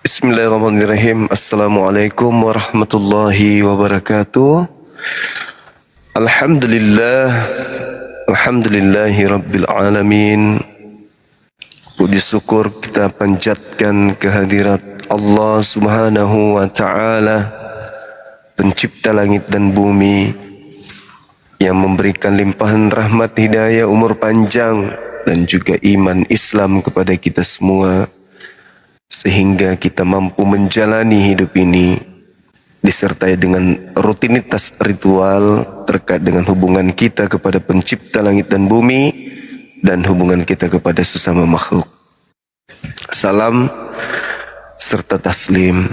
Bismillahirrahmanirrahim. Assalamualaikum warahmatullahi wabarakatuh. Alhamdulillahi rabbil alamin. Puji syukur kita panjatkan kehadirat Allah Subhanahu wa taala, pencipta langit dan bumi, yang memberikan limpahan rahmat, hidayah, umur panjang dan juga iman Islam kepada kita semua, sehingga kita mampu menjalani hidup ini disertai dengan rutinitas ritual terkait dengan hubungan kita kepada pencipta langit dan bumi dan hubungan kita kepada sesama makhluk. Salam serta taslim,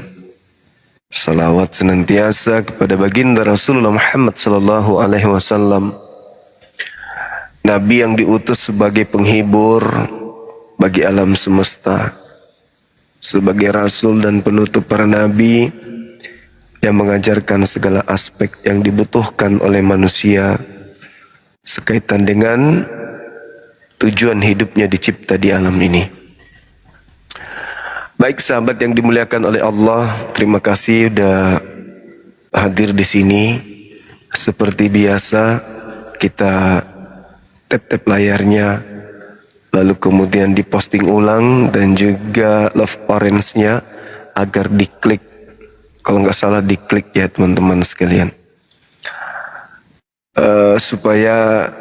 salawat senantiasa kepada baginda Rasulullah Muhammad sallallahu alaihi wasallam, Nabi yang diutus sebagai penghibur bagi alam semesta, sebagai rasul dan penutup para nabi yang mengajarkan segala aspek yang dibutuhkan oleh manusia sekaitan dengan tujuan hidupnya dicipta di alam ini. Baik sahabat yang dimuliakan oleh Allah, terima kasih sudah hadir di sini. Seperti biasa kita tap-tap layarnya, lalu kemudian diposting ulang dan juga love orange-nya agar diklik. Kalau nggak salah diklik ya teman-teman sekalian. Supaya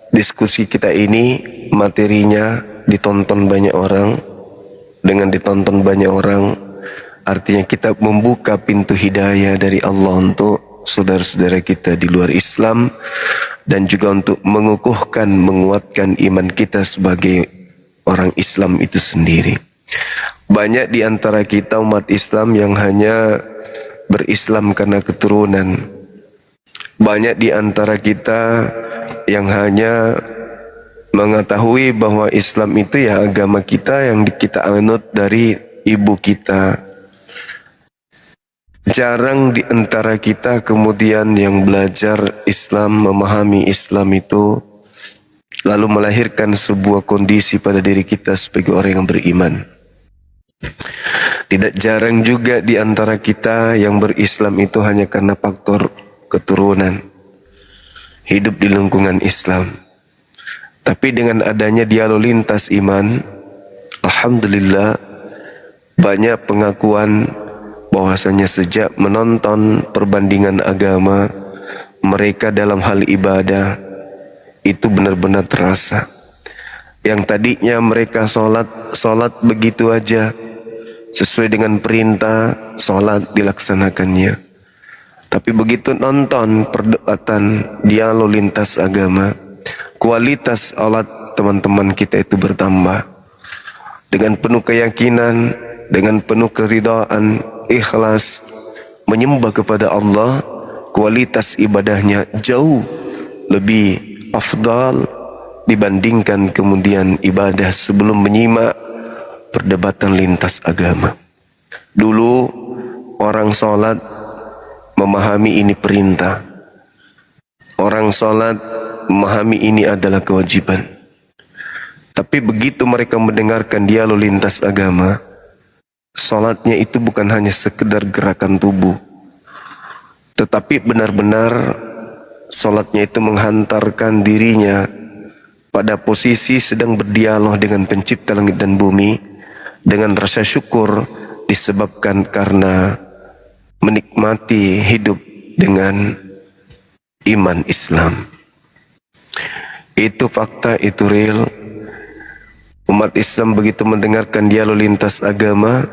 diskusi kita ini materinya ditonton banyak orang. Dengan ditonton banyak orang, artinya kita membuka pintu hidayah dari Allah untuk saudara-saudara kita di luar Islam, dan juga untuk mengukuhkan, menguatkan iman kita sebagai orang Islam itu sendiri. Banyak di antara kita umat Islam yang hanya berislam karena keturunan. Banyak di antara kita yang hanya mengetahui bahwa Islam itu ya agama kita yang kita anut dari ibu kita. Jarang di antara kita kemudian yang belajar Islam, memahami Islam itu, lalu melahirkan sebuah kondisi pada diri kita sebagai orang yang beriman. Tidak jarang juga di antara kita yang berislam itu hanya karena faktor keturunan, hidup di lingkungan Islam. Tapi dengan adanya dialog lintas iman, alhamdulillah banyak pengakuan bahwasanya sejak menonton perbandingan agama mereka dalam hal ibadah itu benar-benar terasa. Yang tadinya mereka sholat begitu aja, sesuai dengan perintah sholat dilaksanakannya. Tapi begitu nonton perdebatan dialog lintas agama, kualitas sholat teman-teman kita itu bertambah. Dengan penuh keyakinan, dengan penuh keridhaan, ikhlas, menyembah kepada Allah, kualitas ibadahnya jauh lebih afdal dibandingkan kemudian ibadah sebelum menyimak perdebatan lintas agama. Dulu orang sholat memahami ini perintah, orang sholat memahami ini adalah kewajiban. Tapi begitu mereka mendengarkan dialog lintas agama, sholatnya itu bukan hanya sekedar gerakan tubuh, tetapi benar-benar sholatnya itu menghantarkan dirinya pada posisi sedang berdialog dengan pencipta langit dan bumi, dengan rasa syukur disebabkan karena menikmati hidup dengan iman Islam. Itu fakta, itu real. Umat Islam begitu mendengarkan dialog lintas agama,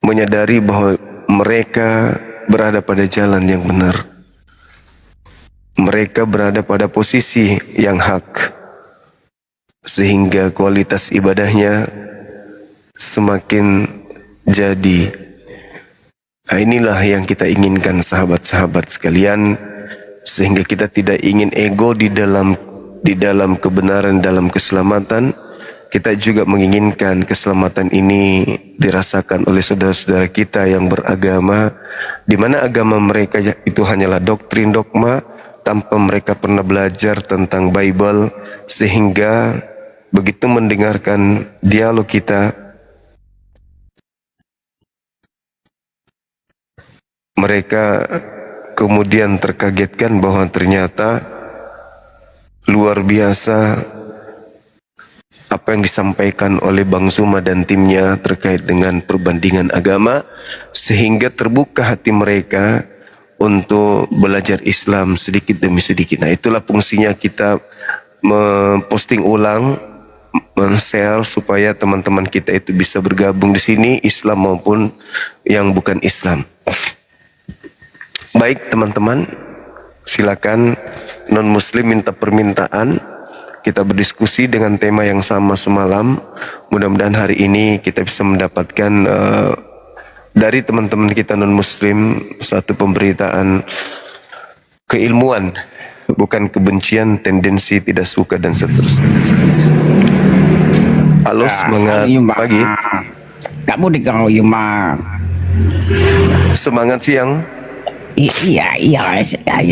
menyadari bahwa mereka berada pada jalan yang benar. Mereka berada pada posisi yang hak, sehingga kualitas ibadahnya semakin jadi. Nah, inilah yang kita inginkan sahabat-sahabat sekalian, sehingga kita tidak ingin ego di dalam kebenaran, dalam keselamatan. Kita juga menginginkan keselamatan ini dirasakan oleh saudara-saudara kita yang beragama, di mana agama mereka itu hanyalah doktrin dogma, tanpa mereka pernah belajar tentang Bible, sehingga begitu mendengarkan dialog kita, mereka kemudian terkagetkan bahwa ternyata luar biasa apa yang disampaikan oleh Bang Zuma dan timnya terkait dengan perbandingan agama, sehingga terbuka hati mereka untuk belajar Islam sedikit demi sedikit. Nah, itulah fungsinya kita memposting ulang, men-share supaya teman-teman kita itu bisa bergabung di sini, Islam maupun yang bukan Islam. Baik teman-teman, silakan non-muslim minta permintaan. Kita berdiskusi dengan tema yang sama semalam. Mudah-mudahan hari ini kita bisa mendapatkan dari teman-teman kita non-muslim satu pemberitaan keilmuan, bukan kebencian, tendensi tidak suka dan seterusnya. Halo, semangat pagi. Kamu di kau Yuma. Semangat siang. Iya,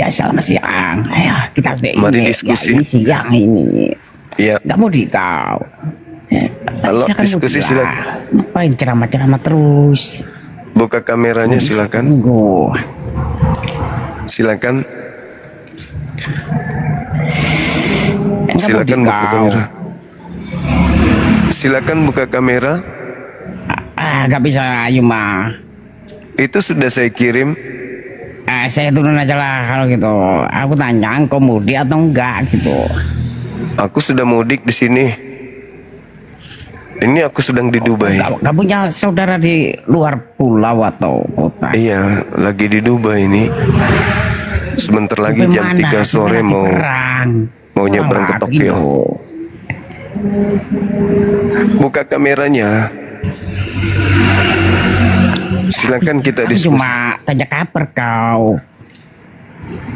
selamat siang. Ayo kita mari diskusi. Ya, ini siang ini. Iya. Kamu di kau. Halo, diskusi silakan. Ngapain ceramah-ceramah terus? Buka kameranya silakan. Silakan. Silakan buka kamera. Silakan buka kamera. Gak bisa Yuma. Itu sudah saya kirim. Saya turun aja lah kalau gitu. Aku tanya, engkau mudik atau enggak gitu. Aku sudah mudik di sini. Ini aku sedang di Dubai. Gak punya saudara di luar pulau atau kota? Iya, lagi di Dubai ini. Sebentar lagi jam 3 sore mau nyebrang ke Tokyo. Buka kameranya. Silakan kita diskusi. Cuma tanya kabar kau.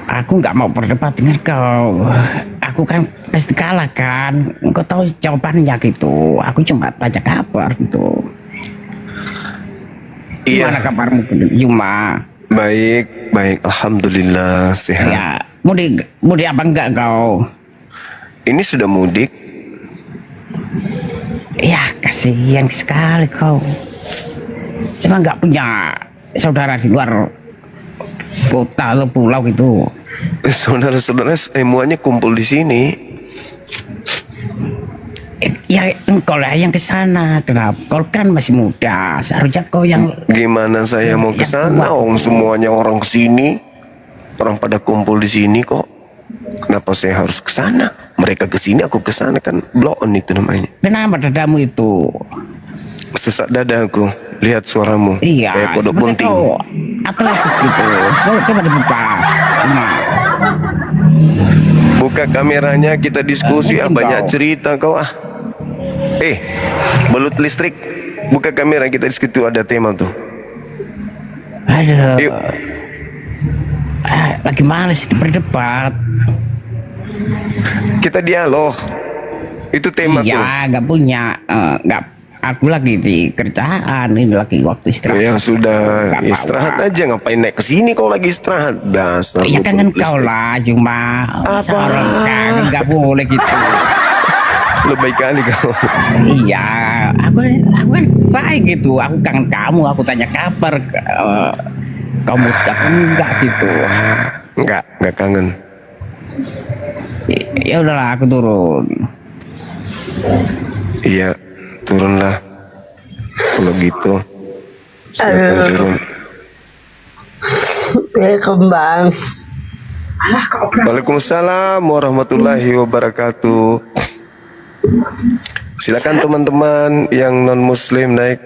Aku nggak mau berdebat dengan kau. Aku kan pasti kalah kan. Engkau tahu jawabannya gitu. Aku cuma tanya kabar gitu. Iya. Gimana kabarmu Yuma? Baik. Alhamdulillah sehat. Ya, mudik apa enggak kau? Ini sudah mudik. Ya, kasihan sekali kau. Emang nggak punya saudara di luar kota atau pulau gitu? Saudara-saudara semuanya kumpul di sini. Ya engkau lah yang ke sana. Kenapa? Kau kan masih muda. Seharusnya kau yang. Gimana saya mau ke sana? Semuanya orang ke sini. Orang pada kumpul di sini kok. Kenapa saya harus ke sana? Mereka ke sini, aku ke sana, kan blow on itu namanya. Kenapa dadamu itu? Sesak dada aku. Lihat suaramu. Iya, kayak kodok bunting. Atletis gitu. Coba dibuka. Buka kameranya, kita diskusi. Banyak cerita kau ah. Belut listrik. Buka kamera, kita diskusi, ada tema tuh. Aduh. Yuk. Lagi males berdebat. Kita dialog. Itu tema tuh. Iya, nggak punya. Aku lagi di kerjaan, ini lagi waktu istirahat. Ya sudah, istirahat aja, ngapain naik ke sini kau lagi istirahat? Dasar. Ya kangen kau lah, cuma seorang kangen nggak boleh gitu. Lebih kali kau. Iya, aku kan baik gitu. Aku kangen kamu, aku tanya kabar. Kamu enggak gitu. Enggak kangen. Ya udahlah, aku turun. Iya. Turunlah kalau gitu. Silakan turun. Kembang. Waalaikumsalam warahmatullahi wabarakatuh. Silakan teman-teman yang non muslim naik.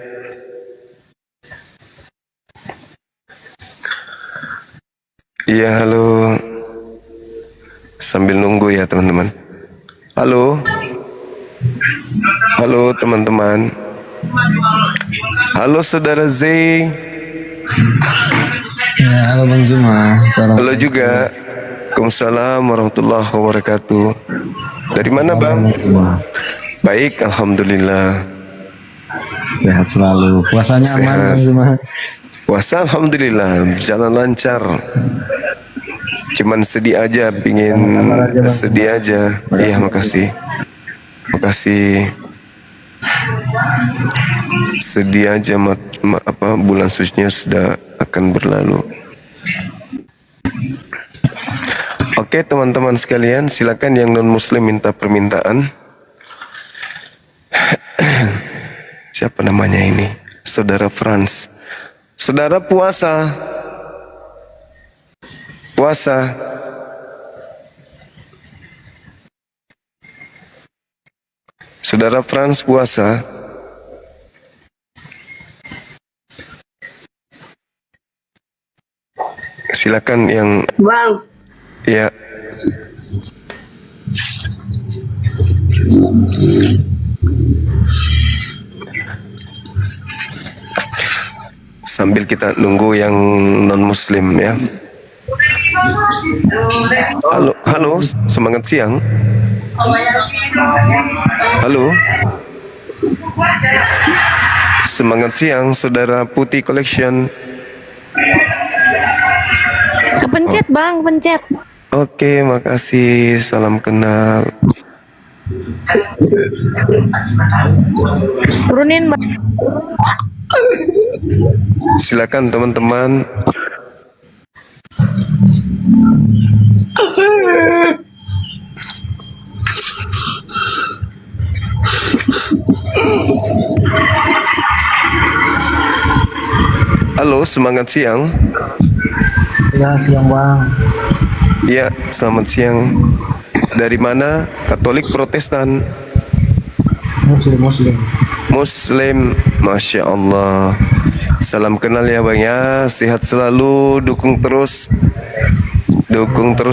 Iya, halo. Sambil nunggu ya teman-teman. Halo. Halo teman-teman. Halo saudara Z. Ya, halo Bang Juma. Halo juga. Waalaikumsalam warahmatullahi wabarakatuh. Dari mana Bang? Baik, alhamdulillah. Sehat selalu. Puasanya aman Sehat. Bang Juma. Puasa alhamdulillah berjalan lancar. Cuman sedih aja, pingin sedih aja. Iya, makasih. Makasih. Sedih aja bulan sucinya sudah akan berlalu. Oke teman-teman sekalian, silakan yang non muslim minta permintaan. Siapa namanya ini? Saudara Franz. Saudara puasa. Puasa. Saudara Franz puasa. Silakan yang Bang, ya. Sambil kita nunggu yang non muslim ya. Halo, halo, semangat siang. Halo. Semangat siang, saudara Putih Collection. Kepencet bang, pencet. Oke, makasih. Salam kenal. Turunin bang. Silakan teman-teman. Halo, semangat siang. Ya, siang Bang. Ya, selamat siang. Dari mana? Katolik, Protestan? Muslim. Muslim, Masya Allah. Salam kenal ya Bang ya. Sehat selalu, dukung terus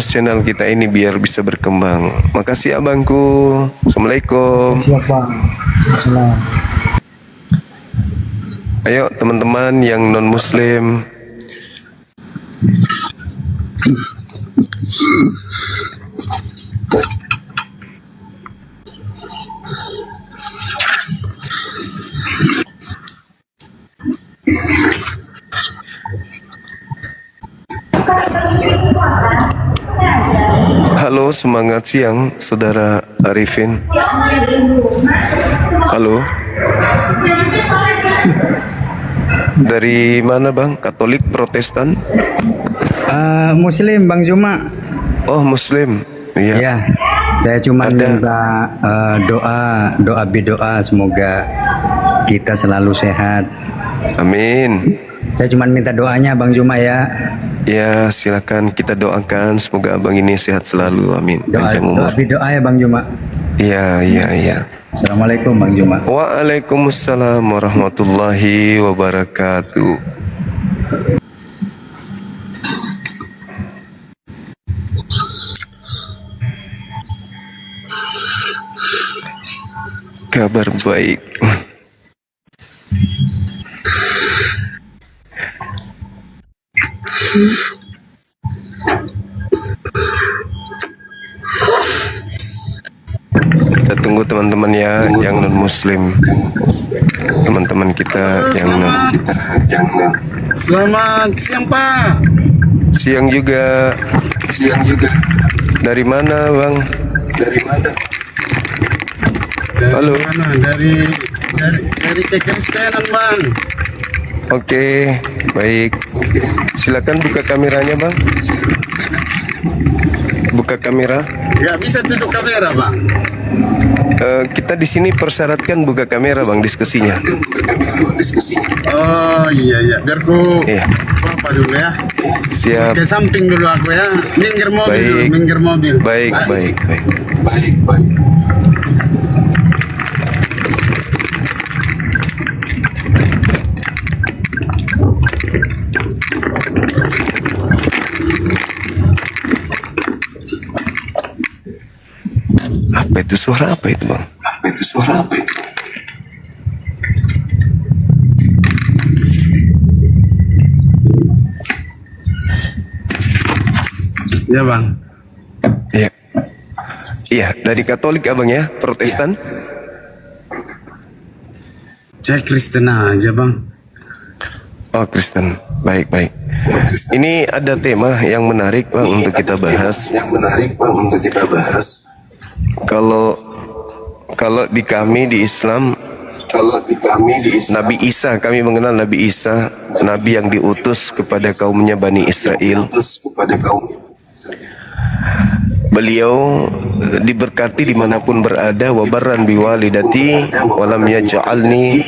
channel kita ini biar bisa berkembang. Makasih abangku. Assalamualaikum. Siap Bang. Salam. Ayo teman-teman yang non muslim. Halo, semangat siang saudara Arifin. Halo. Dari mana Bang? Katolik, Protestan? Muslim Bang Juma. Oh, Muslim. Iya. Ya, saya cuma Ada. minta doa semoga kita selalu sehat. Amin. Saya cuma minta doanya Bang Juma ya. Ya, silakan kita doakan semoga abang ini sehat selalu. Amin. Panjang umur. Doa ya Bang Juma. Iya, iya, iya. Assalamualaikum Bang Juma. Waalaikumsalam warahmatullahi wabarakatuh. Kabar baik. Kita tunggu teman-teman ya yang non muslim, teman-teman kita yang non. selamat siang Pak. Siang juga. Siang juga. Dari mana Bang? Dari mana? Halo. Mana? Dari kekristenan Bang. Oke, baik. Silakan buka kameranya Bang. Buka kamera. Gak bisa tutup kamera Bang. Kita di sini persyaratkan buka kamera Bang diskusinya. Oh iya biar ku Iya. apa apa dulu ya. Siap. Ke samping dulu aku ya. Minggir mobil Baik. dulu, minggir mobil. Baik, baik, baik. Baik, baik. Apa itu suara apa itu, Bang? Apa itu suara apa itu? Ya bang. Iya. Iya, dari Katolik Abang ya, Protestan. Saya Kristen aja bang. Oh, Kristen. Baik, baik. Ini ada tema yang menarik, Bang, untuk kita bahas. Yang menarik bang untuk kita bahas. Kalau di kami di Islam, Kalau di kami di Islam, Nabi Isa, kami mengenal Nabi Isa, Nabi yang diutus kepada kaumnya Bani Israel. diutus kepada kaum. Beliau diberkati dimanapun berada, wabaran biwalidati, walam yaj'alni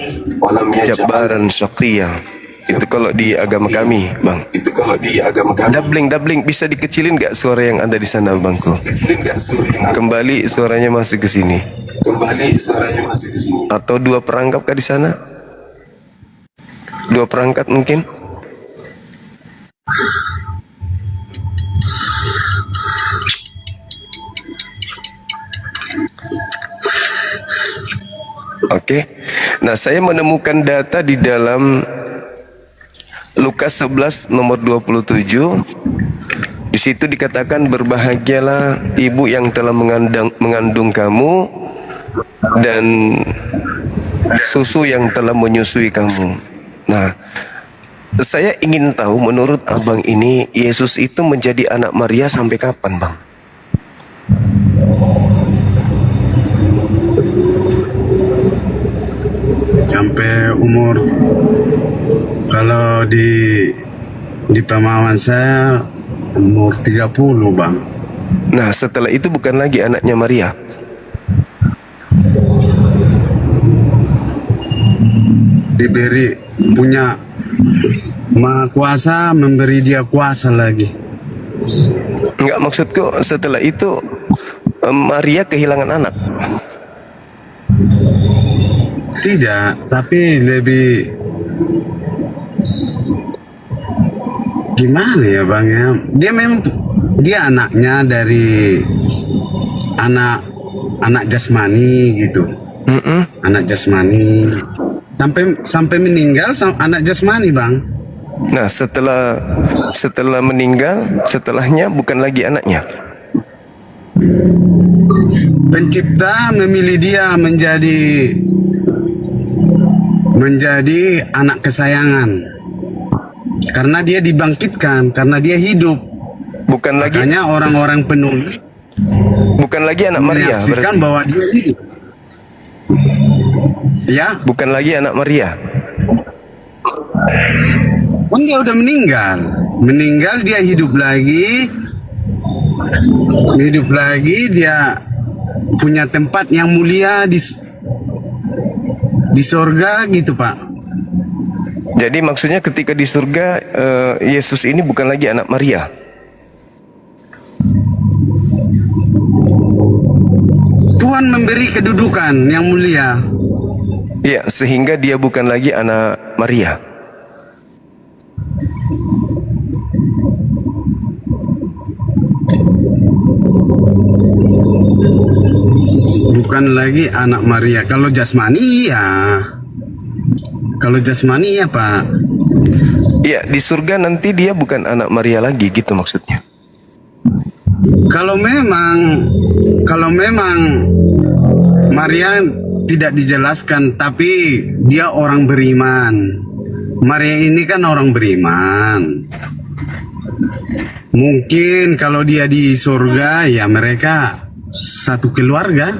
jabbaran syaqiyya. Itu kalau di agama kami, Bang. Itu kalau di agama kami. Dabling, bisa dikecilin gak suara yang ada di sana, Bangku? Kecilin nggak suara yang ada? Kembali suaranya masih ke sini. Kembali suaranya masih ke sini. Atau 2 perangkat kah di sana? 2 perangkat mungkin? Oke. Nah, saya menemukan data di dalam Lukas 11 nomor 27. Di situ dikatakan, berbahagialah ibu yang telah mengandung kamu dan susu yang telah menyusui kamu. Nah, saya ingin tahu menurut Abang ini, Yesus itu menjadi anak Maria sampai kapan, Bang? Sampai umur, kalau di pemahaman saya umur 30 bang. Nah, setelah itu bukan lagi anaknya Maria. Diberi punya Maha Kuasa, memberi dia kuasa lagi. Enggak, maksudku setelah itu Maria kehilangan anak. Tidak, tapi lebih gimana ya bang ya? Dia memang dia anaknya dari anak jasmani gitu. Anak jasmani sampai meninggal anak jasmani bang. Nah, setelah meninggal, setelahnya bukan lagi anaknya. Pencipta memilih dia menjadi anak kesayangan karena dia dibangkitkan, karena dia hidup. Bukan lagi Makanya orang-orang penulis bukan lagi anak Maria, menyaksikan berarti. bahwa dia hidup. Ya, Bukan lagi anak Maria. kan dia udah meninggal dia hidup lagi, dia punya tempat yang mulia di sorga gitu pak. Jadi maksudnya ketika di surga, Yesus ini bukan lagi anak Maria. Tuhan memberi kedudukan yang mulia. Iya, sehingga dia bukan lagi anak Maria. Bukan lagi anak Maria. Kalau jasmani ya pak. Iya, di surga nanti dia bukan anak Maria lagi, gitu maksudnya. Kalau memang Maria tidak dijelaskan, tapi dia orang beriman. Maria ini kan orang beriman. Mungkin kalau dia di surga ya mereka satu keluarga.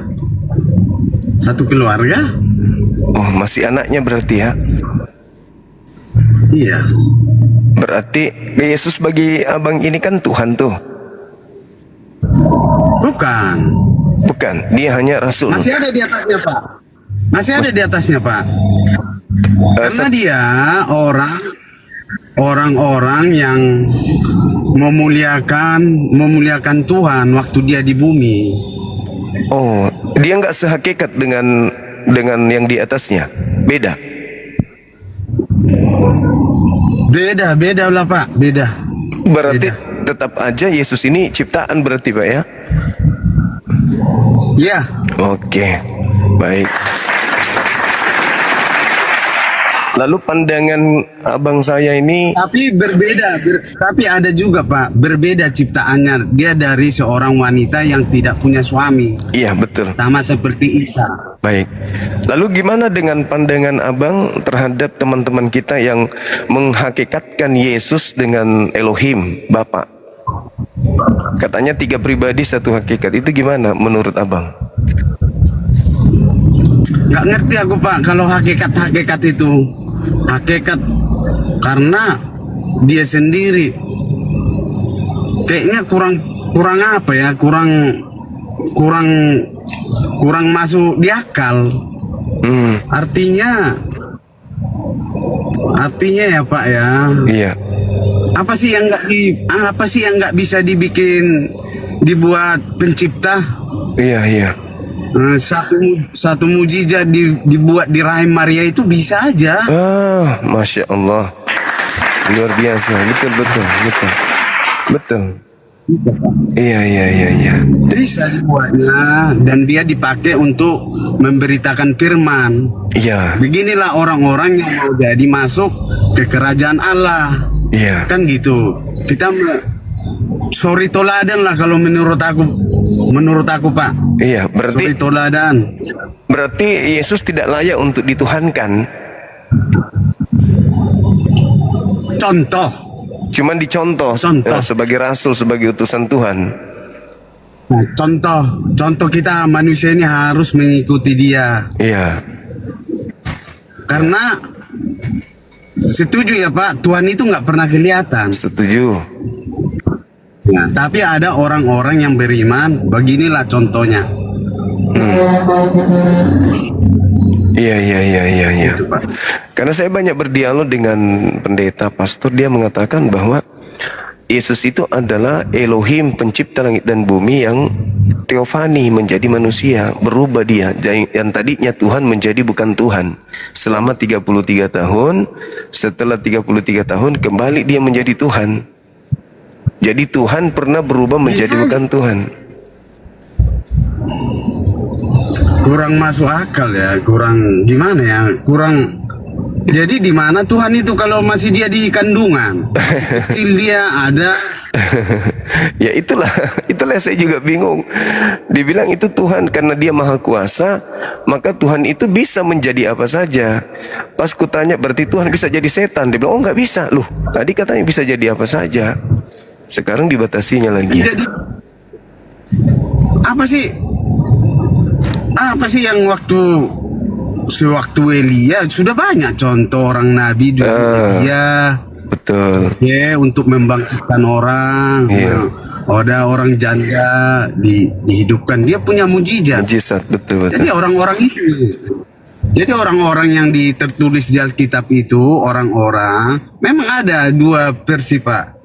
Oh, masih anaknya berarti ya. Iya. Berarti Yesus bagi abang ini kan Tuhan tuh. Bukan. Bukan, dia hanya rasul. Masih ada di atasnya pak. Masih ada di atasnya pak. Karena dia orang orang-orang yang memuliakan Tuhan waktu dia di bumi. Oh, dia nggak sehakikat dengan yang di atasnya. Beda. Beda lah Pak, beda. Berarti tetap aja Yesus ini ciptaan berarti Pak ya? Ya, Oke, baik. Lalu pandangan abang saya ini, tapi tapi ada juga Pak, berbeda ciptaannya. Dia dari seorang wanita yang tidak punya suami, iya betul. sama seperti Isa. Baik. Lalu gimana dengan pandangan abang terhadap teman-teman kita yang menghakikatkan Yesus dengan Elohim, Bapa? Katanya 3 pribadi 1 hakikat. Itu gimana menurut abang? Nggak ngerti aku Pak kalau hakikat itu. Hakikat karena dia sendiri kayaknya kurang apa ya, kurang masuk di akal. Artinya ya Pak ya, Iya. apa sih yang nggak bisa dibuat pencipta? Iya. Satu mujizat dibuat di rahim Maria itu bisa aja. Masya Allah. Luar biasa. Betul. Iya. Bisa dibuatnya dan dia dipakai untuk memberitakan firman. Iya. Beginilah orang-orang yang mau jadi masuk ke kerajaan Allah. Iya. Kan gitu. Kita sorry toladan lah kalau menurut aku Pak. Iya, Sorry toladan. berarti Yesus tidak layak untuk dituhankan. Contoh. Cuman dicontoh Contoh. sebagai rasul, sebagai utusan Tuhan. Nah, contoh kita manusia ini harus mengikuti dia. Iya. Karena setuju ya Pak, Tuhan itu nggak pernah kelihatan. Setuju. Nah, tapi ada orang-orang yang beriman, beginilah contohnya. Iya. Itu, Pak. Karena saya banyak berdialog dengan pendeta, pastor, dia mengatakan bahwa Yesus itu adalah Elohim, pencipta langit dan bumi yang teofani, menjadi manusia, berubah dia. Yang tadinya Tuhan menjadi bukan Tuhan. Selama 33 tahun, setelah 33 tahun kembali dia menjadi Tuhan. Jadi Tuhan pernah berubah menjadi bukan Tuhan. Kurang masuk akal ya, gimana ya, jadi di mana Tuhan itu kalau masih dia di kandungan, masih kecil dia ada. Ya itulah saya juga bingung. Dibilang itu Tuhan karena dia maha kuasa, maka Tuhan itu bisa menjadi apa saja. Pas kutanya berarti Tuhan bisa jadi setan, dia bilang oh nggak bisa. Loh, tadi katanya bisa jadi apa saja. Sekarang dibatasinya lagi. Jadi, apa sih yang sewaktu Elia sudah banyak contoh orang nabi dulu Elia. Betul. Ya, untuk membangkitkan orang. Iya. Ada orang janda dihidupkan. Dia punya mujizat. Mujizat, betul. Jadi orang-orang yang tertulis di Alkitab itu orang-orang memang ada 2 versi Pak.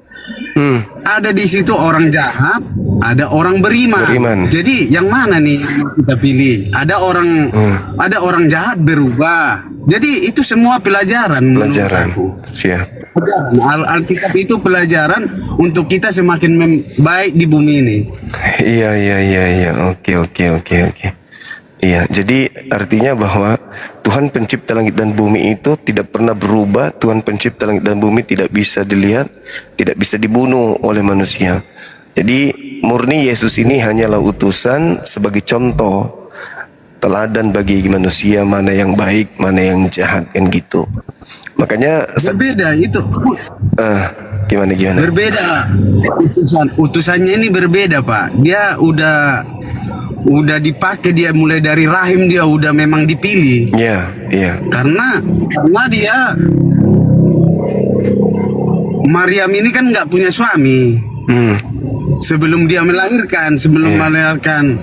Ada di situ orang jahat, ada orang beriman. Jadi yang mana nih yang kita pilih? Ada orang jahat berubah. Jadi itu semua pelajaran. Menurut aku. Siap. Alkitab itu pelajaran untuk kita semakin baik di bumi ini. Iya. Oke. Iya, jadi artinya bahwa Tuhan pencipta langit dan bumi itu tidak pernah berubah. Tuhan pencipta langit dan bumi tidak bisa dilihat, tidak bisa dibunuh oleh manusia. Jadi murni Yesus ini hanyalah utusan sebagai contoh teladan bagi manusia, mana yang baik, mana yang jahat, kan gitu. Makanya berbeda itu. Gimana? Berbeda. Utusannya ini berbeda Pak. Dia udah dipakai, dia mulai dari rahim dia udah memang dipilih. Iya. Karena dia Maryam ini kan nggak punya suami. Sebelum dia melahirkan, melahirkan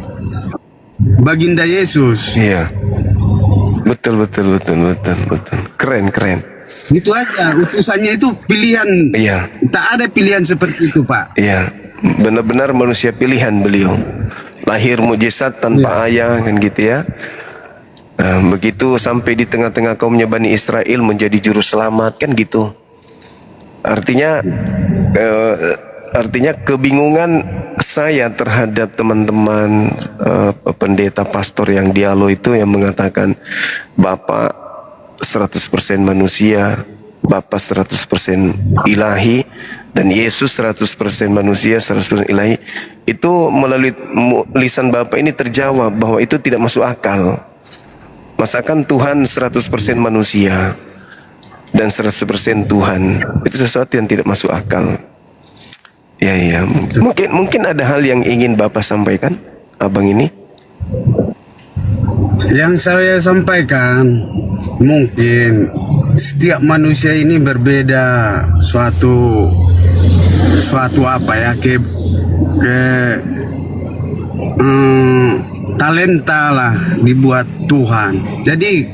baginda Yesus. Iya. Betul. Keren. Gitu aja. Utusannya itu pilihan. Iya. Tak ada pilihan seperti itu, Pak. Iya, benar-benar manusia pilihan beliau. Lahir mujizat tanpa ayah kan gitu ya. Begitu sampai di tengah-tengah kaumnya Bani Israel menjadi juru selamat kan gitu. Artinya kebingungan saya terhadap teman-teman pendeta pastor yang dialog itu yang mengatakan Bapak 100% manusia, Bapa 100% ilahi, dan Yesus 100% manusia, 100% ilahi. Itu melalui lisan Bapak ini terjawab bahwa itu tidak masuk akal. Masakan Tuhan 100% manusia dan 100% Tuhan, itu sesuatu yang tidak masuk akal. Ya, mungkin ada hal yang ingin Bapak sampaikan, Abang ini. Yang saya sampaikan, mungkin setiap manusia ini berbeda suatu apa ya, talenta lah dibuat Tuhan. Jadi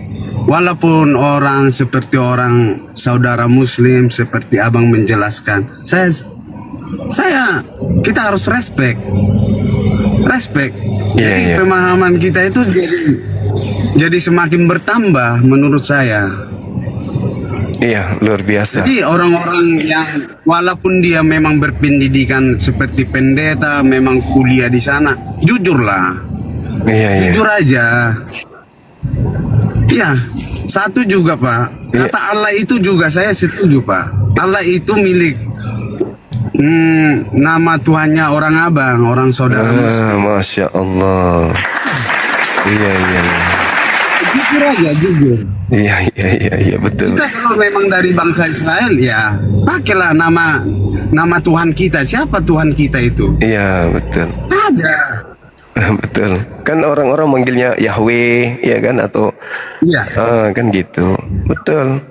walaupun orang seperti orang saudara Muslim seperti Abang menjelaskan, kita harus respect. Jadi pemahaman kita itu jadi semakin bertambah menurut saya. Iya, luar biasa. Jadi orang-orang yang walaupun dia memang berpendidikan seperti pendeta, memang kuliah di sana, jujurlah. Iya. Jujur aja. Iya, satu juga Pak. Kata Allah itu juga saya setuju Pak. Allah itu milik nama Tuhannya orang abang, orang saudara Muslim. Masya Allah. Iya. Jujur aja, jujur. Iya, betul. Kita kalau memang dari bangsa Israel, ya pakailah nama Tuhan kita. Siapa Tuhan kita itu? Iya, betul. Ada. Betul. Kan orang-orang manggilnya Yahweh, ya kan, atau Iya. kan gitu. Betul.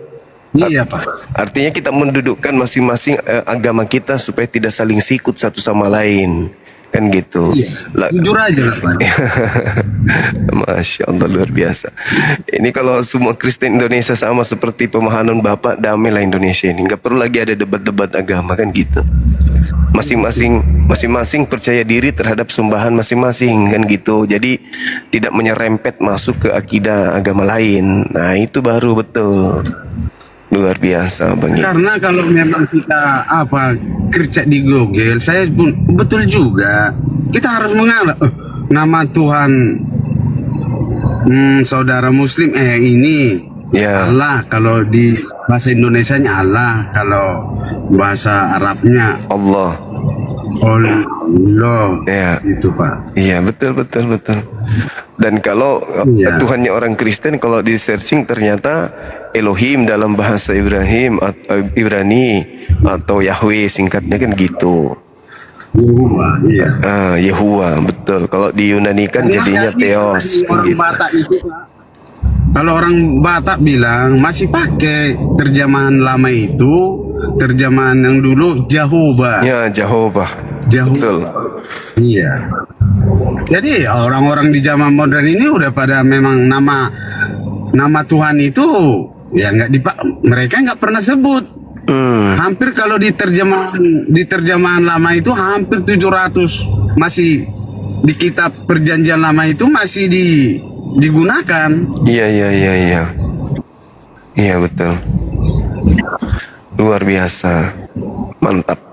Iya Pak. Artinya kita mendudukkan masing-masing agama kita supaya tidak saling sikut satu sama lain, kan gitu. Iya. Jujur aja lah Pak. Masya Allah, luar biasa. Ini kalau semua Kristen Indonesia sama seperti pemahaman Bapak, damailah Indonesia ini. Nggak perlu lagi ada debat-debat agama, kan gitu. Masing-masing percaya diri terhadap sembahan masing-masing, kan gitu. Jadi tidak menyerempet masuk ke akidah agama lain. Nah itu baru betul. Luar biasa Bang. Karena kalau memang kita kerja di Google, saya pun betul juga. Kita harus mengalah nama Tuhan saudara Muslim ini Allah. Kalau di bahasa Indonesianya Allah, kalau bahasa Arabnya Allah. Ya. Itu Pak. Iya, betul. Dan kalau Tuhannya orang Kristen, kalau di searching ternyata Elohim dalam bahasa Ibrani atau Yahweh singkatnya, kan gitu. Yehuwa, betul. Kalau di Yunani kan jadinya Theos. Orang gitu. Batak itu Pak. Kalau orang Batak bilang masih pakai terjemahan lama itu, terjemahan yang dulu Jehovah. Ya, Jehovah. Betul. Iya. Jadi orang-orang di zaman modern ini udah pada memang nama Tuhan itu ya mereka nggak pernah sebut. Hampir kalau di terjemahan lama itu hampir 700 masih di kitab perjanjian lama itu masih digunakan. Iya. Iya, betul. Luar biasa. Mantap.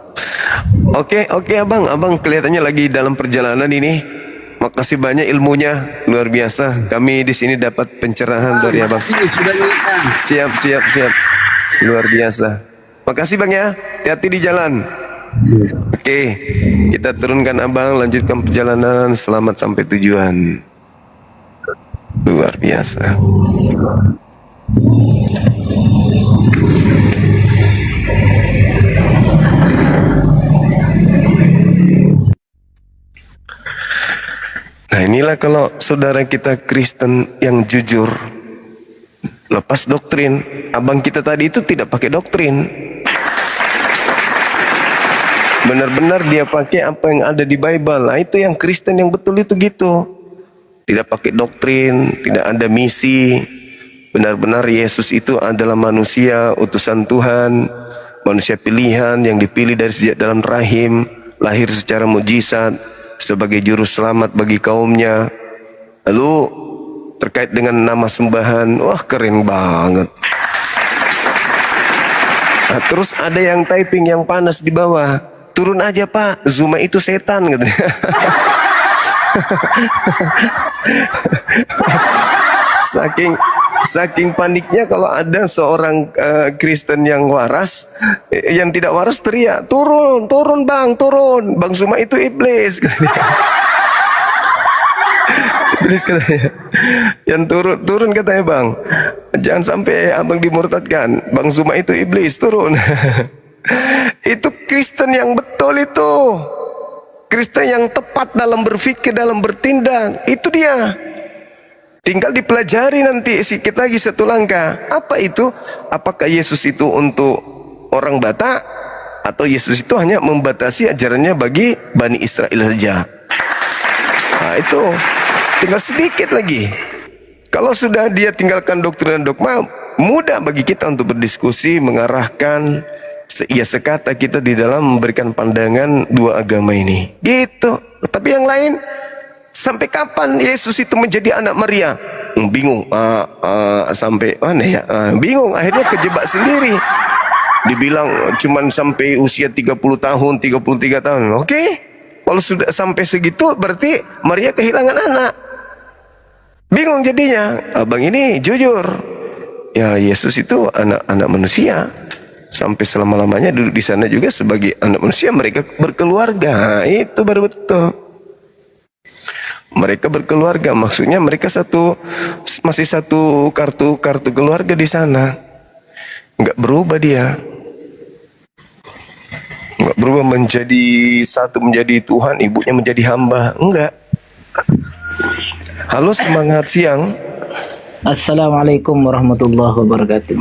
Oke, Abang kelihatannya lagi dalam perjalanan ini. Makasih banyak ilmunya, luar biasa. Kami di sini dapat pencerahan dari Abang. Siap. Luar biasa. Makasih Bang ya. Hati-hati di jalan. Oke, kita turunkan Abang, lanjutkan perjalanan. Selamat sampai tujuan. Luar biasa. Nah inilah kalau saudara kita Kristen yang jujur, lepas doktrin. Abang kita tadi itu tidak pakai doktrin. Benar-benar dia pakai apa yang ada di Bible. Nah itu yang Kristen yang betul itu gitu. Tidak pakai doktrin, tidak ada misi. benar-benar Yesus itu adalah manusia utusan Tuhan, manusia pilihan yang dipilih dari sejak dalam rahim, lahir secara mukjizat sebagai juru selamat bagi kaumnya. Lalu terkait dengan nama sembahan, wah keren banget. Nah, terus ada yang typing yang panas di bawah, turun aja Pak, Zuma itu setan katanya. Saking paniknya kalau ada seorang Kristen yang waras, yang tidak waras teriak, turun bang, turun, Bang Zuma itu iblis. Iblis katanya, yang turun katanya bang, jangan sampai abang dimurtadkan, Bang Zuma itu iblis, turun. Itu Kristen yang betul itu, Kristen yang tepat dalam berpikir, dalam bertindak, itu dia. Tinggal dipelajari nanti sedikit lagi satu langkah. Apa itu? Apakah Yesus itu untuk orang Batak atau Yesus itu hanya membatasi ajarannya bagi Bani Israel saja? Nah itu tinggal sedikit lagi. Kalau sudah dia tinggalkan doktrin dan dogma, mudah bagi kita untuk berdiskusi, mengarahkan seia sekata kita di dalam memberikan pandangan dua agama ini. Gitu. Tapi yang lain, sampai kapan Yesus itu menjadi anak Maria? Bingung. Sampai mana ya? Bingung. Akhirnya kejebak sendiri. Dibilang cuman sampai usia 30 tahun, 33 tahun. Oke. Kalau sudah sampai segitu berarti Maria kehilangan anak. Bingung jadinya. Abang ini jujur. Ya Yesus itu anak manusia. Sampai selama-lamanya duduk di sana juga sebagai anak manusia. Mereka berkeluarga. Itu baru betul. Mereka berkeluarga, maksudnya mereka masih satu kartu keluarga di sana. Enggak berubah dia. Enggak berubah menjadi satu, menjadi Tuhan, ibunya menjadi hamba. Enggak. Halo, semangat siang. Assalamualaikum warahmatullahi wabarakatuh.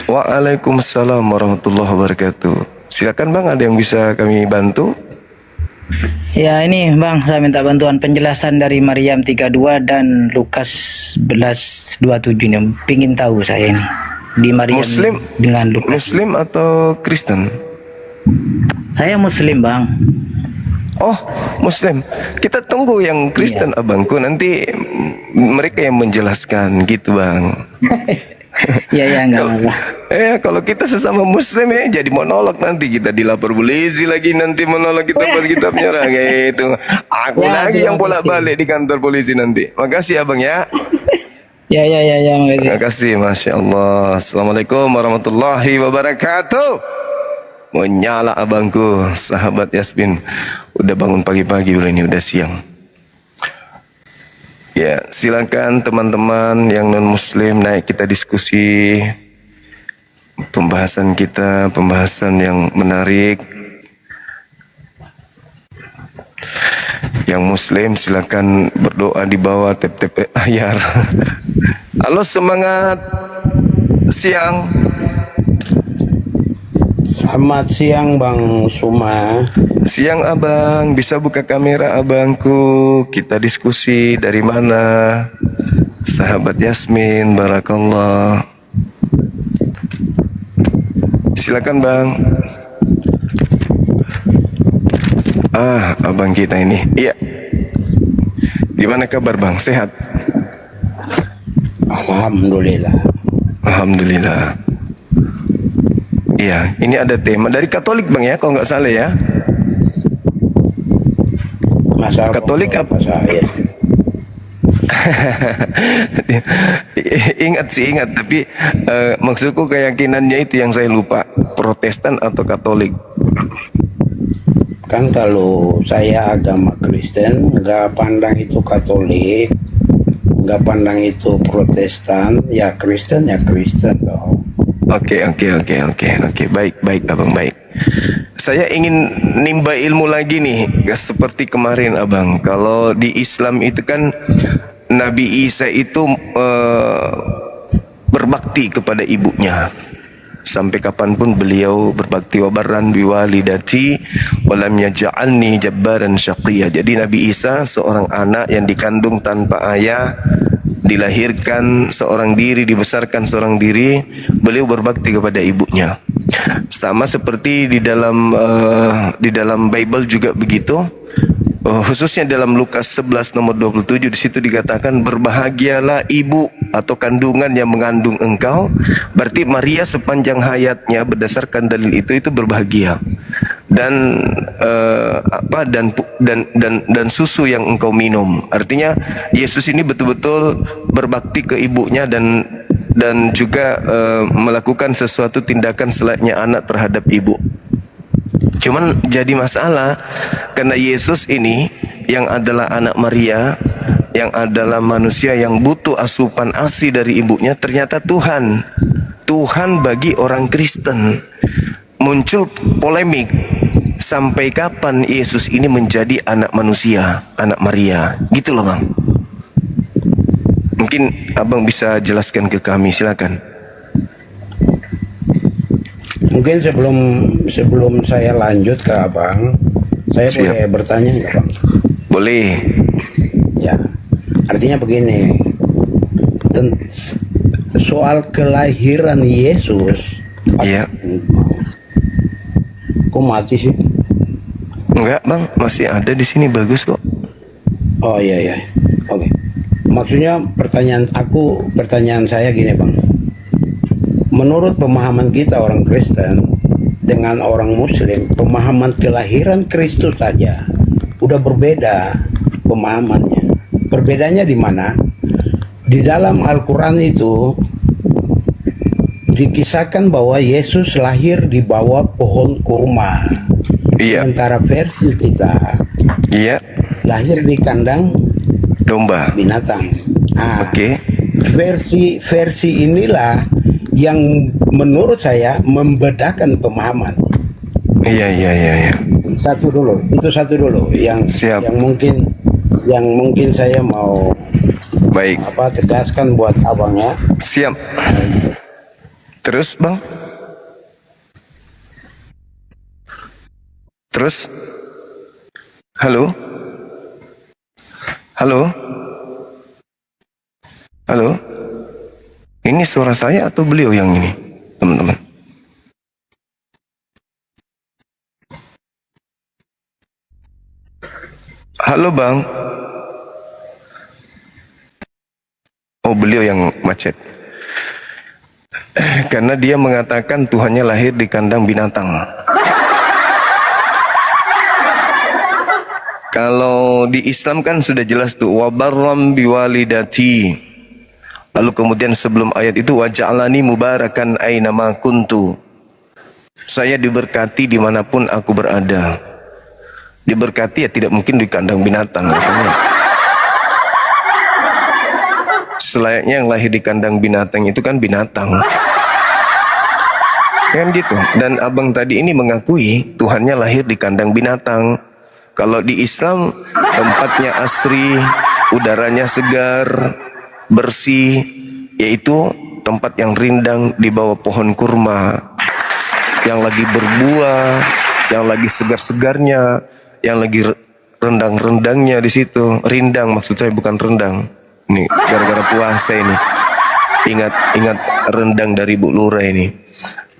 Waalaikumsalam warahmatullahi wabarakatuh. Silakan Bang, ada yang bisa kami bantu? Ya ini Bang, saya minta bantuan penjelasan dari Maryam 32 dan Lukas 11:27 ini. Pingin tahu saya ini di Maryam Muslim dengan Lukas. Muslim atau Kristen? Saya Muslim Bang. Oh, Muslim. Kita tunggu yang Kristen abangku, nanti mereka yang menjelaskan gitu Bang. Ya enggak apa. Kalau kita sesama Muslim ya jadi monolog, nanti kita dilapor polisi lagi, nanti monolog kita menyerang gitu. Aku Ya, lagi yang terima kasih. bolak-balik di kantor polisi nanti. Makasih abang ya. Ya makasih. Terima kasih, Masya Allah. Assalamualaikum warahmatullahi wabarakatuh. Menyala abangku, sahabat Yasmin. Udah bangun pagi-pagi ini, udah siang. Ya, silakan teman-teman yang non-muslim naik, kita diskusi. Pembahasan yang menarik. Yang muslim silakan berdoa di bawah tap-tap ayar. Halo, semangat siang. Selamat siang Bang Suma. Siang abang, bisa buka kamera abangku, kita diskusi. Dari mana? Sahabat Yasmin, barakallah. Silakan bang. Abang kita ini. Iya. Gimana kabar bang? Sehat? Alhamdulillah. Alhamdulillah. Iya, ini ada tema dari Katolik bang ya, kalau nggak salah ya. Masa Katolik apa saya? Ingat, tapi maksudku keyakinannya itu yang saya lupa, Protestan atau Katolik. Kan kalau saya agama Kristen, nggak pandang itu Katolik, nggak pandang itu Protestan, ya Kristen toh. Oke, baik abang, baik. Saya ingin nimba ilmu lagi nih, seperti kemarin abang. Kalau di Islam itu kan Nabi Isa itu berbakti kepada ibunya. Sampai kapanpun beliau berbakti, wabarran biwalidati walam yaj'alni jabbaran syaqiyya. Jadi Nabi Isa seorang anak yang dikandung tanpa ayah dilahirkan seorang diri, dibesarkan seorang diri, beliau berbakti kepada ibunya. Sama seperti di dalam Bible juga begitu. Khususnya dalam Lukas 11 nomor 27, di situ dikatakan berbahagialah ibu atau kandungan yang mengandung engkau. Berarti Maria sepanjang hayatnya berdasarkan dalil itu berbahagia. Dan dan susu yang engkau minum. Artinya Yesus ini betul-betul berbakti ke ibunya dan juga melakukan sesuatu tindakan selayaknya anak terhadap ibu. Cuman jadi masalah karena Yesus ini yang adalah anak Maria, yang adalah manusia yang butuh asupan ASI dari ibunya, ternyata Tuhan bagi orang Kristen. Muncul polemik, sampai kapan Yesus ini menjadi anak manusia, anak Maria, gitu loh Bang. Mungkin Abang bisa jelaskan ke kami, silakan. Mungkin sebelum saya lanjut ke Abang, saya Siap. boleh bertanya nggak Bang? Boleh. Ya, artinya begini, soal kelahiran Yesus. Iya. Kok mati sih? Enggak Bang, masih ada di sini, bagus kok. Oh iya, oke. Maksudnya pertanyaan saya gini Bang. Menurut pemahaman kita orang Kristen dengan orang Muslim, pemahaman kelahiran Kristus saja udah berbeda pemahamannya. Perbedaannya di mana? Di dalam Al-Quran itu dikisahkan bahwa Yesus lahir di bawah pohon kurma. Iya. Sementara versi kita Iya. lahir di kandang Domba. binatang. Oke. Versi inilah yang menurut saya membedakan pemahaman. Iya. Itu satu dulu yang Siap. yang mungkin saya mau Baik. tegaskan buat Abang ya. Siap. Terus Bang? Terus? Halo? Halo? Halo? Ini suara saya atau beliau yang ini, teman-teman? Halo Bang? Oh, beliau yang macet. Karena dia mengatakan Tuhannya lahir di kandang binatang. Kalau di Islam kan sudah jelas tuh, wabarram biwalidati. Lalu kemudian sebelum ayat itu, waja'alani mubarakan ainama kuntu. Saya diberkati dimanapun aku berada. Diberkati ya tidak mungkin di kandang binatang. Makanya selayaknya yang lahir di kandang binatang itu kan binatang. Kan gitu. Dan Abang tadi ini mengakui Tuhannya lahir di kandang binatang. Kalau di Islam tempatnya asri, udaranya segar, bersih, yaitu tempat yang rindang di bawah pohon kurma yang lagi berbuah, yang lagi segar-segarnya, yang lagi rendang-rendangnya di situ. Rindang maksud saya, bukan rendang. Ini gara-gara puasa ini. Ingat rendang dari Bu Lura ini.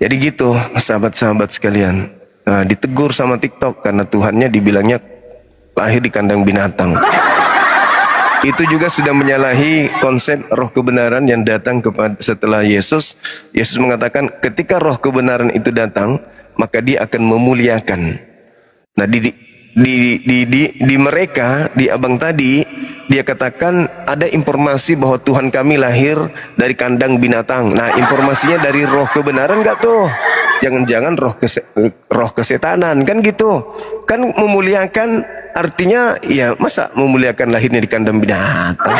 Jadi gitu, sahabat-sahabat sekalian. Nah, ditegur sama TikTok karena Tuhannya dibilangnya lahir di kandang binatang. Itu juga sudah menyalahi konsep roh kebenaran yang datang setelah Yesus. Yesus mengatakan ketika roh kebenaran itu datang, maka dia akan memuliakan. Nah, di mereka, di Abang tadi, dia katakan ada informasi bahwa Tuhan kami lahir dari kandang binatang. Nah, informasinya dari roh kebenaran enggak tuh? Jangan-jangan roh kesetanan, kan gitu. Kan memuliakan artinya ya masa memuliakan lahirnya di kandang binatang?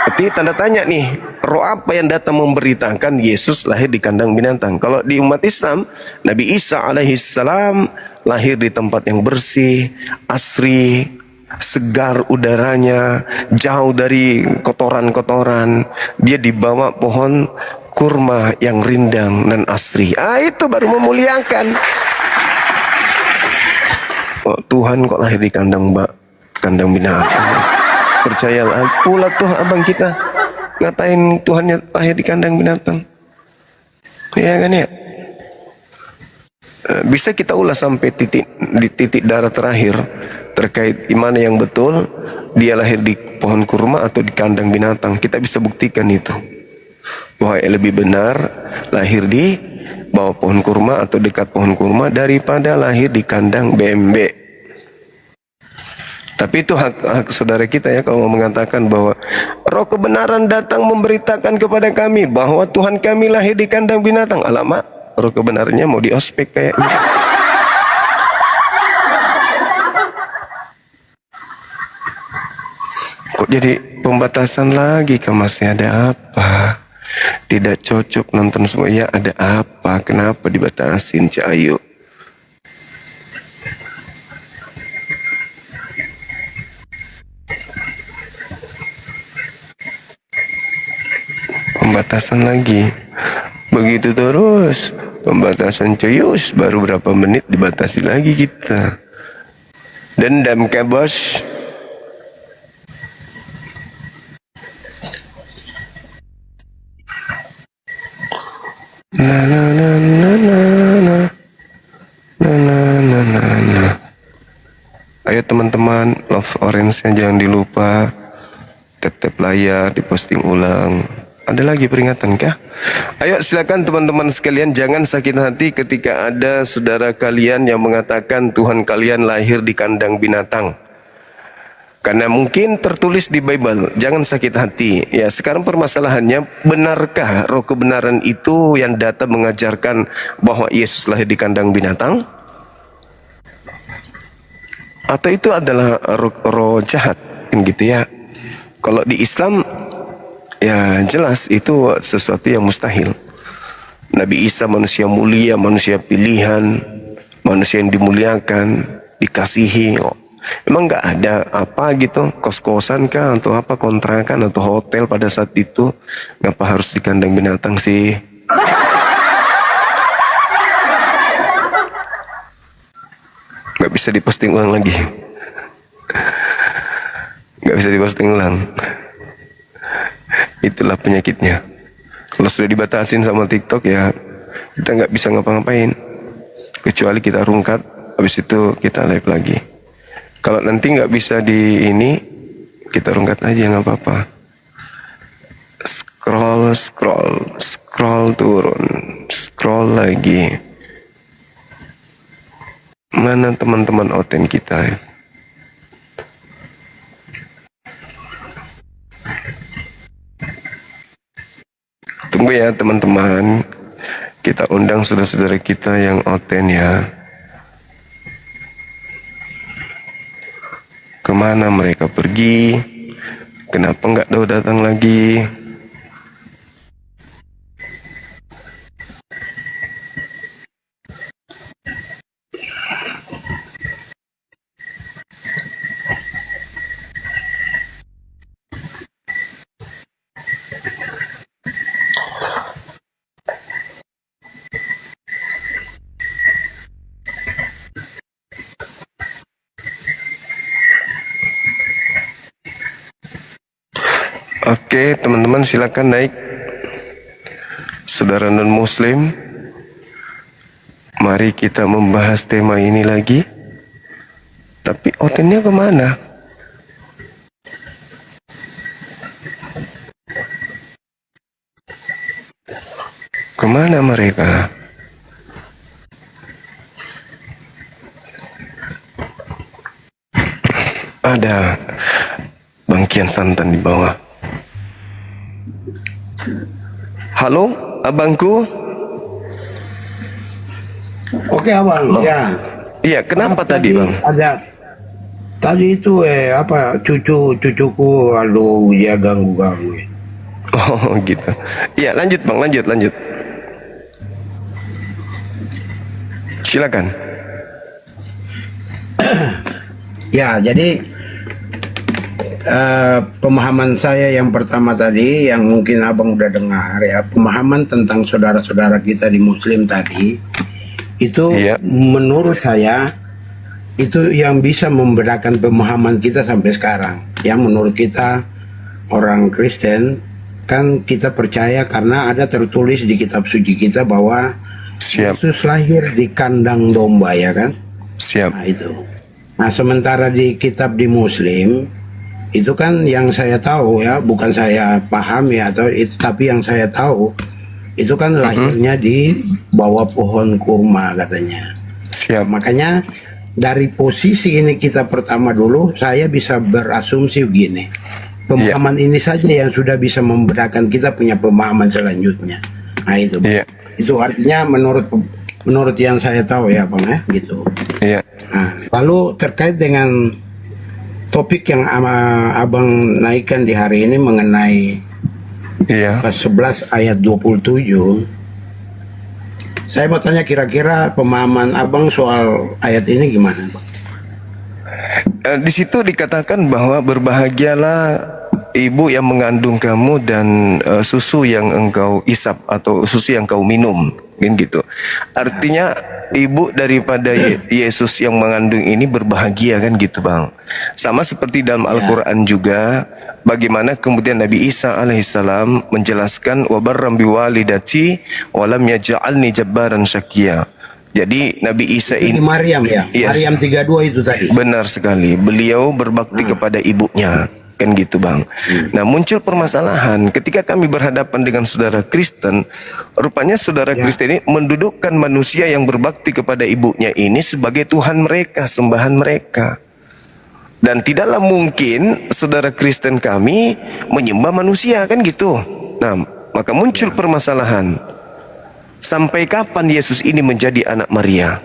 Berarti tanda tanya nih, roh apa yang datang memberitakan Yesus lahir di kandang binatang? Kalau di umat Islam, Nabi Isa alaihissalam lahir di tempat yang bersih, asri, segar udaranya, jauh dari kotoran-kotoran. Dia dibawa pohon kurma yang rindang dan asri. Itu baru memuliakan. Oh, Tuhan kok lahir di kandang binatang. percaya pula tuh abang kita ngatain Tuhannya lahir di kandang binatang. Ya kan ya? Bisa kita ulas sampai di titik darah terakhir terkait mana yang betul, dia lahir di pohon kurma atau di kandang binatang. Kita bisa buktikan itu, bahwa lebih benar lahir di bawah pohon kurma atau dekat pohon kurma daripada lahir di kandang bebek. Tapi itu hak saudara kita ya, kalau mengatakan bahwa roh kebenaran datang memberitakan kepada kami bahwa Tuhan kami lahir di kandang binatang. Alamak, roh kebenarannya mau di ospek kayaknya. Kok jadi pembatasan lagi, masih ada apa? Tidak cocok nonton semua, ya ada apa? Kenapa dibatasin, Cak Ayu? Pembatasan lagi, begitu terus. Pembatasan cuyus, baru berapa menit dibatasi lagi kita. Dendam ke bos? Ayo teman-teman, love orange-nya jangan dilupa. Tap-tap layar, diposting ulang. Ada lagi peringatan kah? Ayo silakan teman-teman sekalian, jangan sakit hati ketika ada saudara kalian yang mengatakan Tuhan kalian lahir di kandang binatang. Karena mungkin tertulis di Bible, jangan sakit hati. Ya, sekarang permasalahannya, benarkah roh kebenaran itu yang datang mengajarkan bahwa Yesus lahir di kandang binatang? Atau itu adalah roh jahat, gitu ya? Kalau di Islam, ya jelas itu sesuatu yang mustahil. Nabi Isa manusia mulia, manusia pilihan, manusia yang dimuliakan, dikasihi. Emang nggak ada apa gitu, kos-kosan kah atau apa, kontrakan atau hotel pada saat itu? Ngapa harus di kandang binatang sih? Nggak bisa diposting ulang lagi. Nggak bisa diposting ulang. Itulah penyakitnya. Kalau sudah dibatasin sama TikTok ya, kita nggak bisa ngapa-ngapain. Kecuali kita rungkat, habis itu kita live lagi. Kalau nanti nggak bisa di ini, kita rungkat aja, nggak apa-apa. Scroll turun, scroll lagi. Mana teman-teman oten kita ya? Tunggu ya teman-teman, kita undang saudara-saudara kita yang oten ya. Kemana mereka pergi? Kenapa nggak datang lagi? Oke, teman-teman silakan naik. Saudara non-muslim, mari kita membahas tema ini lagi. Tapi otennya kemana? Kemana mereka? Ada bangkian santan di bawah. Halo, abangku. Oke abang, Loh. ya. Iya, kenapa tadi bang? Ada tadi itu cucuku, aduh dia ganggu. Oh gitu. Iya, lanjut bang, lanjut. Silakan. Ya, jadi pemahaman saya yang pertama tadi, yang mungkin abang udah dengar ya, pemahaman tentang saudara-saudara kita di Muslim tadi, itu Iya. menurut saya itu yang bisa membedakan pemahaman kita sampai sekarang. ya menurut kita orang Kristen kan kita percaya karena ada tertulis di kitab suci kita bahwa Siap. Yesus lahir di kandang domba, ya kan? Siap. Nah itu. Nah sementara di kitab di Muslim itu kan yang saya tahu ya, bukan saya pahami atau itu, tapi yang saya tahu itu kan lahirnya di bawah pohon kurma katanya. Siap. Makanya dari posisi ini kita pertama dulu, saya bisa berasumsi begini. Pemahaman ini saja yang sudah bisa membedakan kita punya pemahaman selanjutnya. Nah itu, itu artinya menurut yang saya tahu ya, Bang, ya, gitu. Iya. Nah, lalu terkait dengan topik yang Abang naikkan di hari ini mengenai Lukas 11 ayat 27. Saya mau tanya kira-kira pemahaman Abang soal ayat ini gimana, Bang? Di situ dikatakan bahwa berbahagialah ibu yang mengandung kamu dan susu yang engkau isap atau susu yang kau minum, kan gitu. Artinya ibu daripada Yesus yang mengandung ini berbahagia, kan gitu, Bang. Sama seperti dalam Al-Quran juga, bagaimana kemudian Nabi Isa alaihissalam menjelaskan wa barram biwalidati wa lam yaj'alni jabbaran syaqiyya. Jadi Nabi Isa ini Maryam ya, Maryam 32 itu tadi. Benar sekali, beliau berbakti kepada ibunya, kan gitu, Bang. Nah, muncul permasalahan ketika kami berhadapan dengan saudara Kristen. Rupanya saudara Kristen ini mendudukkan manusia yang berbakti kepada ibunya ini sebagai Tuhan mereka, sembahan mereka. Dan tidaklah mungkin saudara Kristen kami menyembah manusia, kan gitu. Nah, maka muncul permasalahan. Sampai kapan Yesus ini menjadi anak Maria?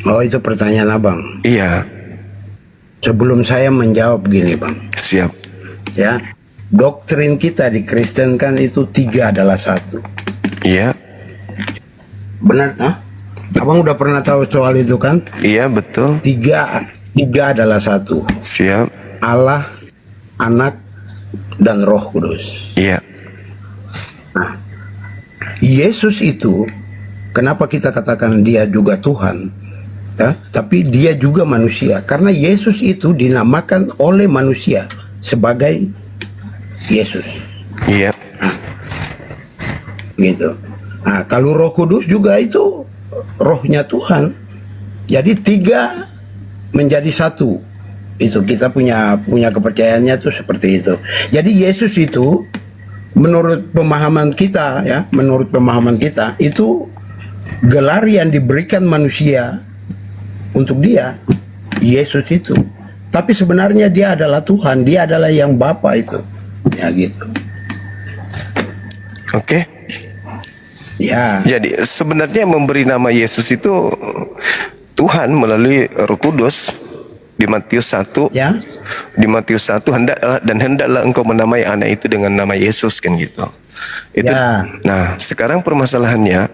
Oh, itu pertanyaan Abang. Iya. Sebelum saya menjawab gini, Bang. Siap. Ya, doktrin kita di Kristen kan itu 3 adalah 1. Iya. Benar, ah? Abang udah pernah tahu soal itu kan? Iya, betul. 3 adalah 1. Siap. Allah, Anak, dan Roh Kudus. Iya. Nah, Yesus itu, kenapa kita katakan dia juga Tuhan? Ya, tapi dia juga manusia. Karena Yesus itu dinamakan oleh manusia sebagai Yesus. Iya. Nah, gitu. Nah, kalau Roh Kudus juga itu rohnya Tuhan. Jadi 3 menjadi 1. Itu kita punya kepercayaannya tuh seperti itu. Jadi Yesus itu menurut pemahaman kita ya, menurut pemahaman kita itu gelar yang diberikan manusia untuk dia, Yesus itu. Tapi sebenarnya dia adalah Tuhan, dia adalah yang Bapa itu. Ya gitu. Oke. Ya. Jadi sebenarnya memberi nama Yesus itu Tuhan melalui Roh Kudus. Di Matius 1, Ya. di Matius 1 hendaklah engkau menamai anak itu dengan nama Yesus, kan gitu. Itu. Ya. Nah, sekarang permasalahannya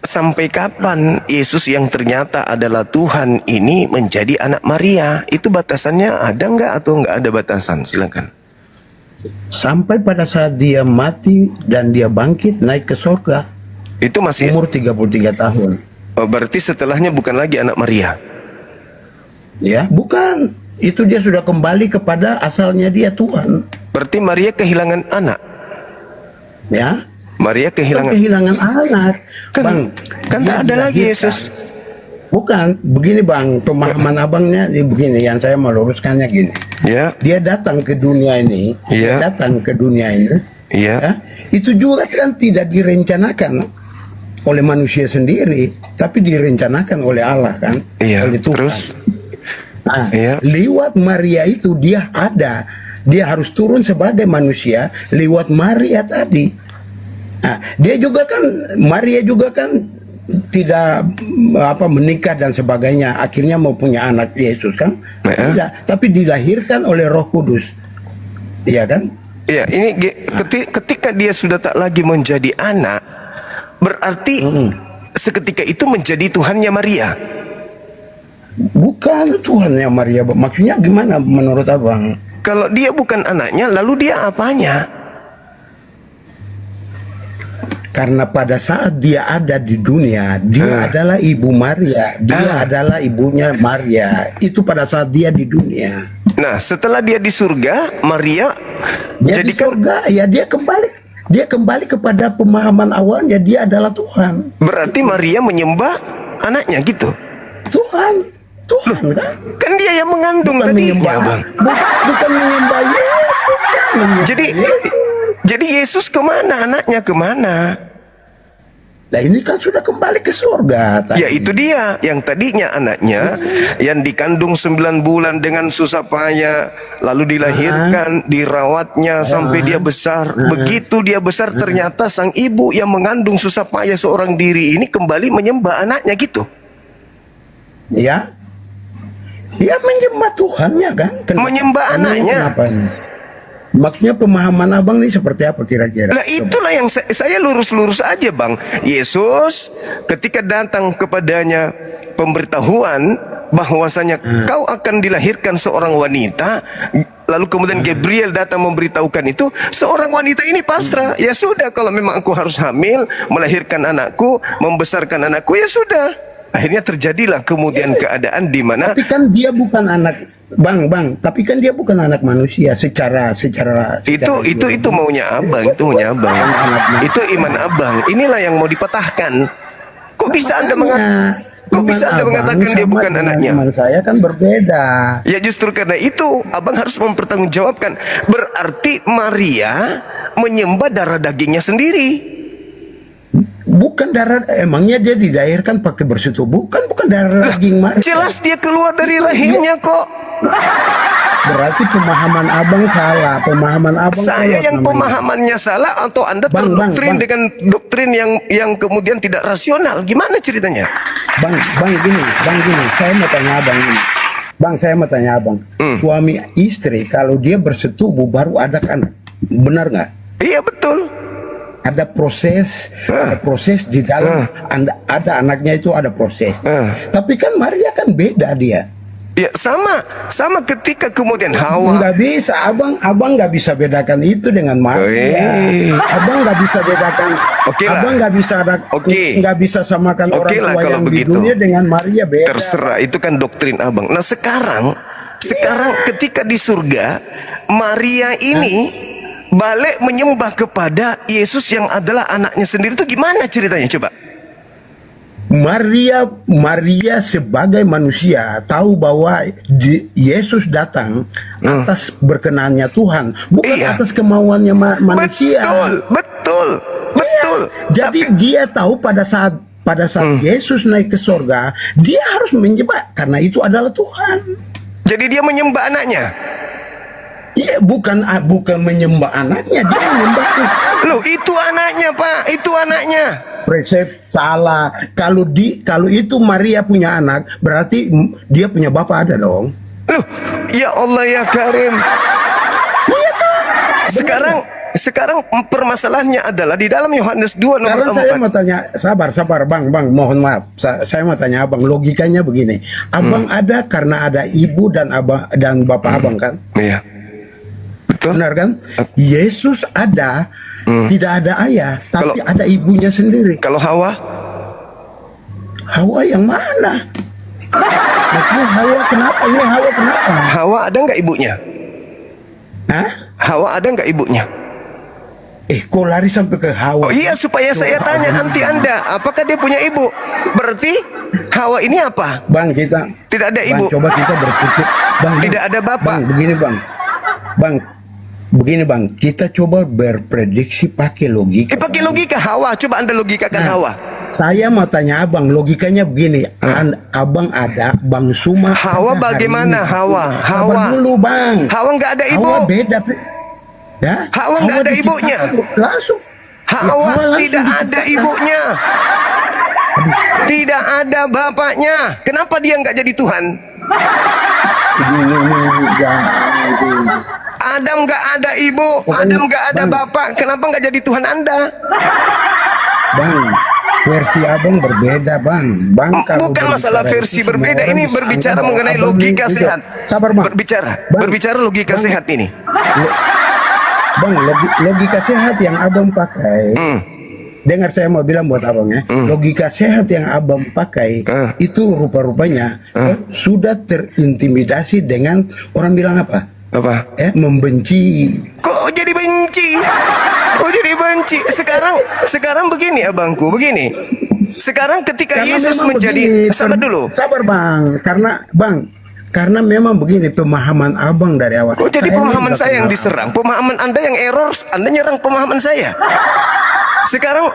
sampai kapan Yesus yang ternyata adalah Tuhan ini menjadi anak Maria? Itu batasannya ada nggak atau nggak ada batasan? Silakan. Sampai pada saat dia mati dan dia bangkit naik ke surga. Itu masih umur 33 tahun. Oh, berarti setelahnya bukan lagi anak Maria. Ya, bukan. Itu dia sudah kembali kepada asalnya dia Tuhan. Berarti Maria kehilangan anak. Ya. Maria kehilangan anak. Kan, Bang, kan dia tak ada lagi dilahirkan. Yesus. Bukan, begini Bang, pemahaman Abangnya begini, yang saya meluruskannya gini. Ya. Dia datang ke dunia ini, Iya. dia datang ke dunia ini. Iya. Ya, itu juga kan tidak direncanakan oleh manusia sendiri, tapi direncanakan oleh Allah kan, Iya. oleh Tuhan. Terus. Nah, Iya. lewat Maria itu dia ada. Dia harus turun sebagai manusia lewat Maria tadi. Nah, dia juga kan, Maria juga kan tidak menikah dan sebagainya. Akhirnya mau punya anak Yesus kan? Tidak, tapi dilahirkan oleh Roh Kudus. Iya kan? Iya, ini ketika dia sudah tak lagi menjadi anak, berarti seketika itu menjadi Tuhannya Maria. Bukan Tuhannya Maria. Maksudnya gimana menurut Abang? Kalau dia bukan anaknya, lalu dia apanya? Karena pada saat dia ada di dunia, dia adalah ibu Maria, dia adalah ibunya Maria. Itu pada saat dia di dunia. Nah, setelah dia di surga, Maria Dia di jadikan surga, ya dia kembali kepada pemahaman awalnya, dia adalah Tuhan. berarti Maria menyembah anaknya gitu. Tuhan kan? Kan dia yang mengandung Bukan tadinya, menyembah, Bang. bukan menyembah Yesus. Jadi Yesus kemana? Anaknya kemana? Nah ini kan sudah kembali ke surga tadi. Ya itu dia, yang tadinya anaknya yang dikandung 9 bulan dengan susah payah, lalu dilahirkan, dirawatnya sampai dia besar. Begitu dia besar, ternyata sang ibu yang mengandung susah payah seorang diri ini kembali menyembah anaknya gitu. Ya menyembah Tuhannya kan. Menyembah anaknya. Kenapa ini? Maksudnya pemahaman abang ini seperti apa kira-kira? Nah itulah yang saya lurus-lurus aja, Bang. Yesus ketika datang kepadanya pemberitahuan bahwasanya kau akan dilahirkan seorang wanita, lalu kemudian Gabriel datang memberitahukan itu, seorang wanita ini pasrah. Ya sudah, kalau memang aku harus hamil, melahirkan anakku, membesarkan anakku, ya sudah. Akhirnya terjadilah kemudian keadaan di mana Tapi kan dia bukan anak Bang, tapi kan dia bukan anak manusia secara itu maunya abang, itu maunya abang. Itu iman abang. Inilah yang mau dipatahkan. Kok bisa Anda mengatakan dia bukan anaknya? Iman saya kan berbeda. Ya justru karena itu abang harus mempertanggungjawabkan. Berarti Maria menyembah darah dagingnya sendiri. Bukan darah, emangnya dia dilahirkan pakai bersetubuh? Bukan darah daging Maria. Jelas dia keluar dari rahimnya kok. Berarti pemahaman abang salah. Pemahaman abang Saya salah yang namanya. pemahamannya salah atau Anda terdoktrin dengan doktrin yang kemudian tidak rasional. Gimana ceritanya? Bang gini. Saya mau tanya abang ini. Saya mau tanya abang. Suami istri kalau dia bersetubuh baru ada anak. Benar nggak? Iya betul. Ada proses di dalam ada anaknya itu ada proses. Tapi kan Maria kan beda dia. Ya sama ketika kemudian Hawa. Nggak bisa, abang nggak bisa bedakan itu dengan Maria. Abang nggak bisa bedakan. Oke lah. Abang nggak bisa samakan orang Oke lah tua kalau yang begitu. di dunia dengan Maria beda. Terserah, itu kan doktrin abang. Nah sekarang ketika di surga, Maria ini balik menyembah kepada Yesus yang adalah anaknya sendiri, itu gimana ceritanya coba? Maria sebagai manusia tahu bahwa Yesus datang atas berkenannya Tuhan, bukan atas kemauannya manusia. Betul. Jadi dia tahu pada saat Yesus naik ke surga, dia harus menyembah karena itu adalah Tuhan. Jadi dia menyembah anaknya. Iya, bukan menyembah anaknya, dia menyembah Tuhan. Loh, itu anaknya, Pak. Itu anaknya. Persepsi salah. Kalau itu Maria punya anak, berarti dia punya bapak ada dong. Loh, ya Allah ya Karim. Iya kan? Sekarang permasalahannya adalah di dalam Yohanes 2 nomor Sekarang saya 4. mau tanya, sabar bang, mohon maaf. Saya mau tanya abang, logikanya begini. Abang ada karena ada ibu dan abang dan bapak abang kan? Iya. Betul. Benar kan? Yesus ada, tidak ada ayah, tapi ada ibunya sendiri. Kalau Hawa? Hawa yang mana? Maksudnya Hawa kenapa? Ini Hawa kenapa? Hawa ada nggak ibunya? Hah? Hawa ada nggak ibunya? Kok lari sampai ke Hawa? Oh iya, supaya saya tanya nanti Anda, apakah dia punya ibu? Berarti Hawa ini apa? Bang, kita Tidak ada ibu. Bang, coba kita berpikir. Bang, Tidak ada bapak. Bang, begini bang, kita coba berprediksi pakai logika. Pakai logika Hawa, coba Anda logikakan Hawa. Saya mau tanya abang, logikanya begini. Abang ada, Bang Suma. Hawa ada bagaimana hari ini. Hawa? Sabar dulu bang. Hawa nggak ada ibu. Hawa beda. Ya? Hawa nggak ada diciptakan ibunya. Langsung. Hawa langsung tidak ada diciptakan. ibunya. Tidak ada bapaknya. Kenapa dia nggak jadi Tuhan? Adam nggak ada ibu, Adam nggak ada bapak. Kenapa nggak jadi Tuhan Anda? Bang, versi abang berbeda bang. Kalau Bukan masalah berbicara versi itu, berbeda. semua Ini orang berbicara anggap mengenai abang logika ini sehat. Sabar bang. Berbicara logika sehat ini. Bang, logika sehat yang abang pakai dengar saya mau bilang buat abang ya. Logika sehat yang abang pakai itu rupa-rupanya sudah terintimidasi dengan orang bilang apa? Apa? Membenci. Kok jadi benci? Kok jadi benci? Sekarang begini abangku, begini. Sekarang ketika Karena Yesus memang menjadi begini, sabar dulu. Sabar bang, karena memang begini pemahaman abang dari awal. Kok jadi pemahaman saya yang diserang? Pemahaman Anda yang error, Anda nyerang pemahaman saya. Sekarang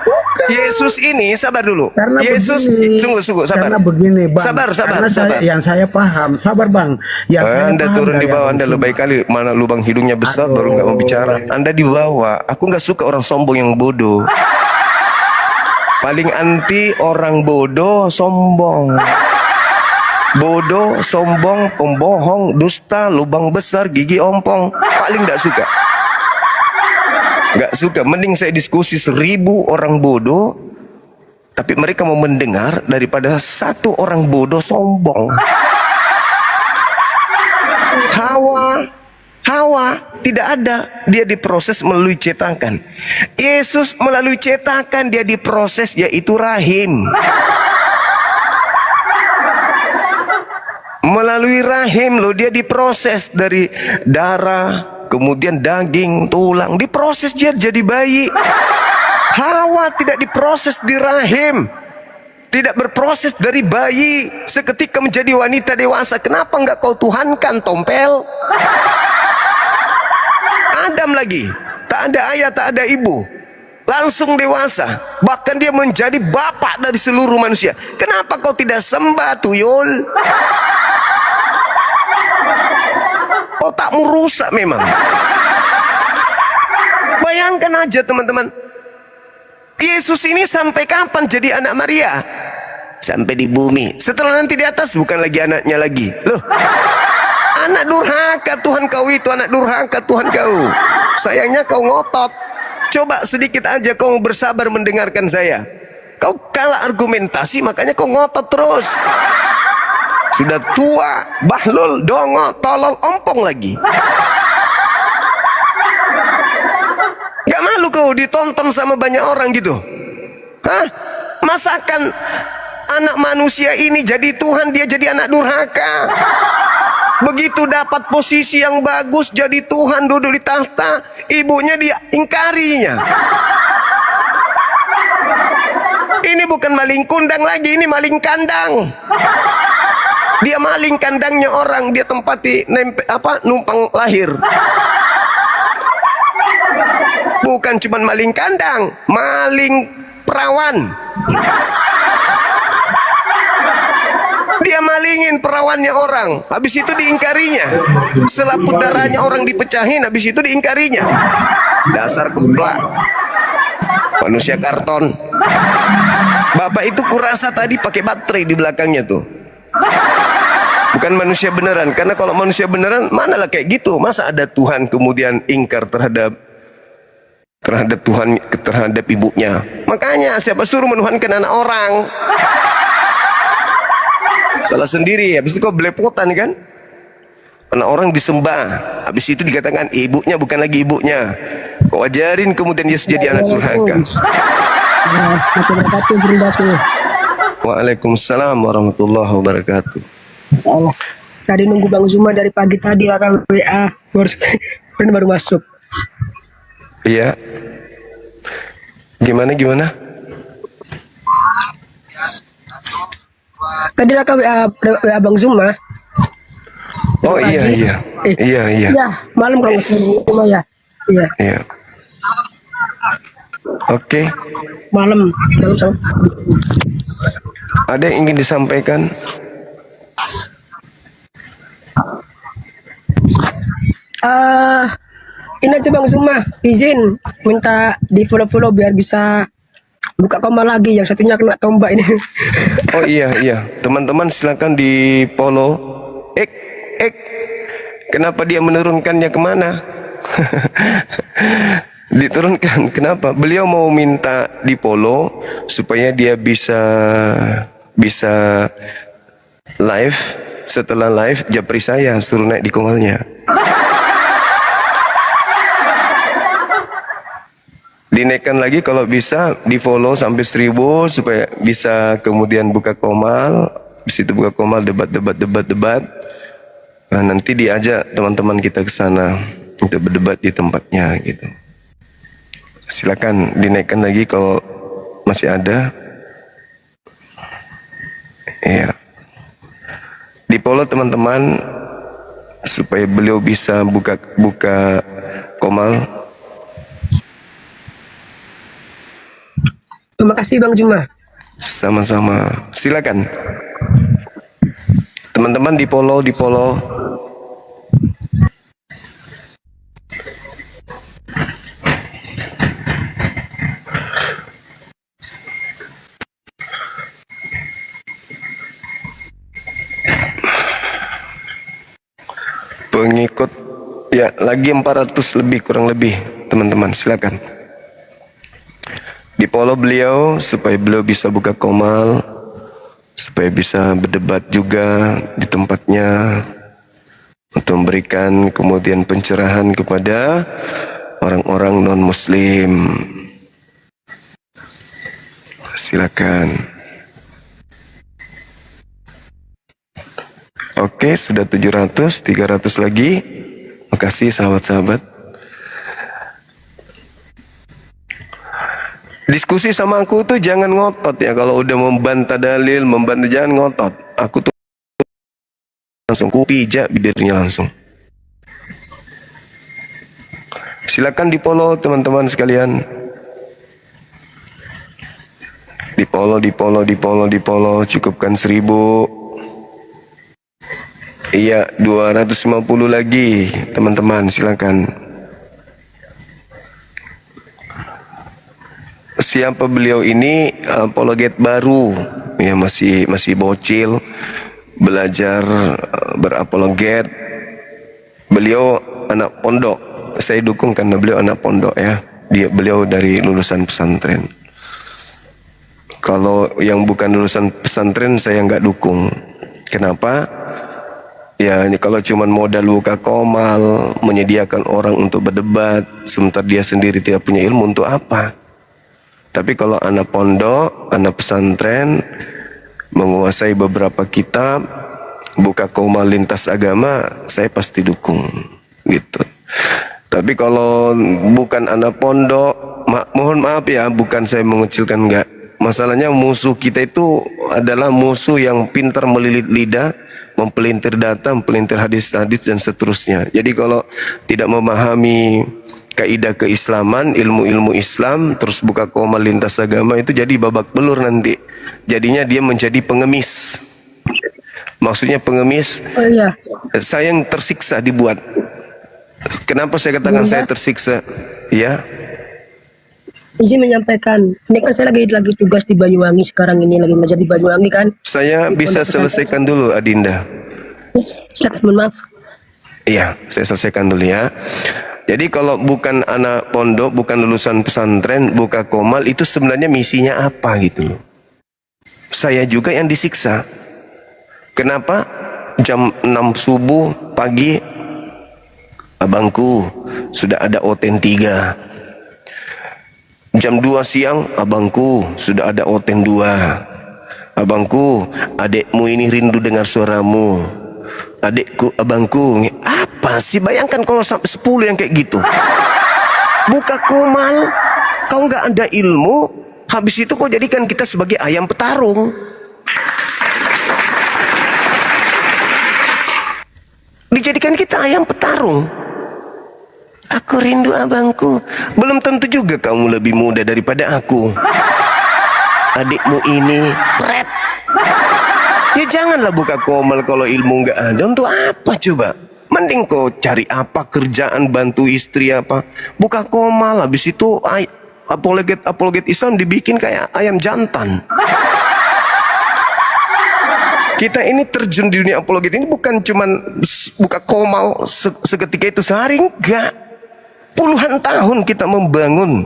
Yesus ini sabar dulu. Karena Yesus begini, sungguh sabar. Karena begini bang. Sabar. Karena yang saya paham, sabar bang. Yang saya Anda paham turun di dari bawah, abang Anda cuma- lebay kali. Mana lubang hidungnya besar baru nggak mau bicara. Anda di bawah. Aku nggak suka orang sombong yang bodoh. Paling anti orang bodoh, sombong. Bodoh, sombong, pembohong, dusta, lubang besar, gigi ompong. Paling nggak suka. Nggak suka. Mending saya diskusi 1000 orang bodoh, tapi mereka mau mendengar daripada satu orang bodoh sombong. Hawa tidak ada, dia diproses melalui cetakan. Yesus melalui cetakan, dia diproses, yaitu rahim. Melalui rahim loh, dia diproses dari darah, kemudian daging, tulang, diproses dia jadi bayi. Hawa tidak diproses di rahim, tidak berproses dari bayi, seketika menjadi wanita dewasa. Kenapa enggak kau tuhankan, tompel? Adam lagi, tak ada ayah, tak ada ibu, langsung dewasa, bahkan dia menjadi bapak dari seluruh manusia. Kenapa kau tidak sembah, tuyul? Otakmu rusak memang. Bayangkan aja teman-teman, Yesus ini sampai kapan jadi anak Maria? Sampai di bumi. Setelah nanti di atas bukan lagi anaknya lagi. Loh, anak durhaka Tuhan kau itu, anak durhaka Tuhan kau. Sayangnya kau ngotot. Coba sedikit aja kau bersabar mendengarkan saya. Kau kalah argumentasi, makanya kau ngotot terus. Sudah tua, bahlul, dongo, tolol, ompong lagi. Gak malu kau ditonton sama banyak orang gitu? Hah? Masakan anak manusia ini jadi Tuhan, dia jadi anak durhaka. Begitu dapat posisi yang bagus, jadi Tuhan, duduk di tahta, ibunya dia ingkarinya. Ini bukan maling kundang lagi, ini maling kandang. Dia maling kandangnya orang, dia tempati numpang lahir. Bukan cuma maling kandang, maling perawan. Dia malingin perawannya orang, habis itu diingkarinya. Selaput darahnya orang dipecahin, habis itu diingkarinya. Dasar kuplak, manusia karton. Bapak itu kurasa tadi pakai baterai di belakangnya tuh. Bukan manusia beneran, karena kalau manusia beneran manalah kayak gitu. Masa ada Tuhan kemudian ingkar terhadap Tuhan, terhadap ibunya. Makanya siapa suruh menuhankan anak orang? Salah sendiri. Habis itu kau belepotan kan? Anak orang disembah, habis itu dikatakan ibunya bukan lagi ibunya. Kau ajarin kemudian dia jadi anak durhaka. Waalaikumsalam warahmatullahi wabarakatuh. Allah. Tadi nunggu Bang Zuma dari pagi tadi akan WA baru masuk. Iya. Gimana? Tadi lah WA Bang Zuma. Oh iya. Ya, malam kalau nggak salah ya. Iya. Oke. Malam. Ada yang ingin disampaikan? Ini aja Bang Zuma, izin minta di follow biar bisa buka koma lagi, yang satunya kena tombak ini. Oh iya. Teman-teman silakan di follow. Kenapa dia menurunkannya kemana? Diturunkan. Kenapa? Beliau mau minta di follow supaya dia bisa live. Setelah live, japri saya suruh naik di komalnya. Dinaikkan lagi kalau bisa, di follow sampai 1000 supaya bisa kemudian buka komal. Di situ buka komal, debat. Nah, nanti diajak teman-teman kita ke sana untuk berdebat di tempatnya gitu. Silakan dinaikkan lagi kalau masih ada. Iya. Di follow teman-teman supaya beliau bisa buka komal. Terima kasih Bang Juma. Sama-sama. Silakan. Teman-teman di follow. Pengikut ya lagi 400 lebih, kurang lebih, teman-teman. Silakan di follow beliau supaya beliau bisa buka komal, supaya bisa berdebat juga di tempatnya untuk memberikan kemudian pencerahan kepada orang-orang non muslim. Silakan. Oke, sudah 700, 300 lagi. Makasih sahabat-sahabat. Diskusi sama aku tuh jangan ngotot ya. Kalau udah membantah dalil, jangan ngotot. Aku tuh langsung kupijak bibirnya langsung. Silakan di follow teman-teman sekalian. Di follow. Cukupkan 1000. Iya, 250 lagi teman-teman, silakan. Siapa beliau ini? Apologet baru, ya masih bocil, belajar berapologet. Beliau anak pondok, saya dukung karena beliau anak pondok ya. Beliau dari lulusan pesantren. Kalau yang bukan lulusan pesantren saya nggak dukung. Kenapa? Ya, ini kalau cuma modal buka komal, menyediakan orang untuk berdebat, sementara dia sendiri tidak punya ilmu, untuk apa? Tapi kalau anak pondok, anak pesantren, menguasai beberapa kitab, buka komal lintas agama, saya pasti dukung, gitu. Tapi kalau bukan anak pondok, mohon maaf ya, bukan saya mengecilkan, enggak. Masalahnya musuh kita itu adalah musuh yang pintar melilit lidah, mempelintir data, mempelintir hadis-hadis dan seterusnya. Jadi kalau tidak memahami kaidah keislaman, ilmu-ilmu Islam, terus buka komal lintas agama, itu jadi babak belur nanti. Jadinya dia menjadi pengemis. Maksudnya pengemis, saya yang tersiksa dibuat. Kenapa saya katakan saya tersiksa? Ya. Izin menyampaikan, ini kan saya lagi tugas di Banyuwangi sekarang ini, lagi ngajar di Banyuwangi kan. Saya bisa selesaikan dulu Adinda. Silakan, mohon maaf. Iya, saya selesaikan dulu ya. Jadi kalau bukan anak pondok, bukan lulusan pesantren, buka komal, itu sebenarnya misinya apa gitu loh. Saya juga yang disiksa. Kenapa? Jam 6 subuh pagi, abangku sudah ada OTEN 3. Jam 2 siang, abangku sudah ada OTEN 2. Abangku, adekmu ini rindu dengar suaramu. Adekku, abangku, apa sih? Bayangkan kalau sampai 10 yang kayak gitu. Buka komal, kau nggak ada ilmu, habis itu kau jadikan kita sebagai ayam petarung. Dijadikan kita ayam petarung. Aku rindu abangku. Belum tentu juga kamu lebih muda daripada aku. Adikmu ini pret. Ya janganlah buka komal kalau ilmu nggak ada. Untuk apa coba? Mending kau cari apa kerjaan, bantu istri apa. Buka komal, habis itu apologet Islam dibikin kayak ayam jantan. Kita ini terjun di dunia apologet ini bukan cuman buka komal seketika itu sehari, enggak. Puluhan tahun kita membangun.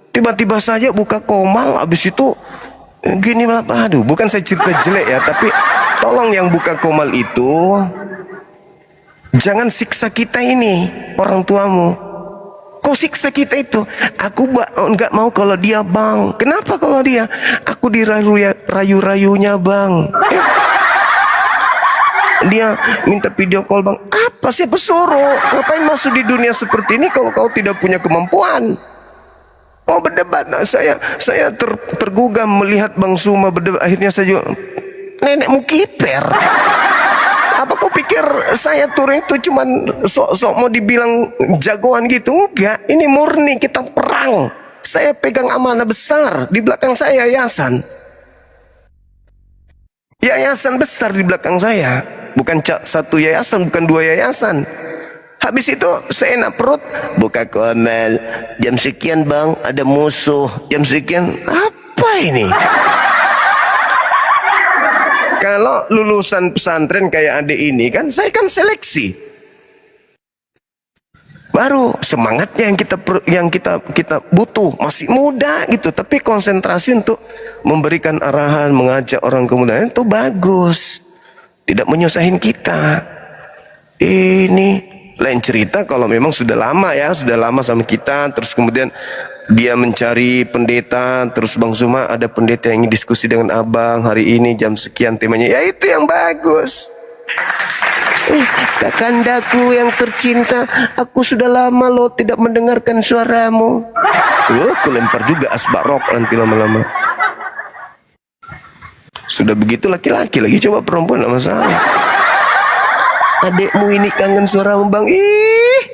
Tiba-tiba saja buka komal, habis itu gini malah, aduh, bukan saya cerita jelek ya, tapi tolong yang buka komal itu jangan siksa kita ini, orang tuamu. kau siksa kita itu. Aku nggak mau kalau dia bang. Kenapa kalau dia? Aku dirayu-rayunya bang. Dia minta video call bang. Apa siapa suruh? Ngapain masuk di dunia seperti ini kalau kau tidak punya kemampuan? Oh berdebat. Nah, saya tergugah melihat Bang Suma berdebat. Akhirnya saya juga, nenekmu kiper. Apa kau pikir saya turun itu cuman sok-sok mau dibilang jagoan gitu? Enggak, ini murni kita perang. Saya pegang amanah besar. Di belakang saya yayasan. Yayasan besar di belakang saya. Bukan satu yayasan, bukan dua yayasan. Habis itu seenak perut, buka komel. Jam sekian bang, ada musuh. Jam sekian, apa ini? Kalau lulusan pesantren kayak adik ini kan, saya kan seleksi. Baru semangatnya yang kita butuh, masih muda gitu, tapi konsentrasi untuk memberikan arahan, mengajak orang kemudian itu bagus. Tidak menyusahin kita. Ini lain cerita kalau memang sudah lama ya, sudah lama sama kita, terus kemudian dia mencari pendeta, terus Bang Suma ada pendeta yang ingin diskusi dengan abang hari ini jam sekian temanya, ya itu yang bagus. Kakandaku yang tercinta, aku sudah lama loh tidak mendengarkan suaramu. Aku lempar juga asbak rock nanti lama-lama. Sudah begitu laki-laki lagi, coba perempuan gak masalah. Adekmu ini kangen suaramu bang. Ih.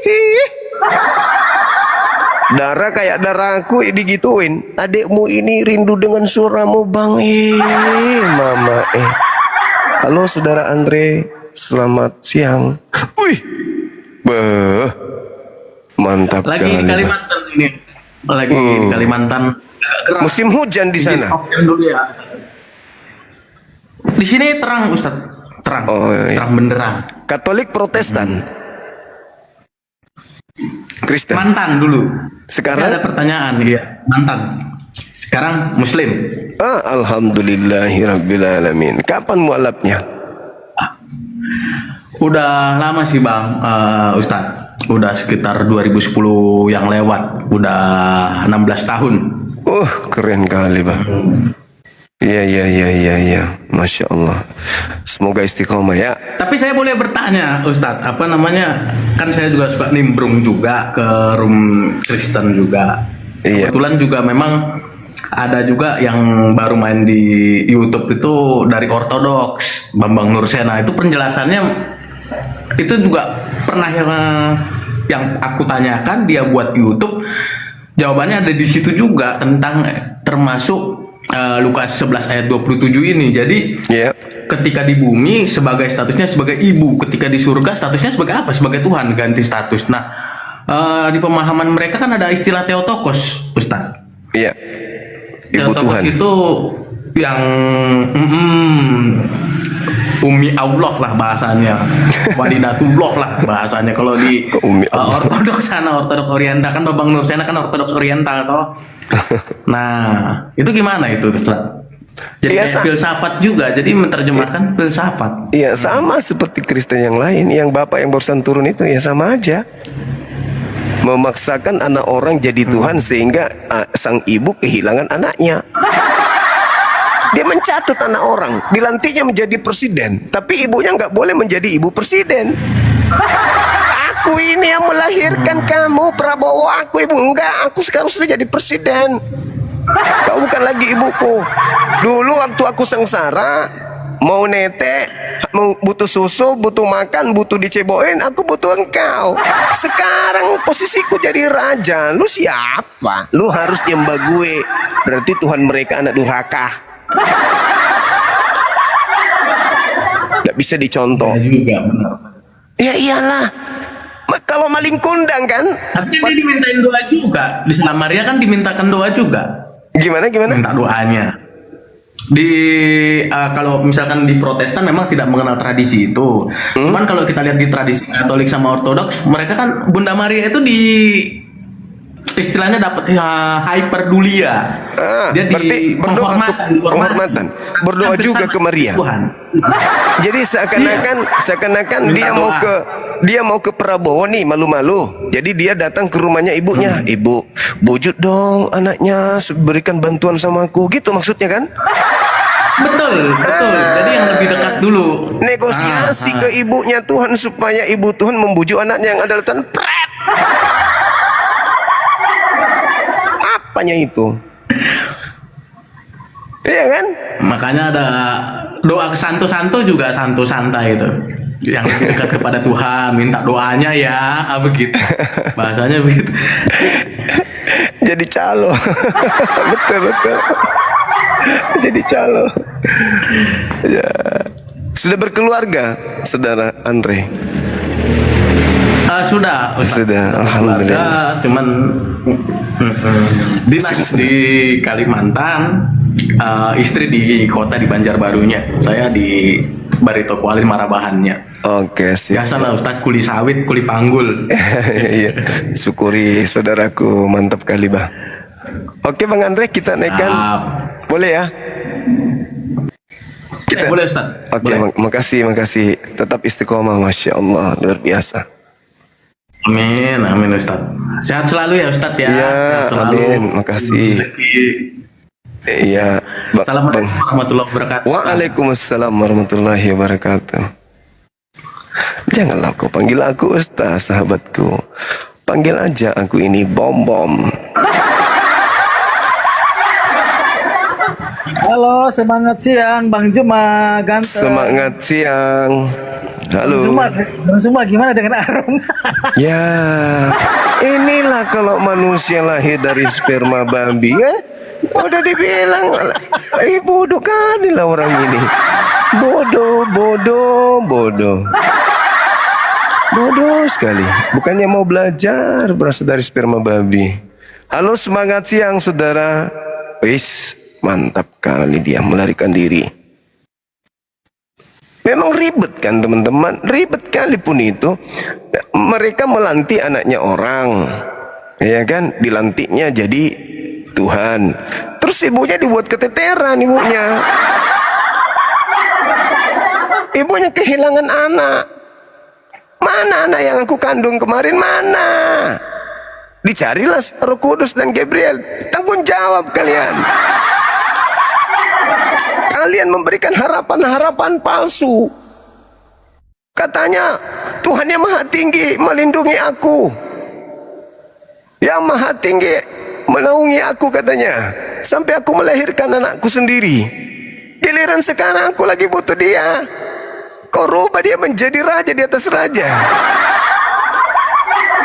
Darah kayak darahku digituin. Adekmu ini rindu dengan suaramu bang. Mama Halo saudara Andre, selamat siang. Wih, mantap lagi kali. Di Kalimantan ini, lagi di Kalimantan. Musim hujan di sana. Dulu ya. Di sini terang Ustadz, terang, terang benderang. Katolik Protestan. Kristen. Mantan dulu. Sekarang ada pertanyaan, ya mantan. Sekarang Muslim. Alhamdulillahirabbil. Kapan mualafnya? Udah lama sih bang, Ustadz. Udah sekitar 2010 yang lewat. Udah 16 tahun. Keren kali bang. Iya. Masya Allah. Semoga istiqomah ya. Tapi saya boleh bertanya Ustadz, apa namanya, kan saya juga suka nimbrung juga ke room Kristen juga. Iya. Kebetulan juga memang ada juga yang baru main di YouTube itu dari Ortodoks, Bambang Nursena. Itu penjelasannya itu juga pernah yang aku tanyakan, dia buat YouTube, jawabannya ada di situ juga tentang termasuk Lukas 11 ayat 27 ini. Jadi ketika di bumi sebagai statusnya sebagai ibu, ketika di surga statusnya sebagai apa? Sebagai Tuhan, ganti status. Nah, di pemahaman mereka kan ada istilah Theotokos, Ustaz. Iya. Ibu Theotokos Tuhan. itu yang Umi Allah lah bahasanya, Walidatullah lah bahasanya. Kalau di Ortodoks sana, Ortodoks Oriental kan, Babang Nursena kan Ortodoks Oriental toh. Nah, itu gimana itu Ustaz? Jadi filsafat juga, jadi menerjemahkan filsafat. Iya, sama seperti Kristen yang lain, yang Bapak yang barusan turun itu ya sama aja. Memaksakan anak orang jadi Tuhan sehingga sang ibu kehilangan anaknya. Dia mencatut anak orang, dilantiknya menjadi presiden, tapi ibunya nggak boleh menjadi ibu presiden. Aku ini yang melahirkan kamu, Prabowo, aku ibu. Enggak, aku sekarang sudah jadi presiden. Kau bukan lagi ibuku. Dulu waktu aku sengsara, mau netek, mau butuh susu, butuh makan, butuh diceboin, aku butuh engkau. Sekarang posisiku jadi raja. Lu siapa? Lu harus nyembah gue. Berarti Tuhan mereka anak durhaka. Gak bisa dicontoh. Ya juga benar. Ya iyalah. Kalau maling kundang kan. Tapi dia dimintain doa juga. Di Samaria kan dimintakan doa juga. Gimana? Minta doanya. Kalau misalkan di Protestan memang tidak mengenal tradisi itu. Cuman kalau kita lihat di tradisi Katolik sama Ortodoks, mereka kan Bunda Maria itu istilahnya dapat hyperdulia. Dia berarti berdoa penghormatan, berdoa juga ke Maria. Tuhan. Jadi seakan-akan dia mau ke Prabowo nih, malu-malu. Jadi dia datang ke rumahnya ibunya. Ibu, bujuk dong anaknya, berikan bantuan sama aku. Gitu maksudnya kan? Betul. Jadi yang lebih dekat dulu. Negosiasi ke ibunya Tuhan supaya ibu Tuhan membujuk anaknya yang ada Tuhan. Pret! Apanya itu? Iya kan? Makanya ada doa ke santo-santo juga santo-santa itu. Yang lebih dekat kepada Tuhan, minta doanya ya, begitu. Bahasanya begitu. Jadi calo. betul. Jadi calo. Ya. Sudah berkeluarga, saudara Andre? Sudah. Alhamdulillah. Cuman dinas di Kalimantan, istri di kota di Banjarbarunya, saya di Barito Kualin Marabahannya. Oke, siap. Biasalah Ustaz, kuli sawit, kuli panggul. Iya, syukuri saudaraku, mantap kali bah. Oke Bang Andre, kita naikkan. Boleh ya? Boleh Ustaz. Oke, makasih. Tetap istiqomah, masya Allah, luar biasa. Amin Ustaz. Sehat selalu ya Ustaz ya. Iya, amin, makasih. Iya. Assalamualaikum warahmatullahi wabarakatuh. Waalaikumsalam warahmatullahi wabarakatuh. Janganlah kau panggil aku Ustaz, sahabatku. Panggil aja aku ini Bom. Halo, semangat siang Bang Juma, ganteng. Semangat siang. Halo. Bang Juma gimana dengan Arum? Ya, inilah kalau manusia lahir dari sperma babi kan? Udah dibilang, bodoh kali lah orang ini. Bodoh sekali. Bukannya mau belajar, berasal dari sperma babi. Halo, semangat siang saudara. Wis, mantap kali dia melarikan diri. Memang ribet kan teman-teman, ribet kali pun itu. Mereka melantik anaknya orang, ya kan, dilantiknya jadi Tuhan. Terus ibunya dibuat keteteran ibunya. Ibunya kehilangan anak. Mana anak yang aku kandung kemarin, mana? Dicarilah Roh Kudus dan Gabriel. Tanggung jawab kalian. Kalian memberikan harapan-harapan palsu. Katanya Tuhan yang Maha Tinggi melindungi aku, yang Maha Tinggi menaungi aku katanya, sampai aku melahirkan anakku sendiri. Giliran sekarang aku lagi butuh dia, kau rubah dia menjadi raja di atas raja.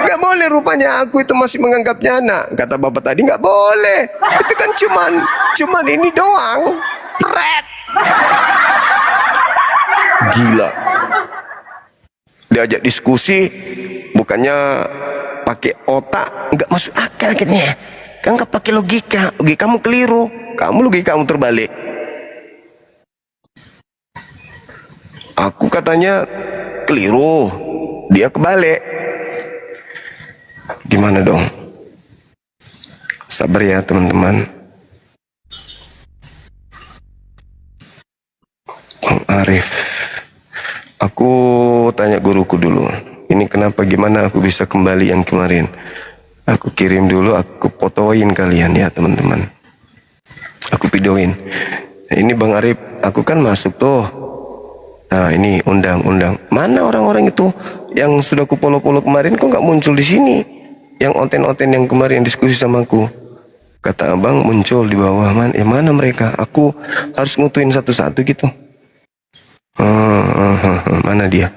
Gak boleh rupanya aku itu masih menganggapnya anak. Kata bapak tadi gak boleh. Itu kan cuman ini doang. Pret. Gila. Diajak diskusi, bukannya pakai otak, nggak masuk akal akhirnya. Kan nggak pakai logika, logikamu keliru, logikamu terbalik. Aku katanya keliru, dia kebalik. Gimana dong? Sabar ya teman-teman. Bang Arif, aku tanya guruku dulu. Ini kenapa, gimana aku bisa kembali yang kemarin? Aku kirim dulu, aku fotoin kalian ya teman-teman. Aku videoin. Ini Bang Arif, aku kan masuk tuh. Nah ini undang-undang. Mana orang-orang itu yang sudah aku follow kemarin, kok nggak muncul di sini? Yang onten-onten yang kemarin diskusi sama aku. Kata abang muncul di bawah. Mana mereka? Aku harus ngutuin satu-satu gitu. Mana dia?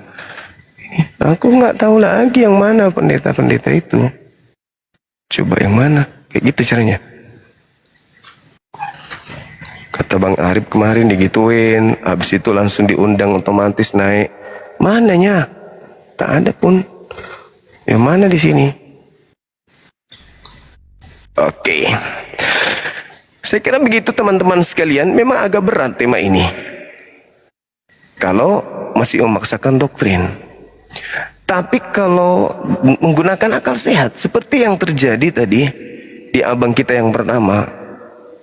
Aku nggak tahu lagi yang mana pendeta-pendeta itu. Coba yang mana? Kayak gitu caranya. Kata Bang Arif kemarin digituin, habis itu langsung diundang otomatis naik. Mananya? Tak ada pun. Yang mana di sini? Oke. Saya kira begitu teman-teman sekalian. Memang agak berat tema ini kalau masih memaksakan doktrin. Tapi kalau menggunakan akal sehat seperti yang terjadi tadi di abang kita yang pertama,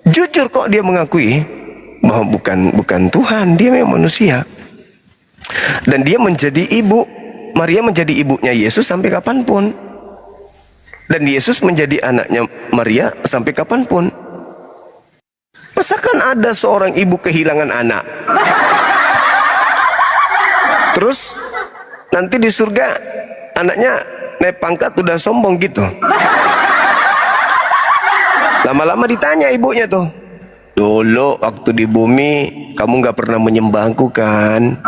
jujur kok dia mengakui bahwa bukan Tuhan, dia memang manusia. Dan dia menjadi ibu, Maria menjadi ibunya Yesus sampai kapanpun. Dan Yesus menjadi anaknya Maria sampai kapanpun. Masakan ada seorang ibu kehilangan anak, terus nanti di surga anaknya naik pangkat udah sombong gitu. Lama-lama ditanya ibunya tuh, dulu waktu di bumi kamu gak pernah menyembahku kan?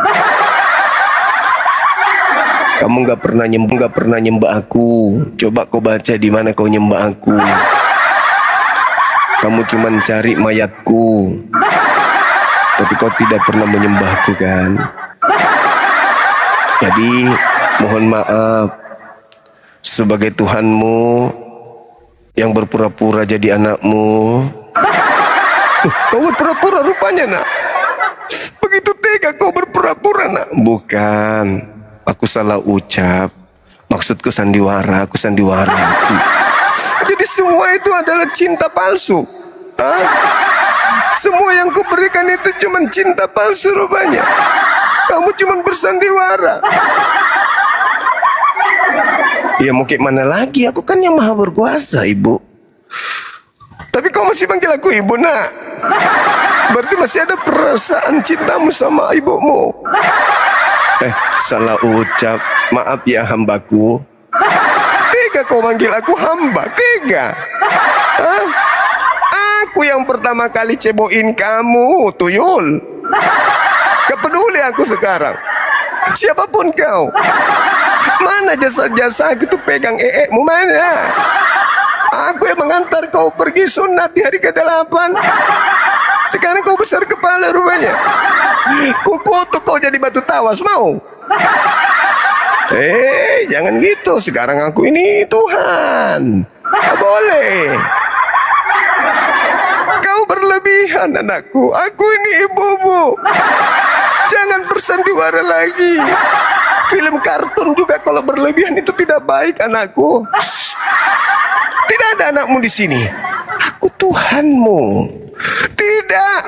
Kamu gak pernah nyembah aku. Coba kau baca di mana kau nyembah aku. Kamu cuma cari mayatku, tapi kau tidak pernah menyembahku kan? Jadi mohon maaf, sebagai Tuhanmu yang berpura-pura jadi anakmu. Kau berpura-pura rupanya nak. Begitu tega kau berpura-pura nak. Bukan, aku salah ucap. Maksudku sandiwara, aku sandiwara. Jadi semua itu adalah cinta palsu. Hah? Semua yang kuberikan itu cuma cinta palsu rupanya. Kamu cuma bersandiwara. Ya mau kayak mana lagi, aku kan yang maha berkuasa ibu. Tapi kau masih panggil aku ibu nak. Berarti masih ada perasaan cintamu sama ibumu. Salah ucap, maaf ya hambaku. Tega kau manggil aku hamba, tega. Hah? Aku yang pertama kali ceboin kamu, tuyul. Gak peduli aku sekarang. Siapapun kau. Mana jasa-jasa aku tuh pegang mu mana? Aku yang mengantar kau pergi sunat di hari ke-8. Sekarang kau besar kepala rupanya. Kukutuk kau jadi batu tawas mau? Jangan gitu. Sekarang aku ini Tuhan. Gak boleh. Kau berlebihan anakku. Aku ini ibumu. Jangan bersandiwara lagi. Film kartun juga kalau berlebihan itu tidak baik anakku. Tidak ada anakmu di sini. Aku Tuhanmu. Tidak.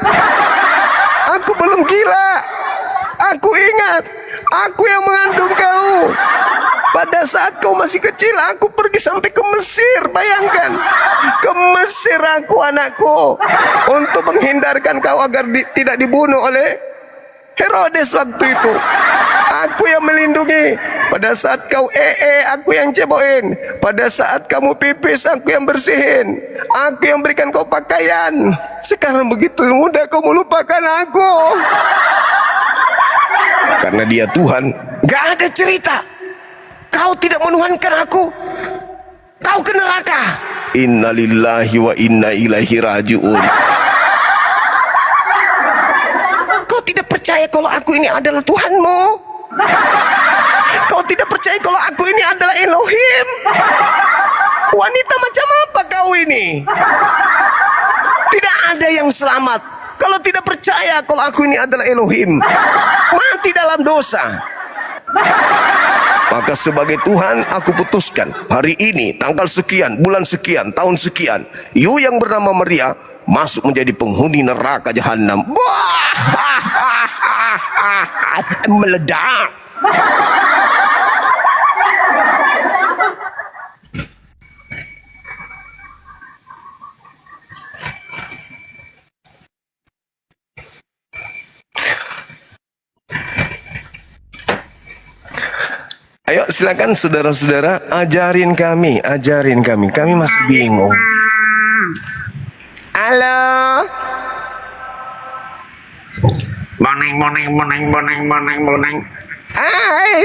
Aku belum gila. Aku ingat. Aku yang mengandung kau. Pada saat kau masih kecil, aku pergi sampai ke Mesir. Bayangkan. Ke Mesir aku anakku. Untuk menghindarkan kau agar tidak dibunuh oleh Herodes waktu itu. Aku yang melindungi. Pada saat kau aku yang ceboin. Pada saat kamu pipis, aku yang bersihin. Aku yang berikan kau pakaian. Sekarang begitu mudah kau melupakan aku. Karena dia Tuhan, gak ada cerita kau tidak menuhankan aku, kau ke neraka. Innalillahi wa inna ilaihi raji'un. Kau tidak percaya kalau aku ini adalah Tuhanmu. Kau tidak percaya kalau aku ini adalah Elohim. Wanita macam apa kau ini? Tidak ada yang selamat kalau tidak percaya kalau aku ini adalah Elohim. Mati dalam dosa. Maka sebagai Tuhan aku putuskan hari ini tanggal sekian, bulan sekian, tahun sekian, you yang bernama Maria masuk menjadi penghuni neraka jahanam. Meledak. Ayo silakan saudara-saudara, ajarin kami, kami masih bingung. Halo. Boneng. Hai.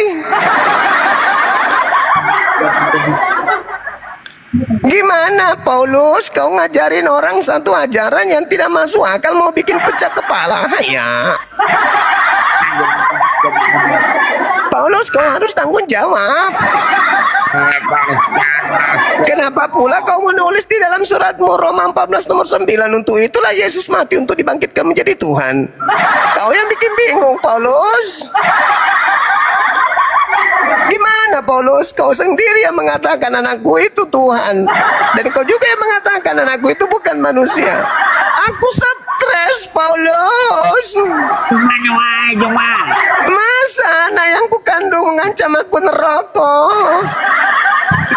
Gimana Paulus, kau ngajarin orang satu ajaran yang tidak masuk akal, mau bikin pecah kepala ya? Paulus, kau harus tanggung jawab. Kenapa pula kau menulis di dalam suratmu Roma 14 nomor 9, untuk itulah Yesus mati untuk dibangkitkan menjadi Tuhan. Kau yang bikin bingung Paulus. Gimana Paulus? Kau sendiri yang mengatakan anakku itu Tuhan. Dan kau juga yang mengatakan anakku itu bukan manusia. Aku stres Paulus. Masa anak yang kukandung mengancam aku neraka?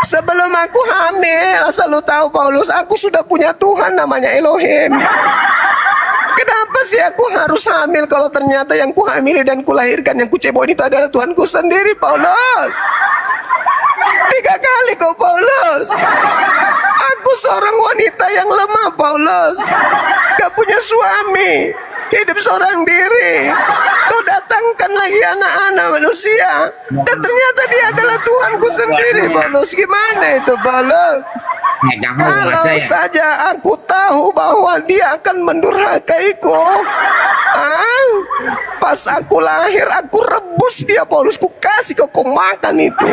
Sebelum aku hamil, asal lu tahu Paulus, aku sudah punya Tuhan namanya Elohim. Kenapa sih aku harus hamil kalau ternyata yang kuhamili dan kulahirkan, yang kuceboin itu adalah Tuhanku sendiri, Paulus? 3 kali kau, Paulus. Aku seorang wanita yang lemah, Paulus. Gak punya suami, hidup seorang diri. Kau datangkan lagi anak-anak manusia, dan ternyata dia adalah Tuhanku sendiri, Paulus. Gimana itu, Paulus? Kalau saja aku tahu bahwa dia akan mendurhakaiku, pas aku lahir aku rebus dia, Paulus. Ku kasih kau makan itu.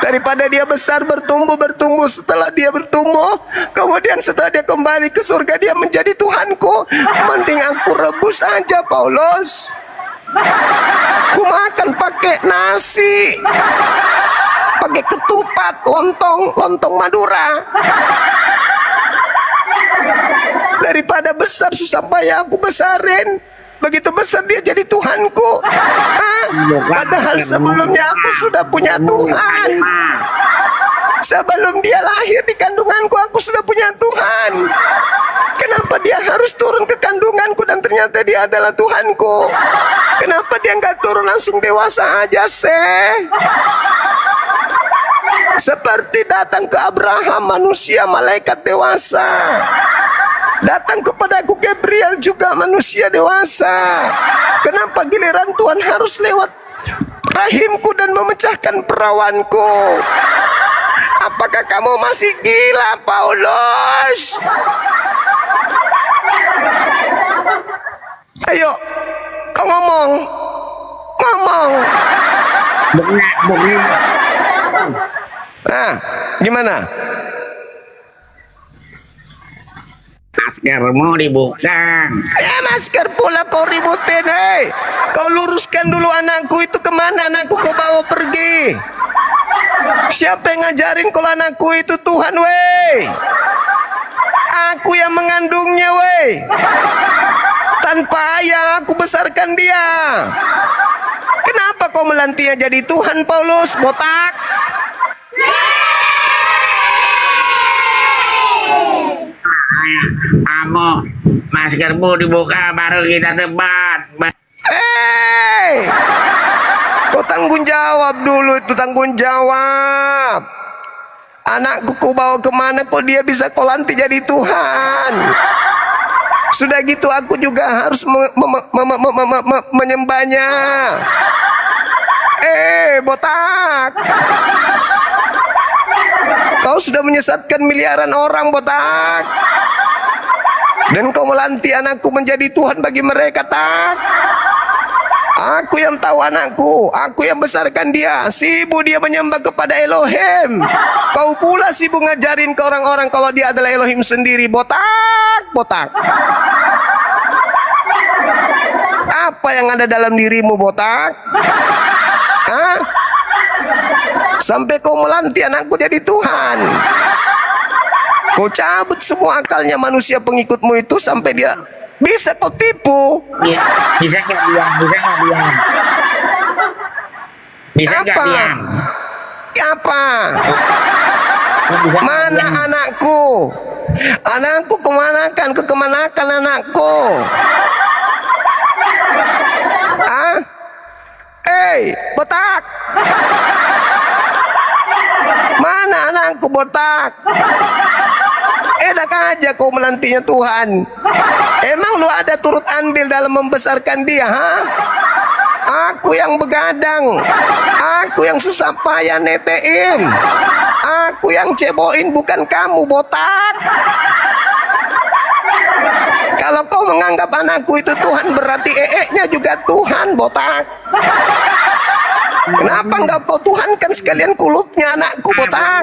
Daripada dia besar, bertumbuh. Setelah dia bertumbuh, kemudian setelah dia kembali ke surga, dia menjadi Tuhanku. Mending aku rebus aja, Paulus. Ku makan pakai nasi, pakai ketupat, lontong Madura. Daripada besar susah payah aku besarin, begitu besar dia jadi Tuhanku. Padahal sebelumnya aku sudah punya Tuhan. Sebelum dia lahir di kandunganku, aku sudah punya Tuhan. Kenapa dia harus turun ke kandunganku dan ternyata dia adalah Tuhanku? Kenapa dia nggak turun langsung dewasa aja sih? Seperti datang ke Abraham manusia malaikat dewasa, datang kepadaku Gabriel juga manusia dewasa. Kenapa giliran Tuhan harus lewat rahimku dan memecahkan perawanku? Apakah kamu masih gila, Paulus? Ayo, kau ngomong. Gimana? Maskermu dibuka. Masker pula kau ributin, hei. Kau luruskan dulu anakku itu kemana? Anakku kau bawa pergi. Siapa yang ngajarin kalau anakku itu Tuhan, weh? Aku yang mengandungnya, weh. Tanpa ayah aku besarkan dia. Kenapa kau melantinya jadi Tuhan, Paulus? Botak. Kamu maskermu dibuka baru kita debat. Hei, kau tanggung jawab dulu, itu tanggung jawab. Anakku kau bawa kemana kok dia bisa kau lantik jadi Tuhan? Sudah gitu aku juga harus menyembahnya. Botak. Kau sudah menyesatkan miliaran orang, botak. Dan kau melantik anakku menjadi Tuhan bagi mereka, tak? Aku yang tahu anakku, aku yang besarkan dia. Sibuk dia menyembah kepada Elohim. Kau pula sibuk ngajarin ke orang-orang kalau dia adalah Elohim sendiri, botak. Apa yang ada dalam dirimu, botak? Sampai kau melantik anakku jadi Tuhan. Kau cabut semua akalnya manusia pengikutmu itu sampai dia bisa kau tipu. Bisa nggak diam? Apa? Mana anakku? Anakku kemanakan? Kemanakan anakku? Botak. Mana anakku, botak? Enak aja kau melantiknya Tuhan. Emang lu ada turut andil dalam membesarkan dia, Aku yang begadang, aku yang susah payah netein, aku yang ceboin, bukan kamu, botak. Kalau kau menganggap anakku itu Tuhan, berarti nya juga Tuhan, botak. Kenapa enggak kau Tuhankan sekalian kulupnya anakku, botak?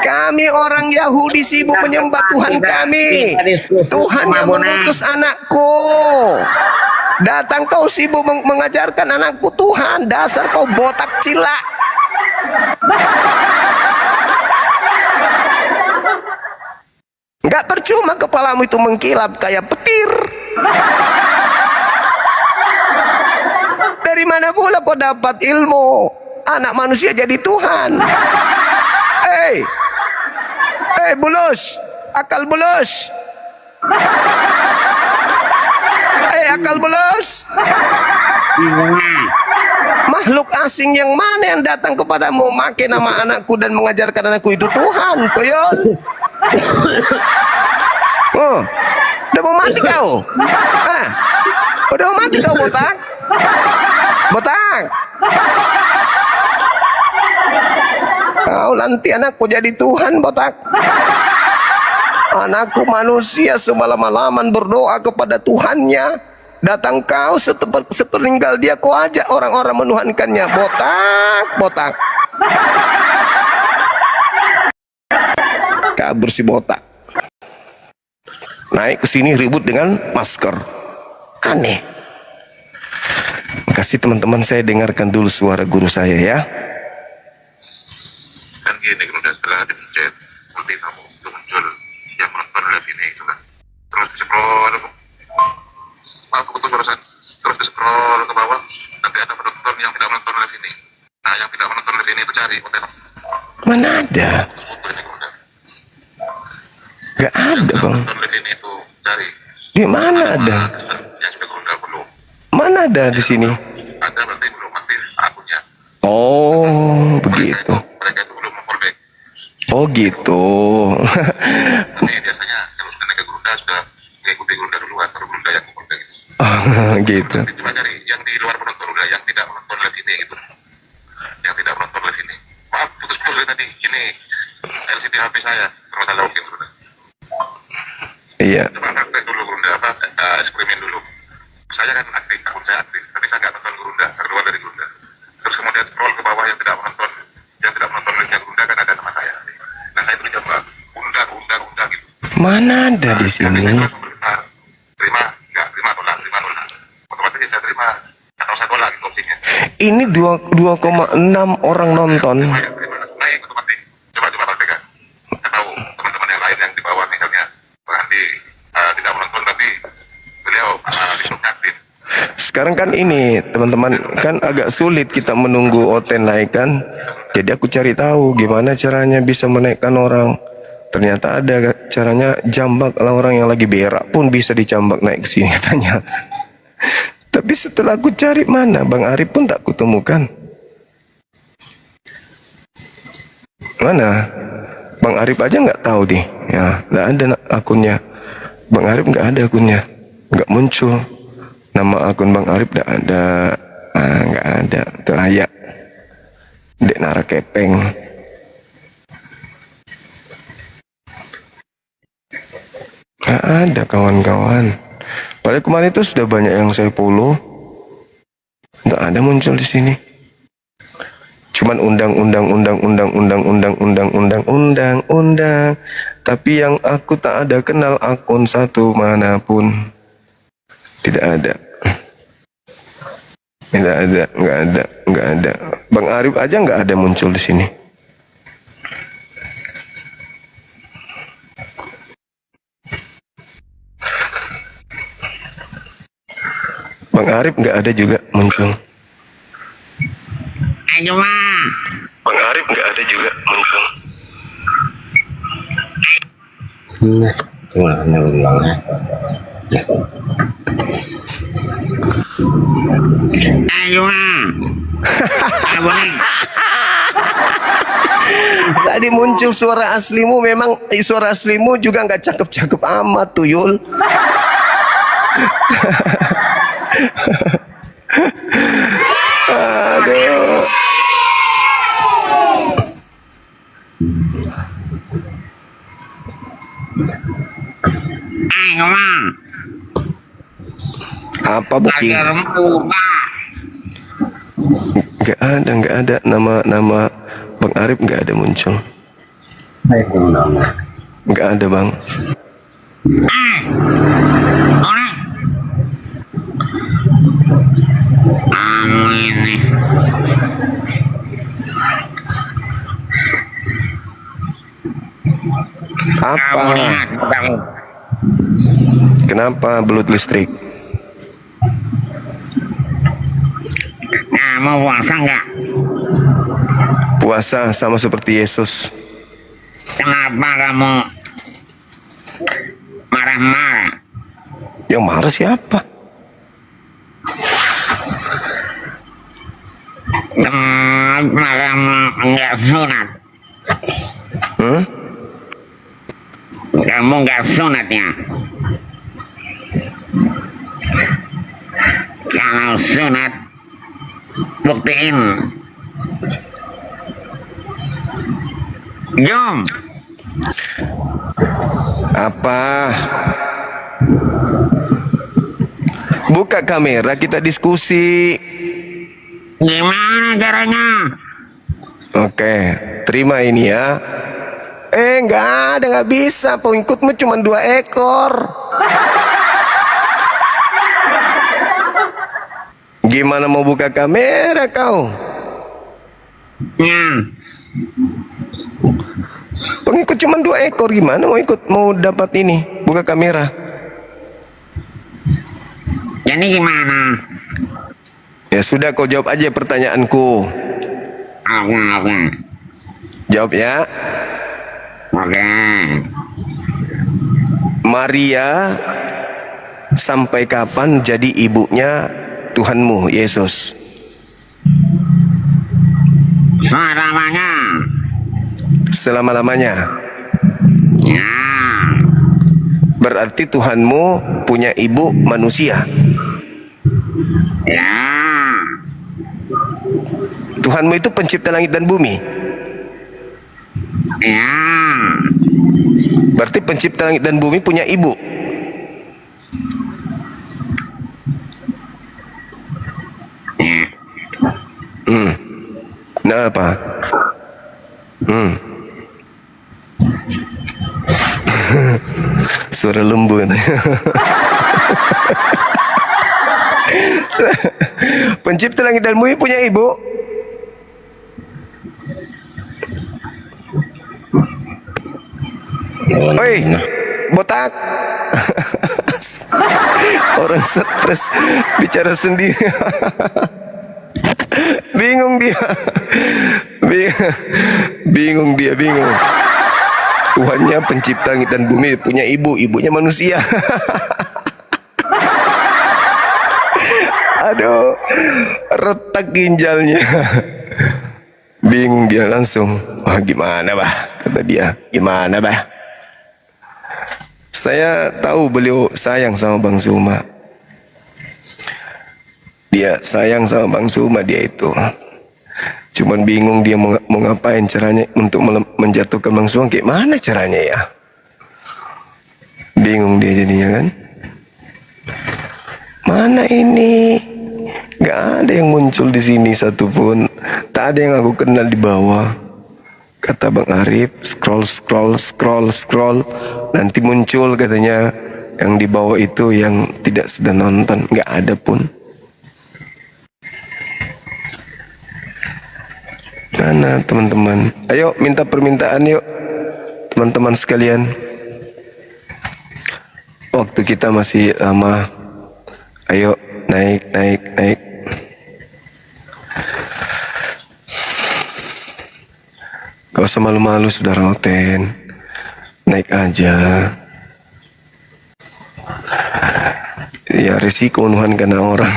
Kami orang Yahudi sibuk menyembah Tuhan kami, Tuhan yang mengutus anakku. Datang kau sibuk mengajarkan anakku Tuhan. Dasar kau botak cila. Nggak percuma kepalamu itu mengkilap kayak petir. Dari mana pula kau dapat ilmu anak manusia jadi Tuhan? Bulus, akal bulus. Akal bulus. Makhluk asing yang mana yang datang kepadamu makai nama anakku dan mengajarkan anakku itu Tuhan, koyon? Oh, udah mau mati kau? Udah mau mati kau, botak? Botak? Kau nanti anakku jadi Tuhan, botak. Anakku manusia semalam-malaman berdoa kepada Tuhannya. Datang kau sepeninggal dia kau ajak orang-orang menuhankannya. Botak, botak. Kabur si botak. Naik ke sini ribut dengan masker. Aneh. Makasih teman-teman, saya dengarkan dulu suara guru saya ya. Kan gini, kalau setelah dipencet nanti kamu itu muncul yang menonton live ini itu kan, terus scroll aku betul barusan, terus di scroll ke bawah nanti ada penonton yang tidak menonton live ini. Nah yang tidak menonton live ini itu cari hotel. Mana ada? Gak ada bang. Menonton live ini itu cari. Di mana ada? Yang sudah berundang belum? Mana ada di sini? Ada berarti belum aktif akunnya. Oh begitu. Mereka itu belum fallback. Oh gitu. Tapi biasanya kalau sudah naik ke Gerunda sudah mengikuti Gerunda duluan, baru Gerunda yang fallback gitu. Gitu. Nanti coba cari yang di luar penonton udah, yang tidak menonton live ini gitu. Yang tidak menonton live ini. Maaf, putus-putus dari tadi. Ini LCD HP saya bermasalah login Gerunda. Iya. Coba aktif dulu Gerunda eksperimen dulu. Saya kan aktif, akun saya aktif, tapi saya nggak nonton Gerunda, saya keluar dari Gerunda. Terus kemudian scroll ke bawah yang tidak menonton live-nya Gerunda kan ada nama saya. Nah saya itu coba undang gitu. Mana ada di sini? Terima tolak. Otomatis saya terima atau saya tolak itu opsinya. Ini 2,6 orang nonton. Naik otomatis. Coba praktekkan. Saya tahu teman-teman yang lain yang di bawah misalnya Bang Andi tidak menonton tapi beliau aktif. Sekarang kan ini teman-teman kan agak sulit kita menunggu Oten naik kan. Jadi aku cari tahu gimana caranya bisa menaikkan orang. Ternyata ada caranya, jambak lah, orang yang lagi berak pun bisa dicambak naik ke sini katanya. Tapi setelah aku cari mana Bang Arif pun tak kutemukan. Mana? Bang Arif aja nggak tahu deh. Ya, nggak ada akunnya. Bang Arif nggak ada akunnya, nggak muncul. Nama akun Bang Arif nggak ada, nggak ada. Tuh ayak, Dek Nara Kepeng. Nggak ada kawan-kawan. Padahal kemarin itu sudah banyak yang saya follow. Nggak ada muncul di sini. Cuman undang. Tapi yang aku tak ada kenal akun satu manapun. Tidak ada. Nggak ada. Bang Arif aja nggak ada muncul di sini. Bang Arif nggak ada juga muncul. Bang Arif nggak ada juga muncul. Tadi muncul suara aslimu, memang suara aslimu juga nggak cakep-cakep amat tuyul. Aduh. Apa bukti? Nggak ada nama Bang Arif, nggak ada muncul. Nggak ada Bang. kamu ini. Apa? Kenapa belut listrik? Kamu puasa nggak? Puasa sama seperti Yesus. Kenapa kamu marah-marah? Yang marah siapa? Kenapa kamu nggak sunat? Kamu nggak sunat ya? Kalau sunat, buktiin. Jom. Apa? Buka kamera, kita diskusi. Gimana caranya? Oke, terima ini ya. Enggak ada, nggak bisa. Pengikutmu cuma 2 ekor. Gimana mau buka kamera kau? Ya. Pengikut cuma 2 ekor, gimana mau dapat ini? Buka kamera. Jadi gimana? Ya sudah, kau jawab aja pertanyaanku. Oke. Jawab ya. Oke. Maria sampai kapan jadi ibunya Tuhanmu Yesus? Selamanya. Selama-lamanya. Ya. Berarti Tuhanmu punya ibu manusia. Ya. Tuhanmu itu pencipta langit dan bumi. Ya. Berarti pencipta langit dan bumi punya ibu. Nah apa? Suara lembu. Pencipta langit dan bumi punya ibu. Oi, botak. Orang stres bicara sendiri. Bingung dia. Bingung dia. Tuhannya pencipta langit dan bumi punya ibu, ibunya manusia. Aduh, retak ginjalnya. Bingung dia langsung. Wah, gimana bah? Kata dia, gimana bah? Saya tahu beliau sayang sama Bang Zuma. Dia sayang sama Bang Zuma, dia itu. Cuman bingung dia mau ngapain caranya untuk menjatuhkan Bang Zuma. Kayak mana caranya ya? Bingung dia jadinya kan. Mana ini? Gak ada yang muncul di sini satupun. Tak ada yang aku kenal di bawah. Kata Bang Arif, scroll. Nanti muncul katanya yang di bawah itu yang tidak sedang nonton. Gak ada pun. Mana teman-teman? Ayo minta permintaan yuk teman-teman sekalian. Waktu kita masih lama. Ayo naik. Gak usah malu-malu saudara Oten. Naik aja. Ya risiko Tuhan kena orang.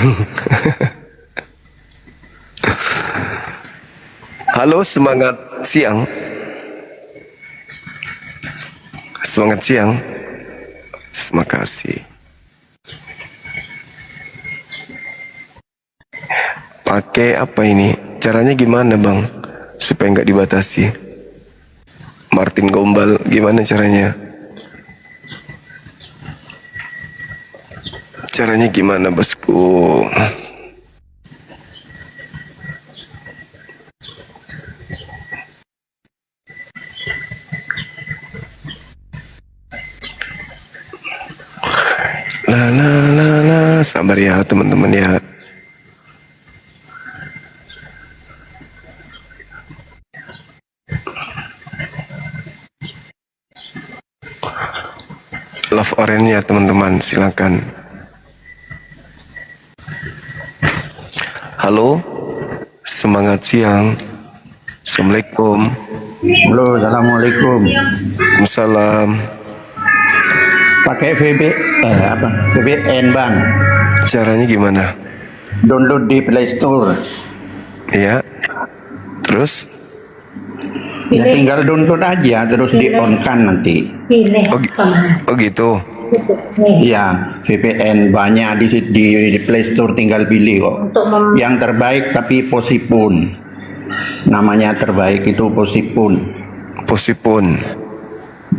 Halo, semangat siang. Semangat siang. Terima kasih. Pakai apa ini? Caranya gimana bang? Supaya nggak dibatasi. Martin Gombal, gimana caranya? Caranya gimana bosku? La, sabar ya teman-teman ya. love orange-nya teman-teman, silakan. Halo, semangat siang. Assalamualaikum. Halo, assalamualaikum. Waalaikumsalam. Pakai VPN bang. Caranya gimana? Download di Play Store. Iya. Terus? Ya tinggal download aja, terus di on kan nanti. Oh gitu. Iya, VPN banyak di Play Store, tinggal pilih kok. Yang terbaik tapi Posipun. Namanya terbaik itu Posipun. Posipun.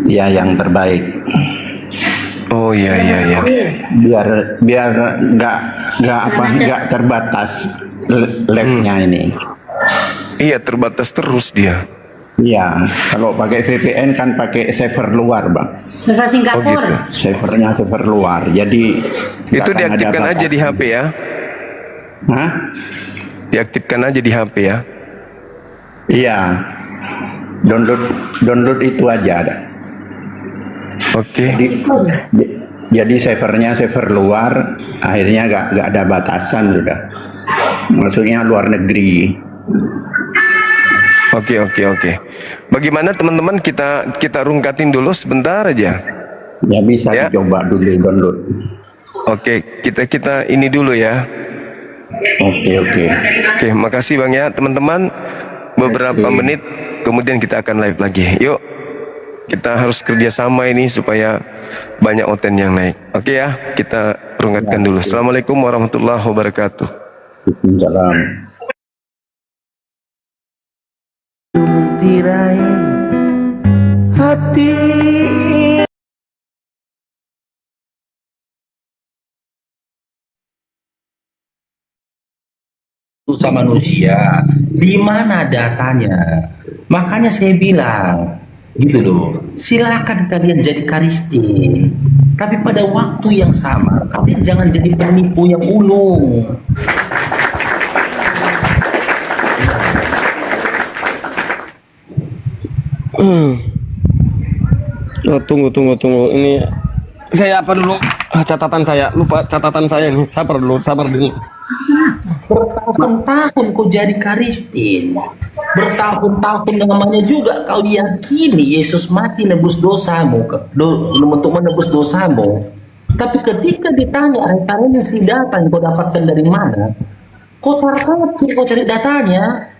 Ya, yang terbaik. Oh iya. Biar nggak terbatas live-nya ini. Iya, terbatas terus dia. Iya, kalau pakai VPN kan pakai server luar, bang. Server Singapura. Oh gitu. Servernya server luar, jadi Itu diaktifkan aja di HP ya? Hah? Diaktifkan aja di HP ya? Iya, download itu aja ada. Oke. Jadi servernya server luar, akhirnya nggak ada batasan sudah. Maksudnya luar negeri. Oke. Bagaimana teman-teman, kita rungkatin dulu sebentar aja. Ya bisa coba dulu download. Oke, kita ini dulu ya. Oke. Oke, makasih Bang ya teman-teman. Beberapa menit kemudian kita akan live lagi. Yuk, kita harus kerjasama ini supaya banyak konten yang naik. Oke ya, kita rungkatkan dulu. Assalamualaikum warahmatullahi wabarakatuh. Salam. Tirai hati. Sama manusia, di mana datanya? Makanya saya bilang, gitu loh. Silakan kalian jadi karistin, tapi pada waktu yang sama kalian jangan jadi penipu yang ulung. Oh, tunggu. Ini saya apa dulu? Catatan saya. Lupa catatan saya nih. Sabar dulu. Bertahun-tahun kau jadi karistin. Bertahun-tahun namanya juga kau yakini Yesus mati nebus dosamu, untuk menebus dosamu. Tapi ketika ditanya referensi data yang kau dapatkan dari mana, kau terkacau, kau cari datanya.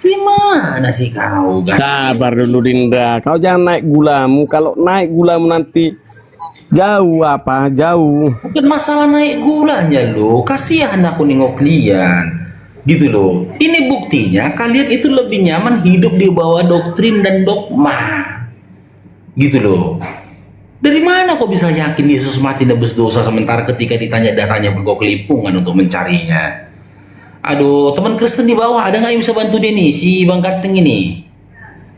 Gimana sih kau? Sabar dulu Dinda. Kau jangan naik gulamu. Kalau naik gulamu nanti jauh. Bukan masalah naik gulanya loh. Kasihan aku nengok kalian. Gitu loh. Ini buktinya kalian itu lebih nyaman hidup di bawah doktrin dan dogma. Gitu loh. Dari mana kau bisa yakin Yesus mati nebus dosa sementara ketika ditanya datanya kau kelimpungan untuk mencarinya? Aduh, teman Kristen di bawah ada nggak yang bisa bantu dia nih, si Bang Ganteng ini?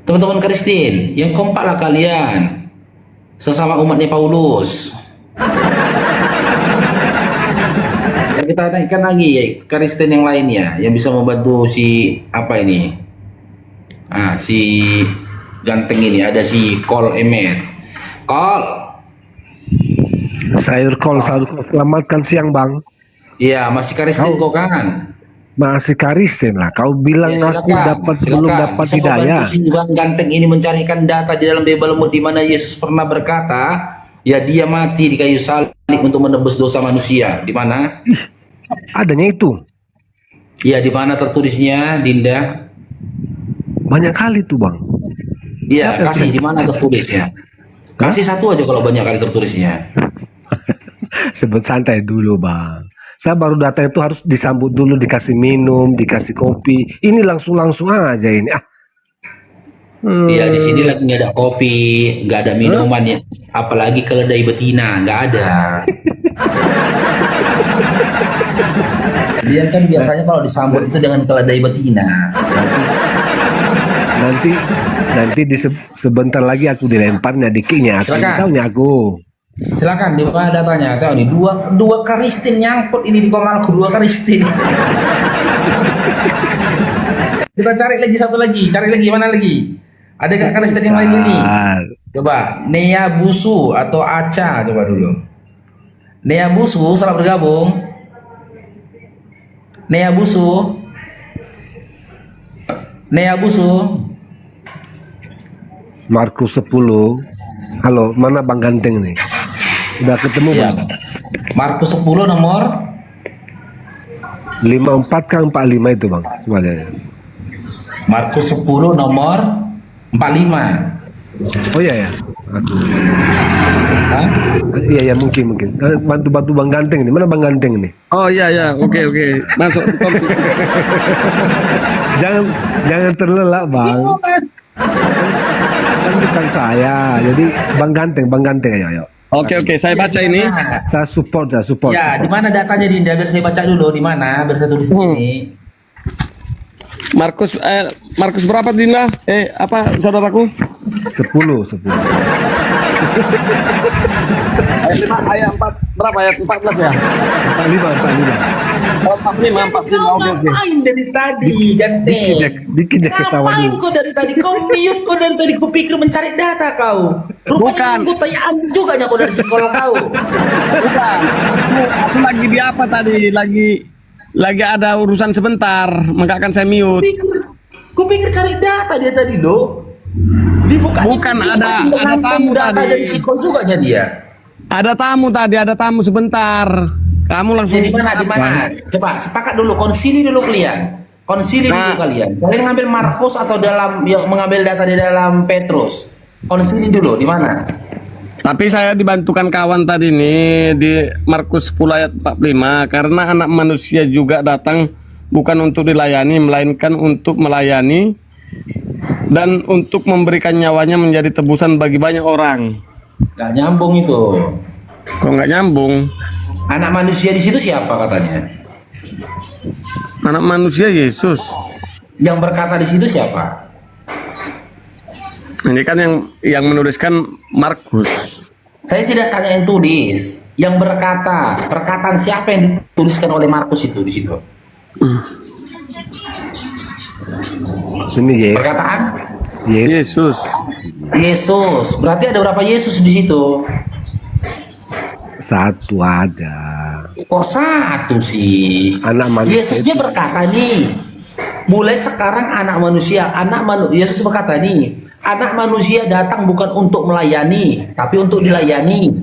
Teman-teman Kristen, yang kompak lah kalian, sesama umatnya Paulus. Kita naikkan lagi ya, Kristen yang lainnya yang bisa membantu si apa ini? Si Ganteng ini, ada si Kol Emet. Kol. Sayur Kol, selamatkan siang Bang. Iya, masih Kristen kok kan? Masih Kristen lah. Kau bilang Ya, aku belum dapat Bisa hidayah. bantu si Bang Ganteng ini mencarikan data di dalam Bible di mana Yesus pernah berkata, ya dia mati di kayu salib untuk menebus dosa manusia. Di mana? Adanya itu. Iya, di mana tertulisnya, Dinda? Banyak kali tuh Bang. Iya, kasih di mana tertulisnya? Kasih satu aja kalau banyak kali tertulisnya. Sebut santai dulu Bang. Saya baru data itu harus disambut dulu, dikasih minum, dikasih kopi. Ini langsung aja ini. Iya, di sini lagi nggak ada kopi, nggak ada minuman ya. Apalagi keledai betina, nggak ada. Dia kan biasanya kalau disambut itu dengan keledai betina. Nanti sebentar lagi aku dilemparnya dikiknya. Aku tahu nih aku. Silakan di mana datanya? Tahu nih dua Kristen nyangkut ini di komalku, dua Kristen. Kita cari lagi satu lagi, cari lagi mana lagi? Ada gak karakter yang lain ini? Coba Nea Busu atau Aca, coba dulu. Nea Busu, selamat bergabung. Nea Busu. Nea Busu. Markus 10. Halo, mana Bang Ganteng nih? Udah ketemu Bang? Markus 10 nomor 54 kan 45 itu Bang semuanya. Markus 10 nomor 45. Oh iya ya. Iya ya mungkin. Bantu Bang Ganteng ini. Mana Bang Ganteng ini? Oh iya oke masuk. jangan terlelap Bang. Kan bukan saya. Jadi Bang Ganteng ayo. Oke, saya baca ini. Saya support. Ya, di mana datanya Dinda? Biar saya baca dulu di mana, biar saya tulis di sini. Markus berapa Dinda? Apa saudaraku? 10. Ayat 4 berapa? Ayat 14 ya? 45. Oh, 45. Ngapain dari tadi, Ganteng? Dikit ketawa Ngapain dulu. kau dari tadi? Kau mute kau dari tadi. Kau pikir mencari data kau. Rupanya aku tanya juga kau dari sekolah kau. Bukan. Aku lagi di apa tadi? Lagi ada urusan sebentar, maka akan saya mute. Kau pikir cari data dia tadi loh. Bukan ada tamu data tadi. dari sekolah juga dia. Ada tamu sebentar. Kamu langsung Di mana? Coba sepakat dulu, konsili dulu kalian. Dulu kalian. Kalian ngambil Markus atau yang mengambil data di dalam Petrus? Konsili dulu di mana? Tapi saya dibantukan kawan tadi nih di Markus 10 ayat 45 karena anak manusia juga datang bukan untuk dilayani melainkan untuk melayani dan untuk memberikan nyawanya menjadi tebusan bagi banyak orang. Gak nyambung itu. Kok nggak nyambung? Anak manusia di situ siapa katanya? Anak manusia Yesus. Yang berkata di situ siapa? Ini kan yang menuliskan Markus. Saya tidak tanya yang tulis, yang berkata. Perkataan siapa yang dituliskan oleh Markus itu di situ? Ini ya. Perkataan Yesus. Berarti ada berapa Yesus di situ? Satu aja. Kok satu sih? Anak manusia. Yesusnya berkata nih, mulai sekarang Yesus berkata nih, anak manusia datang bukan untuk melayani, tapi untuk dilayani.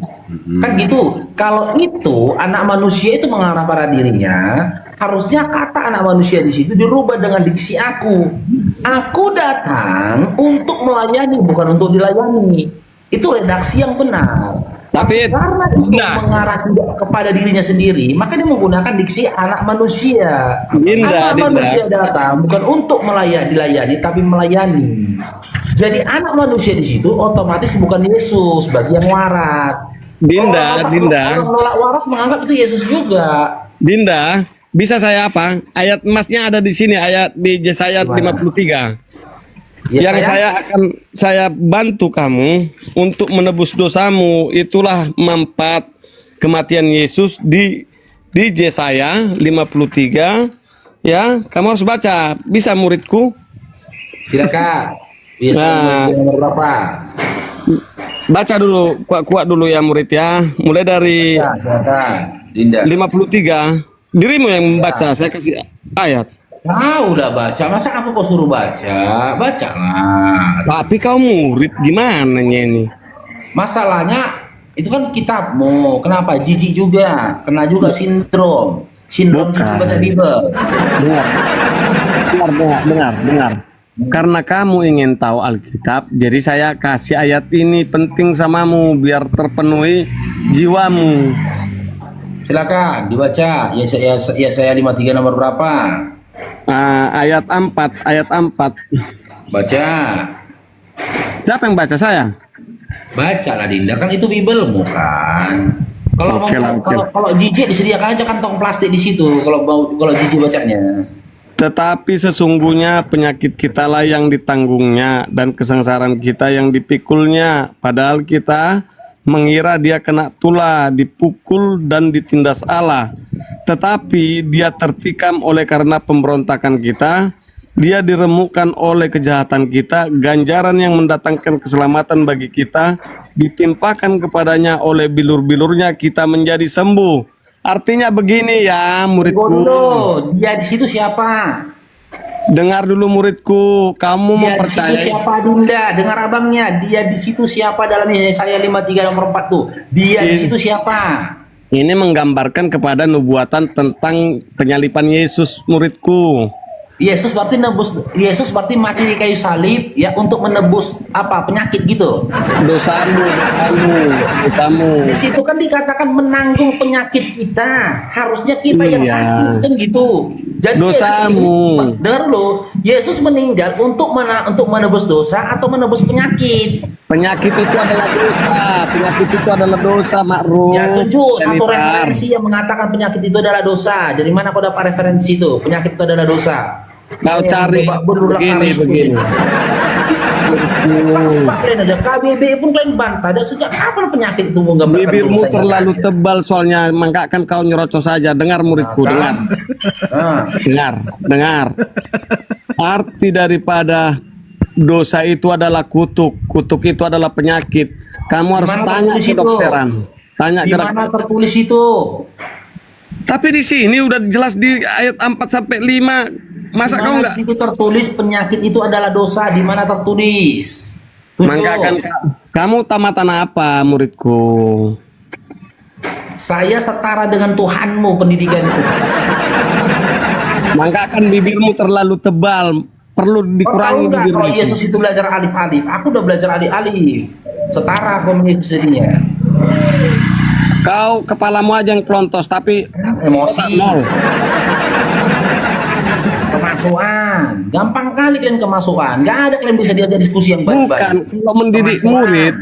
Kan gitu. Kalau itu anak manusia itu mengarah pada dirinya, harusnya kata anak manusia di situ dirubah dengan diksi aku. Aku datang untuk melayani, bukan untuk dilayani. Itu redaksi yang benar. Tapi karena itu mengarah tidak kepada dirinya sendiri, maka dia menggunakan diksi anak manusia. Anak manusia datang bukan untuk dilayani, tapi melayani. Jadi anak manusia di situ otomatis bukan Yesus bagi yang waras. Dinda. Orang nolak waras menganggap itu Yesus juga. Dinda, bisa saya apa? Ayat emasnya ada di sini, ayat di Yesaya 53. Yang saya bantu kamu untuk menebus dosamu, itulah manfaat kematian Yesus di Yesaya 53. Ya, kamu harus baca. Bisa muridku? Silakan. Nomor berapa? Baca dulu, kuat dulu ya murid ya. Mulai dari silakan. Dinda. 53. Dirimu yang membaca, saya kasih ayat. Udah baca, masa aku kok suruh baca? Bacalah. Tapi kau murid gimana ini? Masalahnya itu kan kitabmu. Kenapa? Jijik juga, kena juga sindrom jijik baca Bible. Benar. Karena kamu ingin tahu Alkitab, jadi saya kasih ayat ini penting samamu biar terpenuhi jiwamu. Silakan dibaca. Yesaya 53 nomor berapa? Ayat 4. Baca. Siapa yang baca, saya? Bacalah Dinda, kan itu Biblemu kan. Kalau jijik disediakan aja kantong plastik di situ kalau jijik bacanya. Tetapi sesungguhnya penyakit kita lah yang ditanggungnya dan kesengsaraan kita yang dipikulnya, padahal kita mengira dia kena tulah, dipukul dan ditindas Allah. Tetapi dia tertikam oleh karena pemberontakan kita, Dia diremukkan oleh kejahatan kita, ganjaran yang mendatangkan keselamatan bagi kita ditimpakan kepadanya, oleh bilur-bilurnya kita menjadi sembuh. Artinya begini ya muridku. Dia di situ siapa? Dengar dulu muridku, kamu Dia di mempercayai. situ siapa Dinda? Dengar abangnya. Dia di situ siapa dalam Yesaya 53 nomor 4 tuh? Dia di situ siapa? Ini menggambarkan kepada nubuatan tentang penyalipan Yesus muridku. Yesus berarti mati di kayu salib ya untuk menebus apa penyakit gitu. Dosamu. Di situ kan dikatakan menanggung penyakit kita. Harusnya kita yang sakit kan gitu. Jadi Dosamu. Dengar lo, Yesus meninggal untuk menebus dosa atau menebus penyakit. Penyakit itu adalah dosa. Penyakit itu adalah dosa, Makruh. Ya tunjuk satu referensi yang mengatakan penyakit itu adalah dosa. Dari mana kau dapat referensi itu? Penyakit itu adalah dosa. Kau cari begini. Pak kalian aja KBB pun kalian bantah. Dan sejak kapan penyakit itu menggambarkan Bibirmu dosa? terlalu tebal soalnya, maka akan kau nyerocos saja. Dengar muridku, dengar. Dengar. Arti daripada dosa itu adalah kutuk. Kutuk itu adalah penyakit. Kamu harus tanya ke dokteran. Tanya ke Dimana tertulis itu? Tapi di sini udah jelas di ayat 4 sampai 5. Masa kau enggak? Di situ tertulis penyakit itu adalah dosa. Di mana tertulis? Maka kan kamu tamatan apa muridku? Saya setara dengan Tuhanmu pendidikanku. Maka kan bibirmu terlalu tebal. Perlu dikurangi bibirmu. Kalau Yesus itu belajar alif-alif, aku udah belajar alif-alif. Setara komunikasinya. Kau kepalamu aja yang klontos, tapi emosi. Kemasukan, gampang kali kalian kemasukan. Gak ada kalian bisa diajak diskusi yang baik-baik. Bukan, kalau mendidik murid,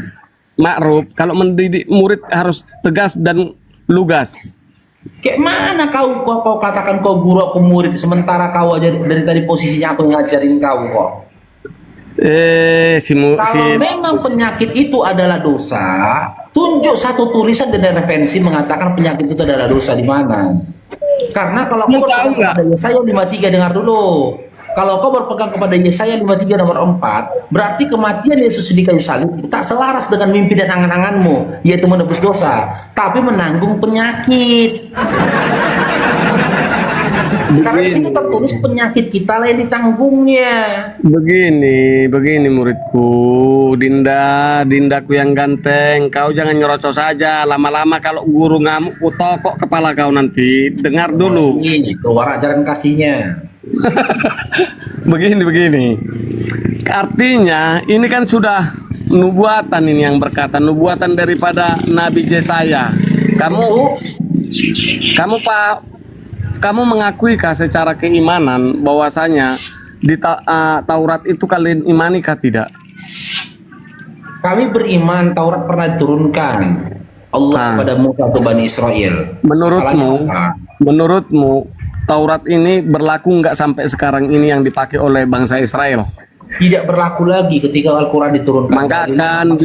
Ma'ruf, kalau mendidik murid harus tegas dan lugas. Kayak mana kau katakan kau guru aku murid, sementara kau aja dari tadi posisinya aku ngajarin kau kok. Kalau memang penyakit itu adalah dosa, tunjuk satu tulisan dan referensi mengatakan penyakit itu adalah dosa di mana. Karena kalau kau berpegang kepada Yesaya 53, dengar dulu. Kalau kau berpegang kepada Yesaya 53 nomor 4, berarti kematian Yesus di kayu salib tak selaras dengan mimpi dan angan-anganmu, yaitu menebus dosa, tapi menanggung penyakit. Karena di sini tertulis penyakit kita lah yang ditanggungnya. Begini muridku, Dindaku yang ganteng, kau jangan nyerocos saja. Lama-lama kalau guru ngamuk, ku tokok kepala kau nanti. Dengar dulu. Keluar ajaran kasihnya. Begini. Artinya ini kan sudah nubuatan ini yang berkata, nubuatan daripada Nabi Yesaya. Kamu mengakuikah secara keimanan bahwasanya di Taurat itu kalian imani kah tidak? Kami beriman Taurat pernah diturunkan Allah kepada Musa atau Bani Israel. Menurutmu Taurat ini berlaku nggak sampai sekarang ini yang dipakai oleh bangsa Israel? Tidak berlaku lagi ketika Al-Quran diturunkan. Maka kan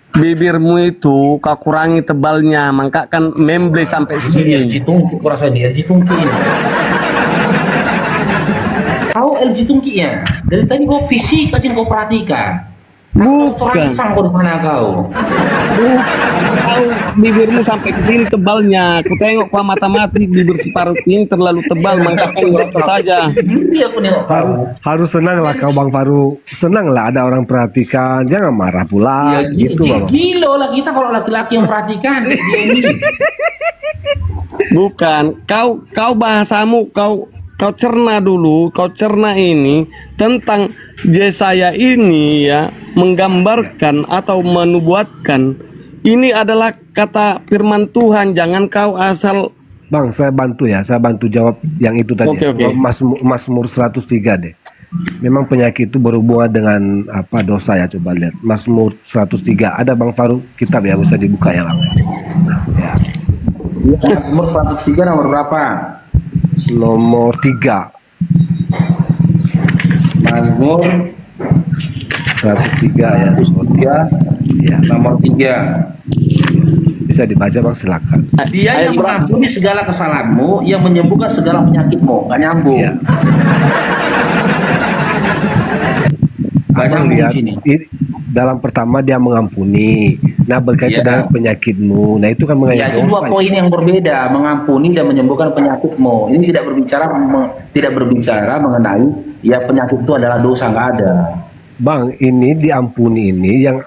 bibirmu itu kau kurangi tebalnya, maka kan memble sampai sini. LG tungki. Tahu LG tungkinya? Dari tadi kau fisik aja kau perhatikan. Bukan. Kau di mana kau? Tahu bibirmu sampai ke sini tebalnya. Ku tengok kau mata-mati bibir si Parut ini terlalu tebal, maka kau ngerokok saja. Harus senang lah kau Bang Faru. Senang lah ada orang perhatikan. Jangan marah pula. Gitu Bang. Gila lah kita kalau laki-laki yang perhatikan dia ini. Bukan. Kau bahasamu kau cerna dulu, kau cerna ini tentang Yesaya ini ya, menggambarkan atau menubuatkan ini adalah kata firman Tuhan. Jangan kau asal. Bang, saya bantu jawab yang itu tadi. Okay. Mazmur 103 deh. Memang penyakit itu berhubungan dengan apa dosa ya, coba lihat. Mazmur 103 ada Bang Faru, kitab ya, bisa dibuka ya Bang. Ya. Mazmur 103 nomor berapa? Nomor 3. Mazmur 103 ya. Nomor 3. Di bisa dibaca bang, silakan. Dia yang mengampuni segala kesalahanmu, yang menyembuhkan segala penyakitmu. Nggak nyambung. Iya. Nggak Abang nyambung di lihat sini. dalam pertama dia mengampuni. Nah berkaitan Iya. dengan penyakitmu. Nah itu kan Ya, mengayak itu dua poin yang berbeda, mengampuni dan menyembuhkan penyakitmu. Ini tidak berbicara mengenai ya penyakit itu adalah dosa, nggak ada. Bang, ini diampuni ini yang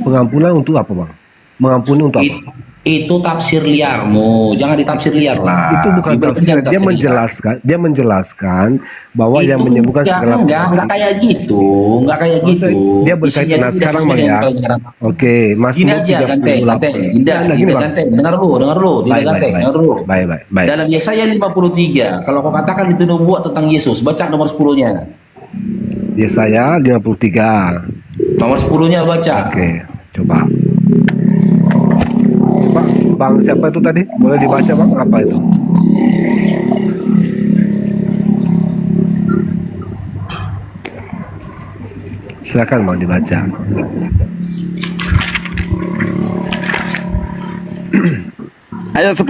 pengampunan untuk apa bang? Mengampuni untuk apa? Itu tafsir liarmu, jangan ditafsir liar lah. Itu bukan Bible tafsir, jangan dia tafsir menjelaskan, bahwa yang Itu menyembuhkan segala enggak kayak gitu, nggak kayak gitu. Dia berkaitan Isinya nah, tidak sekarang sesuai bang dengan ya. apa yang sekarang. Oke, Gini aja, Ganteng, Dinda, Ganteng, dengar lu, Dinda Ganteng, dengar lu. Baik. Dalam Yesaya 53, kalau kau katakan itu nubuat tentang Yesus, baca nomor 10-nya. Yesaya 53. Nomor 10-nya baca. Oke, coba. Bang, siapa itu tadi? Boleh dibaca bang? Apa itu? Silakan bang dibaca. Ayat 10.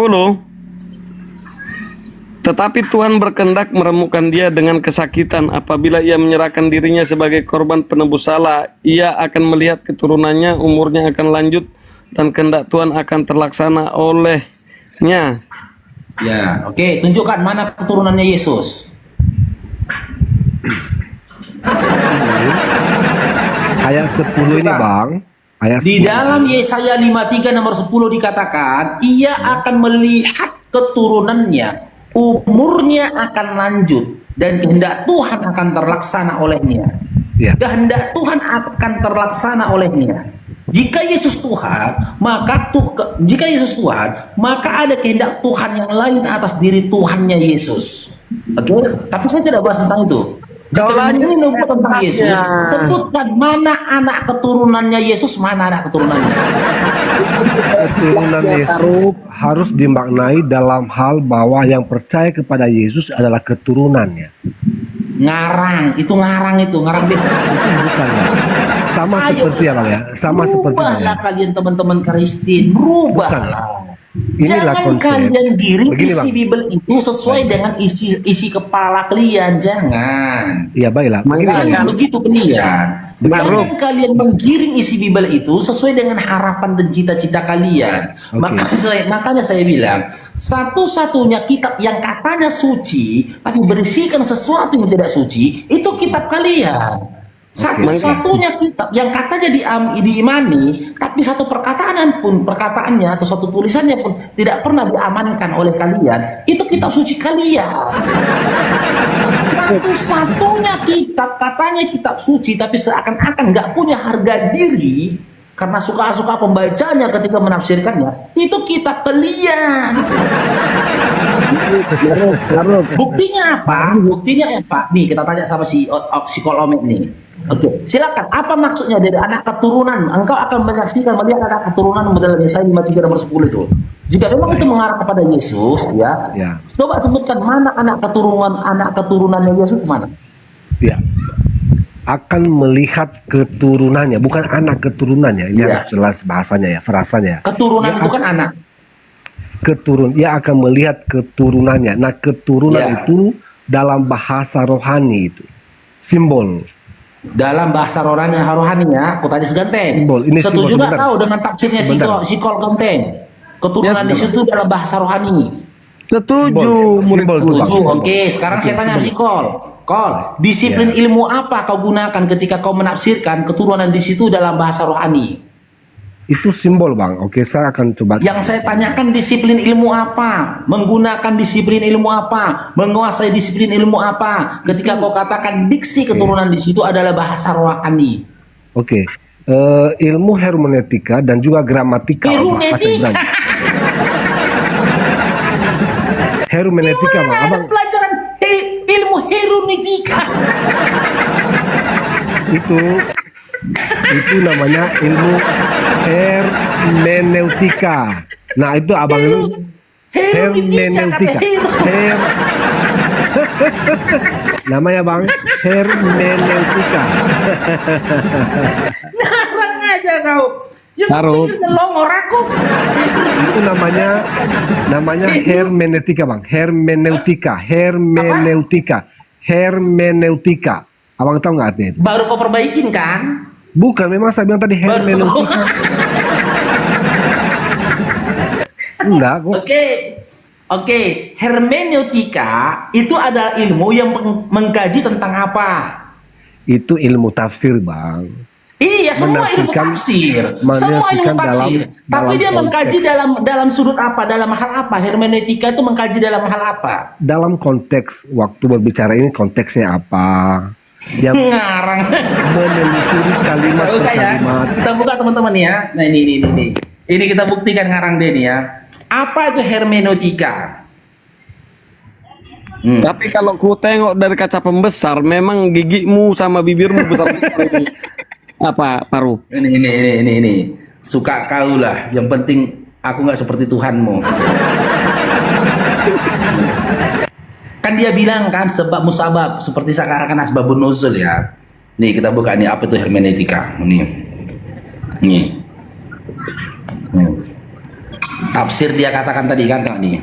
Tetapi Tuhan berkehendak meremukkan dia dengan kesakitan. Apabila ia menyerahkan dirinya sebagai korban penebus salah, ia akan melihat keturunannya, umurnya akan lanjut, dan kehendak Tuhan akan terlaksana olehnya. Ya, oke, tunjukkan mana keturunannya Yesus. Ayat 10 ini bang. Ayat Di 10. dalam Yesaya 53 nomor 10 dikatakan, ia akan melihat keturunannya, umurnya akan lanjut, dan kehendak Tuhan akan terlaksana olehnya. Ya. Kehendak Tuhan akan terlaksana olehnya. Jika Yesus Tuhan, maka ada kehendak Tuhan yang lain atas diri Tuhannya Yesus. Oke, tapi saya tidak bahas tentang itu. Jika ini nubuat tentang Yesus, sebutkan mana anak keturunannya Yesus, mana anak keturunannya. Keturunan Yesus harus dimaknai dalam hal bahwa yang percaya kepada Yesus adalah keturunannya. Ngarang beda. Bukan ya. Sama seperti ya bang ya. Sama seperti bang ya. Rubahlah kalian teman-teman Kristen, rubahlah. Inilah Jangan konsep. kalian giring Begini, isi Bang. Bible itu sesuai dengan isi kepala kalian, jangan. Iya baiklah. Begini bang ya. Makanya begitu kalian. Benar, Jangan kalian menggiring isi Bible itu sesuai dengan harapan dan cita-cita kalian. Makanya saya bilang, satu-satunya kitab yang katanya suci tapi berisikan sesuatu yang tidak suci, itu kitab kalian. Satu-satunya kitab yang katanya diimani, tapi satu perkataannya atau satu tulisannya pun tidak pernah diamankan oleh kalian, itu kitab suci kalian. Satu-satunya kitab katanya kitab suci, tapi seakan-akan nggak punya harga diri karena suka-suka pembacanya ketika menafsirkannya, itu kitab kalian. Buktinya apa? Nih kita tanya sama si Omek nih. Oke, silakan. Apa maksudnya dari anak keturunan? Engkau akan menyaksikan melihat anak keturunan dalam Yesaya 53 nomor 10 itu. Jika memang itu mengarah kepada Yesus, ya. Coba sebutkan mana anak keturunannya Yesus mana? Ya. Akan melihat keturunannya, bukan anak keturunannya. Ini harus jelas bahasanya ya, frasanya. Keturunan itu kan anak. Dia akan melihat keturunannya. Nah, keturunan itu dalam bahasa rohani itu simbol. Dalam bahasa rohani ya, aku tanya seganteng. Setuju nggak kau dengan tafsirnya Sikol Ganteng? Keturunan di situ dalam bahasa rohani. Setuju, Setuju. Oke, sekarang saya tanya Sikol. Disiplin ilmu apa kau gunakan ketika kau menafsirkan keturunan di situ dalam bahasa rohani? Itu simbol bang. Oke, saya akan coba. Yang saya tanyakan disiplin ilmu apa? Menggunakan disiplin ilmu apa? Menguasai disiplin ilmu apa? Ketika kau katakan diksi keturunan di situ adalah bahasa rohani. Oke. Ilmu hermeneutika dan juga gramatika. Hermeneutika bang. Ada pelajaran ilmu hermeneutika. Itu namanya ilmu hermeneutika. Nah itu abang itu hermeneutika. Namanya bang hermeneutika. Ngarang aja kau. Yang Taruh. pikir nyelongor aku. Itu namanya hermeneutika bang, hermeneutika. Abang tahu nggak artinya itu? Baru kau perbaikin kan? Bukan, memang saya bilang tadi hermeneutika. Enggak kok. Oke, hermeneutika itu adalah ilmu yang mengkaji tentang apa? Itu ilmu tafsir bang. Iya, semua ilmu tafsir. Semua ilmu tafsir. Tapi dia mengkaji dalam sudut apa? Dalam hal apa? Hermeneutika itu mengkaji dalam hal apa? Dalam konteks waktu berbicara ini konteksnya apa? Yang ngarang menelusuri kalimat per kalimat. Kita buka teman-teman ya. Nah ini. Ini kita buktikan ngarang dia nih ya. Apa itu hermeneutika? Tapi kalau ku tengok dari kaca pembesar, memang gigimu sama bibirmu besar-besar ini. Apa, Paru? Ini. Suka kau lah. Yang penting aku nggak seperti Tuhanmu. Kan dia bilang kan sebab musabab seperti seakan-akan asbabun nuzul ya. Nih kita buka nih apa itu hermeneutika. Nih. Tafsir dia katakan tadi kan nih.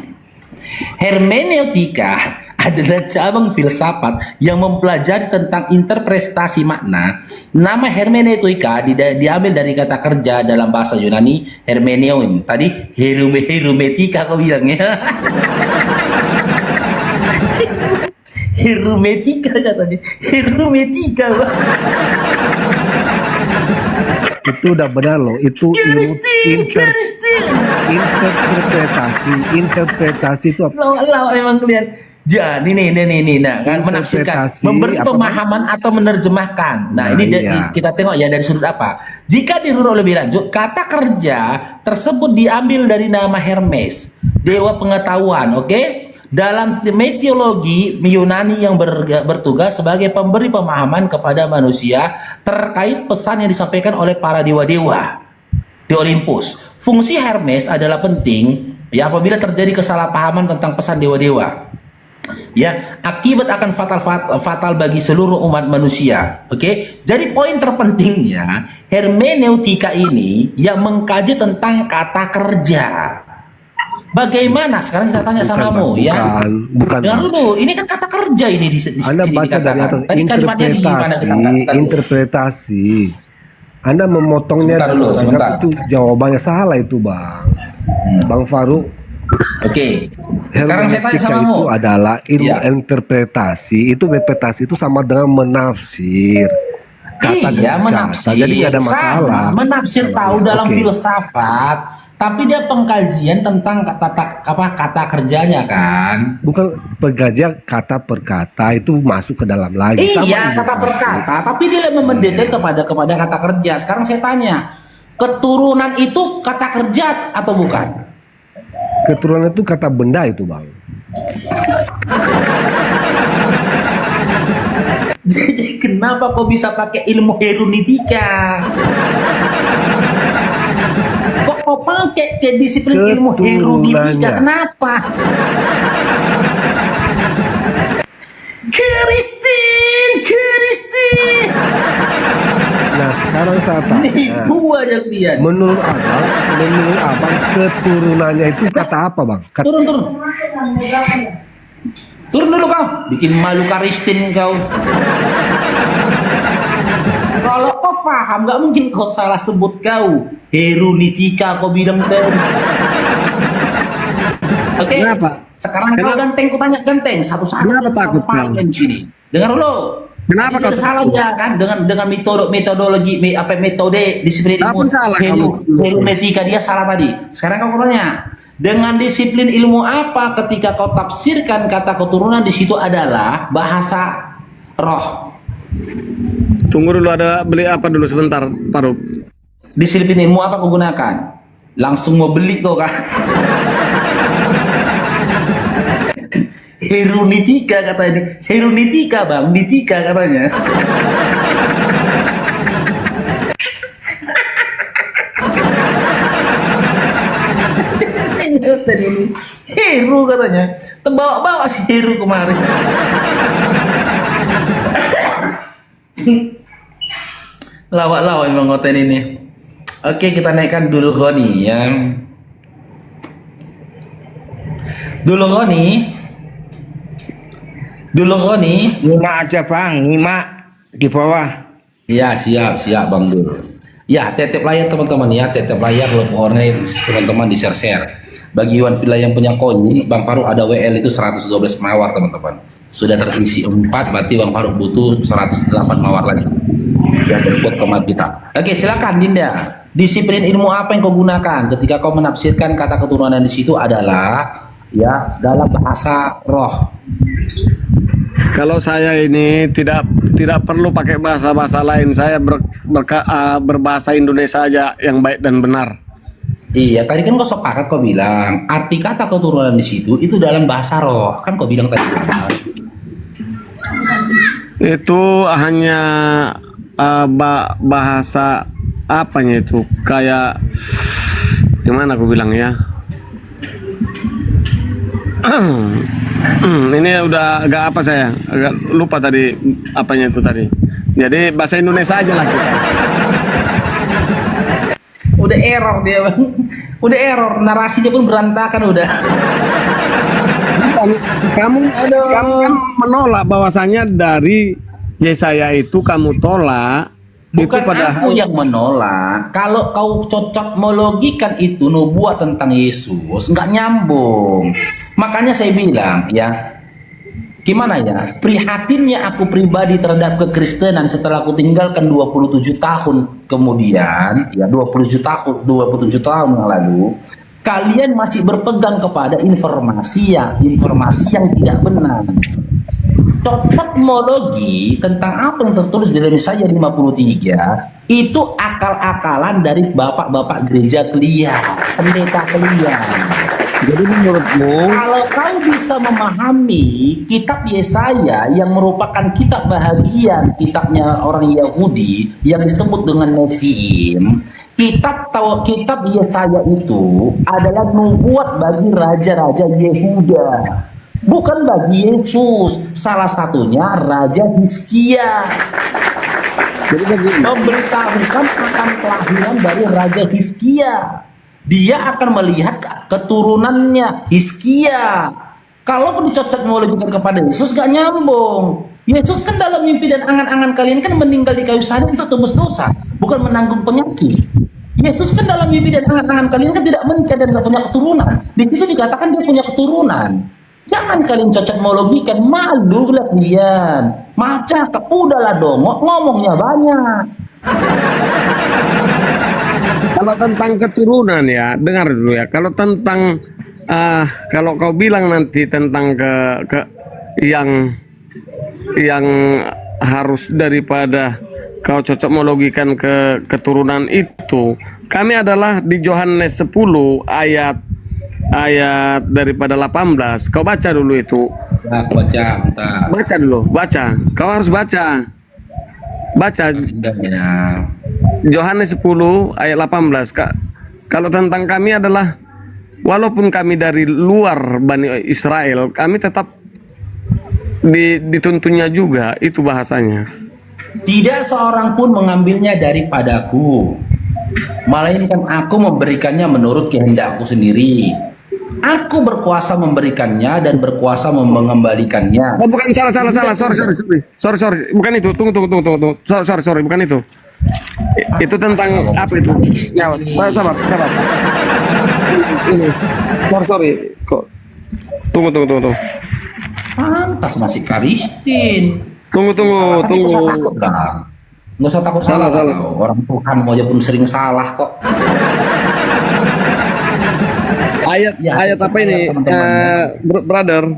Hermeneutika adalah cabang filsafat yang mempelajari tentang interpretasi makna. Nama hermeneutika diambil dari kata kerja dalam bahasa Yunani hermeneuin. Tadi hermetika kau bilangnya. Hermetika katanya. Hermetika. Itu udah benar loh. Itu ilmu interpretasi itu apa? Lo emang kalian. Jadi nih, nah kan menafsirkan, memberi pemahaman atang, atau menerjemahkan. Nah ini kita tengok ya dari sudut apa. Jika dirunut lebih lanjut, kata kerja tersebut diambil dari nama Hermes, dewa pengetahuan, oke? Dalam mitologi Yunani yang bertugas sebagai pemberi pemahaman kepada manusia terkait pesan yang disampaikan oleh para dewa-dewa di Olympus. Fungsi Hermes adalah penting ya apabila terjadi kesalahpahaman tentang pesan dewa-dewa. Ya, akibat akan fatal bagi seluruh umat manusia. Oke, jadi poin terpentingnya hermeneutika ini yang mengkaji tentang kata kerja. Bagaimana? Sekarang kita tanya samamu ya. Bukan. Dengar dulu, ini kan kata kerja ini di Anda baca dari atas interpretasi. Anda memotongnya sebentar. Itu jawabannya salah itu, Bang. Bang Faruk. Oke. Sekarang saya tanya sama itu adalah ilmu interpretasi. Itu interpretasi itu sama dengan menafsir. Menafsir. Jadi nggak ada masalah. Sama. Menafsir tahu dalam filsafat. Tapi dia pengkajian tentang kata kerjanya kan. Bukan pengkajian kata per kata itu masuk ke dalam lagi. Iya, kata per kata. Tapi dia mendetail kepada kata kerja. Sekarang saya tanya, keturunan itu kata kerja atau bukan? Keturunan itu kata benda itu, Bang. Jadi kenapa kok bisa pakai ilmu hermeneutika? Kok kau pakai ke disiplin ilmu hermeneutika? Kenapa? Kristin. Nah, sekarang saya tanya. Menurut abang keturunannya itu kata apa, Bang? Turun dulu kau. Bikin malu Kristin kau. Kalau kau paham, nggak mungkin kau salah sebut kau. hermeneutika kau bilang kau. Oke. Kenapa? Sekarang kau ganteng, kau tanya ganteng. Satu-satu. Kenapa takut kau? Sini. Dengar dulu. Kenapa kau salah ya kan dengan metodologi metode disiplin ilmu hermeneutika dia salah tadi. Sekarang kau tanya, dengan disiplin ilmu apa ketika kau tafsirkan kata keturunan di situ adalah bahasa roh? Tunggu dulu, ada beli apa dulu sebentar, Paru. Disiplin ilmu apa kau gunakan? Langsung mau beli kau kan? Hermeneutika katanya. Hermeneutika, Bang. Nitika katanya. Ini Heru katanya. Terbawa-bawa si Heru kemarin. Lawak-lawak emang ngoten ini. Oke, kita naikkan dulu Goni ya. Dulu Goni. Nyimak aja bang, nyimak di bawah. Iya, siap Bang Dul. Ya, tetep layar teman-teman ya, tetep layar Love Orange teman-teman di share. Bagi Iwan Villa yang punya koin, Bang Faruk ada WL itu 112 mawar teman-teman. Sudah terisi 4, berarti Bang Faruk butuh 108 mawar lagi. Ya, buat komat kita. Oke, silakan Dinda. Disiplin ilmu apa yang kau gunakan ketika kau menafsirkan kata keturunan di situ adalah ya dalam bahasa roh. Kalau saya ini tidak perlu pakai bahasa lain, saya berbahasa Indonesia aja yang baik dan benar. Iya, tadi kan kau sepakat kau bilang arti kata keturunan di situ itu dalam bahasa roh, kan kau bilang tadi. Itu hanya bahasa apanya itu, kayak gimana aku bilang ya. Ini udah agak apa saya agak lupa tadi apanya itu tadi. Jadi bahasa Indonesia aja lah kita. Udah error dia bang, udah error, narasinya pun berantakan udah. Kamu kan menolak bahwasanya dari Yesaya itu kamu tolak. Bukan itu padahal aku yang menolak. Kalau kau cocok melogikan itu nubuat tentang Yesus nggak nyambung. Makanya saya bilang ya, gimana ya, prihatinnya aku pribadi terhadap kekristenan setelah aku tinggalkan 27 tahun kemudian, ya 27 tahun yang lalu, kalian masih berpegang kepada informasi yang tidak benar. Cocokmologi tentang apa yang tertulis di dalam Yesaya 53 itu akal-akalan dari bapak-bapak gereja kalian, pendeta kalian. Jadi menurutmu, kalau kau bisa memahami kitab Yesaya yang merupakan kitab bahagian, kitabnya orang Yahudi yang disebut dengan Nevi'im, kitab Yesaya itu adalah nubuat bagi raja-raja Yehuda, bukan bagi Yesus. Salah satunya Raja Hizkia. Jadi memberitahukan akan kelahiran dari Raja Hizkia. Dia akan melihat keturunannya Hizkia. Kalau dicocok mologikan kepada Yesus gak nyambung. Yesus kan dalam mimpi dan angan-angan kalian kan meninggal di kayu salib untuk tebus dosa, bukan menanggung penyakit. Yesus kan dalam mimpi dan angan-angan kalian kan tidak mencari dan gak punya keturunan. Di situ dikatakan dia punya keturunan. Jangan kalian cocok mologikan, malu lah kalian. Maaf cakap, udahlah dong, ngomongnya banyak. Kalau tentang keturunan ya, dengar dulu ya. Kalau tentang kalau kau bilang nanti tentang yang harus daripada kau cocok melogikan ke keturunan itu, kami adalah di Yohanes 10 ayat daripada 18. Kau baca dulu itu. Nah, baca, bentar. Baca dulu, baca. Kau harus baca. Baca. Yohanes 10 ayat 18. Kalau tentang kami adalah walaupun kami dari luar Bani Israel, kami tetap dituntunnya juga, itu bahasanya. Tidak seorang pun mengambilnya daripadaku, melainkan aku memberikannya menurut kehendakku sendiri. Aku berkuasa memberikannya dan berkuasa mengembalikannya. Oh, bukan, salah. Sorry. Bukan itu. Tunggu. Sorry, bukan itu. Itu tentang apa itu? Ya, sabar. Ini. Sorry. Kok? Tunggu. Pantas masih Karistin. Tunggu. Nggak usah takut salah. Orang Tuhan mau aja pun sering salah kok. Ayat apa ini, brother?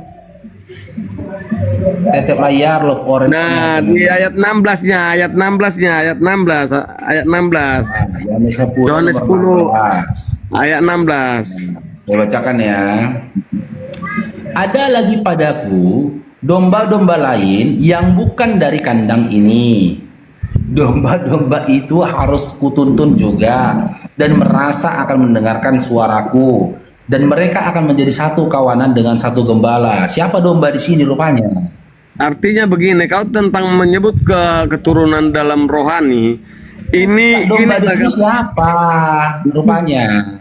Tetep layar Love Orange. Nah, di ayat 16-nya, ayat 16. Yohanes 10 ayat 16. Saya bacakan ya. Ada lagi padaku domba-domba lain yang bukan dari kandang ini. Domba-domba itu harus kutuntun juga dan merasa akan mendengarkan suaraku, dan mereka akan menjadi satu kawanan dengan satu gembala. Siapa domba di sini rupanya? Artinya begini, kau tentang menyebut keturunan dalam rohani Ini domba di sini siapa rupanya?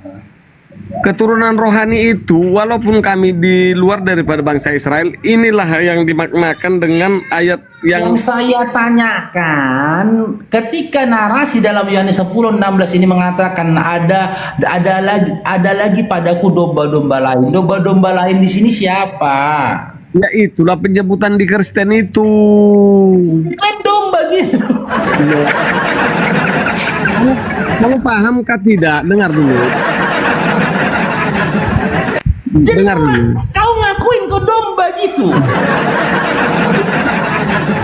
Keturunan rohani itu, walaupun kami di luar daripada bangsa Israel, inilah yang dimaknakan dengan ayat yang saya tanyakan, ketika narasi dalam Yohanes 10:16 ini mengatakan ada lagi padaku domba-domba lain. Domba-domba lain di sini siapa? Ya itulah penyebutan di Kristen itu. Kan domba gitu. Kamu paham kah tidak? Dengar dulu. Jadi Dengar dulu. kau ngakuin kau domba gitu.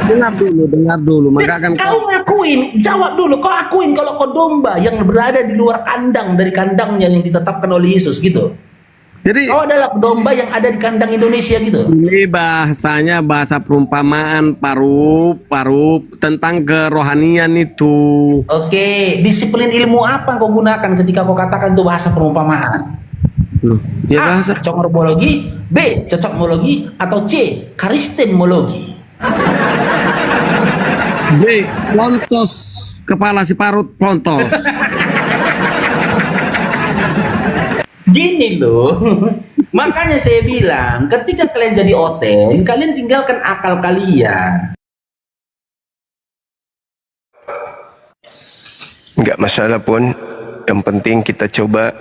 Dengar dulu. Maka akan kau ngakuin, jawab dulu. Kau akuin kalau kau domba yang berada di luar kandang dari kandangnya yang ditetapkan oleh Yesus gitu. Jadi kau adalah domba yang ada di kandang Indonesia gitu. Ini bahasanya bahasa perumpamaan parup tentang kerohanian itu. Oke, disiplin ilmu apa kau gunakan ketika kau katakan itu bahasa perumpamaan? Ya A. bahasa Cocokmologi, B. Cocokmologi, atau C. Karistenmologi. B. Plontos, kepala si parut plontos. Gini loh, makanya saya bilang ketika kalian jadi oteng, kalian tinggalkan akal kalian. Nggak masalah pun, yang penting kita coba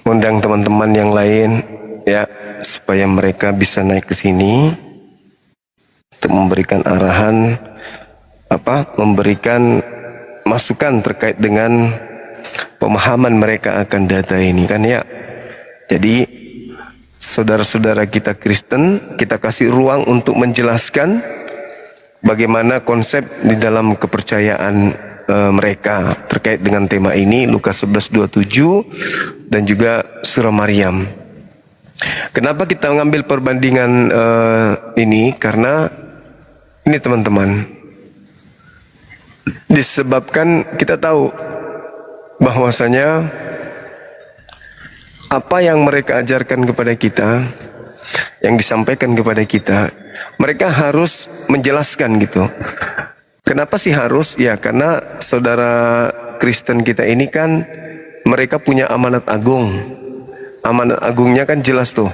undang teman-teman yang lain ya, supaya mereka bisa naik ke sini untuk memberikan arahan memberikan masukan terkait dengan pemahaman mereka akan data ini kan ya. Jadi saudara-saudara kita Kristen, kita kasih ruang untuk menjelaskan bagaimana konsep di dalam kepercayaan mereka terkait dengan tema ini, Lukas 11:27 dan juga surah Maryam. Kenapa kita mengambil perbandingan ini? Karena ini teman-teman, disebabkan kita tahu bahwasanya apa yang mereka ajarkan kepada kita, yang disampaikan kepada kita, mereka harus menjelaskan gitu. Kenapa sih harus? Ya karena saudara Kristen kita ini kan mereka punya amanat agung. Amanat agungnya kan jelas tuh,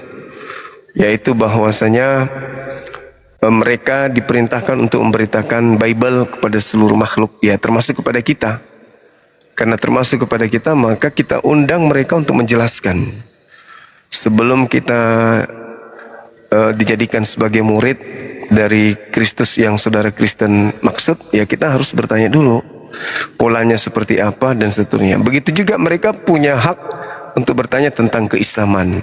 yaitu bahwasanya mereka diperintahkan untuk memberitakan Bible kepada seluruh makhluk, ya termasuk kepada kita. Karena termasuk kepada kita, maka kita undang mereka untuk menjelaskan. Sebelum kita dijadikan sebagai murid dari Kristus yang saudara Kristen maksud, ya kita harus bertanya dulu polanya seperti apa dan seterusnya. Begitu juga mereka punya hak untuk bertanya tentang keislaman.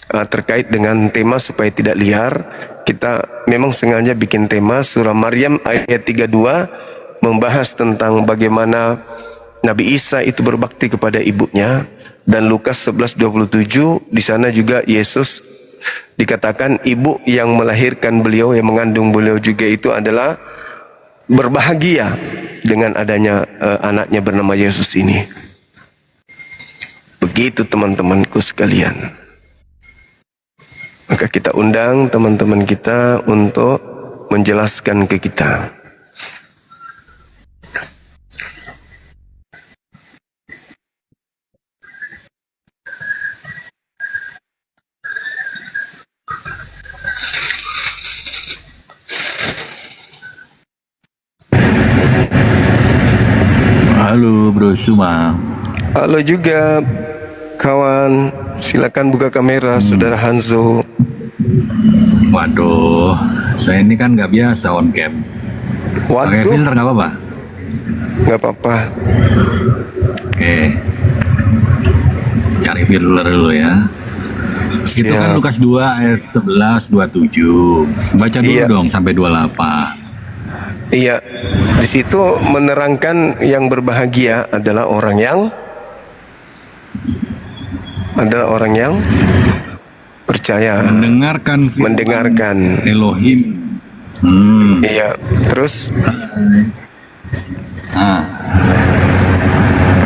Terkait dengan tema supaya tidak liar, kita memang sengaja bikin tema surah Maryam ayat 32 membahas tentang bagaimana Nabi Isa itu berbakti kepada ibunya, dan Lukas 11:27 di sana juga Yesus dikatakan ibu yang melahirkan beliau, yang mengandung beliau juga itu adalah berbahagia dengan adanya anaknya bernama Yesus ini. Begitu teman-temanku sekalian. Maka kita undang teman-teman kita untuk menjelaskan ke kita. Halo Bro Suma. Halo juga kawan, silakan buka kamera Saudara Hanzo. Waduh, saya ini kan nggak biasa on cam. Pakai filter nggak apa-apa? Nggak apa-apa. Oke, cari filter dulu ya. Siap. Itu kan Lukas 2 ayat 11-27. Baca dulu dong sampai 28. Iya, di situ menerangkan yang berbahagia adalah orang yang percaya, mendengarkan Elohim. Iya, terus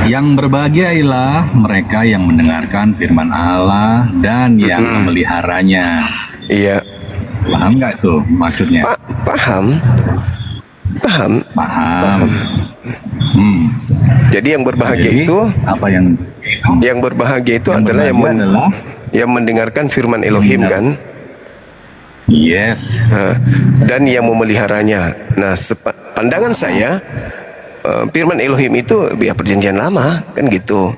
yang berbahagia ialah mereka yang mendengarkan firman Allah dan yang memeliharanya. Iya. Paham nggak tuh maksudnya? Paham. Paham? Paham. Jadi yang berbahagia Jadi, itu apa yang berbahagia itu yang adalah berbahagia adalah yang mendengarkan firman Elohim kan? Yes. Dan yang memeliharanya. Nah, pandangan saya firman Elohim itu ya perjanjian lama kan gitu.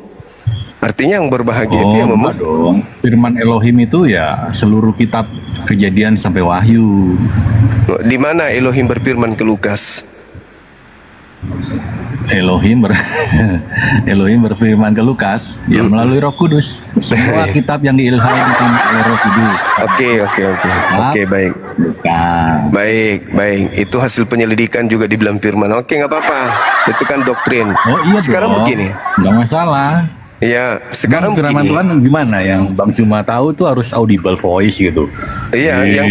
Artinya yang berbahagia itu yang enggak dong. Firman Elohim itu ya seluruh kitab Kejadian sampai Wahyu. Di mana Elohim berfirman ke Lukas? Elohim berfirman ke Lukas ya melalui Roh Kudus. Semua kitab yang diilhamkan oleh Roh Kudus. Oke, baik. Baik. Itu hasil penyelidikan juga dibilang firman. Oke, nggak apa-apa. Itu kan doktrin. Oh iya Sekarang dong. begini. Nggak masalah. Ya, sekarang firman begini. Tuhan gimana yang Bang Cuma tahu tuh harus audible voice gitu. Iya, yang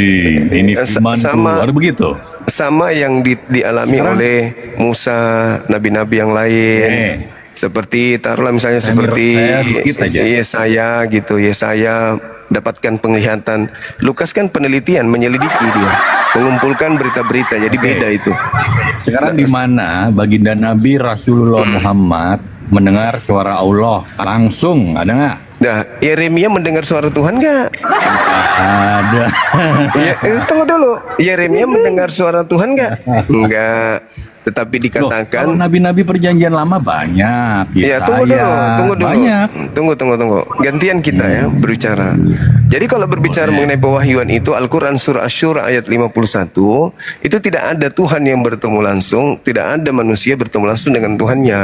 ini firman sama harus begitu. Sama yang dialami oleh Musa, nabi-nabi yang lain. Seperti taruhlah misalnya seperti Yesaya gitu. Yesaya dapatkan penglihatan. Lukas kan penelitian, menyelidiki dia, mengumpulkan berita-berita. Jadi beda itu. Sekarang di mana baginda Nabi Rasulullah Muhammad mendengar suara Allah langsung, ada nggak? Nah, Yeremia mendengar suara Tuhan nggak? Ada. Ya, tunggu dulu. Yeremia mendengar suara Tuhan nggak? Enggak. Tetapi dikatakan kalau nabi-nabi perjanjian lama banyak. Ya, tunggu dulu. Banyak. Tunggu. Gantian kita ya berbicara. Jadi kalau berbicara mengenai pewahyuan itu Al-Quran surah Asy-Syura ayat 51 itu tidak ada Tuhan yang bertemu langsung, tidak ada manusia bertemu langsung dengan Tuhannya.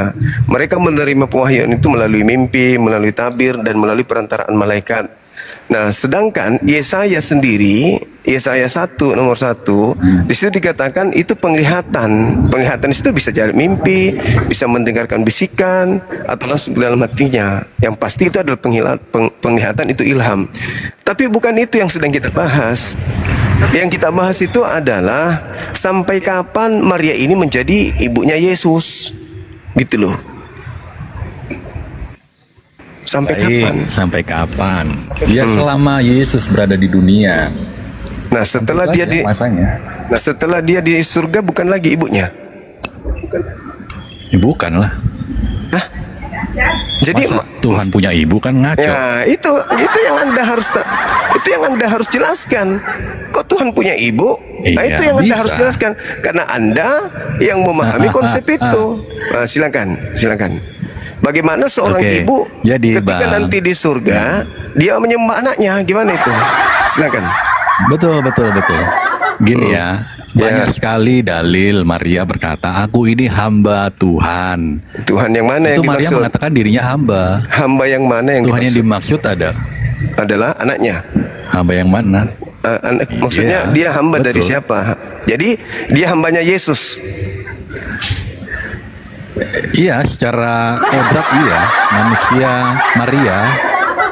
Mereka menerima pewahyuan itu melalui mimpi, melalui tabir dan melalui perantaraan malaikat. Nah, sedangkan Yesaya sendiri, Yesaya 1 nomor 1, di situ dikatakan itu penglihatan. Penglihatan itu bisa jadi mimpi, bisa mendengarkan bisikan atau langsung dalam hatinya. Yang pasti itu adalah penglihatan itu ilham. Tapi bukan itu yang sedang kita bahas. Yang kita bahas itu adalah sampai kapan Maria ini menjadi ibunya Yesus. Gitu loh. Sampai kapan? Ya selama Yesus berada di dunia. Nah, setelah dia di setelah dia di surga bukan lagi ibunya. Bukan lah. Jadi Tuhan punya ibu kan ngaco. Ya, itu yang Anda harus jelaskan. Kok Tuhan punya ibu? Nah, itu yang Anda harus jelaskan karena Anda yang memahami konsep itu. Nah, silakan. Bagaimana seorang ibu ketika nanti di surga dia menyembah anaknya, gimana itu? Silakan. Betul. Gini ya, banyak sekali dalil Maria berkata, aku ini hamba Tuhan. Tuhan yang mana yang Maria dimaksud? mengatakan dirinya hamba. Hamba yang mana yang Tuhan yang dimaksud adalah anaknya. Hamba yang mana? Maksudnya dia hamba dari siapa? Jadi dia hambanya Yesus. Iya, secara kodrat iya, manusia Maria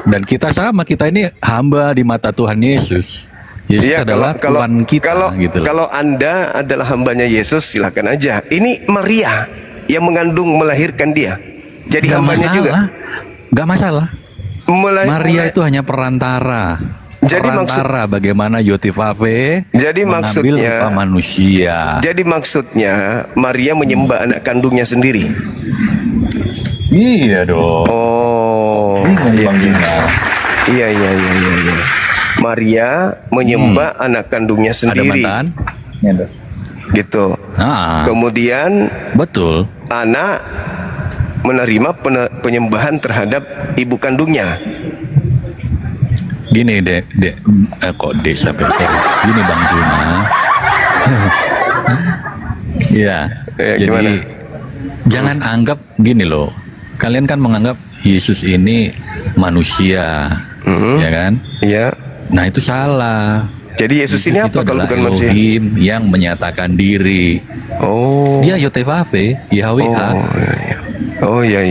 dan kita sama, kita ini hamba di mata Tuhan Yesus. Yesus adalah Tuhan kita. Kalau Anda adalah hambanya Yesus, silakan aja. Ini Maria yang mengandung melahirkan dia. Jadi hambanya juga. Gak masalah. Maria itu hanya perantara. Jadi bagaimana Yotifave mengambil rupa manusia. Jadi maksudnya Maria menyembah anak kandungnya sendiri. Iya dong. Oh, iya. Maria menyembah anak kandungnya sendiri. Ada mantan? Gitu. Kemudian betul. Anak menerima penyembahan terhadap ibu kandungnya. Gini sampai gini Bang Zuma. Ya, jadi gimana? Jangan anggap gini loh. Kalian kan menganggap Yesus ini manusia, ya kan? Iya. Nah itu salah. Jadi Yesus ini apa kalau bukan manusia? Elohim yang menyatakan diri. Oh. Dia Yotifave, Yahweh. Oh iya.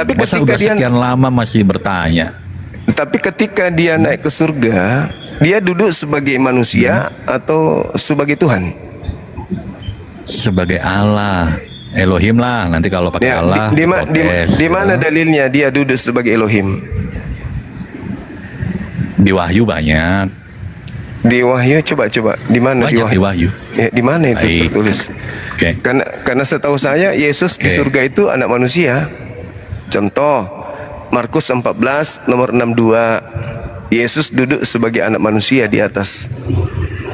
Tapi masa ketika udah sekian lama masih bertanya. Tapi ketika dia naik ke surga, dia duduk sebagai manusia atau sebagai Tuhan? Sebagai Allah, Elohim lah. Nanti kalau pakai Allah, di mana dalilnya dia duduk sebagai Elohim? Di Wahyu banyak. Di Wahyu coba di mana Banyak di Wahyu. Ya, di mana itu Baik. tertulis? Oke. Karena setahu saya Yesus di surga itu anak manusia. Contoh Markus 14 nomor 62. Yesus duduk sebagai anak manusia di atas.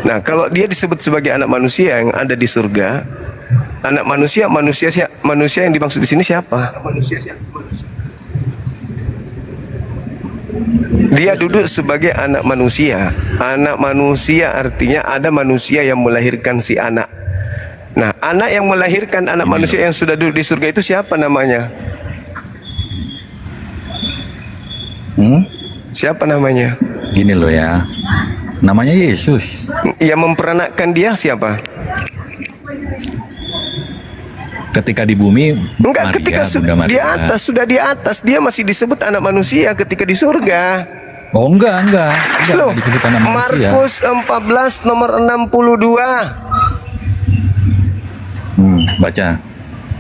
Nah, kalau dia disebut sebagai anak manusia yang ada di surga, anak manusia yang dimaksud di sini siapa? Dia duduk sebagai anak manusia. Anak manusia artinya ada manusia yang melahirkan si anak. Nah, anak yang melahirkan anak manusia yang sudah duduk di surga itu siapa namanya? Siapa namanya? Gini loh ya. Namanya Yesus. Yang memperanakkan dia siapa? Ketika di bumi, Enggak, Maria, ketika Bunda Maria. di atas, sudah di atas, dia masih disebut anak manusia ketika di surga. Oh enggak Loh, disebut anak manusia. Markus 14 nomor 62. Baca.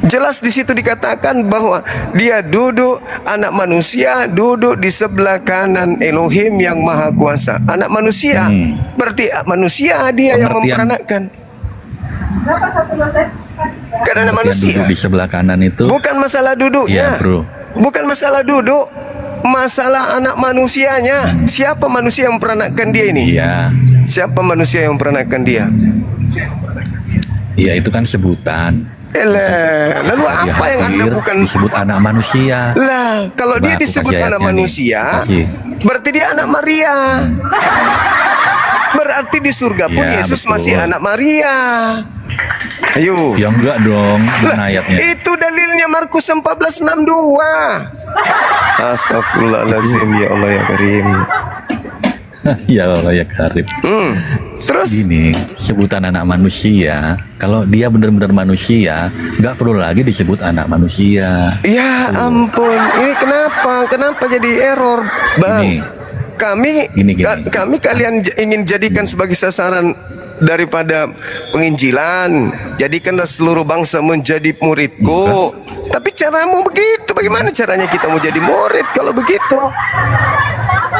Jelas di situ dikatakan bahwa dia duduk, anak manusia duduk di sebelah kanan Elohim yang Maha Kuasa. Anak manusia, berarti manusia dia yang memperanakkan. Berapa satu dosen? Kan anak manusia. Duduk di sebelah kanan itu. Bukan masalah duduknya. Iya, bro. Bukan masalah duduk, masalah anak manusianya. Siapa manusia yang memperanakkan dia ini? Iya. Siapa manusia yang memperanakkan dia? Iya, itu kan sebutan. Lalu apa yang Anda bukan disebut anak manusia? Lah, kalau dia Aku disebut kasih anak ayatnya manusia, nih. berarti dia anak Maria. Berarti di surga pun Ya, Yesus betul. masih anak Maria. Ayo. Ya enggak dong, mana ayatnya? Itu dalilnya Markus 14:62. Astagfirullahaladzim, ya Allah ya Karim. Ya Allah ya Karim. Terus gini, sebutan anak manusia, kalau dia benar-benar manusia, nggak perlu lagi disebut anak manusia. Ya ampun, ini kenapa jadi error, Bang? Kami kalian ingin jadikan sebagai sasaran daripada penginjilan, jadikanlah seluruh bangsa menjadi muridku. Tapi caramu begitu, bagaimana caranya kita mau jadi murid kalau begitu?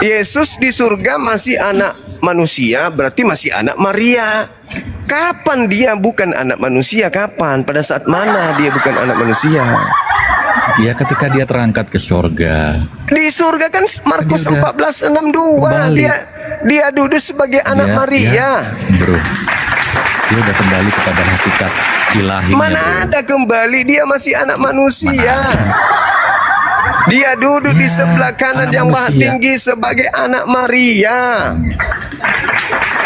Yesus di surga masih anak manusia, berarti masih anak Maria. Kapan dia bukan anak manusia? Kapan? Pada saat mana dia bukan anak manusia? Ya ketika dia terangkat ke surga. Di surga kan Markus 14:62 dia duduk sebagai anak Maria. Bro, dia udah kembali kepada hakikat ilahinya. Mana ada kembali, dia masih anak manusia. Dia duduk di sebelah kanan yang maha tinggi sebagai anak Maria.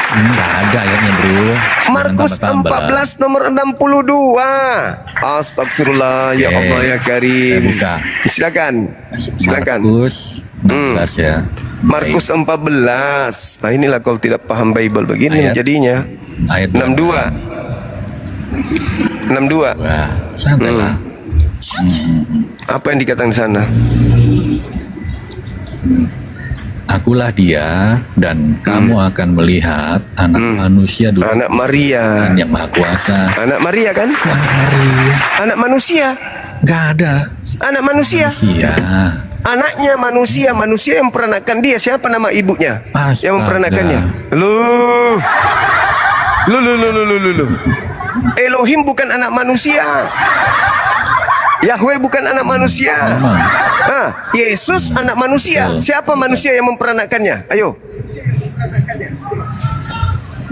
Enggak ada ayatnya, bro. Markus 14 nomor 62. Astagfirullah, ya Allah ya Karim. Silakan. Markus 14 ya. Markus 14. Nah, inilah kalau tidak paham Bible begini jadinya. Ayat 62. 62. Wah, santai lah. Apa yang dikatakan di sana? Akulah dia dan kamu akan melihat anak manusia duduk anak Maria yang maha kuasa. Anak Maria kan? Maria. Anak manusia. Gak ada. Anak manusia. Iya. Anaknya manusia yang memperanakkan dia. Siapa nama ibunya? Yang memperanakkannya? Lu. Elohim bukan anak manusia. Yahweh bukan anak manusia. Yesus anak manusia. Siapa manusia yang memperanakkannya? Ayo.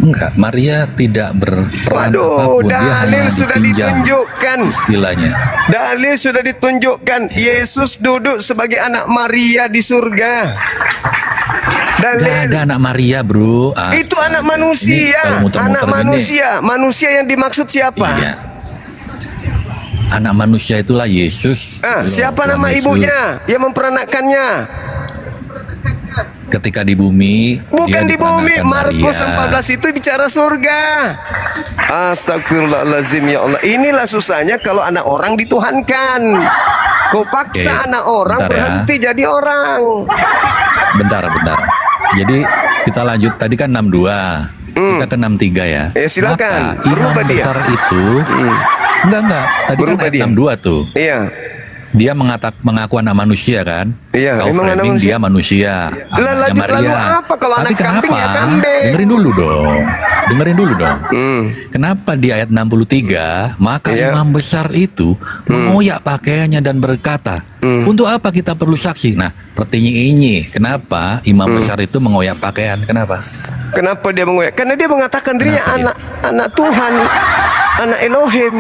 Enggak, Maria tidak berperan apapun. Dia hanya dalil sudah dipinjam ditunjukkan. Istilahnya. Dalil sudah ditunjukkan. Yesus duduk sebagai anak Maria di surga. Gak ada anak Maria, bro. Itu anak manusia. Anak manusia. Manusia yang dimaksud siapa? Iya. Anak manusia itulah Yesus. Siapa nama ibunya yang memperanakkannya? Ketika di bumi. Bukan dia di bumi. Markus Maria. 14 itu bicara surga. Astagfirullahaladzim, ya Allah. Inilah susahnya kalau anak orang dituhankan. Kau paksa anak orang bentar ya. berhenti jadi orang. Bentar. Jadi kita lanjut, tadi kan 62. Kita ke 63 ya. Silakan. Maka imam besar itu enggak. Tadi berubah kan ayat 62 tuh. Iya. dia mengaku anak manusia kan? Iya, Kau memang anak framing manusia. dia manusia, anaknya Lalu Maria. apa kalau Tapi anak kambing kenapa? ya kambing? Dengerin dulu dong. Kenapa di ayat 63 maka imam besar itu mengoyak pakaiannya dan berkata, untuk apa kita perlu saksi? Nah, pertanyaan ini, kenapa imam besar itu mengoyak pakaian? Kenapa? Kenapa dia mengoyak? Karena dia mengatakan dirinya anak Tuhan, anak Elohim.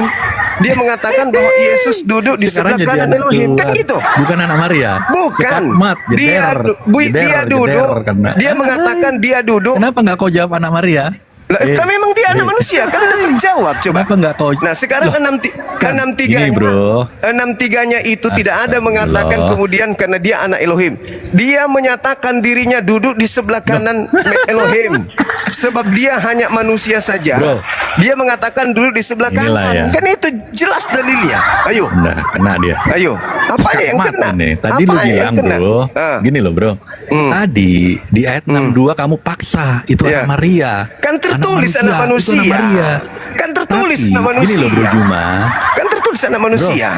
Dia mengatakan bahwa Yesus duduk di sebelah Sekarang jadi kanan anak Elohim, kan Tuhan. gitu. Bukan anak Maria. Bukan. Sekatmat, Dia jeder, duduk. karena. Dia mengatakan dia duduk. Kenapa nggak kau jawab anak Maria? Lah, kan memang dia anak manusia, kan udah terjawab. Coba. Kenapa nggak kau? Nah, sekarang 63-nya. Ini bro. 63-nya itu tidak ada mengatakan kemudian karena dia anak Elohim. Dia menyatakan dirinya duduk di sebelah kanan Elohim. Sebab dia hanya manusia saja. Bro. Dia mengatakan duduk di sebelah Inilah kanan. ya. Kan itu jelas dalilnya. Ayo. Nah, kena dia. Ayo. Apanya yang kena? Nih. Tadi lu Apanya yang bilang kena? bro, gini loh bro. Tadi di ayat 62 kamu paksa itu anak Maria. Kan tertulis anak manusia. Itu anak Maria. Kan tertulis Tapi, anak manusia. Gini loh bro Juma. Kan tertulis anak manusia.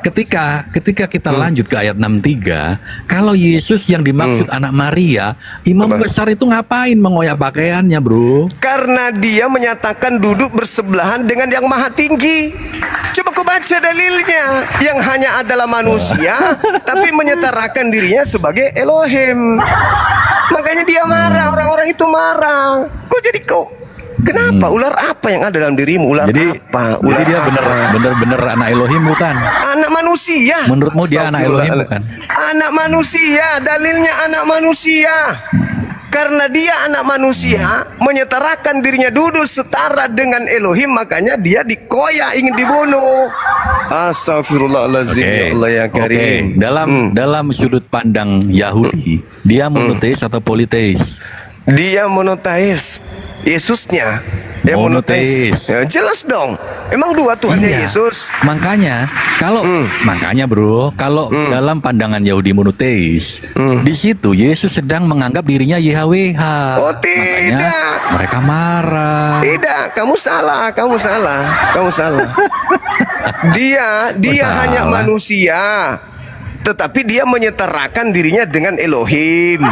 Ketika kita lanjut ke ayat 63, kalau Yesus yang dimaksud anak Maria, imam besar itu ngapain mengoyak pakaiannya, bro? Karena dia menyatakan duduk bersebelahan dengan yang maha tinggi. Coba kau baca dalilnya. Yang hanya adalah manusia, tapi menyetarakan dirinya sebagai Elohim. Makanya dia marah, orang-orang itu marah. Kenapa? Ular apa yang ada dalam dirimu? Ular apa? Ular Jadi dia apa? bener-bener anak Elohim bukan? Anak manusia. Menurutmu dia anak Elohim bukan? Anak manusia, dalilnya anak manusia. Karena dia anak manusia, menyetarakan dirinya duduk setara dengan Elohim, makanya dia dikoyak ingin dibunuh. Astagfirullahaladzim, ya Allah ya Karim. Dalam sudut pandang Yahudi, dia monoteis atau politeis? Dia monoteis. Yesusnya ya monoteis. Ya, jelas dong. Emang dua Tuhannya Yesus. Makanya makanya bro, kalau dalam pandangan Yahudi monoteis, di situ Yesus sedang menganggap dirinya YHWH. Oh tidak. Makanya mereka marah. Tidak, kamu salah. Dia hanya manusia. Tetapi dia menyetarakan dirinya dengan Elohim.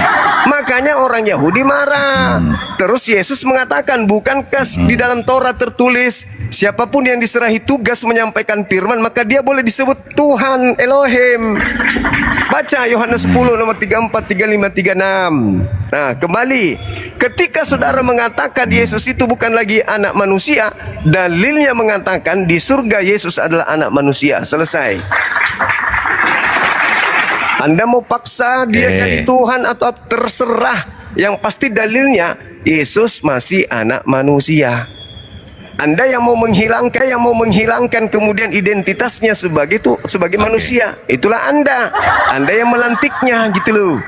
Makanya orang Yahudi marah. Terus Yesus mengatakan, bukankah di dalam Taurat tertulis, siapapun yang diserahi tugas menyampaikan firman, maka dia boleh disebut Tuhan Elohim. Baca Yohanes 10 nomor 34, 35, 36. Nah, kembali. Ketika saudara mengatakan Yesus itu bukan lagi anak manusia, dalilnya mengatakan di surga Yesus adalah anak manusia. Selesai. Anda mau paksa dia jadi Tuhan atau terserah. Yang pasti dalilnya Yesus masih anak manusia. Anda yang mau menghilangkan kemudian identitasnya sebagai manusia. Itulah Anda yang melantiknya gitu loh.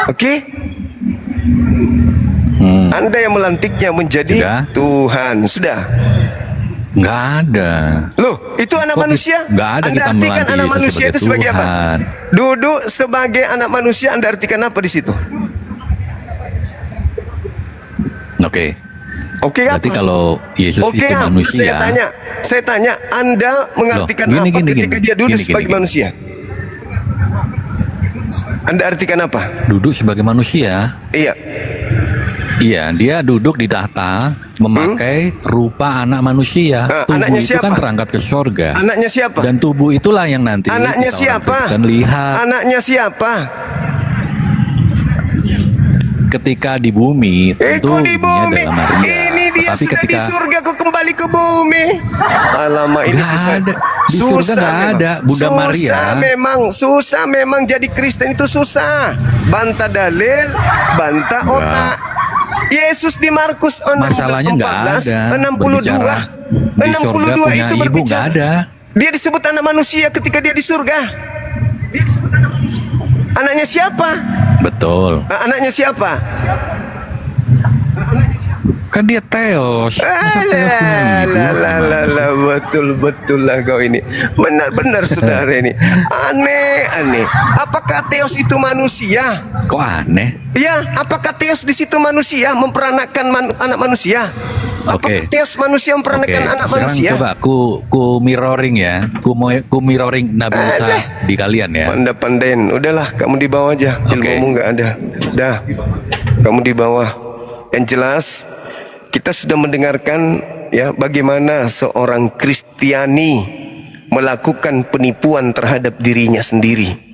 Oke? Anda yang melantiknya menjadi Tuhan. Sudah. Nggak ada. Loh, itu anak manusia? Nggak ada. Anda kita artikan anak Yesus manusia itu sebagai apa? Tuhan. Duduk sebagai anak manusia, Anda artikan apa di situ? Oke. Berarti kalau Yesus itu manusia. Saya tanya, Anda mengartikan apa ketika dia duduk sebagai manusia? Anda artikan apa? Duduk sebagai manusia? Iya, dia duduk di tahta memakai rupa anak manusia. Tubuh itu kan terangkat ke sorga. Anaknya siapa? Dan tubuh itulah yang nanti anaknya siapa? Dan lihat. Anaknya siapa? Ketika di bumi, tentu di bumi. Ini dia tapi sudah di surga, kok kembali ke bumi. Alamak, ini susah. Di surga nggak ada Bunda Maria. Susah memang jadi Kristen itu susah. Bantah dalil, bantah otak. Yesus di Markus 14, masalahnya nggak ada. 62 itu berbicara. Dia disebut anak manusia ketika dia di surga. Anaknya siapa? Betul. Anaknya siapa? Kan dia Theos. betul lah kau ini. Benar-benar saudara ini. Aneh. Apakah Theos itu manusia? Kok aneh? Ya, apakah Theos di situ manusia memperanakkan anak manusia? Apakah Theos manusia memperanakkan anak Sekarang manusia? coba ku mirroring ya. Ku mirroring Nabi Musa di kalian ya. Pandai-pandain. Udahlah, kamu di bawah aja. Ilmumu nggak ada. Dah, kamu di bawah. Yang jelas, kita sudah mendengarkan ya bagaimana seorang Kristiani melakukan penipuan terhadap dirinya sendiri.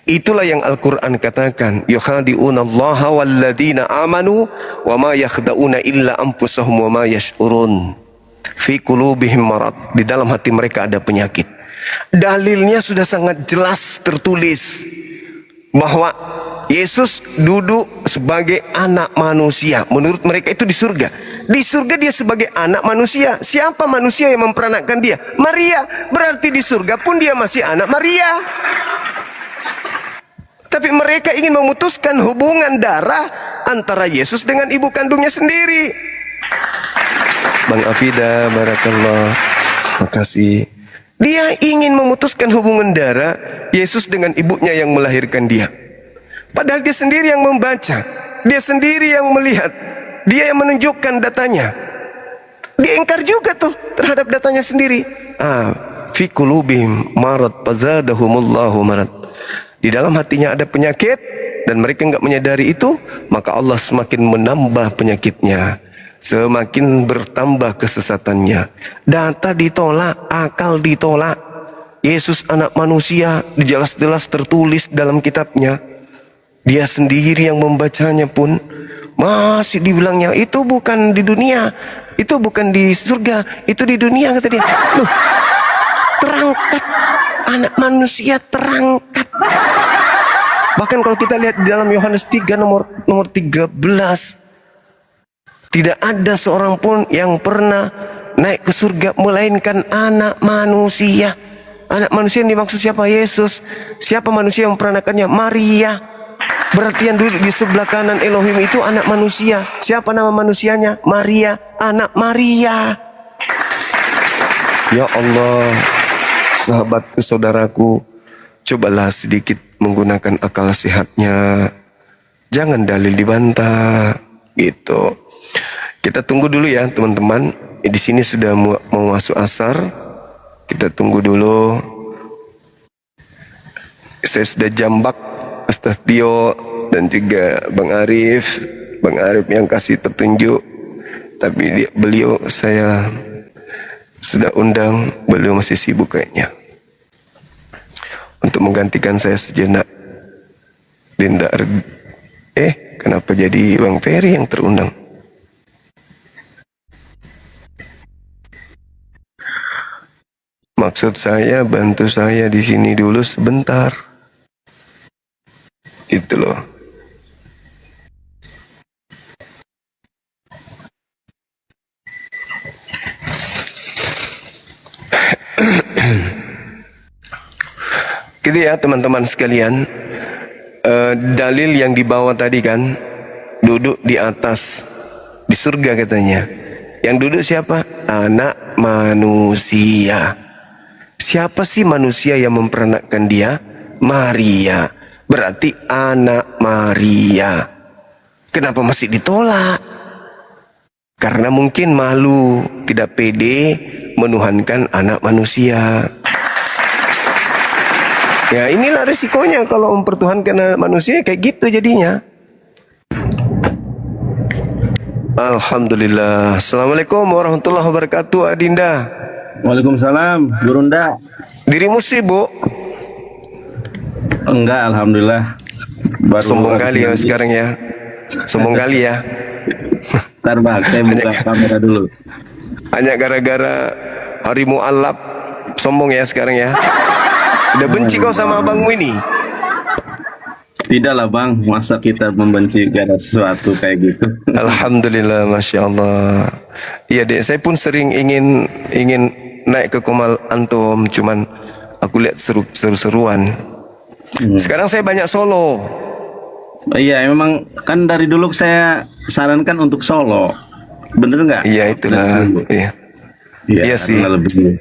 Itulah yang Al-Quran katakan, yukhadi'unallaha walladzina amanu wa ma yakhda'una illa anfusahum wa ma yash'urun fi qulubihim marad. Di dalam hati mereka ada penyakit. Dalilnya sudah sangat jelas tertulis bahwa Yesus duduk sebagai anak manusia. Menurut mereka itu di surga. Di surga dia sebagai anak manusia. Siapa manusia yang memperanakkan dia? Maria. Berarti di surga pun dia masih anak Maria. Tapi mereka ingin memutuskan hubungan darah antara Yesus dengan ibu kandungnya sendiri. Bang Afida, barakallah. Makasih. Dia ingin memutuskan hubungan darah Yesus dengan ibunya yang melahirkan dia. Padahal dia sendiri yang membaca, dia sendiri yang melihat, dia yang menunjukkan datanya. Dia ingkar juga tuh terhadap datanya sendiri. Fi qulubihim marad fazadahumullahu marad. Di dalam hatinya ada penyakit dan mereka enggak menyadari itu, maka Allah semakin menambah penyakitnya, semakin bertambah kesesatannya. Data ditolak, akal ditolak. Yesus anak manusia jelas-jelas tertulis dalam kitabnya. Dia sendiri yang membacanya pun masih dibilangnya itu bukan di dunia, itu bukan di surga, itu di dunia, kata dia. Loh, terangkat anak manusia, terangkat. Bahkan kalau kita lihat di dalam Yohanes 3 nomor 13, tidak ada seorang pun yang pernah naik ke surga melainkan anak manusia. Anak manusia yang dimaksud siapa? Yesus. Siapa manusia yang memperanakannya? Maria. Berarti yang duduk di sebelah kanan Elohim itu anak manusia. Siapa nama manusianya? Maria, anak Maria. Ya Allah, sahabatku, saudaraku, cobalah sedikit menggunakan akal sehatnya. Jangan dalil dibantah, gitu. Kita tunggu dulu ya, teman-teman. Di sini sudah mau masuk asar. Kita tunggu dulu. Saya sudah jambak Ustaz Tio dan juga Bang Arif yang kasih petunjuk, tapi beliau saya sudah undang, beliau masih sibuk kayaknya untuk menggantikan saya sejenak. Dinda kenapa jadi Bang Ferry yang terundang? Maksud saya bantu saya di sini dulu sebentar. Itu loh. Gitu ya teman-teman sekalian. Dalil yang dibawa tadi kan, duduk di atas di surga katanya. Yang duduk siapa? Anak manusia. Siapa sih manusia yang memperanakkan dia? Maria. Berarti anak Maria. Kenapa masih ditolak? Karena mungkin malu, tidak pede menuhankan anak manusia. Ya inilah risikonya kalau mempertuhankan anak manusia, kayak gitu jadinya. Alhamdulillah. Assalamualaikum warahmatullahi wabarakatuh, Adinda. Waalaikumsalam, Burunda. Dirimu sibuk? Enggak, alhamdulillah. Baru sombong kali ya sekarang ya. Sombong kali ya. Ntar Bang, saya buka kamera dulu. Hanya gara-gara hari mu'alaf sombong ya sekarang ya. Udah benci kau sama abangmu ini? Tidak lah Bang, masa kita membenci gara sesuatu kayak gitu. Alhamdulillah, Masya Allah. Iya dek, saya pun sering ingin naik ke Komal Antum, cuman aku lihat seru-seruan. Sekarang saya banyak solo. Iya, memang kan dari dulu saya sarankan untuk solo. Bener nggak? Iya itulah. Iya sih. Lebih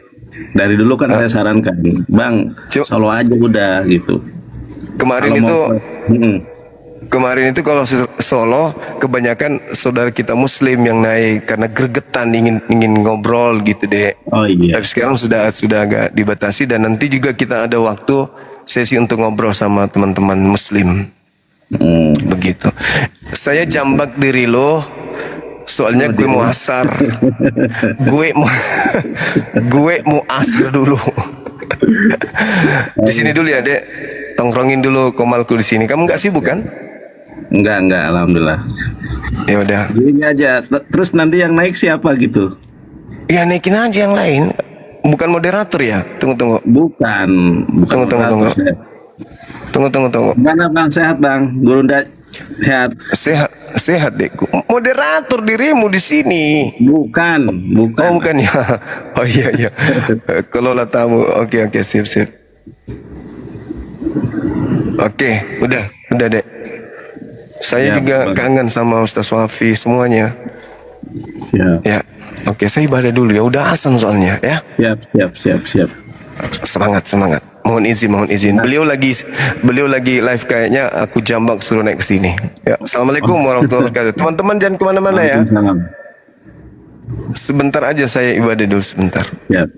Dari dulu kan saya sarankan, Bang, solo aja udah gitu. Kemarin Kalau itu mau- Kemarin itu kalau solo kebanyakan saudara kita muslim yang naik karena gregetan ingin ngobrol gitu deh. Oh iya. Tapi sekarang sudah agak dibatasi dan nanti juga kita ada waktu sesi untuk ngobrol sama teman-teman muslim. Begitu. Saya jambak diri lo soalnya gue mau asar. gue mau asar dulu. Di sini dulu ya, Dek. Tongkrongin dulu komalku di sini. Kamu nggak sibuk kan? Enggak, alhamdulillah. Ya udah. Gini aja. Terus nanti yang naik siapa gitu? Ya naikin aja yang lain. Bukan moderator ya? Tunggu. Bukan Tunggu. Tunggu. Gimana Bang? Sehat Bang? Gurunda sehat? Sehat deh. Moderator dirimu di sini. Bukan. Oh bukan ya. Oh iya. Kelola tamu. Oke, sip. Oke, udah dek. Saya juga kangen sama Ustaz Wafi semuanya. Siap. Ya. Oke, saya ibadah dulu ya. Udah azan soalnya ya. Siap. Semangat. Mohon izin. Beliau lagi live kayaknya aku jambak suruh naik ke sini. Ya. Assalamualaikum warahmatullahi wabarakatuh. Teman-teman jangan kemana-mana ya. Sebentar aja saya ibadah dulu sebentar. Siap.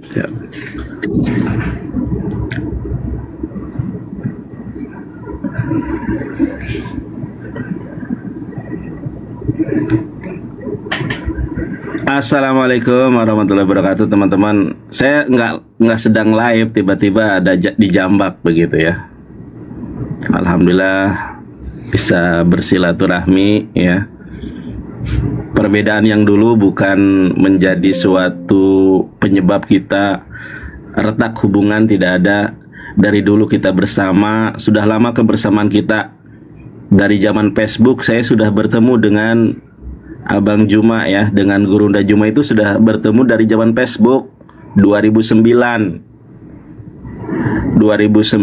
Assalamualaikum warahmatullahi wabarakatuh teman-teman. Saya nggak sedang live, tiba-tiba ada dijambak begitu ya. Alhamdulillah bisa bersilaturahmi ya. Perbedaan yang dulu bukan menjadi suatu penyebab kita retak hubungan, tidak ada. Dari dulu kita bersama, sudah lama kebersamaan kita. Dari zaman Facebook saya sudah bertemu dengan Abang Juma ya, dengan Gurunda Juma itu sudah bertemu dari zaman Facebook 2009, 2010,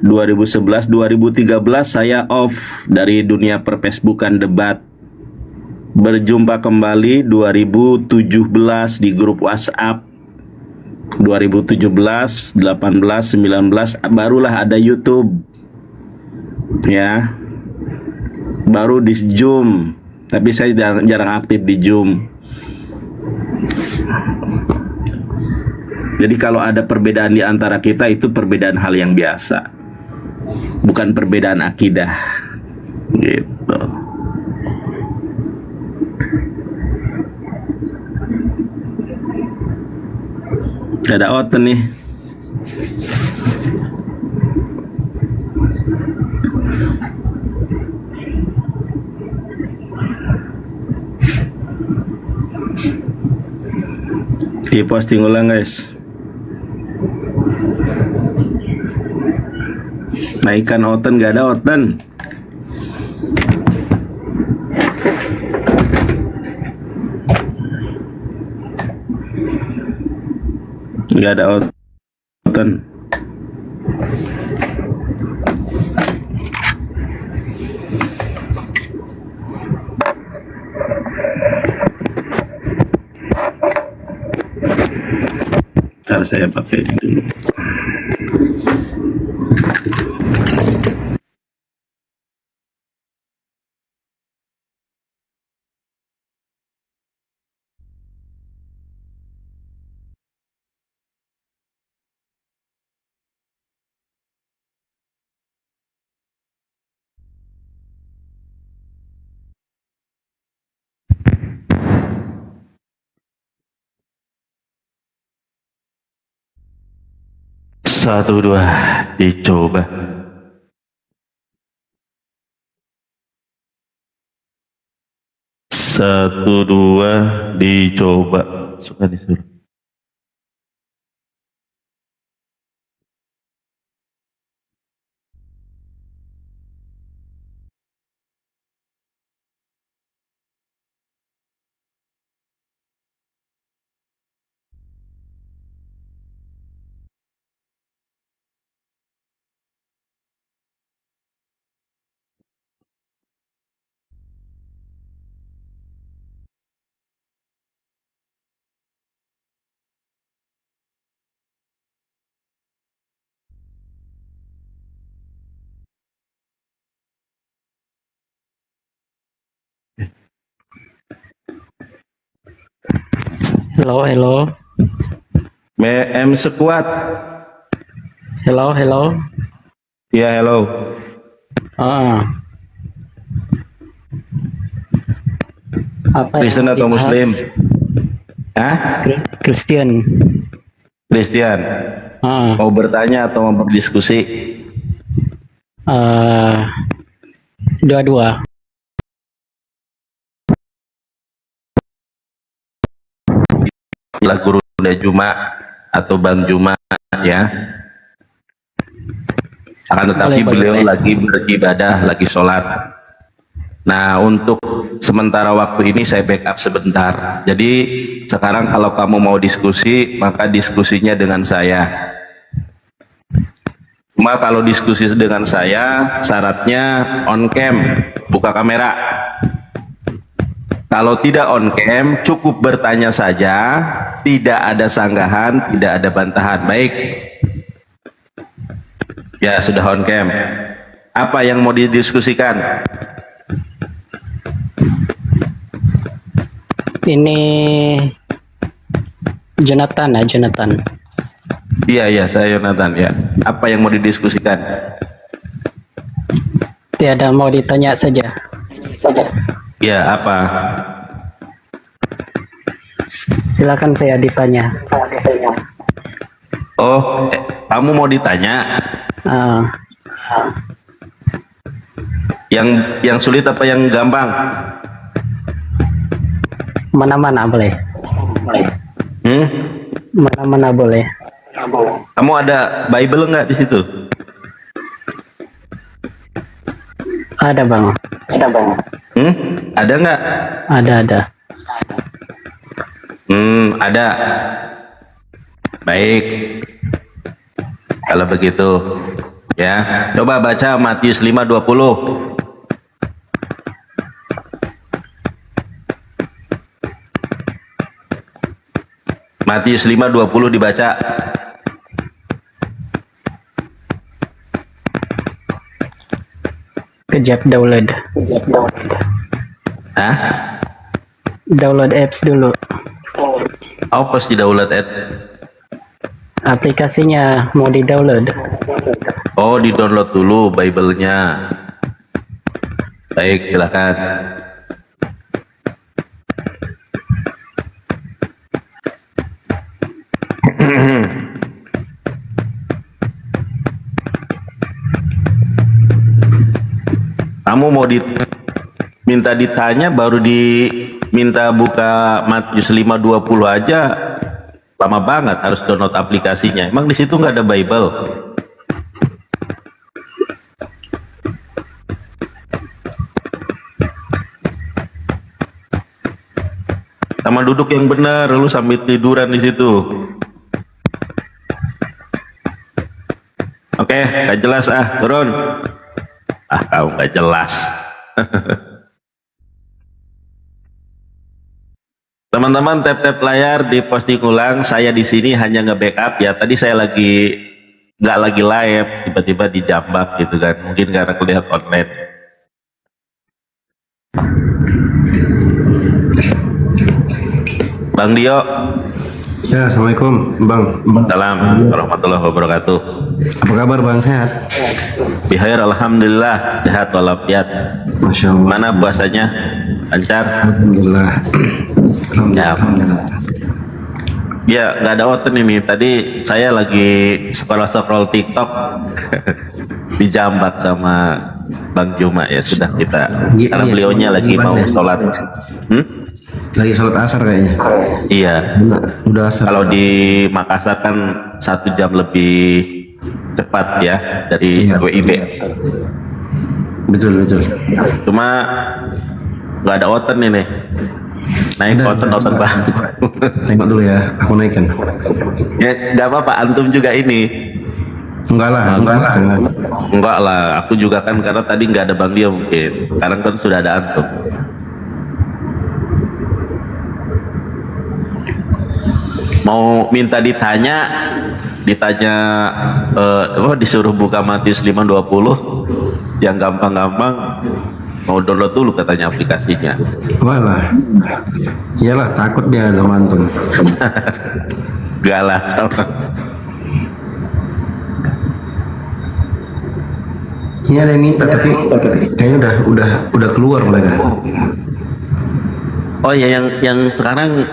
2011, 2013 saya off dari dunia per-Facebookan debat. Berjumpa kembali 2017 di grup WhatsApp. 2017, 18, 19 barulah ada YouTube. Ya. Baru di Zoom, tapi saya jarang aktif di Zoom. Jadi kalau ada perbedaan di antara kita itu perbedaan hal yang biasa, bukan perbedaan akidah, gitu. Ada Oten nih. Di posting ulang guys. Nah ikan Oten gak ada Oten. Gak ada Oten. Harus saya pakai ini dulu. Satu dua dicoba. Satu dua dicoba. Suka disuruh. Hello, hello. BM Sekuat. Hello, hello. Ya, hello. Apa Kristen yang atau dibahas? Muslim? Hah? Kristen. Kristen. Mau bertanya atau mau berdiskusi? Dua-dua. Istilah Guru Juma atau Bang Juma ya. Akan tetapi beliau lagi beribadah, lagi sholat. Nah, untuk sementara waktu ini saya backup sebentar. Jadi sekarang kalau kamu mau diskusi, maka diskusinya dengan saya. Cuma kalau diskusi dengan saya, syaratnya on cam, buka kamera. Kalau tidak on cam, cukup bertanya saja, tidak ada sanggahan, tidak ada bantahan. Baik. Ya, sudah on cam. Apa yang mau didiskusikan? Ini Jonathan ya, Jonathan. Iya, saya Yonatan ya. Apa yang mau didiskusikan? Tiada, mau ditanya saja. Ya, apa? Silakan saya ditanya. Oh, kamu mau ditanya? Yang sulit apa yang gampang? Mana-mana boleh. Mana-mana boleh. Kamu ada Bible nggak di situ? Ada bang. Ada nggak? Ada. Ada. Baik. Kalau begitu, ya, coba baca Matius 5:20. Matius 5:20 dibaca. Kejap download. Hah? Download apps dulu. Apa sih download app? Aplikasinya mau di-download. Oh, di-download dulu Bible-nya. Baik, silakan. Kamu mau minta ditanya baru diminta buka Matius 5:20 aja, lama banget, harus download aplikasinya. Emang di situ nggak ada Bible? Sama duduk yang benar, lu sambil tiduran di situ. Oke, nggak jelas turun. Kamu nggak jelas. Teman-teman, tap-tap layar di posting ulang. Saya di sini hanya nge-backup ya. Tadi saya nggak lagi live, tiba-tiba dijambak gitu kan. Mungkin karena kulihat online. Bang Dio. Ya, assalamualaikum Bang. Salam warahmatullahi wabarakatuh. Apa kabar Bang, sehat? Bihair, alhamdulillah, sehat walafiat. Masya Allah. Mana puasanya? Lancar? Alhamdulillah. Ya, nggak ada oten ini. Tadi saya lagi scroll TikTok, dijambak sama Bang Juma. Ya sudah, kita karena beliaunya lagi mau sholat. Lagi sholat asar kayaknya. Iya. Udah asar. Kalau di Makassar kan 1 jam lebih cepat ya dari WIB. Betul. Cuma nggak ada oten ini. Naik oten Pak. Tengok dulu ya, aku naikkan. Ya nggak apa-apa, antum juga ini. Enggak lah. Aku juga kan, karena tadi nggak ada Bang Dio mungkin. Sekarang kan sudah ada antum. Mau minta ditanya disuruh buka Matius 5:20 yang gampang-gampang, Mau download dulu katanya aplikasinya. Walah. Iyalah takut dia sama antum. Gak lah. Ini ada yang minta tapi kayaknya udah keluar mereka. Oh ya, yang sekarang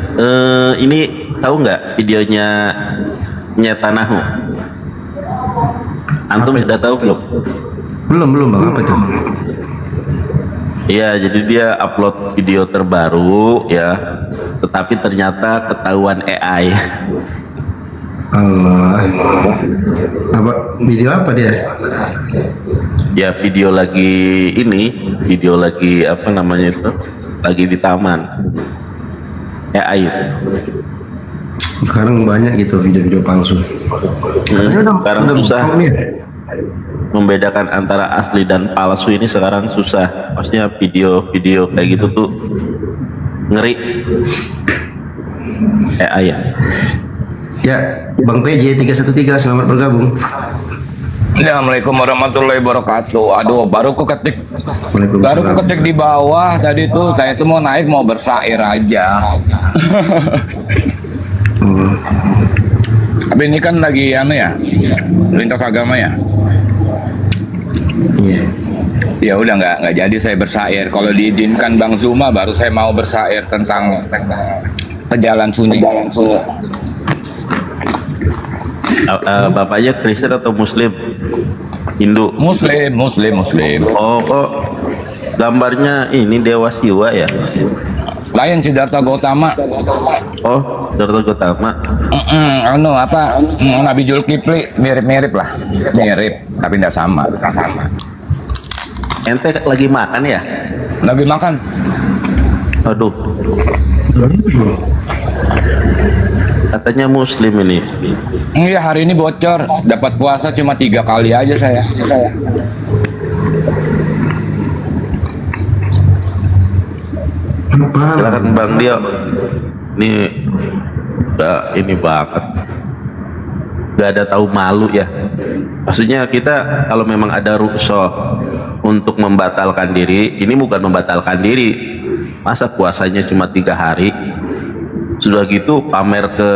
ini tahu nggak videonya Nyetanahu? Antum sudah tahu belum? Belum bang, apa tuh? Iya, jadi dia upload video terbaru ya, tetapi ternyata ketahuan AI. Allah. Apa video apa dia? Ya video lagi apa namanya itu? Lagi di taman. AI itu. Sekarang banyak gitu video-video palsu. Sekarang susah membedakan antara asli dan palsu, ini sekarang susah. Maksudnya video kayak gitu tuh ngeri. AI ya. Ya, Bang PJ 313 selamat bergabung. Assalamualaikum warahmatullahi wabarakatuh. Aduh, baru ku ketik di bawah tadi tuh. Saya tuh mau naik mau bersair aja. Tapi ini kan lagi lintas agama ya. Iya. Ya udah nggak jadi saya bersair. Kalau diizinkan Bang Zuma baru saya mau bersair tentang jalan sunyi. Bapaknya Kristen atau Muslim? Hindu? Muslim. Oh, kok gambarnya ini Dewa Siwa ya? Lain Siddhartha Gautama. Oh, Siddhartha Gautama. Nabi Zulkifli mirip lah. Mirip, tapi tidak sama. Ente lagi makan ya? Lagi makan. Aduh. Katanya Muslim ini. Iya, hari ini bocor. Dapat puasa cuma 3 kali aja saya. Silakan Bang Dio. Ini banget. Gak ada tahu malu ya. Maksudnya kita kalau memang ada rukhsah untuk membatalkan diri, ini bukan membatalkan diri. Masa puasanya cuma 3 hari? Sudah gitu pamer ke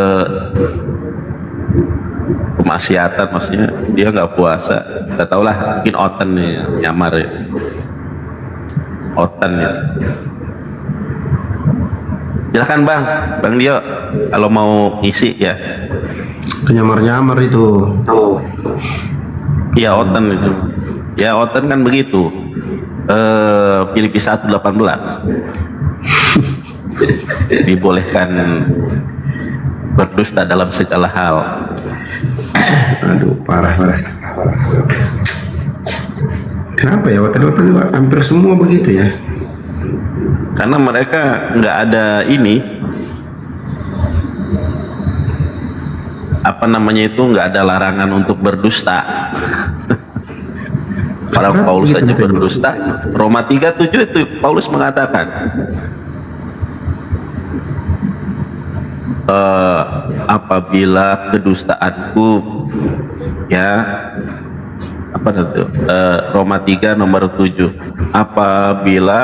kemaksiatan, maksudnya dia nggak puasa. Nggak tahu lah, mungkin oten nih nyamar ya. Oten ya. Silakan Bang Dio kalau mau ngisi ya. Itu nyamar itu. Iya oten itu. Ya oten kan begitu. Filipi 1:18. Dibolehkan berdusta dalam segala hal. Aduh, parah. Kenapa ya waktu hampir semua begitu ya? Karena mereka nggak ada nggak ada larangan untuk berdusta. Para Paulus saja berdusta. Roma 3:7 itu Paulus mengatakan, apabila kedustaanku Roma 3:7, apabila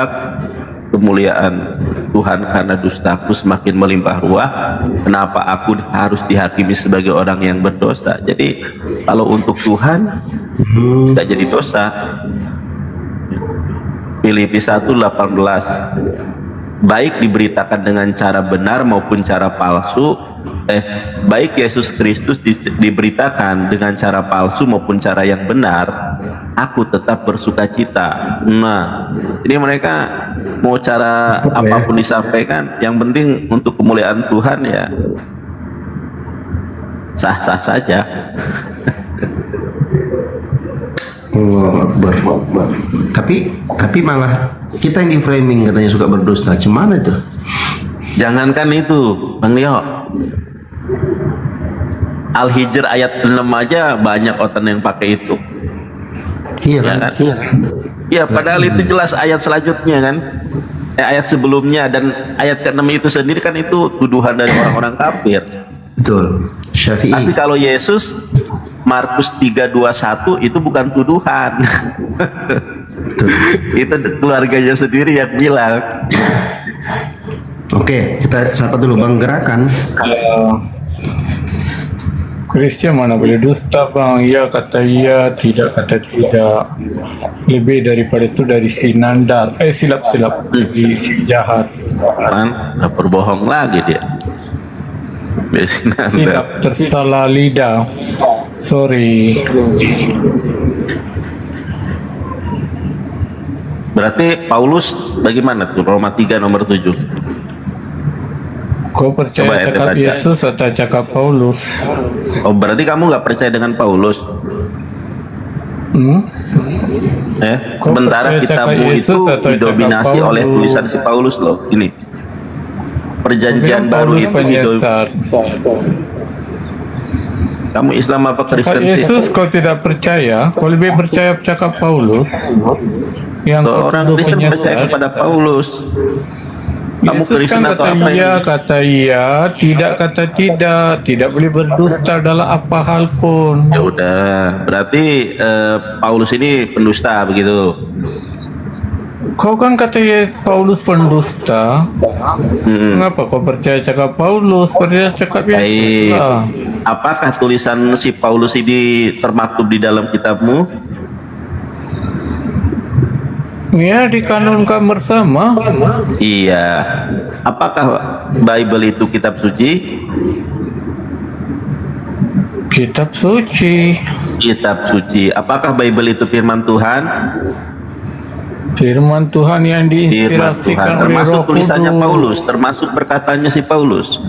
kemuliaan Tuhan karena dustaku semakin melimpah ruah, kenapa aku harus dihakimi sebagai orang yang berdosa? Jadi kalau untuk Tuhan tidak jadi dosa. Filipi 1:18, baik diberitakan dengan cara benar maupun cara palsu, baik Yesus Kristus diberitakan dengan cara palsu maupun cara yang benar, aku tetap bersuka cita. Nah, ini mereka mau cara apapun disampaikan, yang penting untuk kemuliaan Tuhan ya sah-sah saja. Allah Akbar. Tapi malah kita yang di framing katanya suka berdusta. Gimana itu? Jangankan itu, Bang Leo. Al-Hijr ayat 6 aja banyak otan yang pakai itu. Iya ya kan? Iya, padahal itu jelas ayat selanjutnya kan. Ayat sebelumnya dan ayat ke-6 itu sendiri kan itu tuduhan dari orang-orang kafir. Betul. Syafi'i. Tapi kalau Yesus Markus 3:21 itu bukan tuduhan. Itu keluarganya sendiri yang bilang. Oke, kita sapa dulu Bang Gerakan. Kristian mana boleh dusta bang? Ya kata iya, tidak kata tidak. Lebih daripada itu dari si Nandar. Silap di si jahat. Nggak berbohong lagi dia. Silap tersalah lidah. Sorry. Berarti Paulus bagaimana tuh? Roma 3 nomor 7. Kau percaya cakap Yesus atau cakap Paulus? Oh, berarti kamu nggak percaya dengan Paulus? Sementara kitabmu itu didominasi oleh tulisan si Paulus loh. Ini perjanjian baru itu kamu Islam apa Kristen sih? Yesus kau tidak percaya, kau lebih percaya cakap Paulus. Yang orang Kristen percaya kepada Paulus. Kamu Yesus Kristen kan atau kata apa ini? iya, kata iya, tidak kata tidak boleh berdusta dalam apa hal pun. Ya udah, berarti Paulus ini pendusta begitu. Kau kan kata ya Paulus pendusta. Kenapa kau percaya cakap Paulus, percaya cakap Yesus lah? Apakah tulisan si Paulus ini termaktub di dalam kitabmu? Ya, dikanonkan bersama. Iya. Apakah Bible itu kitab suci? Kitab suci. Kitab suci. Apakah Bible itu firman Tuhan? Firman Tuhan yang diinspirasikan oleh termasuk Roh tulisannya Kudus. Paulus, termasuk perkataannya si Paulus.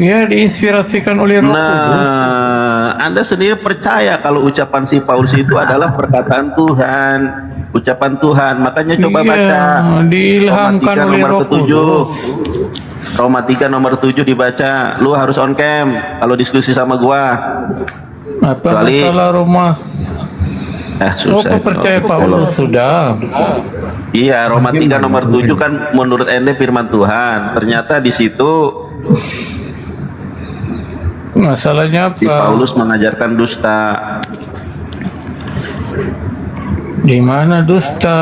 Ya, diinspirasikan oleh Roh Kudus. Anda sendiri percaya kalau ucapan si Paulus itu adalah perkataan Tuhan, ucapan Tuhan. Makanya coba baca diilhamkan Roma 3 oleh nomor Roh 7. Kudus. Roma 3 nomor 7 dibaca. Lu harus on cam kalau diskusi sama gua. Apa masalah Roma? Susah. Kau percaya Paulus sudah? Iya, Roma 3 nomor 7 kan menurut ente firman Tuhan. Ternyata di situ masalahnya apa? Si Paulus mengajarkan dusta. Di mana dusta?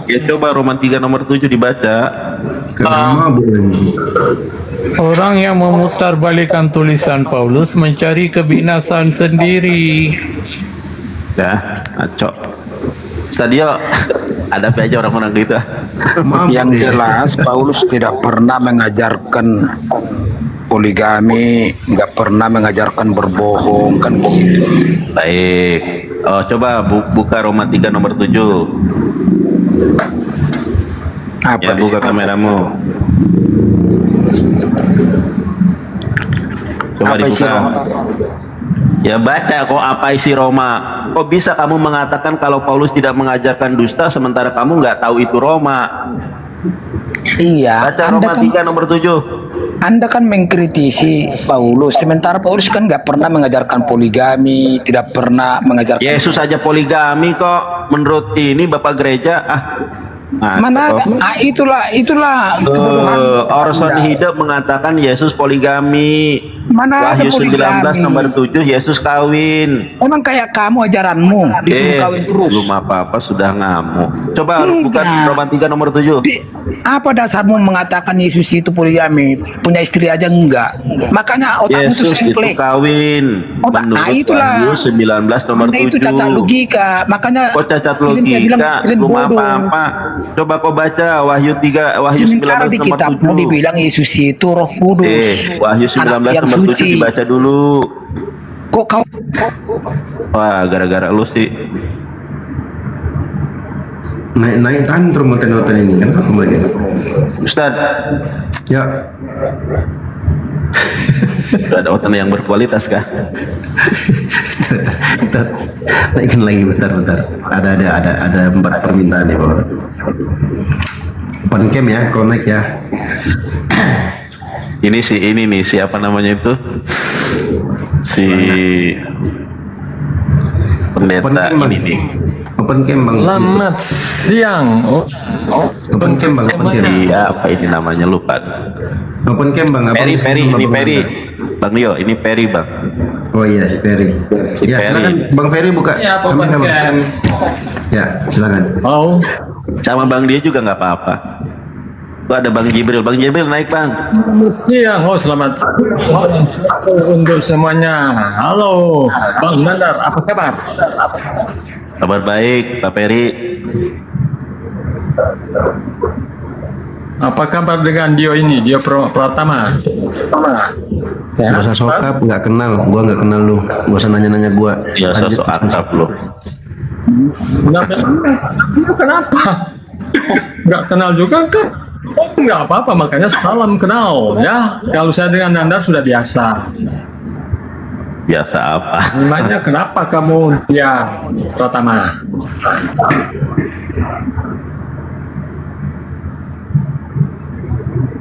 Ya coba Roma 3 nomor 7 dibaca. Orang yang memutarbalikan tulisan Paulus mencari kebinasan sendiri. Dah, ngaco. Stadio ada apa aja orang-orang gitu. Yang jelas Paulus tidak pernah mengajarkan poligami, nggak pernah mengajarkan berbohong, kan gitu. Baik. Oh, coba buka Roma 3 nomor 7. Apa ya, buka kameramu. Coba apa isi dibuka. Roma itu? Ya baca kok apa isi Roma. Kok bisa kamu mengatakan kalau Paulus tidak mengajarkan dusta sementara kamu nggak tahu itu Roma? Iya. Baca Roma 3 nomor 7. Anda kan mengkritisi Paulus, sementara Paulus kan nggak pernah mengajarkan poligami, tidak pernah mengajarkan. Yesus saja poligami kok menurut ini Bapak Gereja. Mana? Itulah Orson Hidup mengatakan Yesus poligami. Mana ada Wahyu 19 poligami? nomor 7 Yesus kawin. Emang kayak kamu ajaranmu disuruh kawin terus. Belum apa-apa sudah ngamuk. Coba bukan Roma 3 nomor 7. Apa dasarmu mengatakan Yesus itu poligami? Punya istri aja enggak? Makanya otakmu itu Yesus itu simple. kawin. Menurut Itulah. Wahyu 19 nomor Anda 7. itu cacat logika. Makanya kok cacat kalian saya bilang, logika? kalian Belum bodoh. apa-apa. Coba kau baca Wahyu 3 Wahyu 19 Sementara di nomor kitabmu 7. dibilang Yesus itu Roh Kudus. Wahyu 19 yang nomor 7 suci. dibaca dulu. Kok kau? Wah, gara-gara lu sih. Naik tantrum moten-moten ini kan apa lagi? Ustad. Ya. Ada otan yang berkualitas kah? Bentar, naikkan lagi bentar. Ada 4 permintaan ya Pak. Open cam ya, kalau naik ya. Ini nih siapa namanya itu? Si pendeta ini nih. Open cam Bang. Selamat siang. Open cam Bang. Siapa ini namanya lupa. Open cam Bang. Peri, ini Peri. Bang Leo, ini Peri Bang. Oh iya si Peri. Si Ya Peri. silakan Bang Ferry buka. Ya, open kamera, Bang. cam. Ya, silakan. Oh, Sama Bang Dio juga nggak apa-apa. Tuh ada Bang Jibril. Bang Jibril naik Bang. selamat siang. Oh, selamat untuk semuanya. Halo, Bang Nandar, apa kabar? Kabar baik, Pak Peri. Apa kabar dengan Dio ini? Dio Pratama. Gak usah sokap, nggak kenal. Gua nggak kenal lu. Gak usah nanya-nanya gua. Ya sosok akrab lo. Kenapa? Nggak kenal juga kan? Nggak apa-apa, makanya salam kenal ya. Kalau saya dengan Nandar sudah biasa. Biasa apa? Namanya kenapa kamu ya Pratama?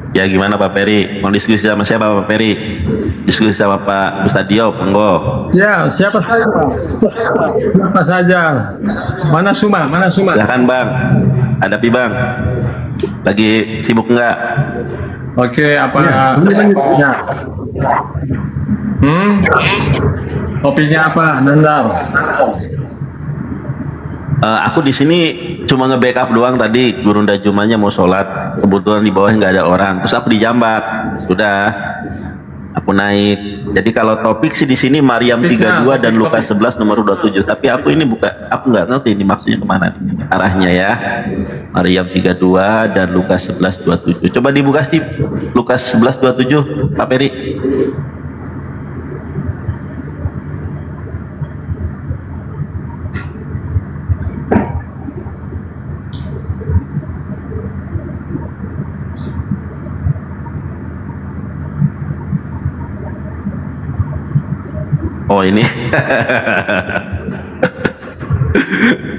Ya gimana Pak Peri? Mau diskusi sama siapa Pak Peri? Diskusi sama Pak Ustadio, monggo. Ya, siapa saja? Siapa saja? Mana Suma? Mana Suma? Silakan Bang. Hadapi Bang. Lagi sibuk enggak? Oke, apa? Ya. Topinya apa, Nandar? Aku di sini cuma nge-backup doang tadi. Gurunda Jumanya mau sholat, kebetulan di bawah nggak ada orang. Terus aku dijambak, sudah aku naik. Jadi kalau topik sih di sini Maryam 32 dan Lukas 11 nomor 27. Tapi aku ini aku nggak ngerti ini maksudnya kemana arahnya ya. Maryam 32 dan Lukas 11 27. Coba dibuka sih Lukas 11 27 Pak Peri. Oh ini.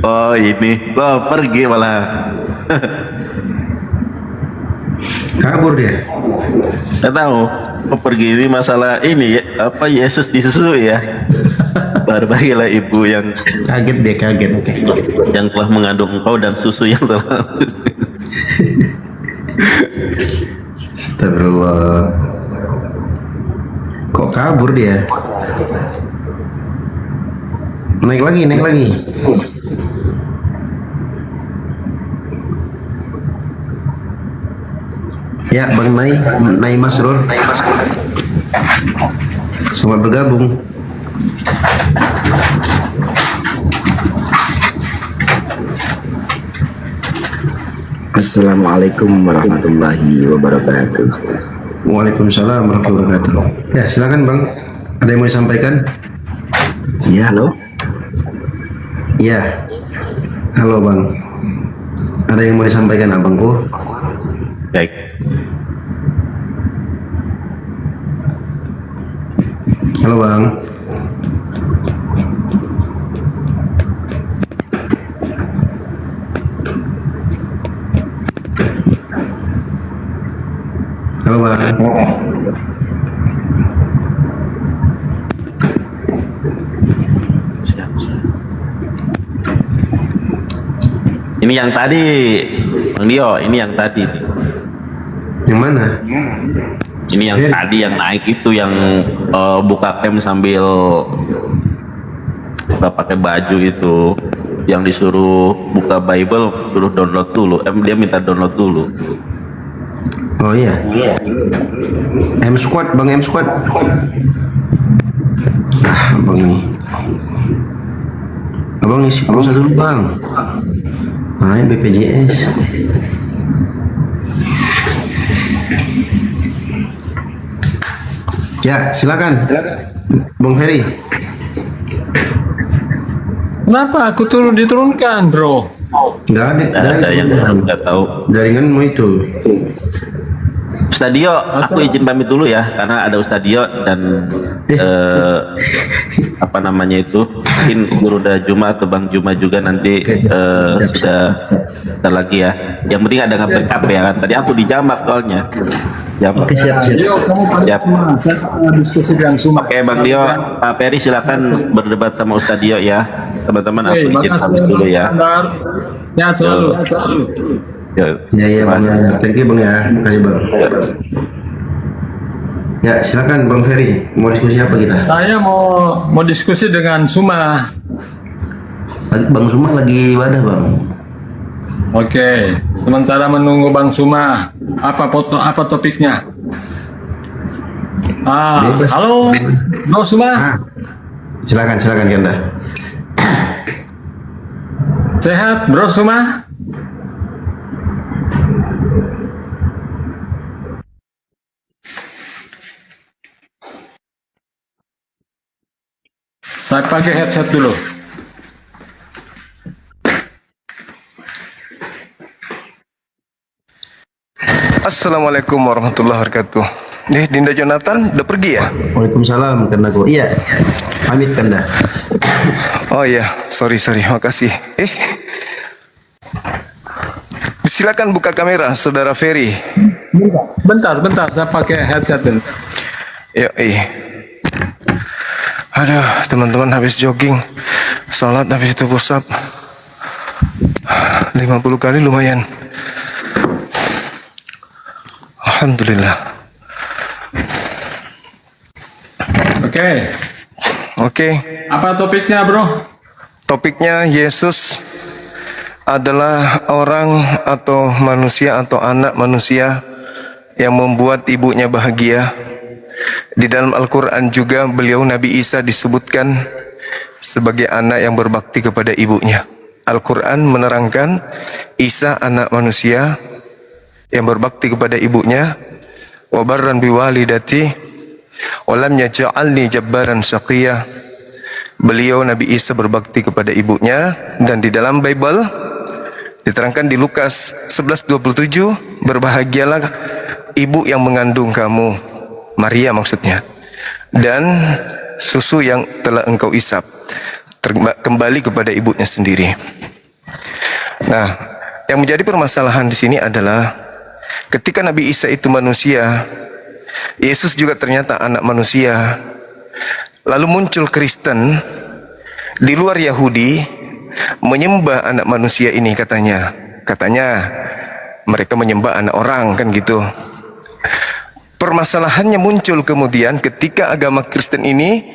Oh ini. Oh pergi malah. Kabur dia. Nggak tahu. Oh pergi ini masalah ini ya. Apa Yesus disusui ya? Berbagailah ibu yang kaget deh, kaget. Yang telah mengandung engkau dan susu yang telah. Astagfirullah. Kok kabur dia? Naik lagi. Ya, Bang Nai Masrur. Selamat bergabung. Assalamualaikum warahmatullahi wabarakatuh. Waalaikumsalam warahmatullahi wabarakatuh. Ya, silakan Bang. Ada yang mau disampaikan? Ya, halo. Ya. Halo Bang. Ada yang mau disampaikan abangku? Baik. Halo Bang. Halo Bang. Ini yang tadi, Bang Dio, ini yang tadi. Yang mana? Ini yang tadi yang naik itu yang buka cam sambil pakai baju itu, yang disuruh buka Bible, suruh download dulu. Dia minta download dulu. Oh iya. M Squad, Bang M Squad. Abang nih. Abang isi pulsa dulu Bang. Nah, BPJS. Ya, silakan. Bang Ferry. Kenapa aku diturunkan, bro? Nggak ada yang nggak tahu. Jaringanmu itu. Ustadio, aku izin pamit dulu ya, karena ada Ustadio dan apa namanya itu, mungkin Gurunda Juma atau Bang Juma juga nanti sudah bentar lagi ya. Yang penting ada nge-backup ya kan. Tadi aku dijambak soalnya. Oke, siap. Siap. Diskusi dengan Suma. Oke Bang Dio, Pak Peri silakan berdebat sama Ustadio ya. Teman-teman aku izin pamit dulu ya. Ya, selalu. Ya Bang. Thank you Bang ya. Terima kasih Bang. Ya, silakan Bang Ferry. Mau diskusi apa kita? Saya mau diskusi dengan Suma. Bang Suma lagi ibadah bang. Oke, sementara menunggu Bang Suma, apa topiknya? Bebas. Halo, Bang Suma. Silakan Ganda. Sehat, Bro Suma? Saya pakai headset dulu. Assalamualaikum warahmatullahi wabarakatuh. Nih, Dinda Jonathan udah pergi ya? Waalaikumsalam Kanda go. Iya. Pamit Kanda. Oh iya, sorry, makasih. Silakan buka kamera, Saudara Ferry. Bentar, saya pakai headset dulu. Aduh, teman-teman habis jogging, sholat, habis itu push up 50 kali lumayan. Alhamdulillah. Oke. Apa topiknya, Bro? Topiknya Yesus adalah orang atau manusia atau anak manusia yang membuat ibunya bahagia. Di dalam Al-Quran juga beliau Nabi Isa disebutkan sebagai anak yang berbakti kepada ibunya. Al-Quran menerangkan Isa anak manusia yang berbakti kepada ibunya. Wa barran biwalidati wa lam yaj'alni jabbaran syaqiyya. Beliau Nabi Isa berbakti kepada ibunya, dan di dalam Bible diterangkan di Lukas 11:27, berbahagialah ibu yang mengandung kamu, Maria maksudnya, dan susu yang telah engkau isap, kembali kepada ibunya sendiri. Nah, yang menjadi permasalahan di sini adalah ketika Nabi Isa itu manusia, Yesus juga ternyata anak manusia. Lalu muncul Kristen di luar Yahudi menyembah anak manusia ini, katanya mereka menyembah anak orang, kan gitu. Permasalahannya muncul kemudian ketika agama Kristen ini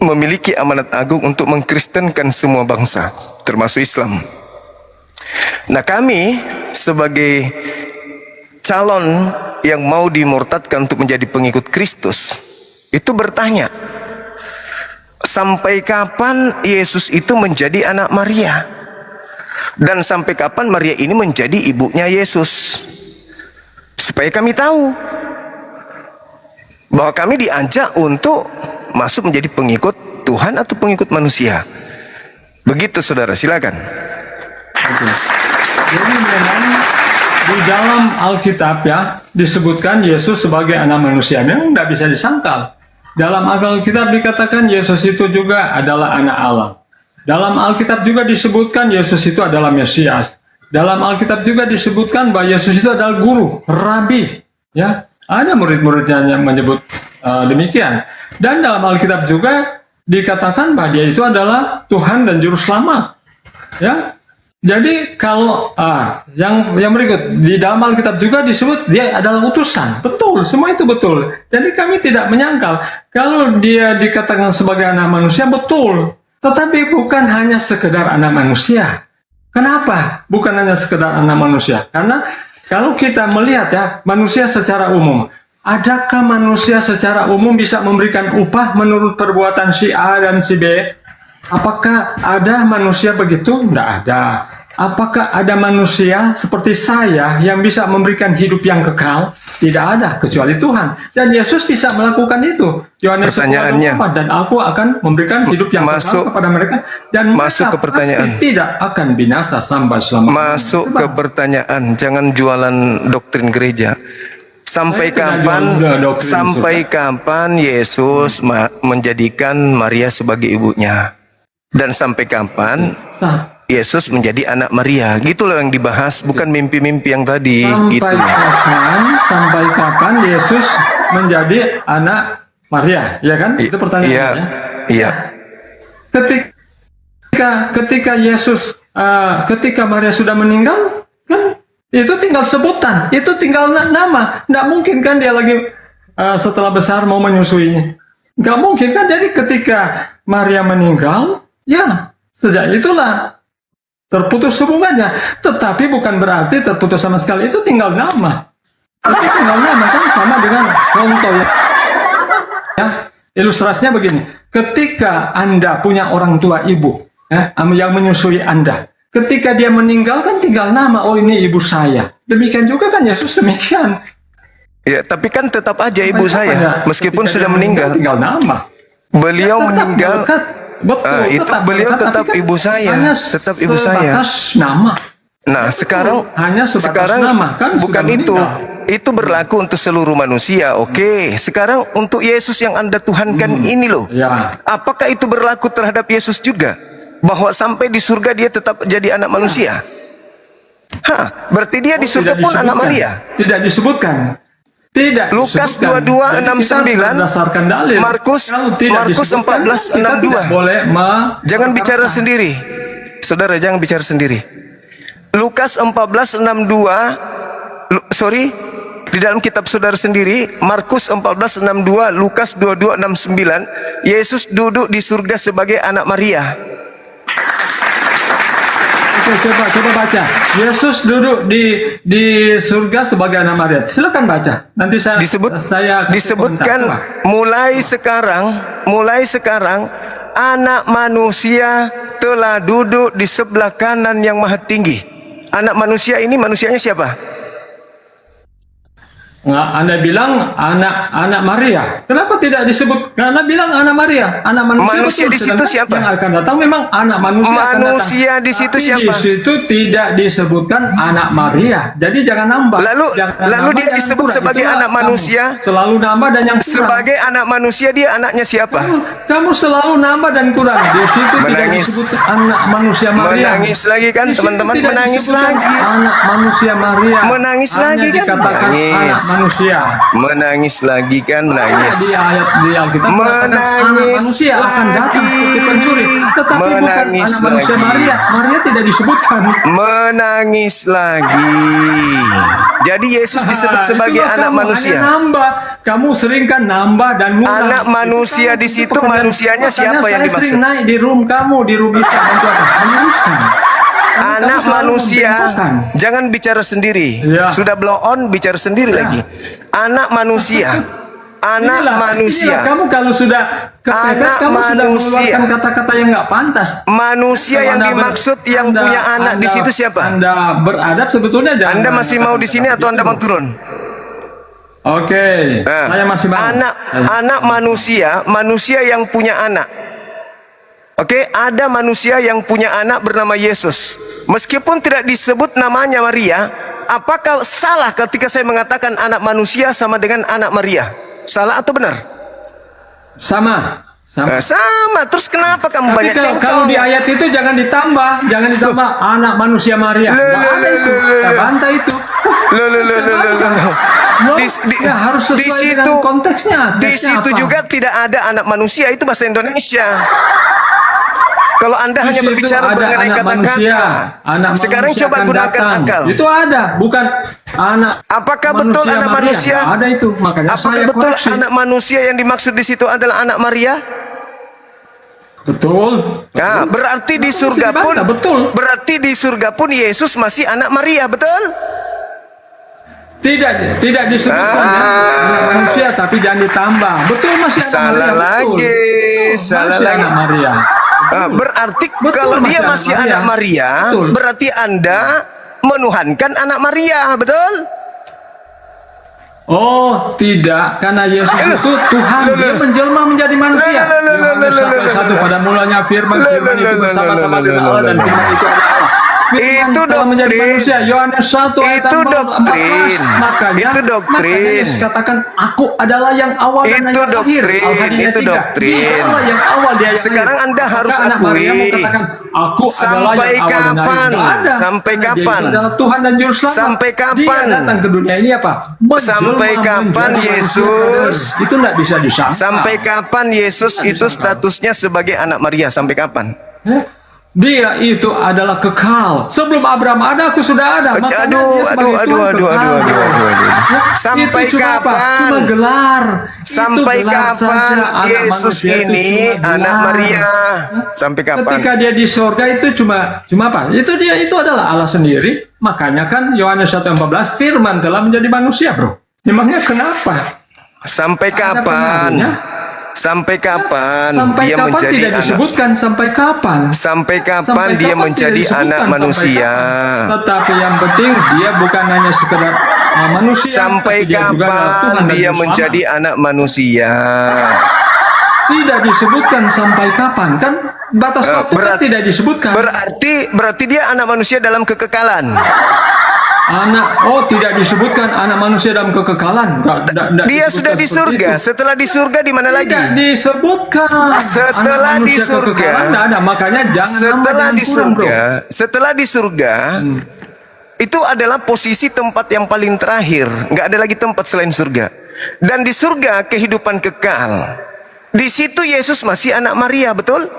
memiliki amanat agung untuk mengkristenkan semua bangsa, termasuk Islam. Nah, kami sebagai calon yang mau dimurtadkan untuk menjadi pengikut Kristus itu bertanya, sampai kapan Yesus itu menjadi anak Maria? Dan sampai kapan Maria ini menjadi ibunya Yesus? Supaya kami tahu bahwa kami diajak untuk masuk menjadi pengikut Tuhan atau pengikut manusia. Begitu, saudara, silakan. Jadi memang di dalam Alkitab ya disebutkan Yesus sebagai anak manusia. Memang tidak bisa disangkal. Dalam Alkitab dikatakan Yesus itu juga adalah anak Allah. Dalam Alkitab juga disebutkan Yesus itu adalah Mesias. Dalam Alkitab juga disebutkan bahwa Yesus itu adalah guru, rabi. Ya, ada murid-muridnya yang menyebut demikian. Dan dalam Alkitab juga dikatakan bahwa dia itu adalah Tuhan dan Juru Selamat. Ya, jadi kalau yang berikut di dalam Alkitab juga disebut dia adalah utusan. Betul, semua itu betul. Jadi kami tidak menyangkal kalau dia dikatakan sebagai anak manusia, betul. Tetapi bukan hanya sekedar anak manusia. Kenapa? Bukan hanya sekedar anak manusia. Karena kalau kita melihat ya manusia secara umum, adakah manusia secara umum bisa memberikan upah menurut perbuatan si A dan si B? Apakah ada manusia begitu? Tidak ada. Apakah ada manusia seperti saya yang bisa memberikan hidup yang kekal? Tidak ada, kecuali Tuhan. Dan Yesus bisa melakukan itu. Yohanes 10:24, dan aku akan memberikan hidup yang kekal kepada mereka. Dan mereka pasti tidak akan binasa sampai selamanya. Masuk ke pertanyaan, jangan jualan doktrin gereja. Sampai kapan Yesus menjadikan Maria sebagai ibunya? Dan sampai kapan Yesus menjadi anak Maria? Gitulah yang dibahas, bukan mimpi-mimpi yang tadi. Sampai kapan Yesus menjadi anak Maria? Ya kan? Itu pertanyaannya. Iya. Ketika Yesus, ketika Maria sudah meninggal, kan itu tinggal sebutan, itu tinggal nama. Nggak mungkin kan dia lagi setelah besar mau menyusuinya. Nggak mungkin kan? Jadi ketika Maria meninggal, ya Sejak itulah terputus hubungannya. Tetapi bukan berarti terputus sama sekali. Itu tinggal nama. Itu tinggal nama kan sama dengan contoh ya. Ilustrasinya begini. Ketika Anda punya orang tua ibu yang menyusui Anda. Ketika dia meninggal kan tinggal nama. Oh, ini ibu saya. Demikian juga kan Yesus demikian. Ya, tapi kan tetap aja ibu saya, meskipun sudah meninggal. Tinggal nama. Beliau meninggal. Betul, itu beliau tetap kan ibu saya, tetap ibu saya. Sebatas nama. Nah, sekarang sebatas nama, kan bukan itu. Itu berlaku untuk seluruh manusia. Oke, sekarang untuk Yesus yang Anda tuhankan ini loh. Ya. Apakah itu berlaku terhadap Yesus juga? Bahwa sampai di surga dia tetap jadi anak manusia? Berarti dia di surga pun anak Maria? Tidak disebutkan. Tidak. Lukas 22:69, Markus 14:62. Jangan bicara sendiri. Saudara, jangan bicara sendiri. Lukas 14:62, di dalam kitab saudara sendiri, Markus 14:62, Lukas 22:69, Yesus duduk di surga sebagai anak Maria. Coba baca. Yesus duduk di surga sebagai anak Maria. Silakan baca. Nanti saya disebutkan mulai sekarang anak manusia telah duduk di sebelah kanan yang maha tinggi. Anak manusia ini manusianya siapa? Anda bilang anak Maria. Kenapa tidak disebut? Karena bilang anak Maria, anak manusia di situ siapa? Yang akan datang memang anak manusia. Manusia di situ siapa? Di situ tidak disebutkan anak Maria. Jadi jangan nambah. Lalu dia disebut sebagai anak manusia. Selalu nambah dan yang kurang. Sebagai anak manusia dia anaknya siapa? Kamu selalu nambah dan kurang. Di situ tidak disebut anak manusia Maria. Menangis lagi kan teman-teman, menangis lagi. Anak manusia Maria. Menangis lagi kan? Menangis. Manusia. Menangis lagi kan, menangis. Di ayat di Alkitab anak manusia akan datang seperti pencuri, tetapi bukan anak manusia Maria. Maria tidak disebutkan. Menangis lagi. Jadi Yesus disebut sebagai anak manusia. Nambah. Kamu sering kan nambah dan ngurang. Anak manusia di situ manusianya siapa yang dimaksud? Saya sering naik di room kamu, di room Isa, menuliskan. Anak manusia, jangan bicara sendiri. Sudah blow on, bicara sendiri lagi. Anak manusia, anak manusia. Kamu kalau sudah anak kamu manusia, sudah mengeluarkan kata-kata yang nggak pantas. Manusia yang dimaksud yang punya anak di situ siapa? Anda beradab sebetulnya. Anda masih mau di sini atau Anda mau turun? Oke, saya masih mau. Anak manusia yang punya anak. Oke, ada manusia yang punya anak bernama Yesus. Meskipun tidak disebut namanya Maria, apakah salah ketika saya mengatakan anak manusia sama dengan anak Maria? Salah atau benar? Sama. Sama. Terus kenapa kamu banyak cengcong? Kalau di ayat itu jangan ditambah anak manusia Maria. Nggak ada itu. Kita bantah itu. Harus sesuai dengan konteksnya. Di situ juga tidak ada anak manusia, itu bahasa Indonesia. Kalau Anda hanya berbicara mengenai kata-kata, sekarang coba gunakan akal. Itu ada, bukan anak. Apakah betul anak manusia? Ada itu, makanya apakah betul anak manusia yang dimaksud di situ adalah anak Maria? Betul. Nah, berarti di surga pun, berarti di surga pun Yesus masih anak Maria, betul? Tidak disebutkan anak manusia, tapi jangan ditambah. Betul, masih anak salah Maria. Lagi, salah lagi. Anak Maria. Berarti kalau dia masih anak Maria, berarti Anda menuhankan anak Maria, betul? Oh, tidak, karena Yesus itu Tuhan, dia menjelma menjadi manusia. Yohanes 1 pada mulanya firman itu bersama-sama dengan Allah dan firman itu adalah Allah. Itu doktrin. Yohanes 1 ayat 14. Makanya Yesus katakan, aku adalah yang awal dan yang akhir. Itu doktrin. Yang awal dia yang sekarang akhir. Anda harus Maka akui. aku Sampai kapan? Sampai kapan? Tuhan dan juru selamat. Sampai kapan? Dia datang ke dunia ini apa? Sampai kapan Yesus? Itu tidak bisa disangka. Sampai kapan Yesus itu statusnya sebagai anak Maria? Sampai kapan? Dia itu adalah kekal. Sebelum Abraham ada, aku sudah ada. Makanya dia sebagai Tuhan kekal. Ya, Sampai itu cuma apa? kapan? Cuma gelar. Sampai Itu gelar kapan saja. Anak Yesus manusia itu ini cuma anak gelar. Maria? Sampai kapan? Ketika dia di surga itu cuma apa? Itu adalah Allah sendiri. Makanya kan Yohanes 1:14 firman telah menjadi manusia, bro. Memangnya kenapa? Sampai kapan? Sampai kapan Sampai dia kapan menjadi tidak anak? disebutkan sampai kapan. Sampai kapan Sampai dia kapan menjadi tidak anak disebutkan manusia? sampai kapan. Tetapi yang penting dia bukan hanya sekedar manusia. Sampai tapi dia juga adalah Tuhan kapan dan dia Juru menjadi anak manusia? Tidak disebutkan sampai kapan, kan batas waktu kan tidak disebutkan. Berarti dia anak manusia dalam kekekalan. Tidak disebutkan anak manusia dalam kekekalan. Dia sudah di surga. Setelah di surga di mana lagi? Tidak disebutkan. Setelah Anak di manusia surga. kekekalan tidak ada. Makanya Setelah di surga, itu adalah posisi tempat yang paling terakhir. Nggak ada lagi tempat selain surga. Dan di surga kehidupan kekal. Di situ Yesus masih anak Maria, betul?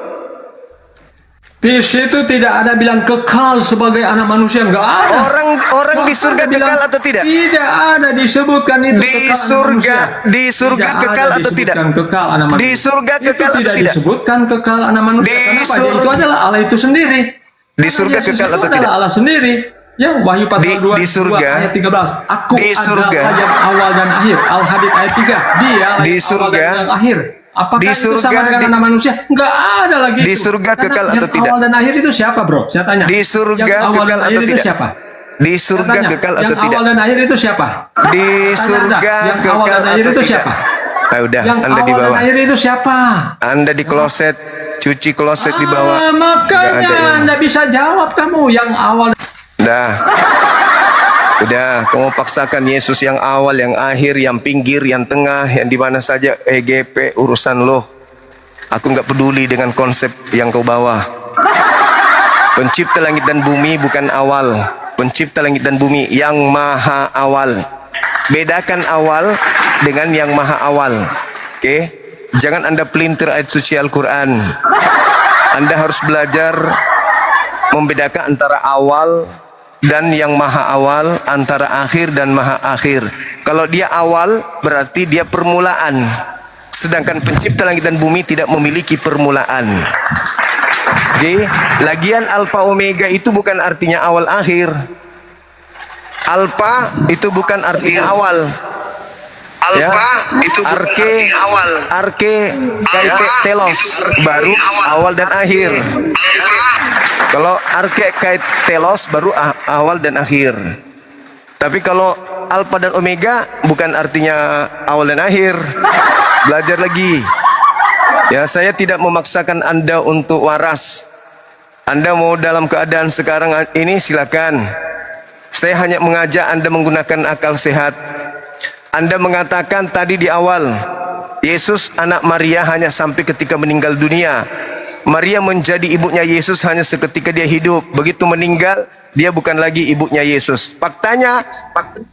Di situ tidak ada bilang kekal sebagai anak manusia, enggak ada. Orang di surga kekal atau tidak? Tidak ada disebutkan itu. Di surga kekal atau tidak? Kekal anak manusia. Di surga kekal atau tidak? Disebutkan kekal anak manusia. Kenapa? Itu adalah Allah itu sendiri. Di surga kekal atau tidak? Allah sendiri. Ya, Wahyu pasal 2 ayat 13. Aku adalah yang awal dan akhir. Al-Hadid ayat 3. Dia di awal surga dan yang akhir. Apakah di itu surga sama dengan anak manusia? Enggak ada lagi. Di surga kekal Karena atau tidak? Awal dan akhir itu siapa, bro? Saya tanya. Di surga yang awal kekal dan akhir atau itu tidak? Siapa? Di surga kekal atau yang tidak? awal dan akhir itu siapa? Di surga yang awal kekal dan akhir atau itu tidak? siapa? Ah, udah, Yang Anda di awal dan bawah. akhir itu siapa? Anda di kloset, cuci kloset di bawah. Nggak ada Makanya yang- Anda bisa jawab kamu yang awal. Udah, kamu paksakan Yesus yang awal, yang akhir, yang pinggir, yang tengah, yang di mana saja. EGP urusan lo. Aku nggak peduli dengan konsep yang kau bawa. Pencipta langit dan bumi bukan awal. Pencipta langit dan bumi yang maha awal. Bedakan awal dengan yang maha awal. Oke? Jangan Anda pelintir ayat suci Al-Quran. Anda harus belajar membedakan antara awal dan yang maha awal, antara akhir dan maha akhir. Kalau dia awal berarti dia permulaan, sedangkan pencipta langit dan bumi tidak memiliki permulaan. Oke, lagian alfa omega itu bukan artinya awal akhir. Alfa itu bukan artinya awal. Alfa itu bukan artinya awal. Arke kait telos baru awal dan akhir. Kalau arke kait telos baru awal dan akhir. Tapi kalau alfa dan omega bukan artinya awal dan akhir. Belajar lagi. Ya, saya tidak memaksakan Anda untuk waras. Anda mau dalam keadaan sekarang ini silakan. Saya hanya mengajak Anda menggunakan akal sehat. Anda mengatakan tadi di awal, Yesus anak Maria hanya sampai ketika meninggal dunia. Maria menjadi ibunya Yesus hanya seketika dia hidup. Begitu meninggal, dia bukan lagi ibunya Yesus. Faktanya,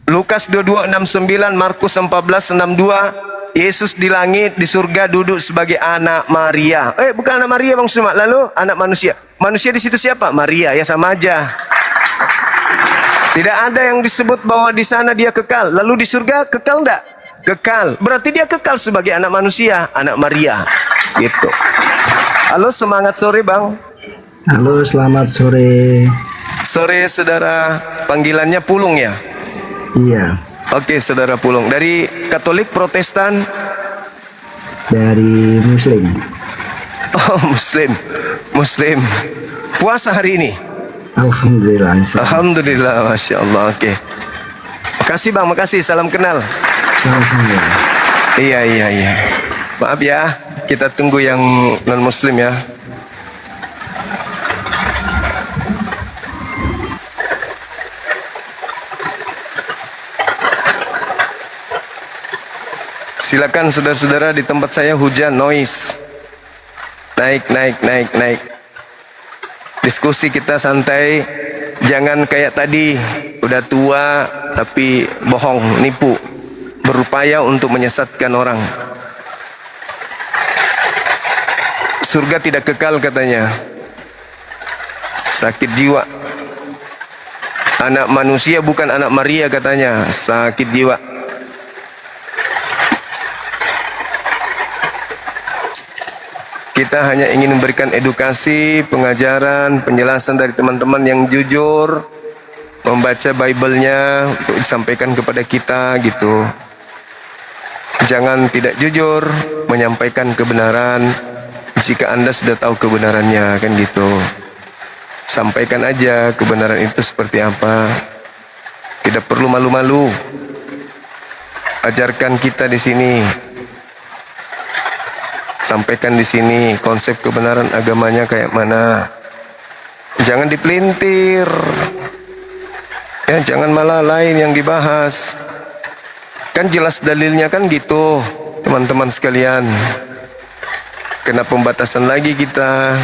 Lukas 22:69, Markus 14:62, Yesus di langit, di surga duduk sebagai anak Maria. Bukan anak Maria Bang Suma, lalu anak manusia. Manusia di situ siapa? Maria, ya sama aja. Tidak ada yang disebut bahwa di sana dia kekal. Lalu di surga kekal enggak? Kekal. Berarti dia kekal sebagai anak manusia, anak Maria. Gitu. Halo, semangat sore Bang. Halo, selamat sore. Sore saudara, panggilannya Pulung ya? Iya, Oke saudara Pulung. Dari Katolik, Protestan? dari Muslim. Oh, Muslim. Muslim. Puasa hari ini? Alhamdulillah. Alhamdulillah, Masya Allah. Oke. Makasih Bang, makasih. Salam kenal. Iya. Maaf ya, kita tunggu yang non-Muslim ya. Silakan saudara-saudara, di tempat saya hujan, noise. Naik. Diskusi kita santai, jangan kayak tadi, udah tua tapi bohong, nipu, berupaya untuk menyesatkan orang. Surga tidak kekal katanya. Sakit jiwa. Anak manusia bukan anak Maria katanya. Sakit jiwa. Kita hanya ingin memberikan edukasi, pengajaran, penjelasan dari teman-teman yang jujur, membaca Bible-nya untuk disampaikan kepada kita gitu. Jangan tidak jujur menyampaikan kebenaran jika Anda sudah tahu kebenarannya, kan gitu. Sampaikan aja kebenaran itu seperti apa. Tidak perlu malu-malu. Ajarkan kita di sini. Sampaikan di sini konsep kebenaran agamanya kayak mana. Jangan dipelintir. Ya, jangan malah lain yang dibahas. Kan jelas dalilnya kan gitu, teman-teman sekalian. Kena pembatasan lagi kita.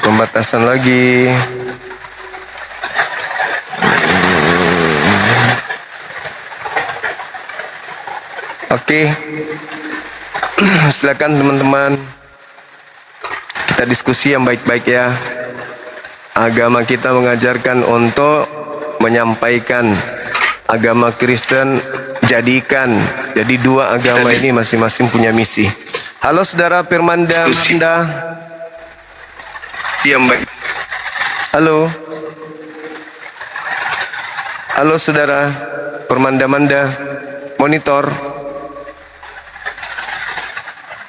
Pembatasan lagi. Oke. Silakan teman-teman. Kita diskusi yang baik-baik ya. Agama kita mengajarkan untuk menyampaikan. Agama Kristen jadikan. Jadi dua agama ini masing-masing punya misi. Halo saudara Firmanda Manda. Diam baik. Halo. Halo saudara Firmanda Manda. Monitor.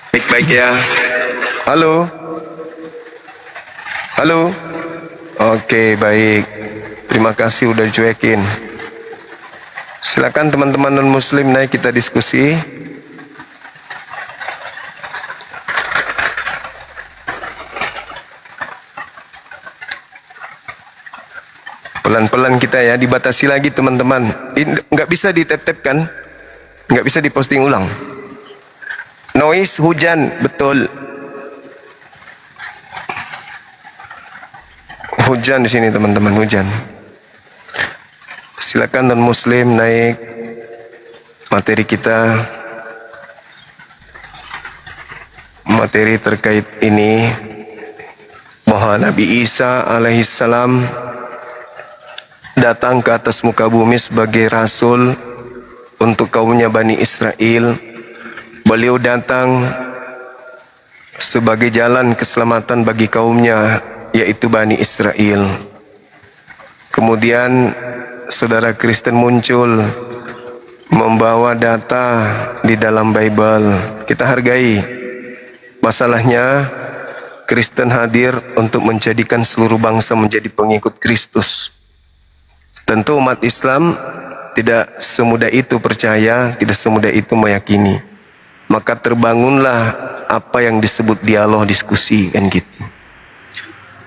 Baik-baik ya. Halo. Halo. Oke, baik. Terima kasih udah dicuekin. Silakan teman-teman non-muslim naik kita diskusi. Pelan-pelan kita ya, dibatasi lagi teman-teman. Nggak bisa di-tap-tap kan? Nggak bisa diposting ulang. Noise hujan, betul. Hujan di sini teman-teman, hujan. Silakan non muslim naik materi kita. Materi terkait ini bahwa Nabi Isa alaihissalam datang ke atas muka bumi sebagai rasul untuk kaumnya Bani Israel. Beliau datang sebagai jalan keselamatan bagi kaumnya, yaitu Bani Israel. Kemudian saudara Kristen muncul membawa data di dalam Bible. Kita hargai. Masalahnya Kristen hadir untuk menjadikan seluruh bangsa menjadi pengikut Kristus. Tentu umat Islam tidak semudah itu percaya, tidak semudah itu meyakini. Maka terbangunlah apa yang disebut dialog diskusi kan gitu.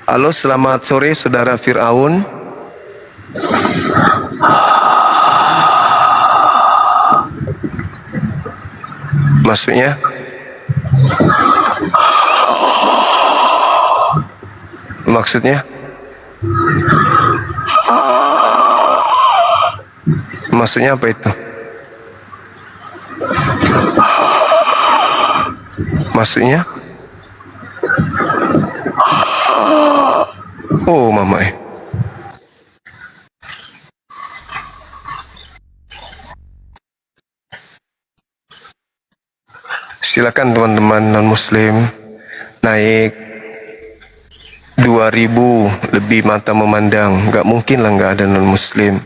Halo, selamat sore saudara Fir'aun. Maksudnya? Maksudnya? Maksudnya apa itu? Maksudnya? Oh, mama. Silakan teman-teman non-muslim naik. 2000 lebih mata memandang. Gak mungkin lah gak ada non-muslim.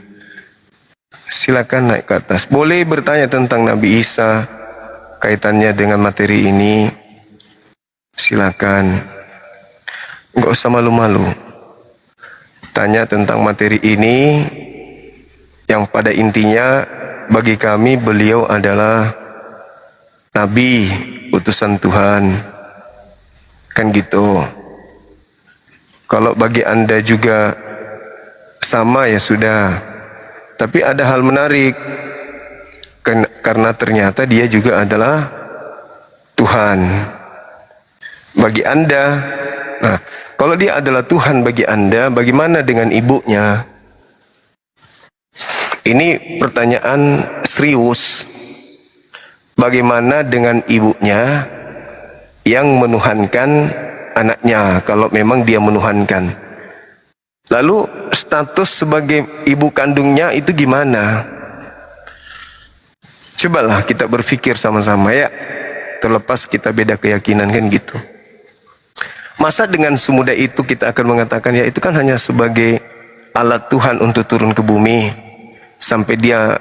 Silakan naik ke atas. Boleh bertanya tentang Nabi Isa, kaitannya dengan materi ini. Silakan. Gak usah malu-malu. Tanya tentang materi ini, yang pada intinya bagi kami beliau adalah Nabi, utusan Tuhan. Kan gitu. Kalau bagi Anda juga sama ya sudah. Tapi ada hal menarik. Karena ternyata dia juga adalah Tuhan. Bagi Anda. Nah, kalau dia adalah Tuhan bagi Anda, bagaimana dengan ibunya? Ini pertanyaan serius. Bagaimana dengan ibunya yang menuhankan anaknya kalau memang dia menuhankan. Lalu status sebagai ibu kandungnya itu gimana? Cobalah kita berpikir sama-sama ya. Terlepas kita beda keyakinan kan gitu. Masa dengan semudah itu kita akan mengatakan ya itu kan hanya sebagai alat Tuhan untuk turun ke bumi sampai dia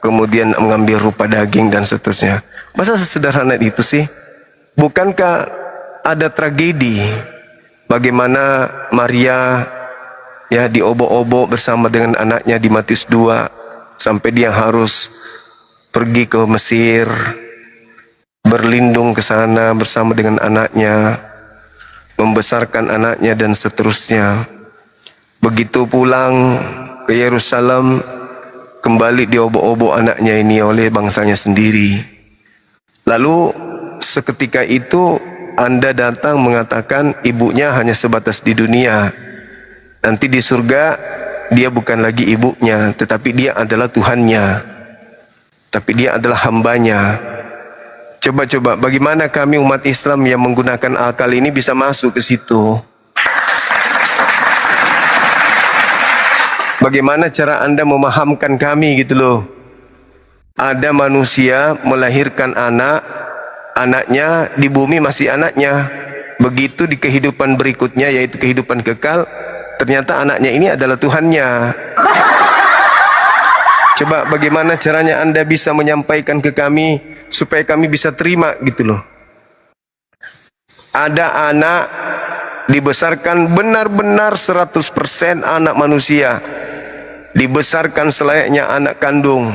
kemudian mengambil rupa daging dan seterusnya. Masa sesederhana itu sih? Bukankah ada tragedi bagaimana Maria ya diobok-obok bersama dengan anaknya di Matius 2 sampai dia harus pergi ke Mesir, berlindung ke sana bersama dengan anaknya, membesarkan anaknya dan seterusnya. Begitu pulang ke Yerusalem, kembali diobok-obok anaknya ini oleh bangsanya sendiri. Lalu seketika itu Anda datang mengatakan ibunya hanya sebatas di dunia. Nanti di surga dia bukan lagi ibunya, tetapi dia adalah Tuhannya. Tapi dia adalah hambanya. Coba-coba bagaimana kami umat Islam yang menggunakan akal ini bisa masuk ke situ? Bagaimana cara Anda memahamkan kami gitu loh? Ada manusia melahirkan anak, anaknya di bumi masih anaknya. Begitu di kehidupan berikutnya yaitu kehidupan kekal, ternyata anaknya ini adalah Tuhannya. Coba bagaimana caranya Anda bisa menyampaikan ke kami supaya kami bisa terima gitu loh. Ada anak dibesarkan benar-benar 100% anak manusia. Dibesarkan selayaknya anak kandung.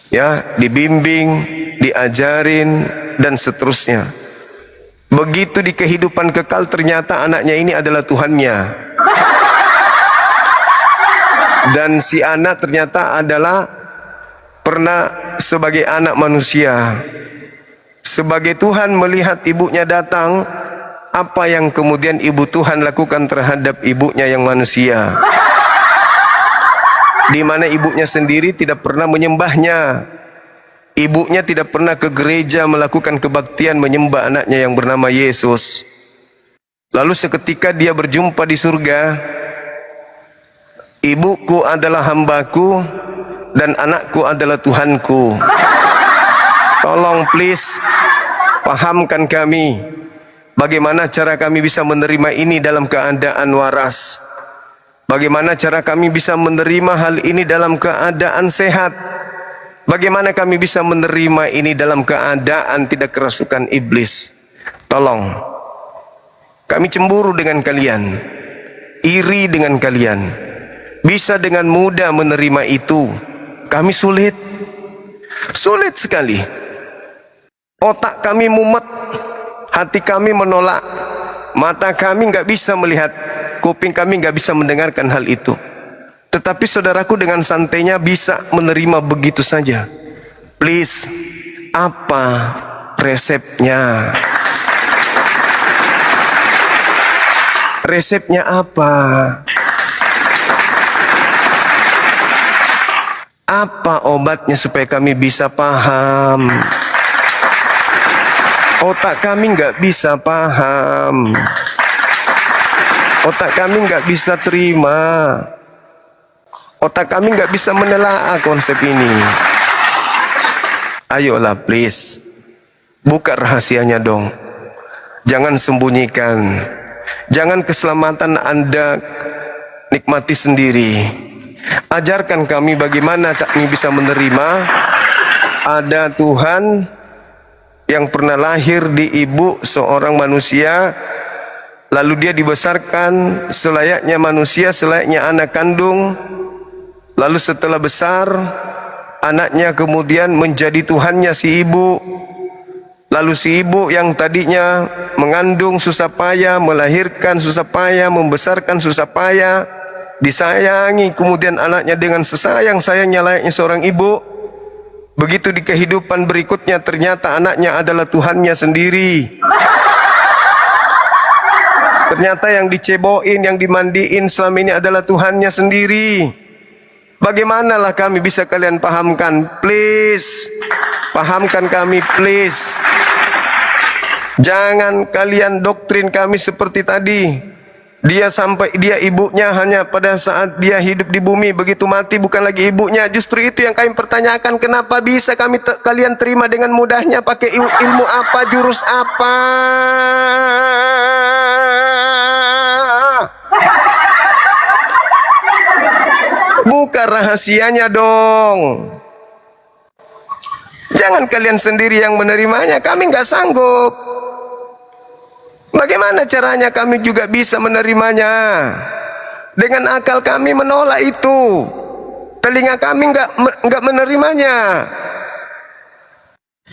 Ya, dibimbing, diajarin dan seterusnya. Begitu di kehidupan kekal ternyata anaknya ini adalah Tuhannya. Dan si anak ternyata adalah pernah sebagai anak manusia. Sebagai Tuhan melihat ibunya datang, apa yang kemudian ibu Tuhan lakukan terhadap ibunya yang manusia? Di mana ibunya sendiri tidak pernah menyembahnya. Ibunya tidak pernah ke gereja melakukan kebaktian menyembah anaknya yang bernama Yesus. Lalu seketika dia berjumpa di surga, ibuku adalah hambaku dan anakku adalah Tuhanku. Tolong please pahamkan kami bagaimana cara kami bisa menerima ini dalam keadaan waras. Bagaimana cara kami bisa menerima hal ini dalam keadaan sehat. Bagaimana kami bisa menerima ini dalam keadaan tidak kerasukan iblis. Tolong. Kami cemburu dengan kalian, iri dengan kalian. Bisa dengan mudah menerima itu. Kami sulit sekali. Otak kami mumet, hati kami menolak, mata kami nggak bisa melihat, kuping kami nggak bisa mendengarkan hal itu. Tetapi saudaraku dengan santainya bisa menerima begitu saja. Please, apa resepnya? Resepnya apa? Apa obatnya supaya kami bisa paham? Otak kami nggak bisa paham. Otak kami nggak bisa terima. Otak kami nggak bisa menelaah konsep ini. Ayolah please, buka rahasianya dong. Jangan sembunyikan. Jangan keselamatan Anda nikmati sendiri. Ajarkan kami bagaimana kami bisa menerima ada Tuhan yang pernah lahir di ibu seorang manusia, lalu dia dibesarkan selayaknya manusia, selayaknya anak kandung. Lalu setelah besar, anaknya kemudian menjadi Tuhannya si ibu. Lalu si ibu yang tadinya mengandung susah payah, melahirkan susah payah, membesarkan susah payah, disayangi kemudian anaknya dengan sesayang-sayangnya layaknya seorang ibu. Begitu di kehidupan berikutnya ternyata anaknya adalah Tuhannya sendiri. Ternyata yang diceboin, yang dimandiin selama ini adalah Tuhannya sendiri. Bagaimanalah kami bisa kalian pahamkan? Please, pahamkan kami please. Jangan kalian doktrin kami seperti tadi. Dia ibunya hanya pada saat dia hidup di bumi, begitu mati bukan lagi ibunya. Justru itu yang kami pertanyakan, kenapa bisa kalian terima dengan mudahnya? Pakai ilmu apa, jurus apa? Buka rahasianya dong. Jangan kalian sendiri yang menerimanya, kami nggak sanggup. Bagaimana caranya kami juga bisa menerimanya? Dengan akal kami menolak itu, telinga kami nggak menerimanya.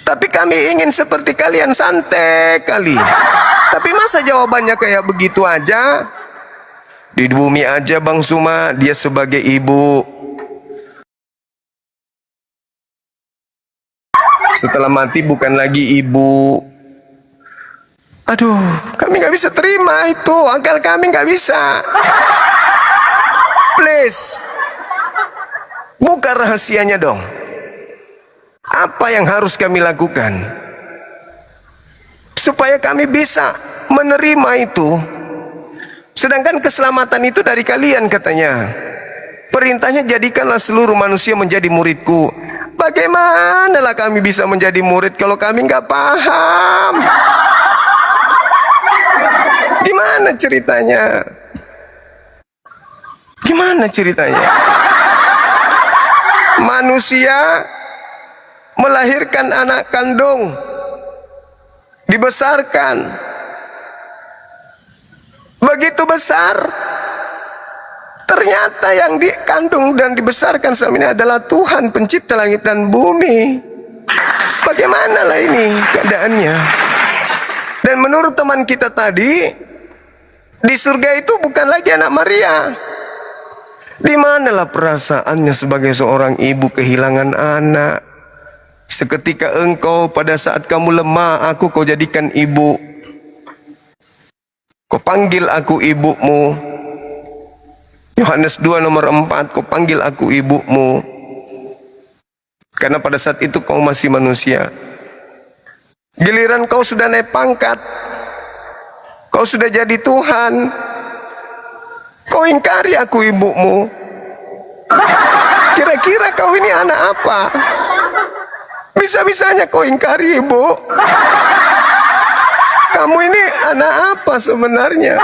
Tapi kami ingin seperti kalian, santai kali. Tapi masa jawabannya kayak begitu aja? Di bumi aja Bang Suma, dia sebagai ibu. Setelah mati bukan lagi ibu. Aduh, kami nggak bisa terima itu, akal kami nggak bisa. Please, buka rahasianya dong. Apa yang harus kami lakukan supaya kami bisa menerima itu? Sedangkan keselamatan itu dari kalian katanya. Perintahnya jadikanlah seluruh manusia menjadi muridku. Bagaimanalah kami bisa menjadi murid kalau kami nggak paham? Gimana ceritanya? Gimana ceritanya? Manusia melahirkan anak kandung, dibesarkan. Begitu besar, ternyata yang dikandung dan dibesarkan selama ini adalah Tuhan pencipta langit dan bumi. Bagaimanalah ini keadaannya? Dan menurut teman kita tadi, di surga itu bukan lagi anak Maria. Di manalah perasaannya sebagai seorang ibu kehilangan anak? Seketika engkau pada saat kamu lemah, kau jadikan ibu. Kau panggil aku ibumu. Yohanes 2 nomor 4, kau panggil aku ibumu. Karena pada saat itu kau masih manusia. Giliran kau sudah naik pangkat, kau sudah jadi Tuhan, kau ingkari aku ibumu. Kira-kira kau ini anak apa? Bisa-bisanya kau ingkari ibu. Kamu ini anak apa sebenarnya?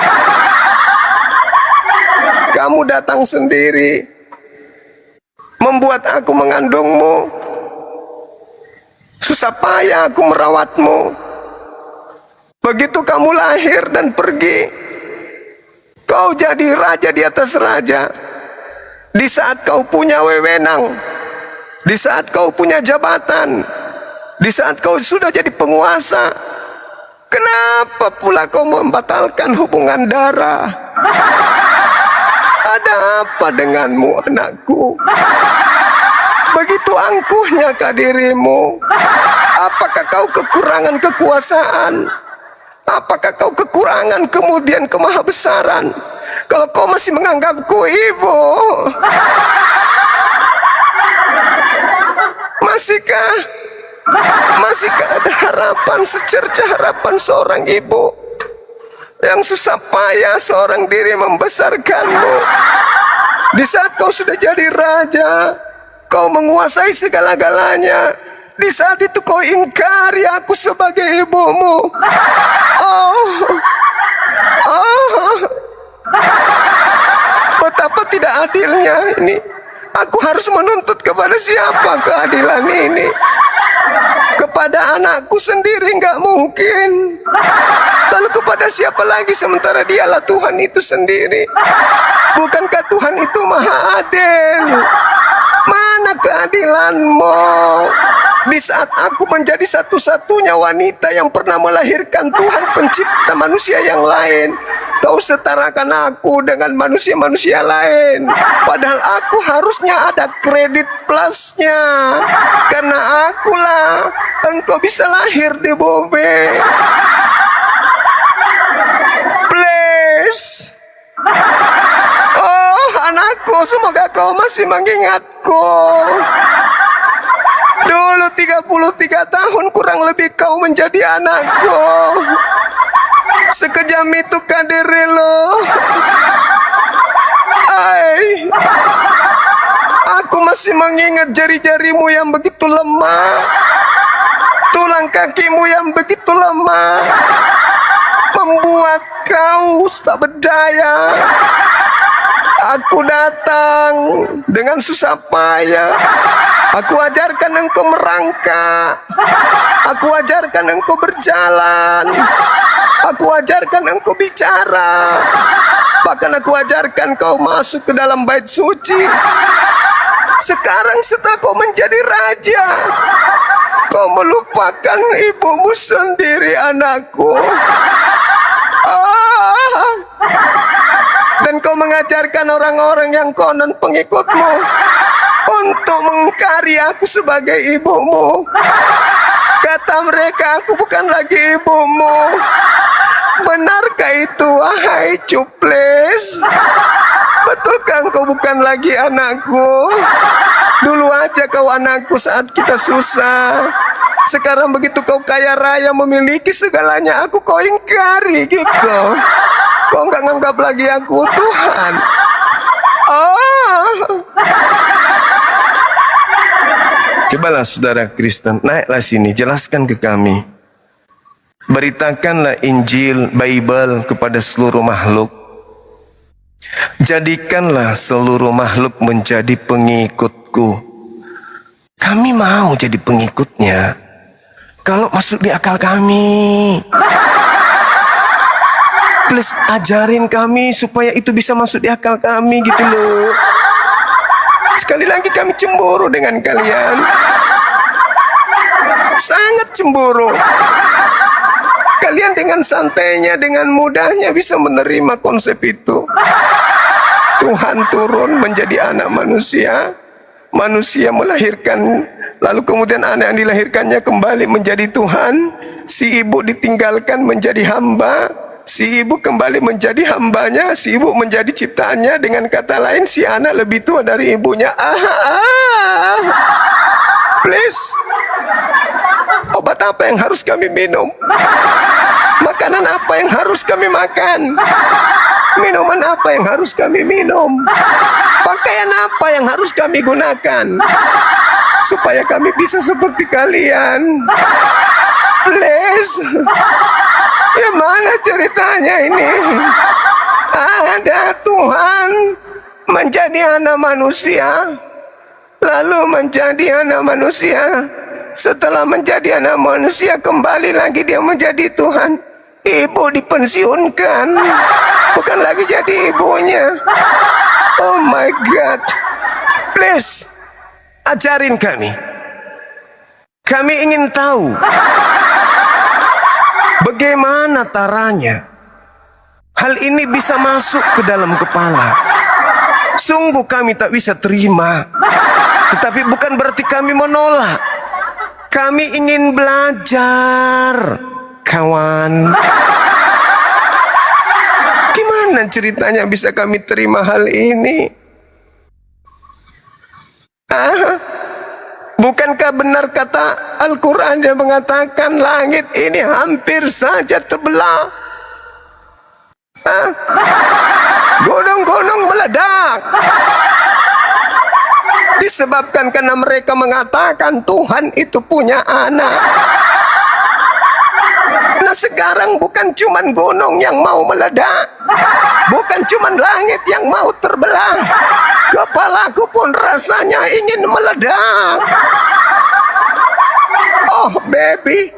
Kamu datang sendiri, membuat aku mengandungmu. Susah payah aku merawatmu. Begitu kamu lahir dan pergi, kau jadi raja di atas raja. Di saat kau punya wewenang, di saat kau punya jabatan, di saat kau sudah jadi penguasa, kenapa pula kau membatalkan hubungan darah? Ada apa denganmu, anakku? Begitu angkuhnya kah dirimu? Apakah kau kekurangan kekuasaan? Apakah kau kekurangan kemudian kemahabesaran? Kalau kau masih menganggapku ibu, masihkah ada harapan secerca harapan seorang ibu yang susah payah seorang diri membesarkanmu? Di saat kau sudah jadi raja, kau menguasai segala-galanya. Di saat itu kau ingkari aku sebagai ibumu. Betapa tidak adilnya ini. Aku harus menuntut kepada siapa keadilan ini? Kepada anakku sendiri nggak mungkin. Lalu kepada siapa lagi sementara dialah Tuhan itu sendiri? Bukankah Tuhan itu maha adil? Mana keadilanmu? Di saat aku menjadi satu-satunya wanita yang pernah melahirkan Tuhan pencipta manusia yang lain, kau setarakan aku dengan manusia-manusia lain. Padahal aku harusnya ada kredit plusnya. Karena akulah engkau bisa lahir di bumi. Please. Oh anakku, semoga kau masih mengingatku. Dulu 33 tahun kurang lebih kau menjadi anakku. Sekejam itu kan diri lo. Aku masih mengingat jari-jarimu yang begitu lemah, tulang kakimu yang begitu lemah, membuat kau tak berdaya. Aku datang dengan susah payah. Aku ajarkan engkau merangkak. Aku ajarkan engkau berjalan. Aku ajarkan engkau bicara. Bahkan aku ajarkan kau masuk ke dalam bait suci. Sekarang setelah kau menjadi raja, kau melupakan ibumu sendiri, anakku. Dan kau mengajarkan orang-orang yang konon pengikutmu untuk mengingkari aku sebagai ibumu. Kata mereka, aku bukan lagi ibumu. Benarkah itu, wahai cuplis? Betulkah engkau bukan lagi anakku? Dulu aja kau anakku saat kita susah. Sekarang begitu kau kaya raya memiliki segalanya, aku kau ingkari gitu. Kau nggak nganggap lagi aku Tuhan. Cobalah saudara Kristen, naiklah sini, jelaskan ke kami. Beritakanlah Injil, Bible kepada seluruh makhluk. Jadikanlah seluruh makhluk menjadi pengikutku. Kami mau jadi pengikutnya. Kalau masuk di akal kami. Please ajarin kami supaya itu bisa masuk di akal kami gitu loh. Sekali lagi kami cemburu dengan kalian. Sangat cemburu. Kalian dengan santainya, dengan mudahnya bisa menerima konsep itu. Tuhan turun menjadi anak manusia. Manusia melahirkan, lalu kemudian anak yang dilahirkannya kembali menjadi Tuhan. Si ibu ditinggalkan menjadi hamba. Si ibu kembali menjadi hambanya, si ibu menjadi ciptaannya. Dengan kata lain, si anak lebih tua dari ibunya. Please, obat apa yang harus kami minum? Makanan apa yang harus kami makan? Minuman apa yang harus kami minum? Pakaian apa yang harus kami gunakan? Supaya kami bisa seperti kalian. Please. Ya mana ceritanya ini? Ada Tuhan menjadi anak manusia, lalu menjadi anak manusia. Setelah menjadi anak manusia, kembali lagi dia menjadi Tuhan. Ibu dipensiunkan, bukan lagi jadi ibunya. Oh my God. Please, ajarin kami. Kami ingin tahu bagaimana caranya hal ini bisa masuk ke dalam kepala. Sungguh kami tak bisa terima. Tetapi bukan berarti kami menolak. Kami ingin belajar, kawan. Gimana ceritanya bisa kami terima hal ini? Bukankah benar kata Al-Quran yang mengatakan langit ini hampir saja terbelah? Gunung-gunung meledak. Disebabkan karena mereka mengatakan Tuhan itu punya anak. Nah sekarang bukan cuman gunung yang mau meledak, bukan cuman langit yang mau terbelah, kepalaku pun rasanya ingin meledak. Oh baby,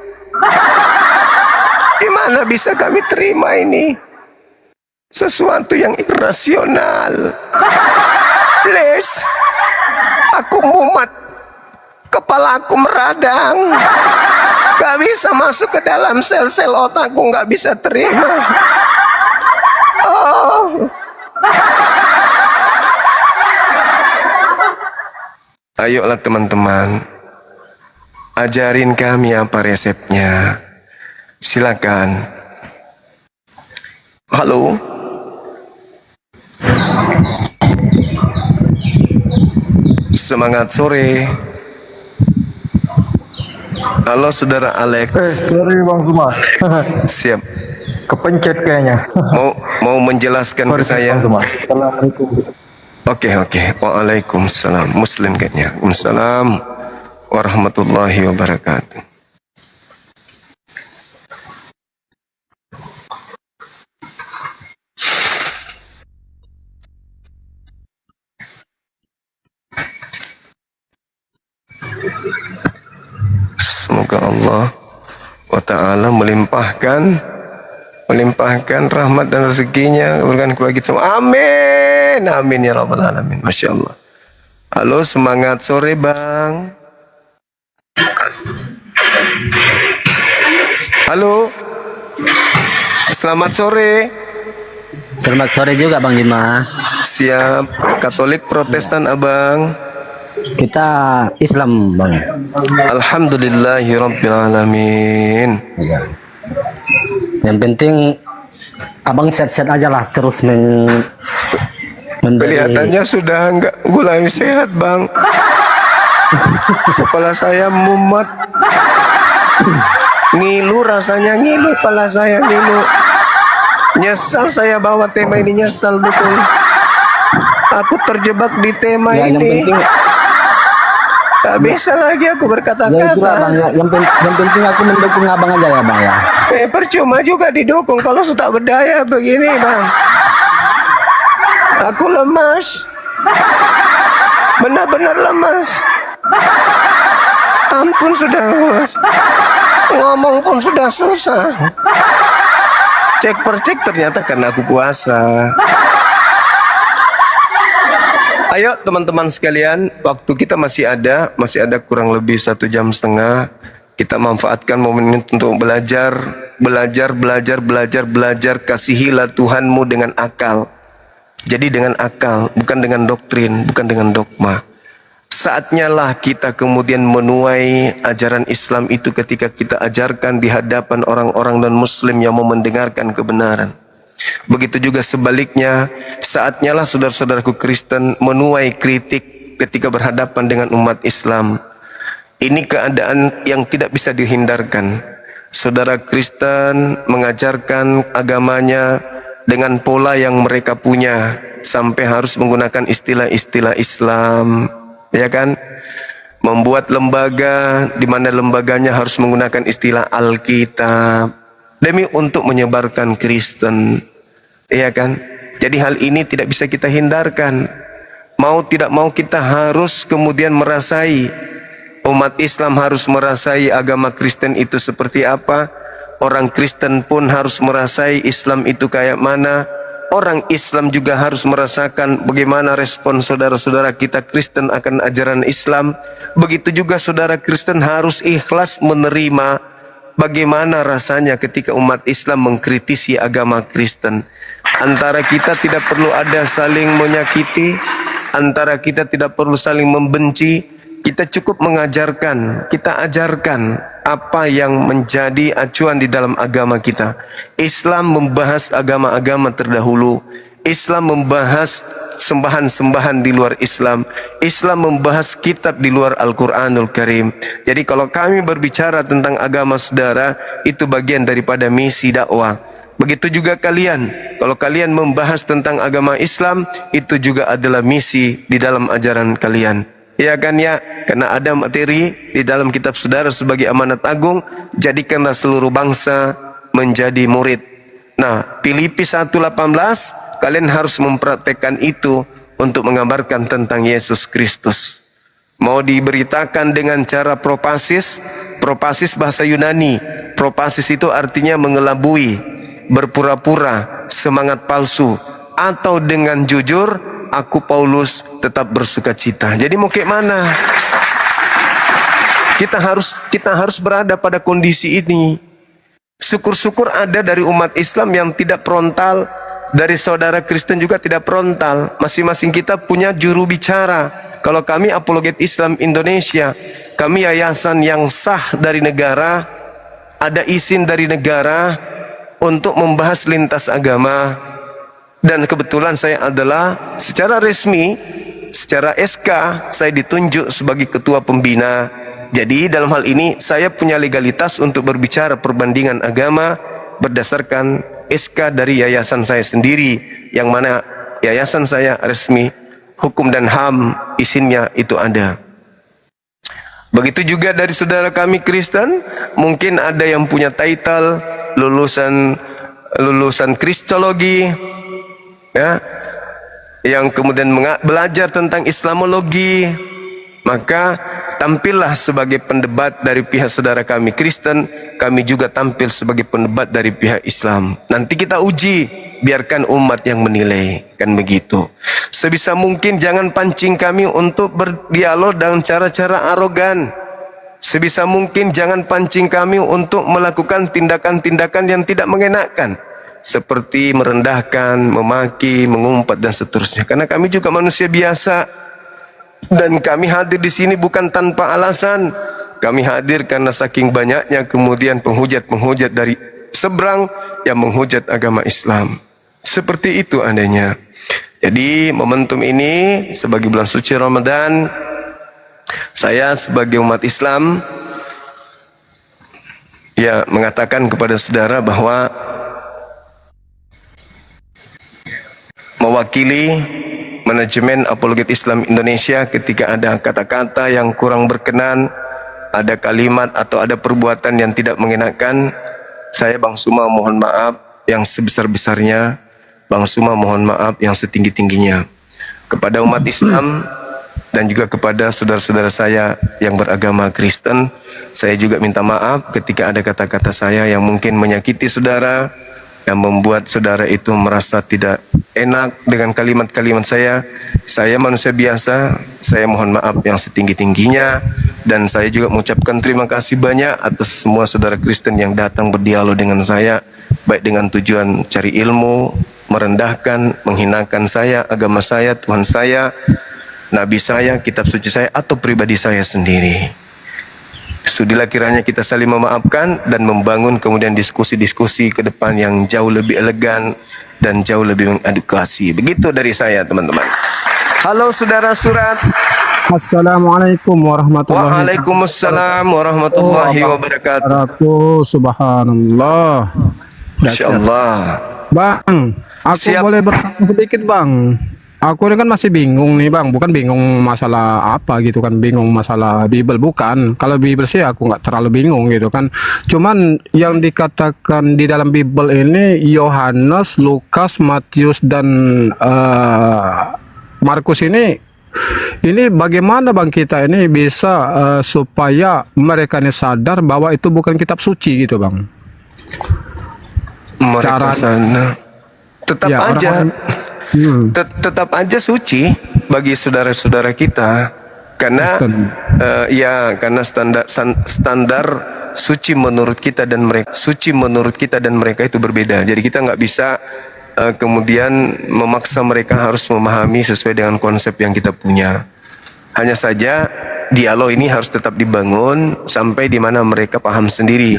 gimana bisa kami terima ini? Sesuatu yang irasional. Please, aku mumet, kepalaku meradang, gak bisa masuk ke dalam sel-sel otakku, gak bisa terima. Ayolah teman-teman, ajarin kami apa resepnya. Silakan. Halo. Semangat sore. Halo saudara Alex. Sorry Bang Zuma. Siap. Kepencet kayaknya. Mau menjelaskan ke saya. Assalamualaikum. Oke. Waalaikumsalam. Muslim kayaknya. Waalaikumsalam warahmatullahi wabarakatuh. Semoga Allah wa ta'ala melimpahkan rahmat dan rezekinya berikan kepada kita semua. Amin. Amin ya rabbal alamin. Masya Allah. Halo, semangat sore Bang. Halo. Selamat sore. Selamat sore juga Bang Juma. Siap. Katolik Protestan Abang. Kita Islam Bang. Alhamdulillahirabbil alamin. Yang penting Abang sehat-sehat aja lah, terus Kelihatannya sudah enggak mulai sehat Bang. Kepala saya mumet. Ngilu rasanya, ngilu kepala saya, ngilu. Nyesal saya bawa tema ini, nyesal betul. Aku terjebak di tema ya, ini. Tak bisa lagi aku berkata-kata. Yang penting aku mendukung Abang aja ya Bang ya. Percuma juga didukung kalau sudah berdaya begini Bang. Aku lemas. Benar-benar lemas. Ampun sudah lemas. Ngomong pun sudah susah. Cek per cek ternyata karena aku puasa. Ayo teman-teman sekalian, waktu kita masih ada kurang lebih 1,5 jam. Kita manfaatkan momen ini untuk belajar. Kasihilah Tuhanmu dengan akal. Jadi dengan akal, bukan dengan doktrin, bukan dengan dogma. Saatnya lah kita kemudian menuai ajaran Islam itu ketika kita ajarkan di hadapan orang-orang dan Muslim yang mau mendengarkan kebenaran. Begitu juga sebaliknya, saatnya lah saudara-saudaraku Kristen menuai kritik ketika berhadapan dengan umat Islam. Ini keadaan yang tidak bisa dihindarkan. Saudara Kristen mengajarkan agamanya dengan pola yang mereka punya, sampai harus menggunakan istilah-istilah Islam, ya kan? Membuat lembaga di mana lembaganya harus menggunakan istilah Alkitab demi untuk menyebarkan Kristen. Iya kan? Jadi hal ini tidak bisa kita hindarkan. Mau tidak mau kita harus kemudian merasai. Umat Islam harus merasai agama Kristen itu seperti apa. Orang Kristen pun harus merasai Islam itu kayak mana. Orang Islam juga harus merasakan bagaimana respon saudara-saudara kita Kristen akan ajaran Islam. Begitu juga saudara Kristen harus ikhlas menerima bagaimana rasanya ketika umat Islam mengkritisi agama Kristen. Antara kita tidak perlu ada saling menyakiti, antara kita tidak perlu saling membenci. Kita cukup mengajarkan, kita ajarkan apa yang menjadi acuan di dalam agama kita. Islam membahas agama-agama terdahulu. Islam membahas sembahan-sembahan di luar Islam. Islam membahas kitab di luar Al-Quranul Karim. Jadi kalau kami berbicara tentang agama saudara, itu bagian daripada misi dakwah. Begitu juga kalian, kalau kalian membahas tentang agama Islam, itu juga adalah misi di dalam ajaran kalian. Ya kan ya, karena ada materi di dalam kitab saudara sebagai amanat agung, jadikanlah seluruh bangsa menjadi murid. Nah, Filipi 1:18, kalian harus mempraktekkan itu untuk menggambarkan tentang Yesus Kristus. Mau diberitakan dengan cara propasis bahasa Yunani. Propasis itu artinya mengelabui, berpura-pura, semangat palsu, atau dengan jujur, aku Paulus tetap bersuka cita. Jadi mau kayak mana? Kita harus berada pada kondisi ini. Syukur-syukur ada dari umat Islam yang tidak frontal, dari saudara Kristen juga tidak frontal. Masing-masing kita punya juru bicara. Kalau kami Apologet Islam Indonesia, kami yayasan yang sah dari negara, ada izin dari negara untuk membahas lintas agama. Dan kebetulan saya adalah secara resmi, secara SK, saya ditunjuk sebagai ketua pembina Jadi dalam hal ini saya punya legalitas untuk berbicara perbandingan agama berdasarkan SK dari yayasan saya sendiri, yang mana yayasan saya resmi, hukum dan HAM izinnya itu ada. Begitu juga dari saudara kami Kristen, mungkin ada yang punya title lulusan Kristologi, ya, yang kemudian belajar tentang Islamologi, maka tampillah sebagai pendebat dari pihak saudara kami Kristen, kami juga tampil sebagai pendebat dari pihak Islam. Nanti kita uji, biarkan umat yang menilai, kan begitu. Sebisa mungkin jangan pancing kami untuk berdialog dengan cara-cara arogan. Sebisa mungkin jangan pancing kami untuk melakukan tindakan-tindakan yang tidak mengenakan, seperti merendahkan, memaki, mengumpat dan seterusnya. Karena kami juga manusia biasa. Dan kami hadir di sini bukan tanpa alasan. Kami hadir karena saking banyaknya kemudian penghujat-penghujat dari seberang yang menghujat agama Islam. Seperti itu adanya. Jadi momentum ini sebagai bulan suci Ramadan, saya sebagai umat Islam ya mengatakan kepada saudara bahwa mewakili manajemen apologet Islam Indonesia ketika ada kata-kata yang kurang berkenan, ada kalimat atau ada perbuatan yang tidak mengenakan, saya Bang Suma mohon maaf yang sebesar-besarnya, Bang Suma mohon maaf yang setinggi-tingginya kepada umat Islam dan juga kepada saudara-saudara saya yang beragama Kristen. Saya juga minta maaf ketika ada kata-kata saya yang mungkin menyakiti saudara, yang membuat saudara itu merasa tidak enak dengan kalimat-kalimat saya. Saya manusia biasa, saya mohon maaf yang setinggi-tingginya, dan saya juga mengucapkan terima kasih banyak atas semua saudara Kristen yang datang berdialog dengan saya, baik dengan tujuan cari ilmu, merendahkan, menghinakan saya, agama saya, Tuhan saya, Nabi saya, kitab suci saya, atau pribadi saya sendiri. Sudilah kiranya kita saling memaafkan dan membangun kemudian diskusi-diskusi ke depan yang jauh lebih elegan dan jauh lebih mengedukasi. Begitu dari saya, teman-teman. Halo saudara surat. Assalamualaikum warahmatullahi wabarakatuh. Waalaikumsalam warahmatullahi wabarakatuh. Subhanallah. Masya Allah. Bang, aku boleh bertanya sedikit bang? Aku ini kan masih bingung nih bang, bukan bingung masalah apa gitu kan, bingung masalah Bible bukan. Kalau Bible sih aku nggak terlalu bingung gitu kan. Cuman yang dikatakan di dalam Bible ini Yohanes, Lukas, Matius dan Markus ini bagaimana bang kita ini bisa supaya mereka ini sadar bahwa itu bukan kitab suci gitu bang? Mereka sana tetap ya, aja. Tetap aja suci bagi saudara-saudara kita karena karena standar suci menurut kita dan mereka itu berbeda. Jadi kita nggak bisa kemudian memaksa mereka harus memahami sesuai dengan konsep yang kita punya. Hanya saja dialog ini harus tetap dibangun sampai di mana mereka paham sendiri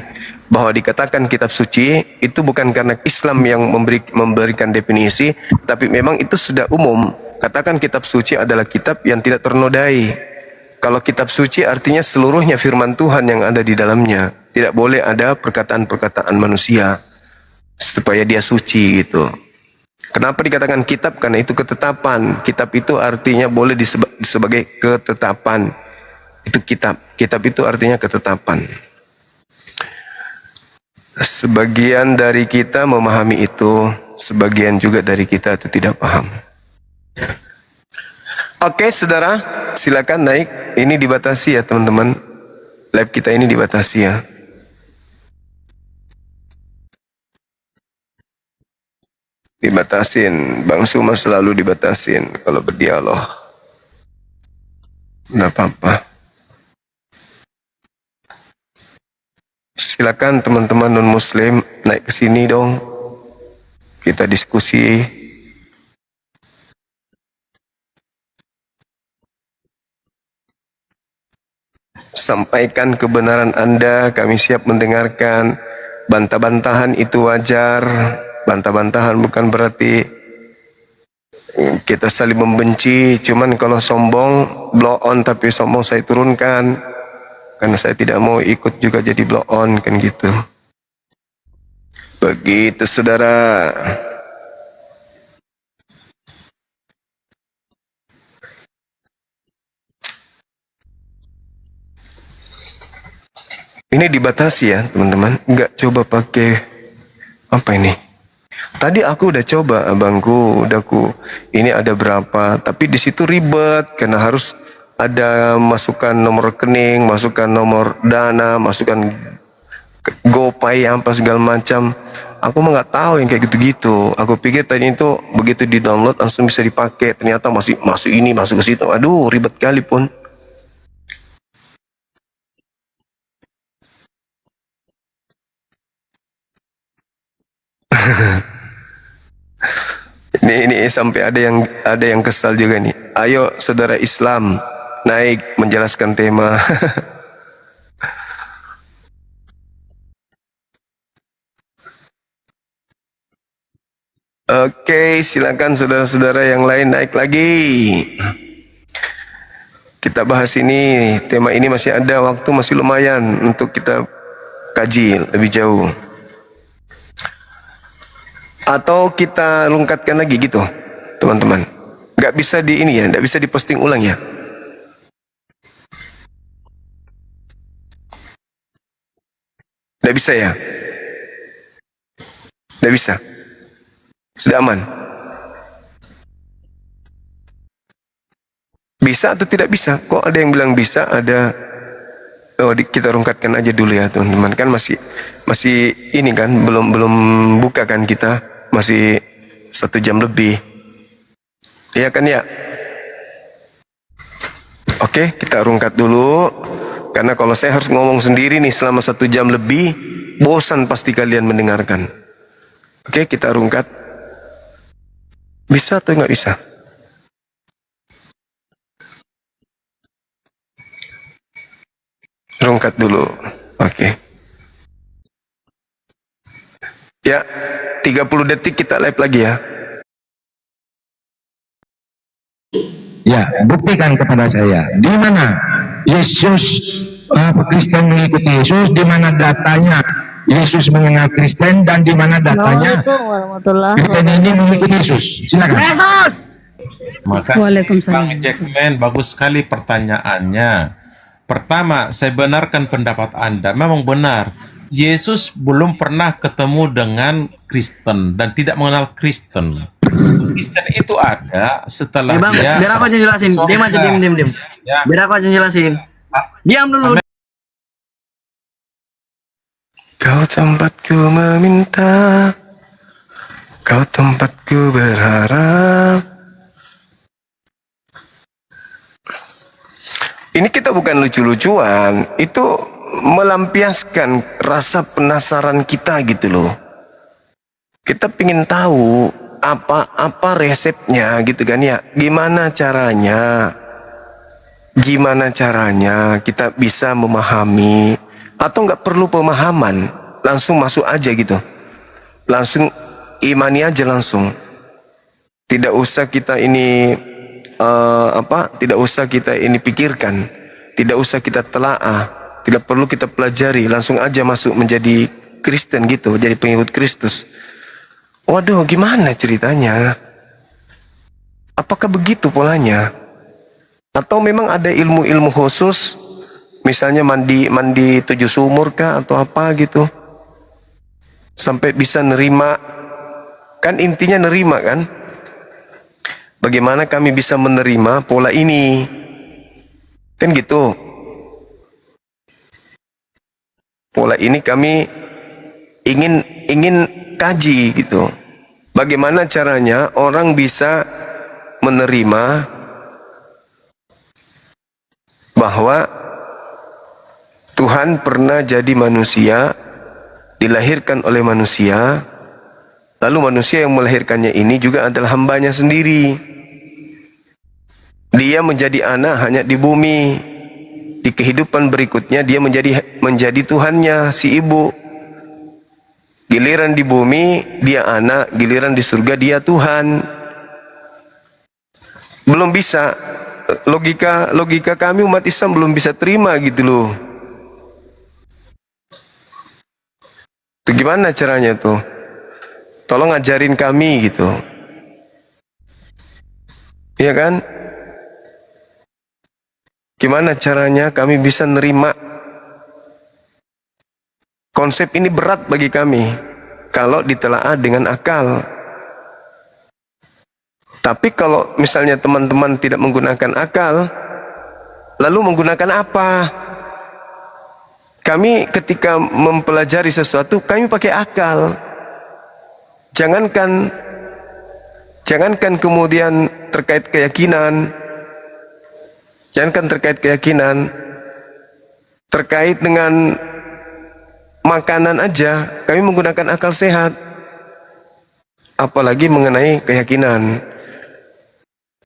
bahwa dikatakan kitab suci itu bukan karena Islam yang memberikan definisi, tapi memang itu sudah umum. Katakan kitab suci adalah kitab yang tidak ternodai. Kalau kitab suci artinya seluruhnya firman Tuhan yang ada di dalamnya. Tidak boleh ada perkataan-perkataan manusia supaya dia suci gitu. Kenapa dikatakan kitab? Karena itu ketetapan. Kitab itu artinya boleh sebagai ketetapan. Itu kitab. Kitab itu artinya ketetapan. Sebagian dari kita memahami itu, sebagian juga dari kita itu tidak paham. Oke, saudara, silakan naik. Ini dibatasi ya, teman-teman. Live kita ini dibatasi ya. Dibatasin, Bang Suma selalu dibatasin kalau berdialog. Nggak apa-apa. Silakan teman-teman non-muslim naik ke sini dong. Kita diskusi. Sampaikan kebenaran Anda, kami siap mendengarkan. Bantah-bantahan itu wajar. Bantah-bantahan bukan berarti kita saling membenci. Cuman kalau sombong, blow on tapi sombong saya turunkan. karena saya tidak mau ikut juga jadi blow on kan gitu. Begitu saudara. Ini dibatasi ya teman-teman, nggak coba pakai apa ini. Tadi aku udah coba abangku, ini ada berapa, tapi di situ ribet karena harus ada masukkan nomor rekening, masukkan nomor dana, masukkan GoPay apa segala macam. Aku mah nggak tahu yang kayak gitu-gitu. Aku pikir tadi itu begitu di download langsung bisa dipakai, ternyata masih masuk ini masuk ke situ. Aduh ribet kali pun. ini sampai ada yang kesal juga nih. Ayo saudara Islam naik menjelaskan tema. Oke, silakan saudara-saudara yang lain naik lagi. Kita bahas ini, tema ini masih ada waktu, masih lumayan untuk kita kaji lebih jauh. Atau kita lungkatkan lagi gitu, teman-teman. Gak bisa di ini ya, gak bisa diposting ulang ya. Gak bisa ya? Gak bisa. Sudah aman? Bisa atau tidak bisa? Kok ada yang bilang bisa, ada... Oh, kita rungkatkan aja dulu ya teman-teman. Kan masih ini kan, belum buka kan kita. Masih 1 jam lebih. Iya kan ya? Oke, kita rungkat dulu. Karena kalau saya harus ngomong sendiri nih selama 1 jam lebih, bosan pasti kalian mendengarkan. Oke, kita rungkat. Bisa atau nggak bisa? Rungkat dulu. Oke. Ya, 30 detik kita live lagi ya. Ya, buktikan kepada saya di mana Yesus Kristen mengikuti Yesus, di mana datanya Yesus mengenal Kristen, dan di mana datanya Kristen ini mengikuti Yesus. Silakan. Yesus. Makasih Bang Jackman, bagus sekali pertanyaannya. Pertama, saya benarkan pendapat Anda. Memang benar, Yesus belum pernah ketemu dengan Kristen dan tidak mengenal Kristen. Kristen itu ada setelah Bang, dia... biar aku aja jelasin. Diam aja, diam. Ya. Biar aku aja jelasin. Diam dulu. Kau tempatku meminta, kau tempatku berharap. Ini kita bukan lucu-lucuan, itu melampiaskan rasa penasaran kita gitu loh. Kita pingin tahu apa resepnya gitu kan ya. Gimana caranya kita bisa memahami, atau nggak perlu pemahaman, langsung masuk aja gitu. Langsung imani aja langsung. Tidak usah kita ini tidak usah kita ini pikirkan, tidak usah kita telaah, tidak perlu kita pelajari, langsung aja masuk menjadi Kristen gitu, jadi pengikut Kristus. Waduh, gimana ceritanya? Apakah begitu polanya? Atau memang ada ilmu-ilmu khusus, misalnya mandi 7 sumur kah atau apa gitu, sampai bisa nerima? Kan intinya nerima kan? Bagaimana kami bisa menerima pola ini? Kan gitu. Pola ini kami ingin kaji gitu. Bagaimana caranya orang bisa menerima bahwa Tuhan pernah jadi manusia, dilahirkan oleh manusia, lalu manusia yang melahirkannya ini juga adalah hambanya sendiri. Dia menjadi anak hanya di bumi. Di kehidupan berikutnya dia menjadi Tuhannya, si ibu. Giliran di bumi dia anak, giliran di surga dia Tuhan. Belum bisa. Logika kami umat Islam belum bisa terima gitu loh. Itu gimana caranya tuh? Tolong ajarin kami gitu. Iya kan? Gimana caranya kami bisa nerima konsep ini? Berat bagi kami kalau ditelaah dengan akal. Tapi kalau misalnya teman-teman tidak menggunakan akal, lalu menggunakan apa? Kami ketika mempelajari sesuatu, kami pakai akal. Jangankan kemudian terkait keyakinan, terkait dengan makanan aja, kami menggunakan akal sehat. Apalagi mengenai keyakinan.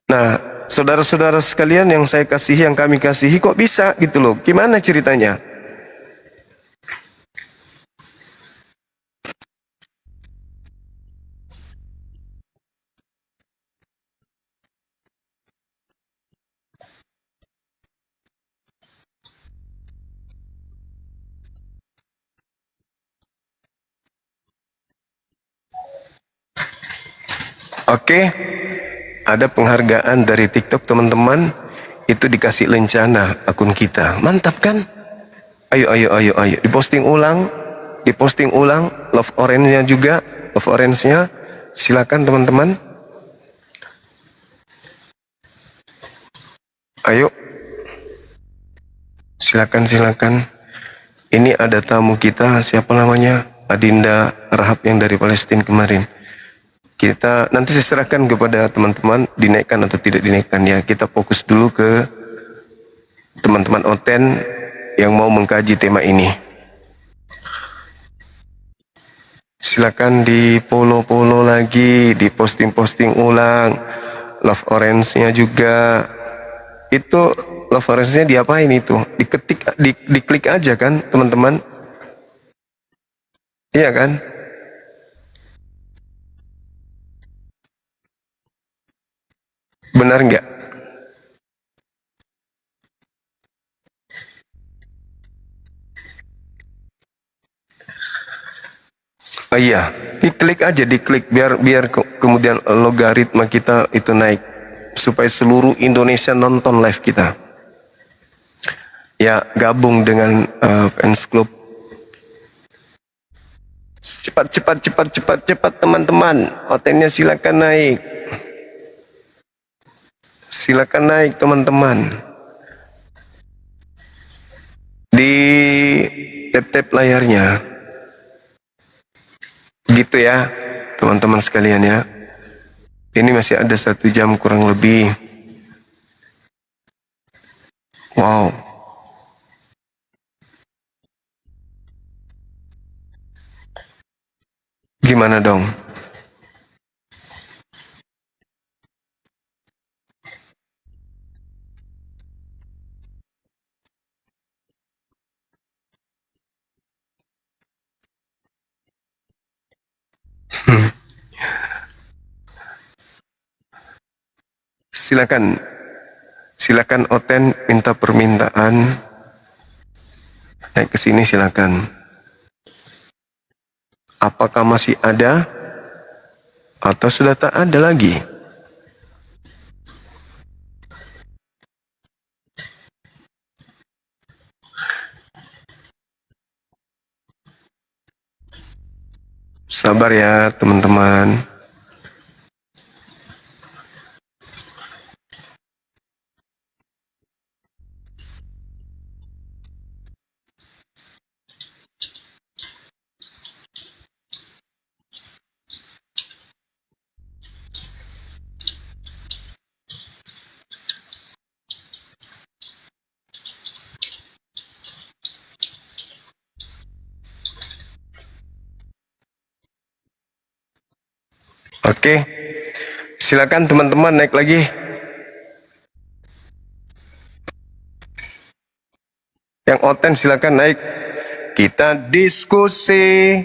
Nah, saudara-saudara sekalian yang saya kasihi, yang kami kasihi, kok bisa gitu loh? Gimana ceritanya? Oke, ada penghargaan dari TikTok teman-teman, itu dikasih lencana akun kita, mantap kan? Ayo, diposting ulang, love orange-nya juga, silakan teman-teman. Ayo, silakan. Ini ada tamu kita, siapa namanya? Adinda Rahab yang dari Palestina kemarin. Kita nanti saya serahkan kepada teman-teman dinaikkan atau tidak dinaikkan ya. Kita fokus dulu ke teman-teman Oten yang mau mengkaji tema ini. Silakan di follow lagi, di posting ulang. Love orange-nya juga. Itu love orange-nya diapain itu? Diketik, diklik aja kan teman-teman? Iya kan? Benar nggak? Oh iya, diklik aja, biar kemudian logaritma kita itu naik supaya seluruh Indonesia nonton live kita. Ya, gabung dengan fans club. Cepat teman-teman. Otennya silakan naik. Silakan naik teman-teman. Di tap layarnya. Gitu ya teman-teman sekalian ya. Ini masih ada 1 jam kurang lebih. Wow. Gimana dong? Silakan Oten minta permintaan. Naik ke sini silakan. Apakah masih ada atau sudah tak ada lagi? Sabar ya teman-teman. Oke, silakan teman-teman naik lagi. Yang Oten silakan naik. Kita diskusi.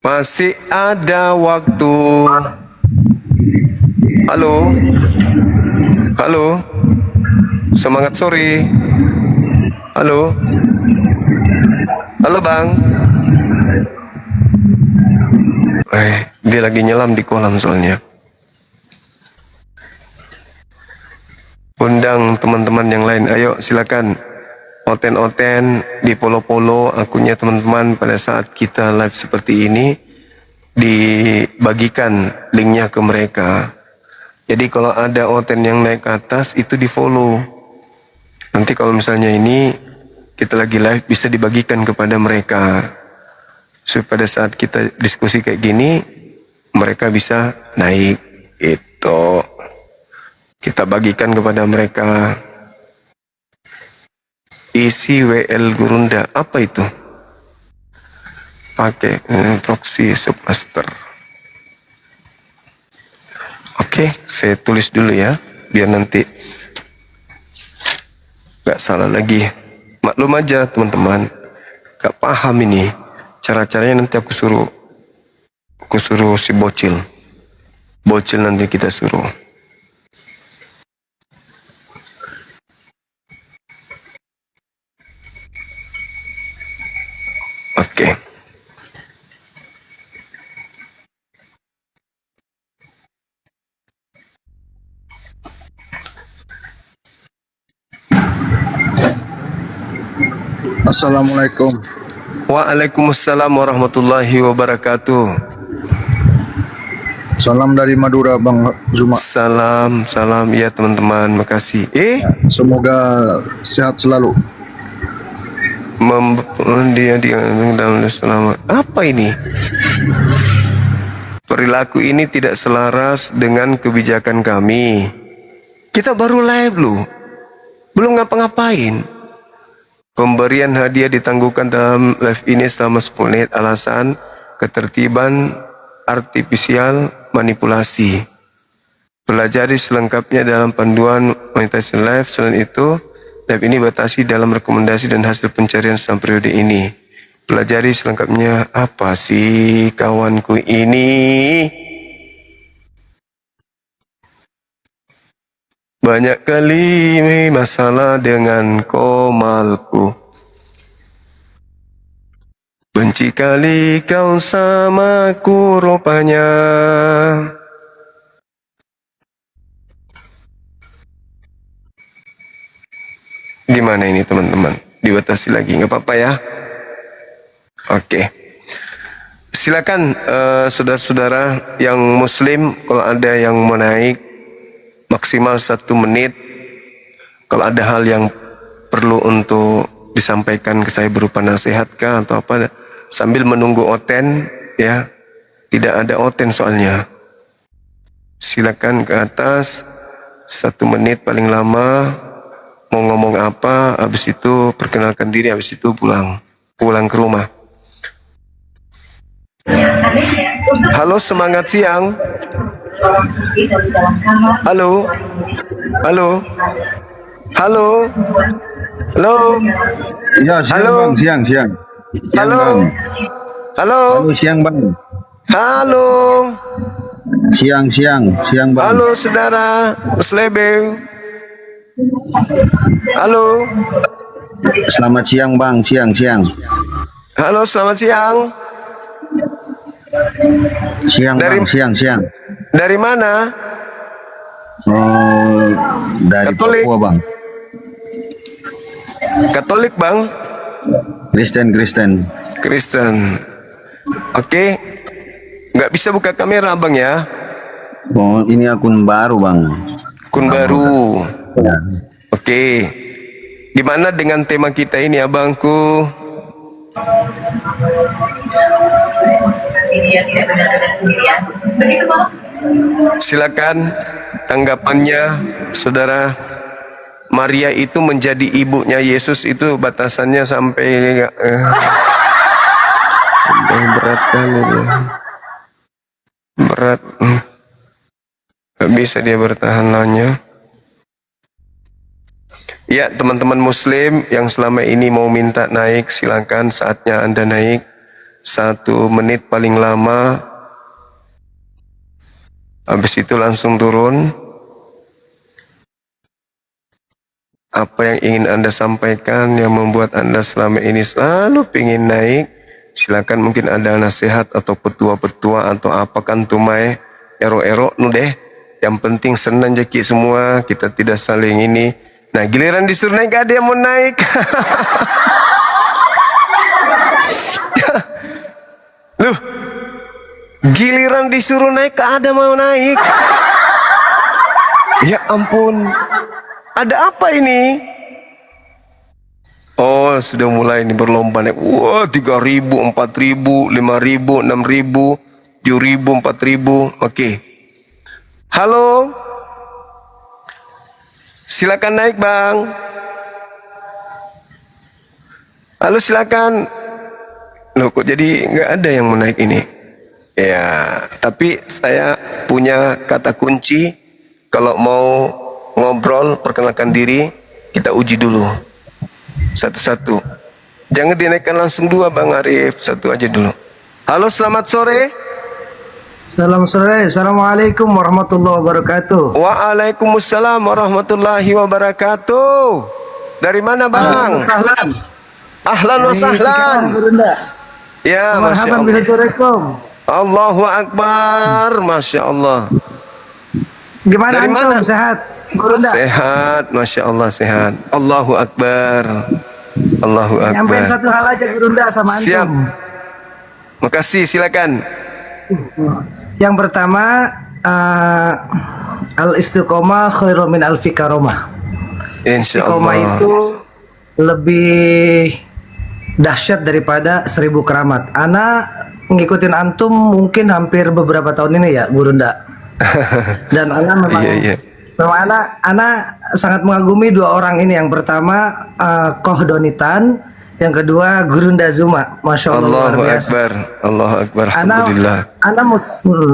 Masih ada waktu. Halo. Semangat sore. Halo Bang. Dia lagi nyelam di kolam soalnya. Undang teman-teman yang lain. Ayo silakan. Oten-oten di follow akunnya teman-teman pada saat kita live seperti ini. Dibagikan linknya ke mereka. Jadi kalau ada oten yang naik ke atas itu di follow. Nanti kalau misalnya ini kita lagi live bisa dibagikan kepada mereka. Supaya pada saat kita diskusi kayak gini mereka bisa naik. Itu kita bagikan kepada mereka. Isi WL Gurunda apa itu? Pakai proxy submaster. Oke, saya tulis dulu ya, biar nanti gak salah lagi. Maklum aja teman-teman, gak paham ini. Cara-caranya nanti aku suruh si bocil. Bocil nanti kita suruh. Oke. Assalamualaikum. Waalaikumsalam warahmatullahi wabarakatuh. Salam dari Madura, Bang Zuma. Salam ya teman-teman, makasih. Semoga sehat selalu. Dia dalam selamat. Apa ini? Perilaku ini tidak selaras dengan kebijakan kami. Kita baru live loh, belum ngapa-ngapain. Pemberian hadiah ditangguhkan dalam live ini selama 10 menit. Alasan ketertiban artifisial manipulasi. Pelajari selengkapnya dalam panduan monetasi live. Selain itu, live ini batasi dalam rekomendasi dan hasil pencarian selama periode ini. Pelajari selengkapnya. Apa sih kawanku ini? Banyak kali masalah dengan komalku. Benci kali kau samaku rupanya. Gimana ini teman-teman? Dibatasi lagi, nggak apa-apa ya? Oke. Silakan saudara-saudara yang muslim, kalau ada yang mau naik maksimal 1 menit. Kalau ada hal yang perlu untuk disampaikan ke saya berupa nasihat kah atau apa, sambil menunggu oten ya. Tidak ada oten soalnya. Silakan ke atas 1 menit paling lama. Mau ngomong apa, habis itu perkenalkan diri, habis itu pulang ke rumah. Halo, semangat siang. Halo. Ya, siang, Bang, siang. Halo. Halo, siang, Bang. Halo. Siang, Bang. Halo, saudara Slebeng. Halo. Selamat siang, Bang. Siang. Halo, selamat siang. Bang, siang. Dari mana? Dari Katolik. Papua, Bang. Katolik, Bang. Kristen. Oke. Nggak bisa buka kamera, Bang ya? Oh, ini akun baru, Bang. Akun baru. Ya. Oke. Gimana dengan tema kita ini, abangku? Dia tidak benar-benar sendirian. Begitu, Pak? Silakan tanggapannya, saudara. Maria itu menjadi ibunya Yesus itu batasannya sampai berat kali dia. Berat. Gak bisa dia bertahan lawannya. Ya, teman-teman muslim yang selama ini mau minta naik, silakan saatnya Anda naik. 1 menit paling lama. Habis itu langsung turun. Apa yang ingin Anda sampaikan yang membuat Anda selama ini selalu ingin naik, Silakan mungkin ada nasihat atau petua-petua atau apa kan tumai ero-ero nu deh. Yang penting senang jeki semua, kita tidak saling ini. Nah, giliran disuruh naik ada yang mau naik. Loh, giliran disuruh naik ada mau naik. Ya ampun, ada apa ini? Oh, sudah mulai ini berlomba naik. Wah, 3.000, 4.000, 5.000, 6.000, 7.000, 4.000. Oke. Halo. Silakan naik, Bang. Halo, silakan. Loh, kok jadi nggak ada yang mau naik ini? Ya, tapi saya punya kata kunci. Kalau mau ngobrol, perkenalkan diri, kita uji dulu. Satu-satu. Jangan dinaikkan langsung dua, Bang Arif. Satu aja dulu. Halo, selamat sore. Salam sore. Assalamualaikum warahmatullahi wabarakatuh. Waalaikumsalam warahmatullahi wabarakatuh. Dari mana, Bang? Sahlan. Ahlan wa sahlan. Ya, Masya Allah. Allahu Akbar. Masya Allah. Gimana dari antum? Mana? Sehat? Gurunda. Sehat, Masya Allah sehat. Allahu Akbar. Allahu Akbar. Nyampein satu hal aja Gurunda sama antum. Siap. Makasih, silakan. Yang pertama, al-istiqomah khairu min alfi karomah. Insya Istiqomah Allah. itu lebih dahsyat daripada 1000 keramat. Ana ngikutin antum mungkin hampir beberapa tahun ini ya, Gurunda. Dan Ana memang, memang Ana sangat mengagumi dua orang ini. Yang pertama Koh Donitan, yang kedua Gurunda Zuma. Masya Allah, luar Allahu biasa. Akbar. Allahu Akbar. Alhamdulillah.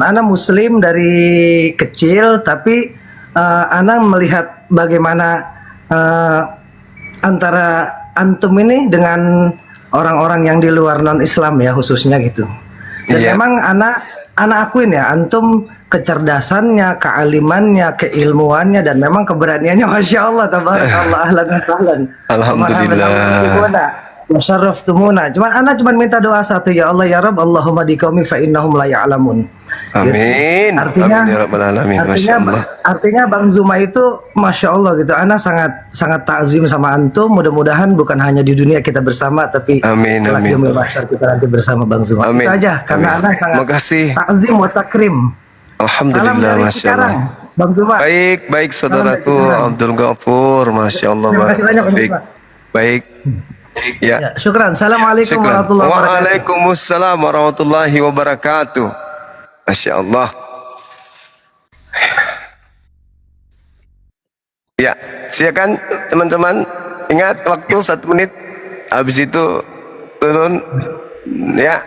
Ana Muslim dari kecil, tapi Ana melihat bagaimana antara antum ini dengan orang-orang yang di luar non Islam ya khususnya gitu. Dan memang Ana akuin ya, antum kecerdasannya, kealimannya, keilmuannya, dan memang keberaniannya, Masya Allah, tabarakallah, ahlan wa sahlan. Alhamdulillah. Wasyarraftumuna. Ana minta doa satu, ya Allah ya Rabb, Allahumma diqaumi fa innahum la ya'lamun. Amin. Artinya, Amin ya Rabbal Alamin. Masya Allah. artinya Bang Zuma itu Masya Allah gitu. Ana sangat takzim sama antum. Mudah-mudahan bukan hanya di dunia kita bersama, tapi amin, kelak amin. yaumil mahsyar kita nanti bersama Bang Zuma. Amin. Itu aja, karena Ana sangat Makasih. takzim wa takrim. Alhamdulillah, Salam dari Masya Allah. Cikarang, Bang Zuma. Baik saudaraku Abdul Ghafur, Masya Allah. Terima kasih banyak, Bang Baik. Zuma. Baik. Ya. Syukran. Assalamualaikum Syukran. warahmatullahi wabarakatuh. Waalaikumsalam warahmatullahi wabarakatuh. Masya Allah. Ya, silakan teman-teman. Ingat waktu 1 menit. Habis itu turun. Ya.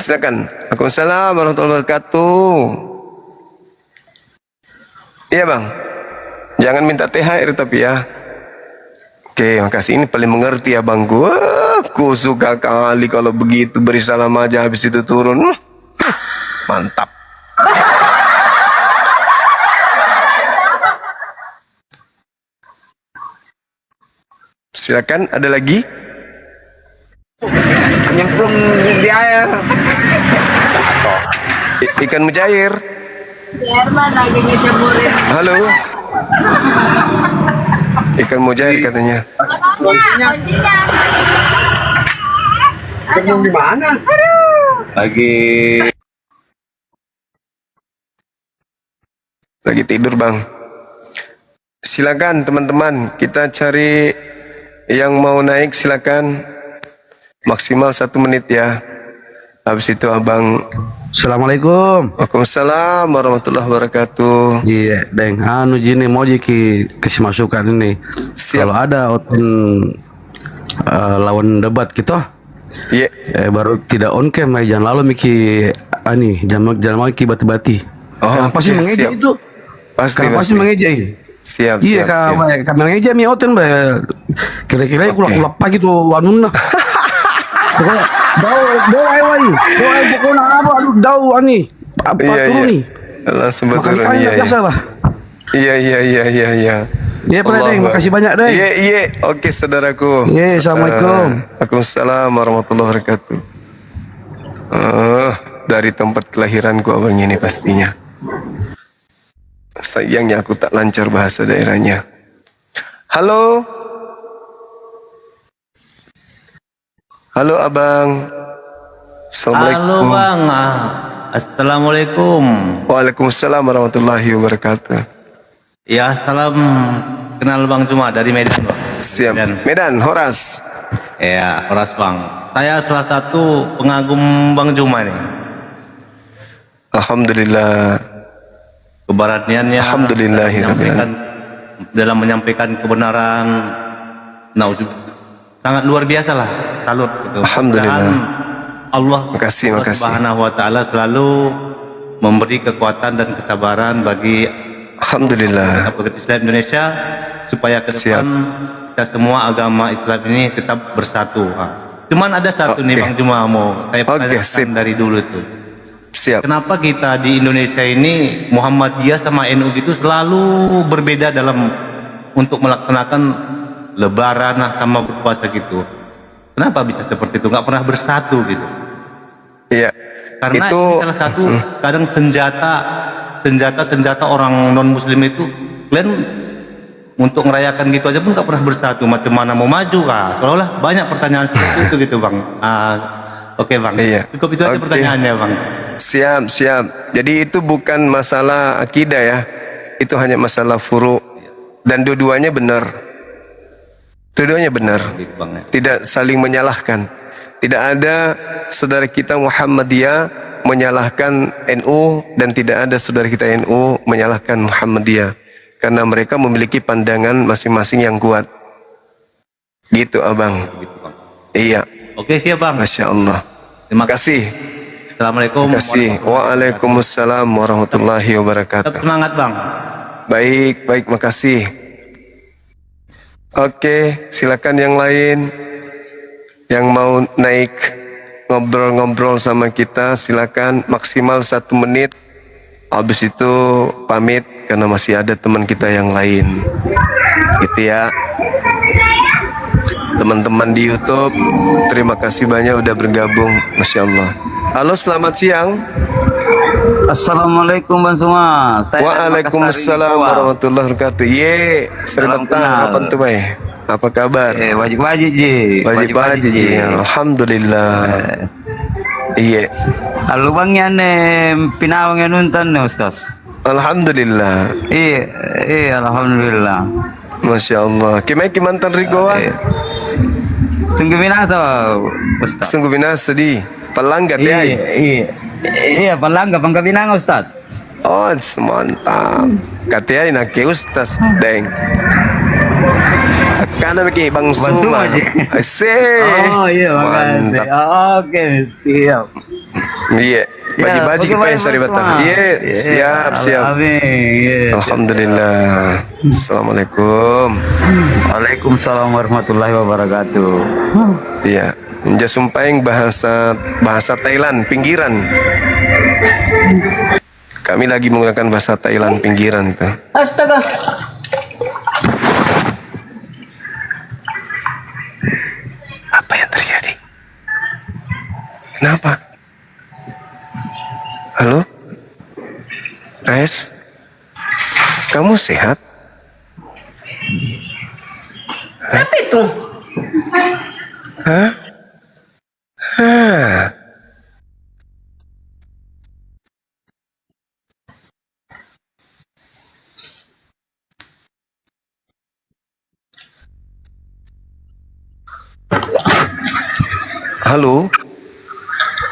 Silakan. Waalaikumsalam warahmatullahi wabarakatuh. Iya, Bang. Jangan minta THR tapi ya. Oke, makasih. Ini paling mengerti abangku. Aku suka kali kalau begitu, beri salam aja habis itu turun. Mantap. Silakan, ada lagi? Nyemplung di air. Ikan mujair. Herman lagi ngejemurin. Halo. Ikan mujair katanya. Kuncinya. Ketemu di mana? Lagi tidur, Bang. Silakan teman-teman, kita cari yang mau naik, silakan. Maksimal 1 menit ya. Habis itu Abang. Assalamualaikum. Waalaikumsalam warahmatullahi wabarakatuh. Iya, Deng. Anu gini mau kasih masukan ini. Kalau ada lawan debat gitu, baru tidak on cam, jangan lalu jangan mau bati-bati. Oh, pasti mengeja itu. Pasti mengeja. Siap. Iya, karena mengeja mi oten kira-kira kulak pagi tuh anunna. Dau ai pokoknya apa dau ani apa turun nih langsung betul. Iya. Iya, Pak Deng, makasih banyak, Deng. Iya. Oke, saudaraku. Iya, assalamualaikum. Waalaikumsalam warahmatullahi wabarakatuh. Dari tempat kelahiranku abang ini pastinya. Sayangnya aku tak lancar bahasa daerahnya. Halo. Halo abang. Assalamualaikum. Halo bang. Assalamualaikum. Waalaikumsalam warahmatullahi wabarakatuh. Ya salam. Kenal Bang Juma dari Medan bang. Siap. Medan, Horas. Ya Horas bang. Saya salah satu pengagum Bang Juma nih. Alhamdulillah. Keberaniannya. Dalam menyampaikan kebenaran. Sangat luar biasa lah. Salut. Gitu. Alhamdulillah. Allah makasih. Subhanahu wa ta'ala selalu memberi kekuatan dan kesabaran bagi Alhamdulillah Islam Indonesia supaya ke depan kita semua agama Islam ini tetap bersatu. Cuman ada satu nih Bang Juma mau saya pertanyakan dari dulu tuh. Kenapa kita di Indonesia ini Muhammadiyah sama NU gitu selalu berbeda dalam untuk melaksanakan Lebaran sama berpuasa gitu? Kenapa bisa seperti itu? Nggak pernah bersatu gitu? Iya. Karena itu salah satu kadang senjata orang non Muslim itu kalian untuk merayakan gitu aja pun nggak pernah bersatu. Macam mana mau maju kah? Seolah banyak pertanyaan seperti itu gitu bang. Oke bang. Iya. Cukup itu aja pertanyaannya bang. Siap. Jadi itu bukan masalah akidah ya. Itu hanya masalah furu dan dua-duanya benar. Dua-duanya benar. Tidak saling menyalahkan. Tidak ada saudara kita Muhammadiyah menyalahkan NU dan tidak ada saudara kita NU menyalahkan Muhammadiyah. Karena mereka memiliki pandangan masing-masing yang kuat. Gitu abang. Iya. Oke siap bang. Masya Allah. Terima kasih. Assalamualaikum. Terima kasih. Waalaikumsalam warahmatullahi wabarakatuh. Tetap semangat bang. Baik, makasih. Oke, silakan yang lain yang mau naik ngobrol-ngobrol sama kita silakan maksimal 1 menit. Habis itu pamit karena masih ada teman kita yang lain. Gitu ya. Teman-teman di YouTube, terima kasih banyak udah bergabung. Masya Allah. Halo, selamat siang. Assalamualaikum Bang semua. Waalaikumsalam warahmatullahi wabarakatuh. Ye, selamat datang. Apa tuh, Bay? Apa kabar? Wajib-wajib ji. Wajib-wajib ji. Alhamdulillah. Iya. Halo Bang Yane, pinawang yang nonton nih Ustaz. Alhamdulillah. Iya, alhamdulillah. Masya Allah. Kimai kimantan Rigoa? Sungguh binasa Ustaz. Sungguh binasa di Palangga ya. Iya, Palangga Pangkabinang Ustaz. Oh, mantap. Katanya nak ke Ustaz, deng. Karena begini Bang Suma. Asik. Oh iya, makasih. Oke, siap. Iya. Baju-baju kita yang sari batang. Iya, siap. Amin. Alhamdulillah. Assalamualaikum. Waalaikumsalam warahmatullahi wabarakatuh. Iya. Inja sumpaing bahasa Thailand pinggiran. Kami lagi menggunakan bahasa Thailand pinggiran itu. Astaga. Apa yang terjadi? Kenapa? Halo? Res? Kamu sehat? Siapa itu? Hah? Halo.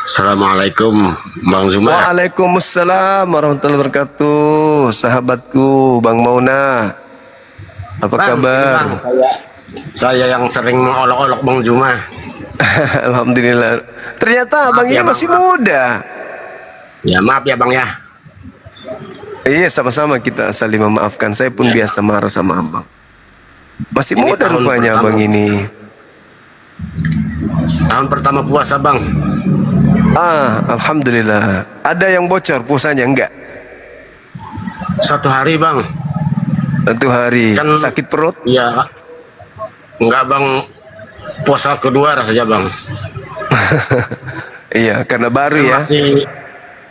Assalamualaikum Bang Zuma. Waalaikumsalam warahmatullahi wabarakatuh. Sahabatku Bang Mauna. Apa kabar? Saya yang sering mengolok-olok Bang Zuma. Alhamdulillah. Ternyata Bang ini masih muda. Ya maaf ya Bang ya. Iya, sama-sama kita saling memaafkan. Saya pun biasa marah sama Abang. Masih muda rupanya Abang ini. Tahun pertama puasa Bang. Alhamdulillah. Ada yang bocor puasanya enggak? 1 hari Bang. 1 hari. Kan Sakit perut? Iya. Enggak bang, puasa kedua rasanya bang. Iya, karena baru Kan ya.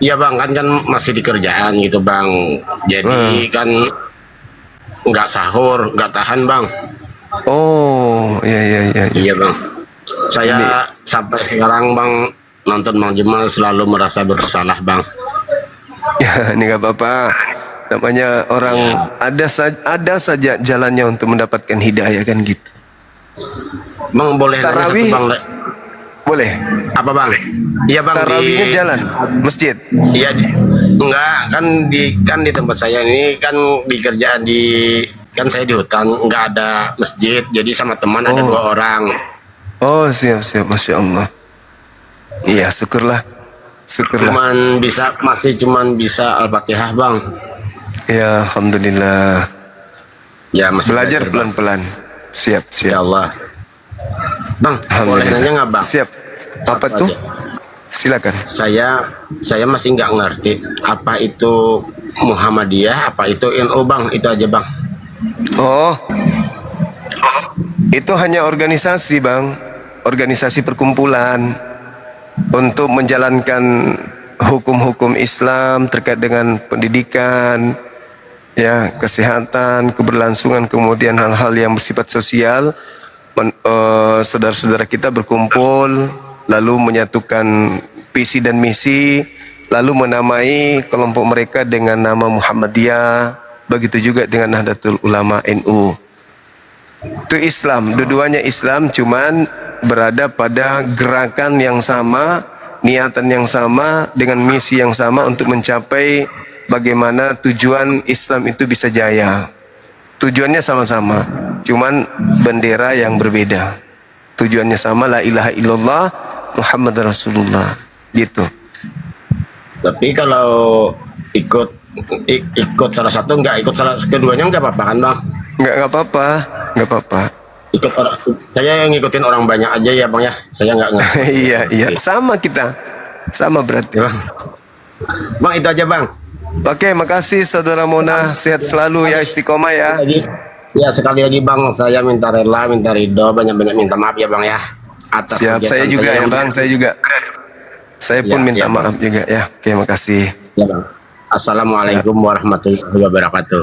Iya bang, kan masih di kerjaan gitu bang. Jadi kan nggak sahur, nggak tahan bang. Oh, iya. Iya bang. Saya sampai sekarang bang nonton Bang Jumal selalu merasa bersalah bang. Ya, ini nggak apa-apa. Namanya orang ada saja jalannya untuk mendapatkan hidayah kan gitu. Bang boleh nanya Tarawih? satu bang? Boleh. Apa bang? Iya bang. Tarawihnya jalan masjid. Iya, enggak kan di tempat saya ini kan di kerjaan kan saya di hutan, enggak ada masjid, jadi sama teman ada 2 orang. Oh, siap, Masya Allah. Iya, syukurlah. Masih cuman bisa Al-Fatihah bang. Ya, alhamdulillah. Ya masih belajar pelan-pelan. Siap. Ya Allah. Bang, boleh nanya nggak bang? Siap. Apa tuh? Silakan. Saya masih nggak ngerti apa itu Muhammadiyah, apa itu NU bang, itu aja bang. Oh, itu hanya organisasi bang, organisasi perkumpulan untuk menjalankan hukum-hukum Islam terkait dengan pendidikan, ya, kesehatan, keberlangsungan, kemudian hal-hal yang bersifat sosial. Saudara-saudara kita berkumpul lalu menyatukan visi dan misi, lalu menamai kelompok mereka dengan nama Muhammadiyah, begitu juga dengan Nahdlatul Ulama NU. Itu Islam, dua-duanya Islam, cuman berada pada gerakan yang sama, niatan yang sama, dengan misi yang sama untuk mencapai bagaimana tujuan Islam itu bisa jaya. Tujuannya sama-sama, cuman bendera yang berbeda. Tujuannya sama, la ilaha illallah Muhammad Rasulullah, gitu. Tapi kalau ikut salah satu nggak ikut salah keduanya nggak apa-apa kan bang? Nggak apa-apa. Saya ngikutin orang banyak aja ya bang ya. Saya nggak ngerti. Iya, sama kita, sama berarti. Bang itu aja bang. Oke, makasih saudara Mona, sehat selalu ya, istiqomah ya. Ya sekali lagi bang, saya minta rela, minta ridho, banyak-banyak minta maaf ya bang ya. Atas Siap, saya juga ya bang, saya juga. Saya pun minta maaf juga ya. Oke, makasih. Ya bang. Assalamualaikum warahmatullahi wabarakatuh.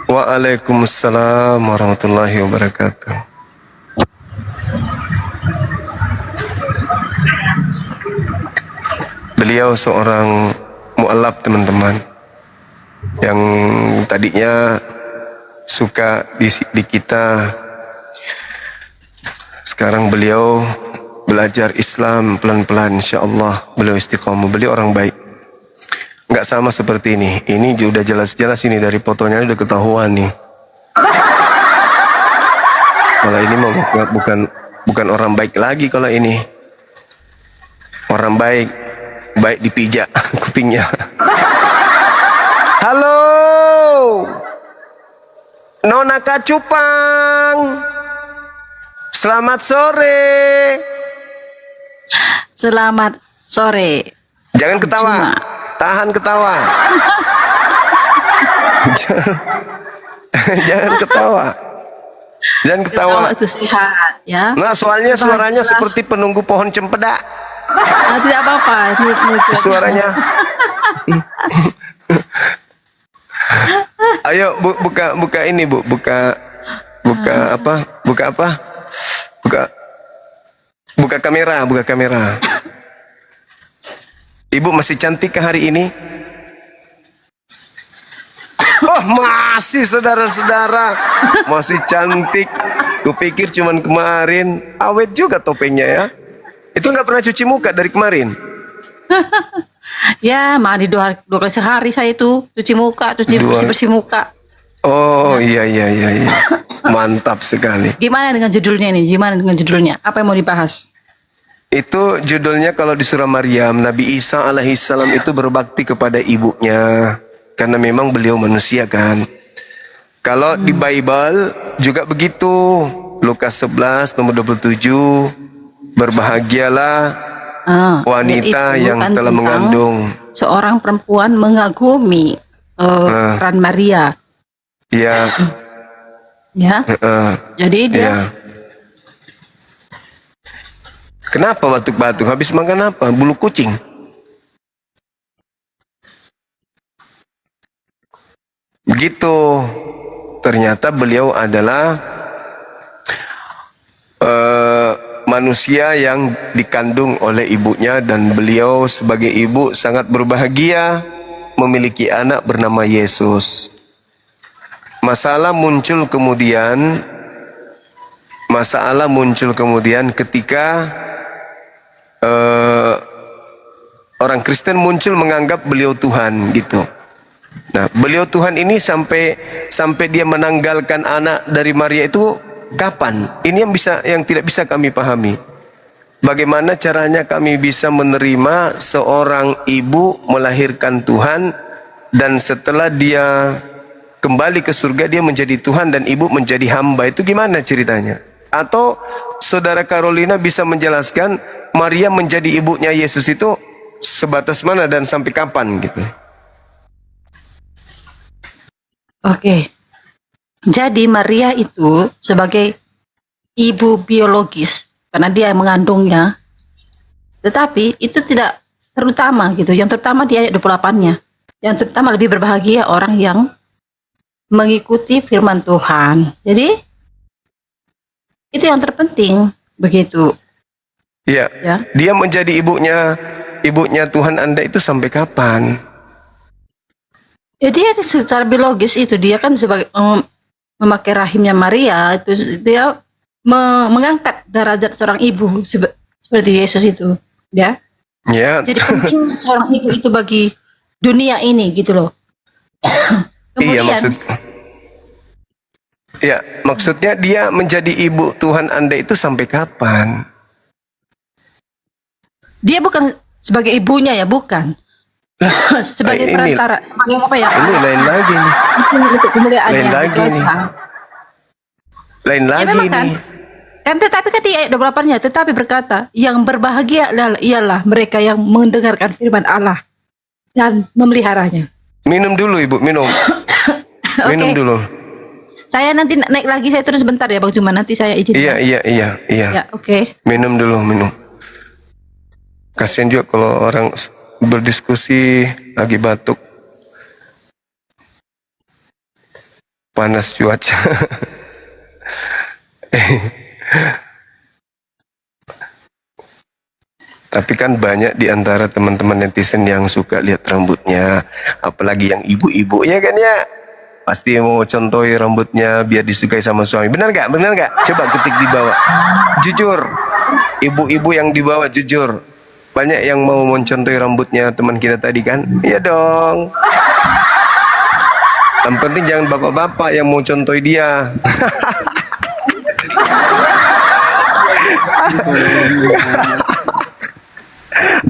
Waalaikumsalam warahmatullahi wabarakatuh. Beliau seorang mu'alaf teman-teman, yang tadinya suka di kita. Sekarang beliau belajar Islam pelan-pelan, insyaallah beliau istiqomah. Beliau orang baik, nggak sama seperti ini. Ini udah jelas-jelas ini dari fotonya udah ketahuan nih. Kalau ini mah bukan orang baik lagi. Kalau ini orang baik dipijak kupingnya. Halo, Nona Kacupang. Selamat sore. Selamat sore. Jangan ketawa. Tahan ketawa. Jangan ketawa. Jangan ketawa. Ketawa itu sehat ya. Nah, soalnya suaranya seperti penunggu pohon cempedak. Tidak apa-apa. Suaranya. Ayo buka ini Bu, buka apa? Buka kamera. Ibu masih cantik ke hari ini? Oh, masih saudara-saudara. Masih cantik. Kupikir cuman kemarin. Awet juga topengnya ya. Itu nggak pernah cuci muka dari kemarin? Ya, mandi 2 kali sehari saya itu. Cuci muka, bersih muka. Oh iya. Mantap sekali. Gimana dengan judulnya ini? Apa yang mau dibahas? Itu judulnya kalau di surah Maryam, Nabi Isa alaihissalam itu berbakti kepada ibunya. Karena memang beliau manusia kan. Kalau di Bible juga begitu. Lukas 11 nomor 27. Berbahagialah wanita yang telah mengandung. Seorang perempuan mengagumi peran Maria. Iya. Ya. Jadi dia Iya. Kenapa batuk-batuk? Habis makan apa? Bulu kucing. Begitu. Ternyata beliau adalah manusia yang dikandung oleh ibunya, dan beliau sebagai ibu sangat berbahagia memiliki anak bernama Yesus. Masalah muncul kemudian ketika orang Kristen muncul menganggap beliau Tuhan gitu. Nah, beliau Tuhan ini sampai dia menanggalkan anak dari Maria itu kapan? Ini yang tidak bisa kami pahami. Bagaimana caranya kami bisa menerima seorang ibu melahirkan Tuhan, dan setelah dia kembali ke surga dia menjadi Tuhan dan ibu menjadi hamba? Itu gimana ceritanya? Atau saudara Carolina bisa menjelaskan Maria menjadi ibunya Yesus itu sebatas mana dan sampai kapan gitu? Oke. Jadi Maria itu sebagai ibu biologis karena dia mengandungnya. Tetapi itu tidak terutama gitu. Yang terutama di ayat 28-nya. Yang terutama lebih berbahagia orang yang mengikuti firman Tuhan. Jadi itu yang terpenting begitu. Iya. Ya. Dia menjadi ibunya Tuhan Anda itu sampai kapan? Ya dia secara biologis itu dia kan sebagai memakai rahimnya Maria, itu dia mengangkat derajat seorang ibu seperti Yesus itu, ya. Ya. Jadi penting seorang ibu itu bagi dunia ini gitu loh. Kemudian, maksudnya dia menjadi ibu Tuhan Anda itu sampai kapan? Dia bukan sebagai ibunya ya, bukan. Sebagai perantara, sebagai apa ya? Ini lain lagi nih. Untuk kemuliaannya. Lain lagi nih. Lain lagi nih. Kan tetapi kan di ayat 28-nya tetapi berkata, yang berbahagia ialah mereka yang mendengarkan firman Allah dan memeliharanya. Minum dulu Ibu, minum. Minum dulu. Saya nanti naik lagi, saya turun sebentar ya Bang Cuma, nanti saya izin. Iya. Ya, oke. Minum dulu, minum. Kasian juga kalau orang berdiskusi lagi batuk, panas cuaca. Tapi kan banyak di antara teman-teman netizen yang suka lihat rambutnya, apalagi yang ibu-ibu ya kan ya, pasti mau contohi rambutnya biar disukai sama suami. Benar nggak? Benar nggak? Coba ketik di bawah. Jujur, ibu-ibu yang di bawah jujur. Banyak yang mau mencontohi rambutnya teman kita tadi kan? Iya dong. Yang penting jangan bapak-bapak yang mau contohi dia.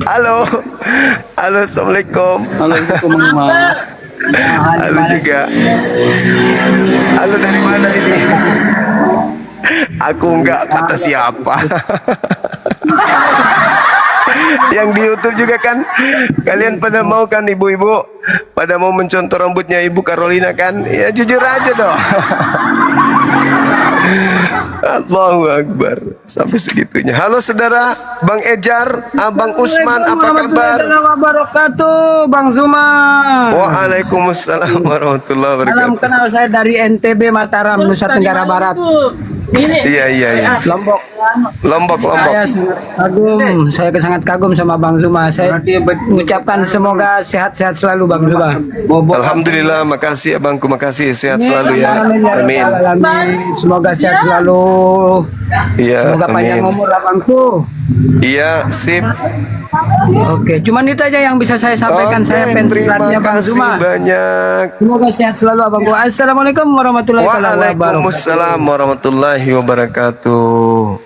Halo. Halo, assalamualaikum. Halo juga. Halo, dari mana ini? Aku enggak kata siapa. Yang di YouTube juga kan, kalian pada mau kan ibu-ibu, pada mau mencontoh rambutnya Ibu Carolina kan? Ya jujur aja dong. Allahu Akbar, sampai segitunya. Halo saudara, Bang Ejar, Abang Usman, apa kabar? Wabarakatuh, Bang Zuma. Waalaikumsalam warahmatullahi wabarakatuh. Salam kenal, saya dari NTB Mataram, Nusa Tenggara Barat. Iya. Lombok. Saya sangat kagum sama Bang Zuma. Saya mengucapkan semoga sehat-sehat selalu Bang Zuma. Alhamdulillah, makasih abangku, makasih, sehat selalu ya. Amin. Semoga sehat selalu. Iya, semoga panjang umur abangku. Iya, sip. Oke, cuman itu aja yang bisa saya sampaikan. Saya fans beratnya Bang Zuma. Banyak. Semoga sehat selalu abangku. Assalamualaikum warahmatullahi wabarakatuh. Waalaikumsalam warahmatullahi wabarakatuh.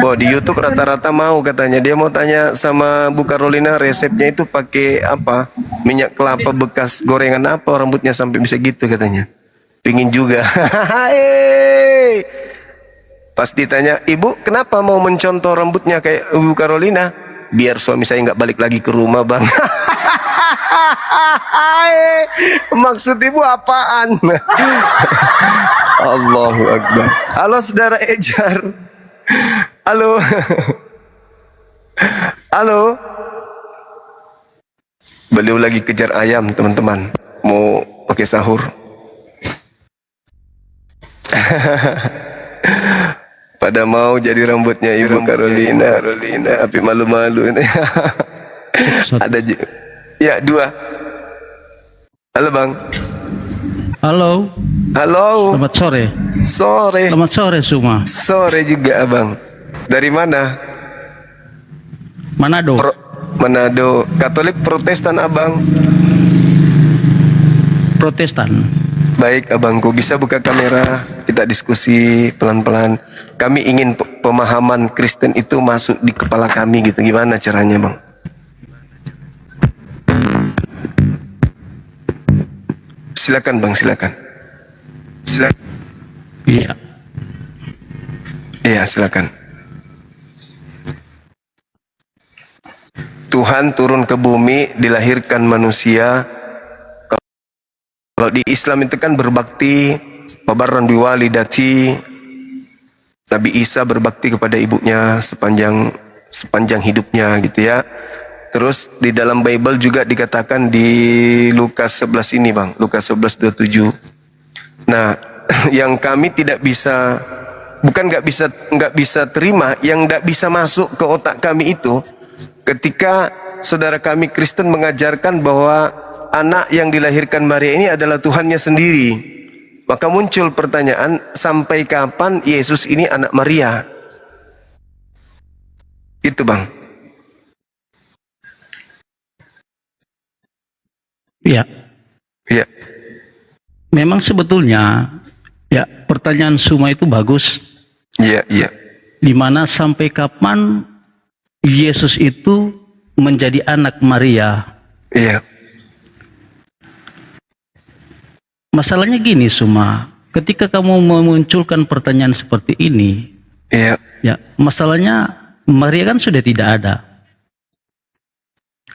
Wah, di YouTube rata-rata mau katanya. Dia mau tanya sama Bu Carolina resepnya itu pakai apa? Minyak kelapa bekas gorengan apa rambutnya sampai bisa gitu katanya. Pingin juga. Pas ditanya, Ibu kenapa mau mencontoh rambutnya kayak Bu Carolina? Biar suami saya nggak balik lagi ke rumah Bang. Maksud ibu apaan? Allahu Akbar. Halo saudara Ejar. Halo. Halo. Beliau lagi kejar ayam teman-teman. Mau pakai sahur. Pada mau jadi rambutnya Ibu Carolina, tapi malu-malu. Ada ya 2. Halo Bang. Halo. Halo. Selamat sore. Sore. Selamat sore semua. Sore juga Abang. Dari mana? Manado. Manado. Katolik Protestan Abang? Protestan. Baik abangku, bisa buka kamera, kita diskusi pelan-pelan. Kami ingin pemahaman Kristen itu masuk di kepala kami gitu. Gimana caranya Bang? Silakan Bang, silakan. Silakan. Iya. Iya, silakan. Tuhan turun ke bumi, dilahirkan manusia. Kalau di Islam itu kan berbakti, pabaran biwalidati. Nabi Isa berbakti kepada ibunya sepanjang hidupnya gitu ya. Terus di dalam Bible juga dikatakan di Lukas 11 ini Bang, Lukas 11:27. Nah, yang kami tidak bisa, bukan nggak bisa terima, yang nggak bisa masuk ke otak kami itu ketika saudara kami Kristen mengajarkan bahwa anak yang dilahirkan Maria ini adalah Tuhannya sendiri. Maka muncul pertanyaan, sampai kapan Yesus ini anak Maria? Itu Bang. Iya. Iya. Memang sebetulnya ya pertanyaan Suma itu bagus. Iya, iya. Dimana sampai kapan Yesus itu menjadi anak Maria? Iya. Masalahnya gini Suma, ketika kamu memunculkan pertanyaan seperti ini, iya. Ya, masalahnya Maria kan sudah tidak ada.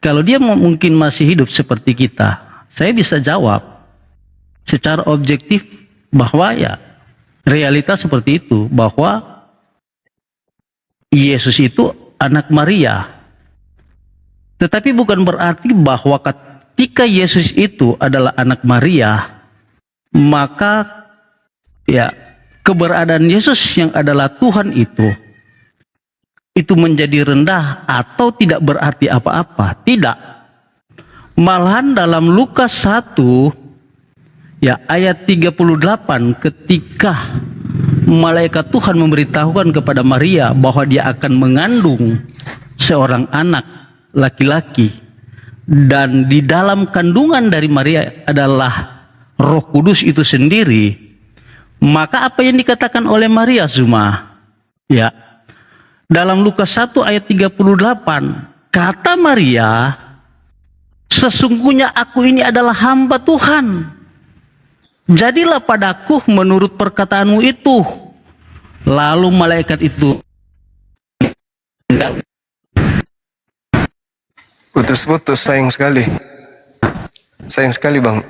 Kalau dia mungkin masih hidup seperti kita, saya bisa jawab secara objektif bahwa ya realitas seperti itu, bahwa Yesus itu anak Maria. Tetapi bukan berarti bahwa ketika Yesus itu adalah anak Maria, maka ya keberadaan Yesus yang adalah Tuhan itu menjadi rendah atau tidak berarti apa-apa. Tidak. Malahan dalam Lukas 1 ya ayat 38, ketika malaikat Tuhan memberitahukan kepada Maria bahwa dia akan mengandung seorang anak laki-laki, dan di dalam kandungan dari Maria adalah Roh Kudus itu sendiri, maka apa yang dikatakan oleh Maria Zuma? Ya, dalam Lukas 1 ayat 38, kata Maria, sesungguhnya aku ini adalah hamba Tuhan. Jadilah padaku menurut perkataanmu itu. Lalu malaikat itu putus-putus, sayang sekali. Sayang sekali Bang.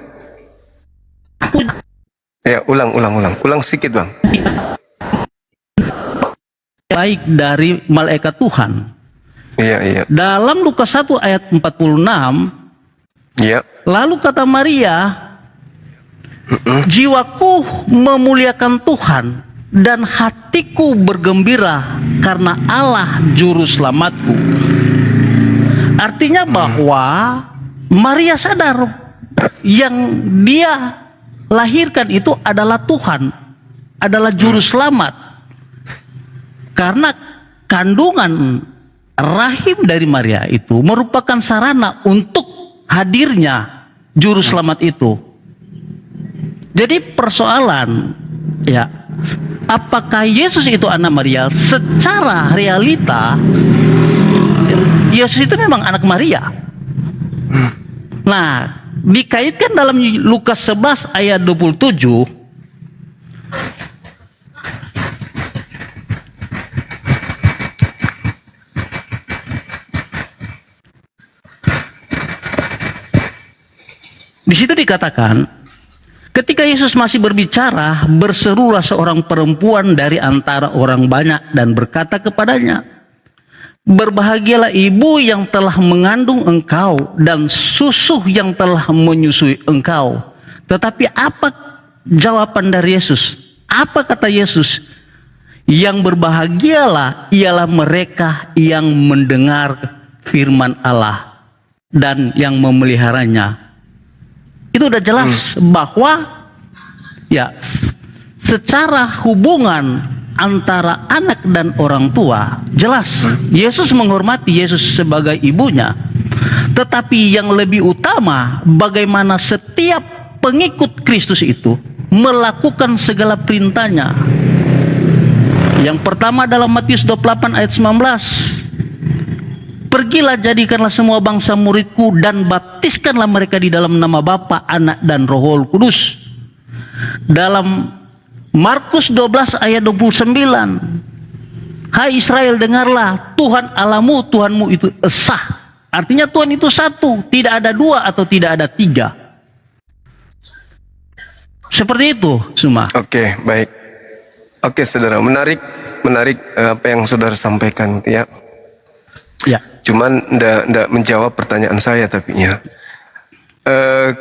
Ya, ulang sedikit Bang. Baik dari malaikat Tuhan. Iya, iya. Dalam Lukas 1 ayat 46, iya. Lalu kata Maria, jiwaku memuliakan Tuhan dan hatiku bergembira karena Allah juru selamatku. Artinya bahwa Maria sadar yang dia lahirkan itu adalah Tuhan, adalah juru selamat. Karena kandungan rahim dari Maria itu merupakan sarana untuk hadirnya juru selamat itu. Jadi persoalan ya, apakah Yesus itu anak Maria? Secara realita Yesus itu memang anak Maria. Nah, dikaitkan dalam Lukas 11 ayat 27, Di situ dikatakan, ketika Yesus masih berbicara, berserulah seorang perempuan dari antara orang banyak dan berkata kepadanya, berbahagialah ibu yang telah mengandung engkau dan susu yang telah menyusui engkau. Tetapi apa jawaban dari Yesus? Apa kata Yesus? Yang berbahagialah ialah mereka yang mendengar firman Allah dan yang memeliharanya. Itu udah jelas bahwa ya secara hubungan antara anak dan orang tua jelas Yesus menghormati Yesus sebagai ibunya, tetapi yang lebih utama bagaimana setiap pengikut Kristus itu melakukan segala perintahnya. Yang pertama dalam Matius 28 ayat 19, pergilah jadikanlah semua bangsa muridku dan baptiskanlah mereka di dalam nama Bapa, Anak dan Roh Kudus. Dalam Markus 12 ayat 29, hai Israel dengarlah, Tuhan Allahmu, Tuhanmu itu esa. Artinya Tuhan itu satu, tidak ada dua atau tidak ada tiga. Seperti itu, Suma. Oke, baik. Oke, saudara, menarik apa yang saudara sampaikan, ya. Ya. Cuman ndak menjawab pertanyaan saya tapinya.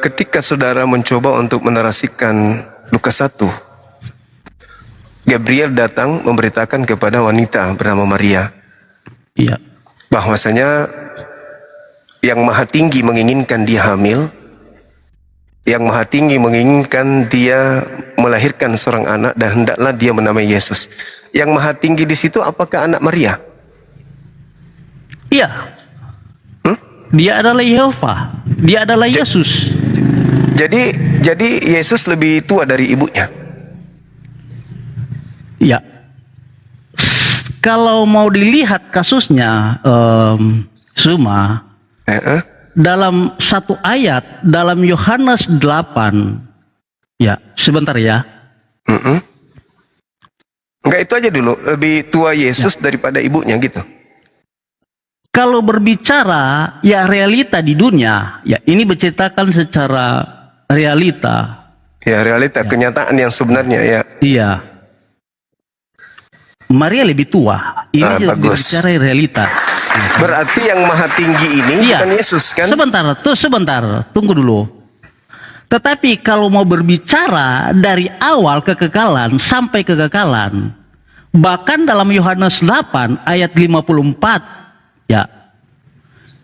Ketika saudara mencoba untuk menarasikan Lukas 1, Gabriel datang memberitakan kepada wanita bernama Maria. Iya. Bahwasanya yang Maha Tinggi menginginkan dia hamil, yang Maha Tinggi menginginkan dia melahirkan seorang anak dan hendaklah dia menamai Yesus. Yang Maha Tinggi di situ apakah anak Maria? Iya. Dia adalah Yehova. Dia adalah Yesus. Jadi Yesus lebih tua dari ibunya. Ya. Kalau mau dilihat kasusnya, Suma, dalam satu ayat dalam Yohanes 8, ya, sebentar ya. Enggak, itu aja dulu, lebih tua Yesus daripada ibunya gitu. Kalau berbicara ya realita di dunia, ya ini berceritakan secara realita. Ya, realita, kenyataan yang sebenarnya, ya. Iya. Maria lebih tua. Ini berbicara realita. Berarti yang Maha Tinggi ini bukan Yesus, kan? Sebentar, tunggu dulu. Tetapi kalau mau berbicara dari awal kekekalan sampai kekekalan, bahkan dalam Yohanes 8 ayat 54, ya,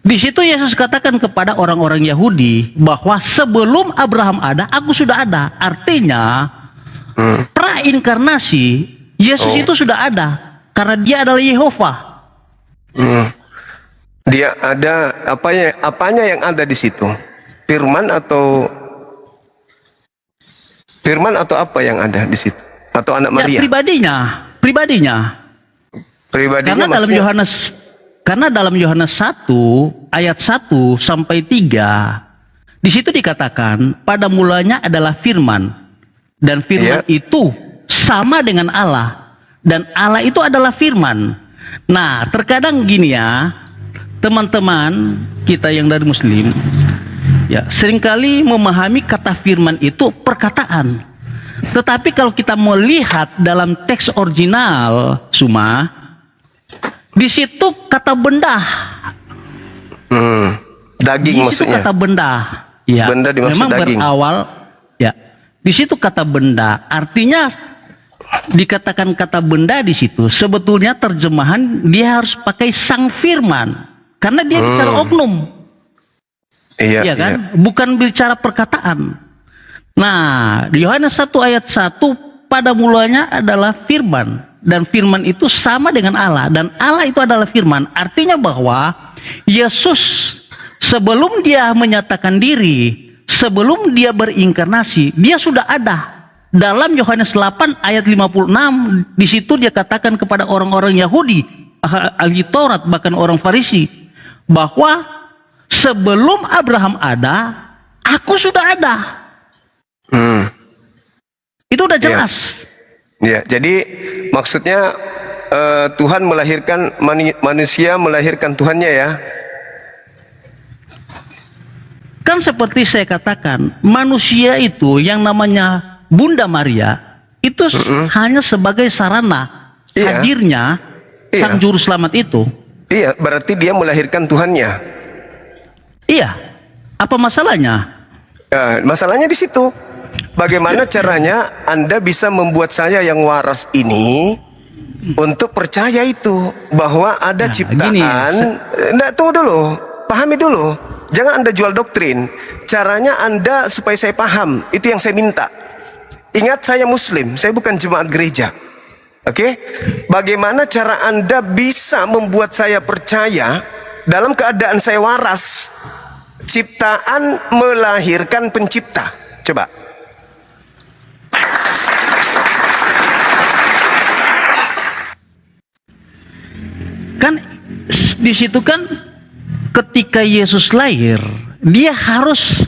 di situ Yesus katakan kepada orang-orang Yahudi bahwa sebelum Abraham ada, aku sudah ada. Artinya prainkarnasi Yesus itu sudah ada karena dia adalah Yehova. Dia ada apanya yang ada di situ? Firman atau apa yang ada di situ? Atau anak Maria? Ya, pribadinya. Karena dalam Yohanes 1 ayat 1 sampai 3 di situ dikatakan pada mulanya adalah firman dan firman itu sama dengan Allah dan Allah itu adalah firman. Nah, terkadang gini ya, teman-teman kita yang dari Muslim, ya, seringkali memahami kata firman itu perkataan. Tetapi kalau kita melihat dalam teks original, Suma, di situ kata benda. Daging maksudnya. Kata benda. Ya, benda dimaksud memang daging. Berawal, ya. Di situ kata benda, artinya dikatakan kata benda di situ. Sebetulnya terjemahan dia harus pakai sang firman, karena dia bicara oknum. Iya kan? Iya. Bukan bicara perkataan. Nah, di Yohanes 1 ayat 1 pada mulanya adalah firman dan firman itu sama dengan Allah dan Allah itu adalah firman. Artinya bahwa Yesus sebelum dia menyatakan diri, sebelum dia berinkarnasi, dia sudah ada. Dalam Yohanes 8 ayat 56 di situ dia katakan kepada orang-orang Yahudi, ahli Taurat bahkan orang Farisi, bahwa sebelum Abraham ada, aku sudah ada. Itu udah jelas. Ya, jadi maksudnya Tuhan melahirkan manusia melahirkan Tuhannya, ya. Kan seperti saya katakan, manusia itu yang namanya Bunda Maria itu hanya sebagai sarana hadirnya sang juru selamat itu. Iya, berarti dia melahirkan Tuhannya. Iya. Apa masalahnya? Masalahnya di situ. Bagaimana caranya Anda bisa membuat saya yang waras ini untuk percaya itu bahwa ada ciptaan. Tunggu dulu, pahami dulu. Jangan Anda jual doktrin. Caranya Anda supaya saya paham, itu yang saya minta. Ingat, saya Muslim, saya bukan jemaat gereja. Oke? Bagaimana cara Anda bisa membuat saya percaya dalam keadaan saya waras? Ciptaan melahirkan pencipta. Coba. Kan di situ kan ketika Yesus lahir, dia harus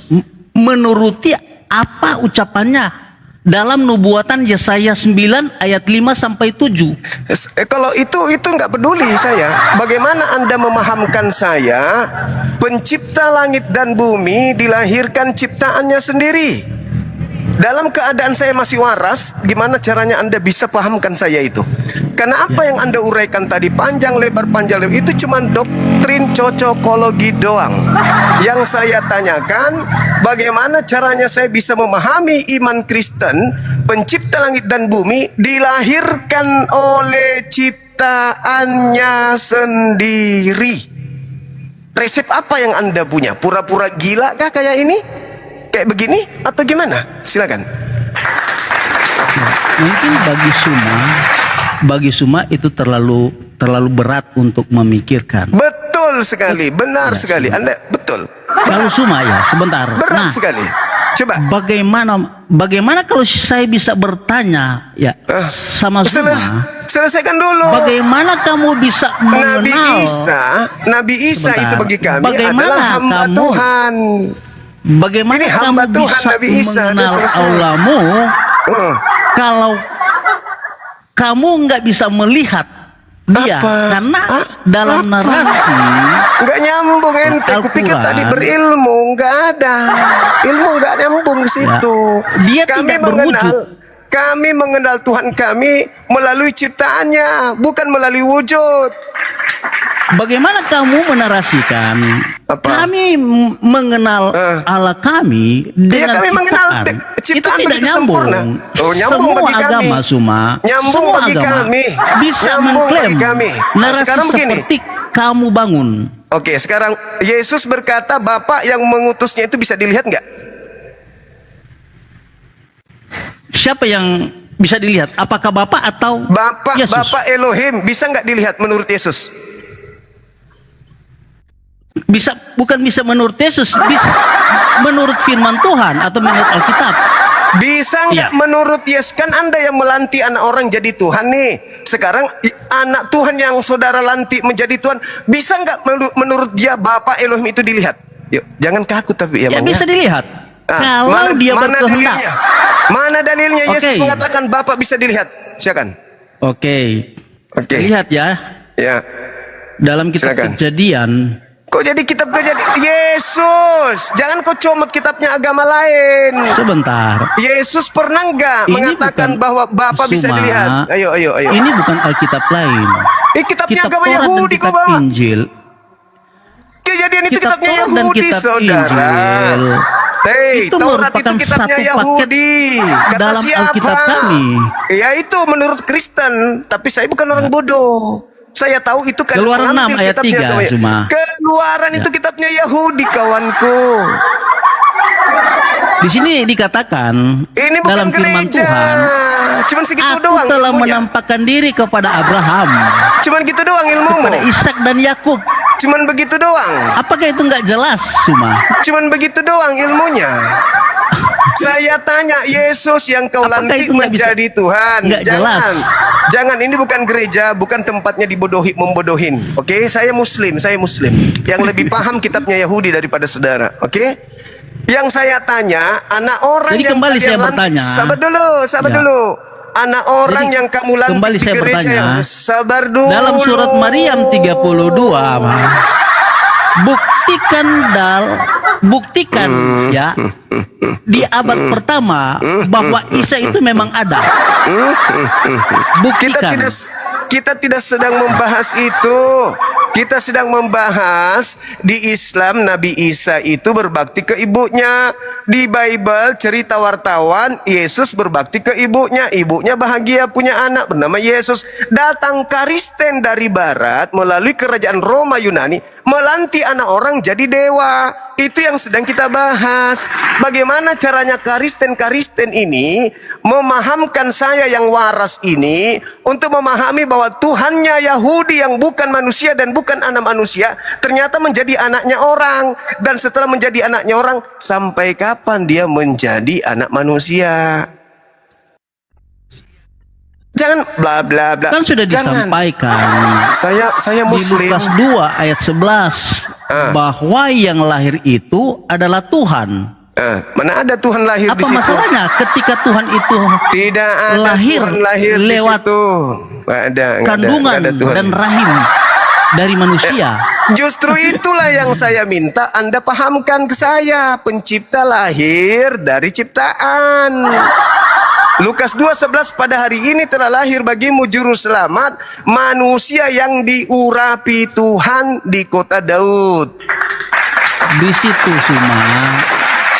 menuruti apa ucapannya dalam nubuatan Yesaya 9 ayat 5 sampai 7. Kalau itu nggak peduli saya. Bagaimana Anda memahamkan saya pencipta langit dan bumi dilahirkan ciptaannya sendiri? Dalam keadaan saya masih waras, gimana caranya Anda bisa pahamkan saya itu? Karena apa yang Anda uraikan tadi panjang lebar itu cuma doktrin cocokologi doang. Yang saya tanyakan, bagaimana caranya saya bisa memahami iman Kristen, pencipta langit dan bumi dilahirkan oleh ciptaannya sendiri? Resep apa yang Anda punya? Pura-pura gila kah kayak ini? Kayak begini atau gimana? Silakan. Mungkin bagi Suma itu terlalu berat untuk memikirkan. Betul sekali, benar sekali. Anda betul. Kalau Suma ya, sebentar. Berat sekali. Coba. Bagaimana kalau saya bisa bertanya ya sama Suma? Selesaikan dulu. Bagaimana kamu bisa mengenal Nabi Isa sebentar, itu bagi kami bagaimana adalah hamba kamu, Tuhan. Bagaimana ini kamu hamba Tuhan, bisa Nabi Isa, mengenal Allahmu kalau kamu nggak bisa melihat dia? Karena dalam narasi nggak nyambung ente. Kupikir tadi berilmu, nggak ada ilmu, nggak nyambung di situ. Dia tidak berwujud. Kami mengenal Tuhan kami melalui ciptaannya, bukan melalui wujud. Bagaimana kamu menarasikan kami mengenal Allah kami dengan kami mengenal ciptaan itu tidak nyambung. Nyambung semua bagi kami. Agama Suma, nyambung semua bagi agama kami. Bisa nyambung mengklaim bagi kami. narasi Sekarang begini. Seperti kamu bangun. Oke, sekarang Yesus berkata Bapa yang mengutusnya itu bisa dilihat nggak? Siapa yang bisa dilihat? Apakah Bapa atau Yesus? Bapa Elohim bisa nggak dilihat menurut Yesus? Bisa, bukan bisa menurut Yesus, bisa menurut firman Tuhan atau menurut Alkitab. Bisa nggak menurut Yesus? Kan Anda yang melantik anak orang jadi Tuhan nih. Sekarang anak Tuhan yang saudara lantik menjadi Tuhan, bisa nggak menurut dia Bapa Elohim itu dilihat? Yuk, jangan kaku tapi ya, Bang, bisa dilihat. Kalau dia mana berkehendak. dalilnya? Mana dalilnya Yesus mengatakan Bapa bisa dilihat? Silakan. Oke. Lihat ya. Ya. Dalam kitab Kejadian. Kok jadi kitab Kejadian? Yesus, jangan kau comot kitabnya agama lain. Sebentar. Yesus pernah nggak mengatakan bahwa Bapa bisa dilihat? Ayo. Ini bukan Alkitab lain. Kitabnya agama Taurat Yahudi dan kau bawa. Injil. Kejadian itu Kitab kitabnya Taurat dan Yahudi, kitab saudara. Injil. Itu Taurat itu merupakan kitabnya satu Yahudi. Kata dalam siapa? Alkitab kami. Ya itu menurut Kristen. Tapi saya bukan orang bodoh. Saya tahu itu kan Keluaran 6 ayat kitabnya 3 cuma. Keluaran itu kitabnya Yahudi, kawanku. Di sini dikatakan ini bukan dalam firman gereja. Tuhan, Cuman segitu aku doang telah ilmunya. menampakkan diri kepada Abraham, Cuman gitu doang ilmumu. kepada Ishak dan Yakub. Cuman begitu doang. Apakah itu nggak jelas, Suma? Cuman begitu doang ilmunya. Saya tanya, Yesus yang kau lantik menjadi Tuhan. Jangan, ini bukan gereja, bukan tempatnya membodohin. Oke, saya Muslim. Yang lebih paham kitabnya Yahudi daripada saudara. Oke? Yang saya tanya, anak orang Jadi yang kembali kalian saya lantik. bertanya. Sabar dulu. Anak orang yang kamu lantik Kembali di saya gereja bertanya. yang sabar dulu. Dalam surat Maryam 32, buktikan buktikan ya di abad pertama bahwa Isa itu memang ada. Buktikan. Kita tidak sedang membahas itu. Kita sedang membahas di Islam Nabi Isa itu berbakti ke ibunya. Di Bible cerita wartawan Yesus berbakti ke ibunya. Ibunya bahagia punya anak bernama Yesus. Datang Kristen dari barat melalui kerajaan Roma Yunani melantik anak orang jadi dewa. Itu yang sedang kita bahas. Bagaimana caranya Kristen ini memahamkan saya yang waras ini untuk memahami bahwa Tuhannya Yahudi yang bukan manusia dan bukan anak manusia ternyata menjadi anaknya orang. Dan setelah menjadi anaknya orang, sampai kapan dia menjadi anak manusia? Jangan bla bla bla. Kan sudah disampaikan. Saya Muslim. Di Lukas 2 ayat 11 bahwa yang lahir itu adalah Tuhan. Mana ada Tuhan lahir apa di situ? Apa masalahnya ketika Tuhan itu tidak ada Tuhan lahir lewat di situ? Kandungan dan rahim dari manusia. Justru itulah yang saya minta Anda pahamkan ke saya. Pencipta lahir dari ciptaan. Lukas 2:11 pada hari ini telah lahir bagimu juru selamat, manusia yang diurapi Tuhan di kota Daud. Di situ Suma,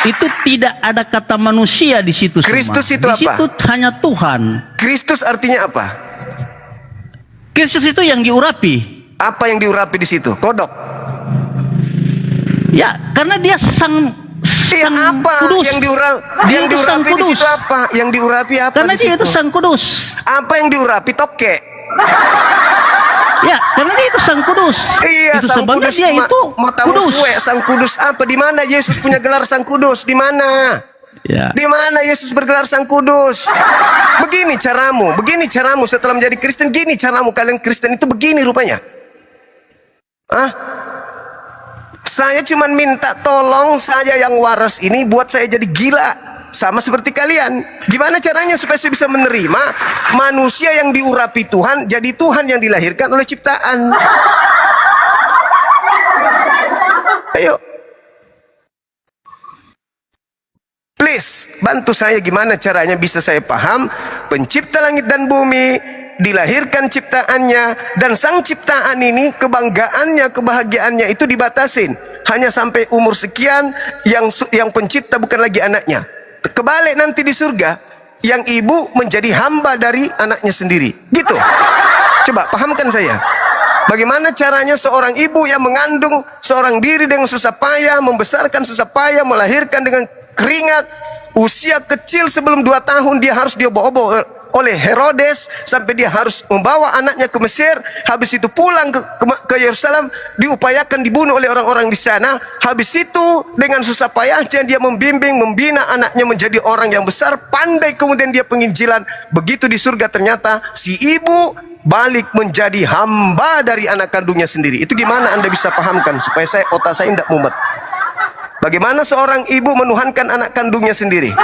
itu tidak ada kata manusia di situ. Kristus itu di apa? Situ hanya Tuhan. Kristus artinya apa? Kristus itu yang diurapi. Apa yang diurapi di situ? Kodok. Ya, karena dia sang apa kudus. yang diurapi di situ apa? Yang diurapi apa? Karena di situ? dia itu sang kudus. Apa yang diurapi? Toke. Ya, karena dia itu sang kudus. Iya, itu sang kudus. Dia itu kudus. Sang kudus apa? Di mana Yesus punya gelar sang kudus? Di mana? Ya. Di mana Yesus bergelar sang kudus? Begini caramu setelah menjadi Kristen. Gini caramu kalian Kristen itu begini rupanya. Saya cuma minta tolong saya yang waras ini buat saya jadi gila sama seperti kalian. Gimana caranya supaya saya bisa menerima manusia yang diurapi Tuhan jadi Tuhan yang dilahirkan oleh ciptaan? Ayo, please bantu saya gimana caranya bisa saya paham pencipta langit dan bumi, dilahirkan ciptaannya, dan sang ciptaan ini kebanggaannya, kebahagiaannya itu dibatasin hanya sampai umur sekian. Yang pencipta bukan lagi anaknya. Kebalik nanti di surga, yang ibu menjadi hamba dari anaknya sendiri. Gitu. Coba pahamkan saya. Bagaimana caranya seorang ibu yang mengandung seorang diri dengan susah payah, membesarkan susah payah, melahirkan dengan keringat, usia kecil sebelum 2 tahun dia harus diobo-obo oleh Herodes sampai dia harus membawa anaknya ke Mesir, habis itu pulang ke Yerusalem, diupayakan dibunuh oleh orang-orang di sana. Habis itu dengan susah payahnya dia membimbing, membina anaknya menjadi orang yang besar, pandai, kemudian dia penginjilan. Begitu di surga ternyata si ibu balik menjadi hamba dari anak kandungnya sendiri. Itu gimana Anda bisa pahamkan supaya otak saya tidak mumet? Bagaimana seorang ibu menuhankan anak kandungnya sendiri?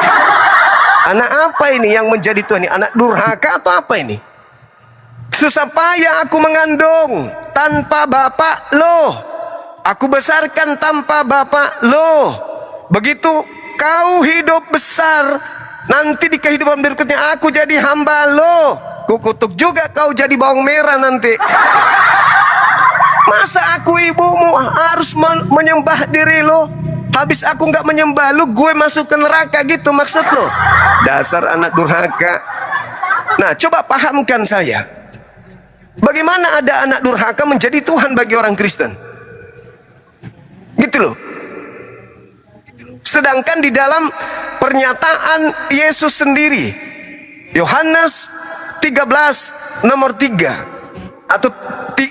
Anak apa ini yang menjadi Tuhan ini? Anak durhaka atau apa ini? Susah payah aku mengandung tanpa bapak loh. Aku besarkan tanpa bapak loh. Begitu kau hidup besar, nanti di kehidupan berikutnya aku jadi hamba loh. Kukutuk juga kau jadi bawang merah nanti. Masa aku ibumu harus menyembah diri lo? Habis aku nggak menyembah lu, gue masuk ke neraka gitu maksud lo? Dasar anak durhaka. Nah, coba pahamkan saya. Bagaimana ada anak durhaka menjadi Tuhan bagi orang Kristen? Gitu loh. Sedangkan di dalam pernyataan Yesus sendiri, Yohanes 13 nomor 3 atau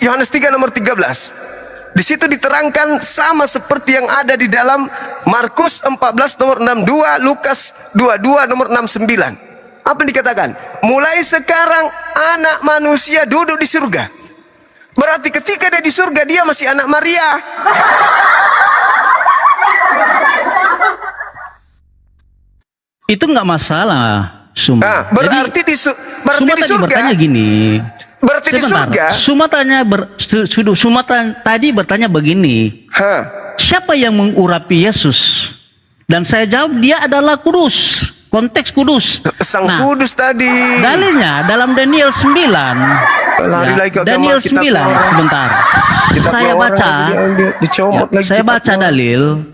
Yohanes 3 nomor 13. Di situ diterangkan sama seperti yang ada di dalam Markus 14 nomor 62, Lukas 22 nomor 69. Apa yang dikatakan? Mulai sekarang anak manusia duduk di surga. Berarti ketika dia di surga dia masih anak Maria. Itu nggak masalah, Suma. Nah, berarti di surga. Bertanya gini. Berarti di surga. Suma tadi bertanya begini. siapa yang mengurapi Yesus? Dan saya jawab, dia adalah kudus. Konteks kudus. Sang kudus tadi. Dalilnya dalam Daniel 9. Daniel 9, sebentar. Saya baca. Saya baca dalil.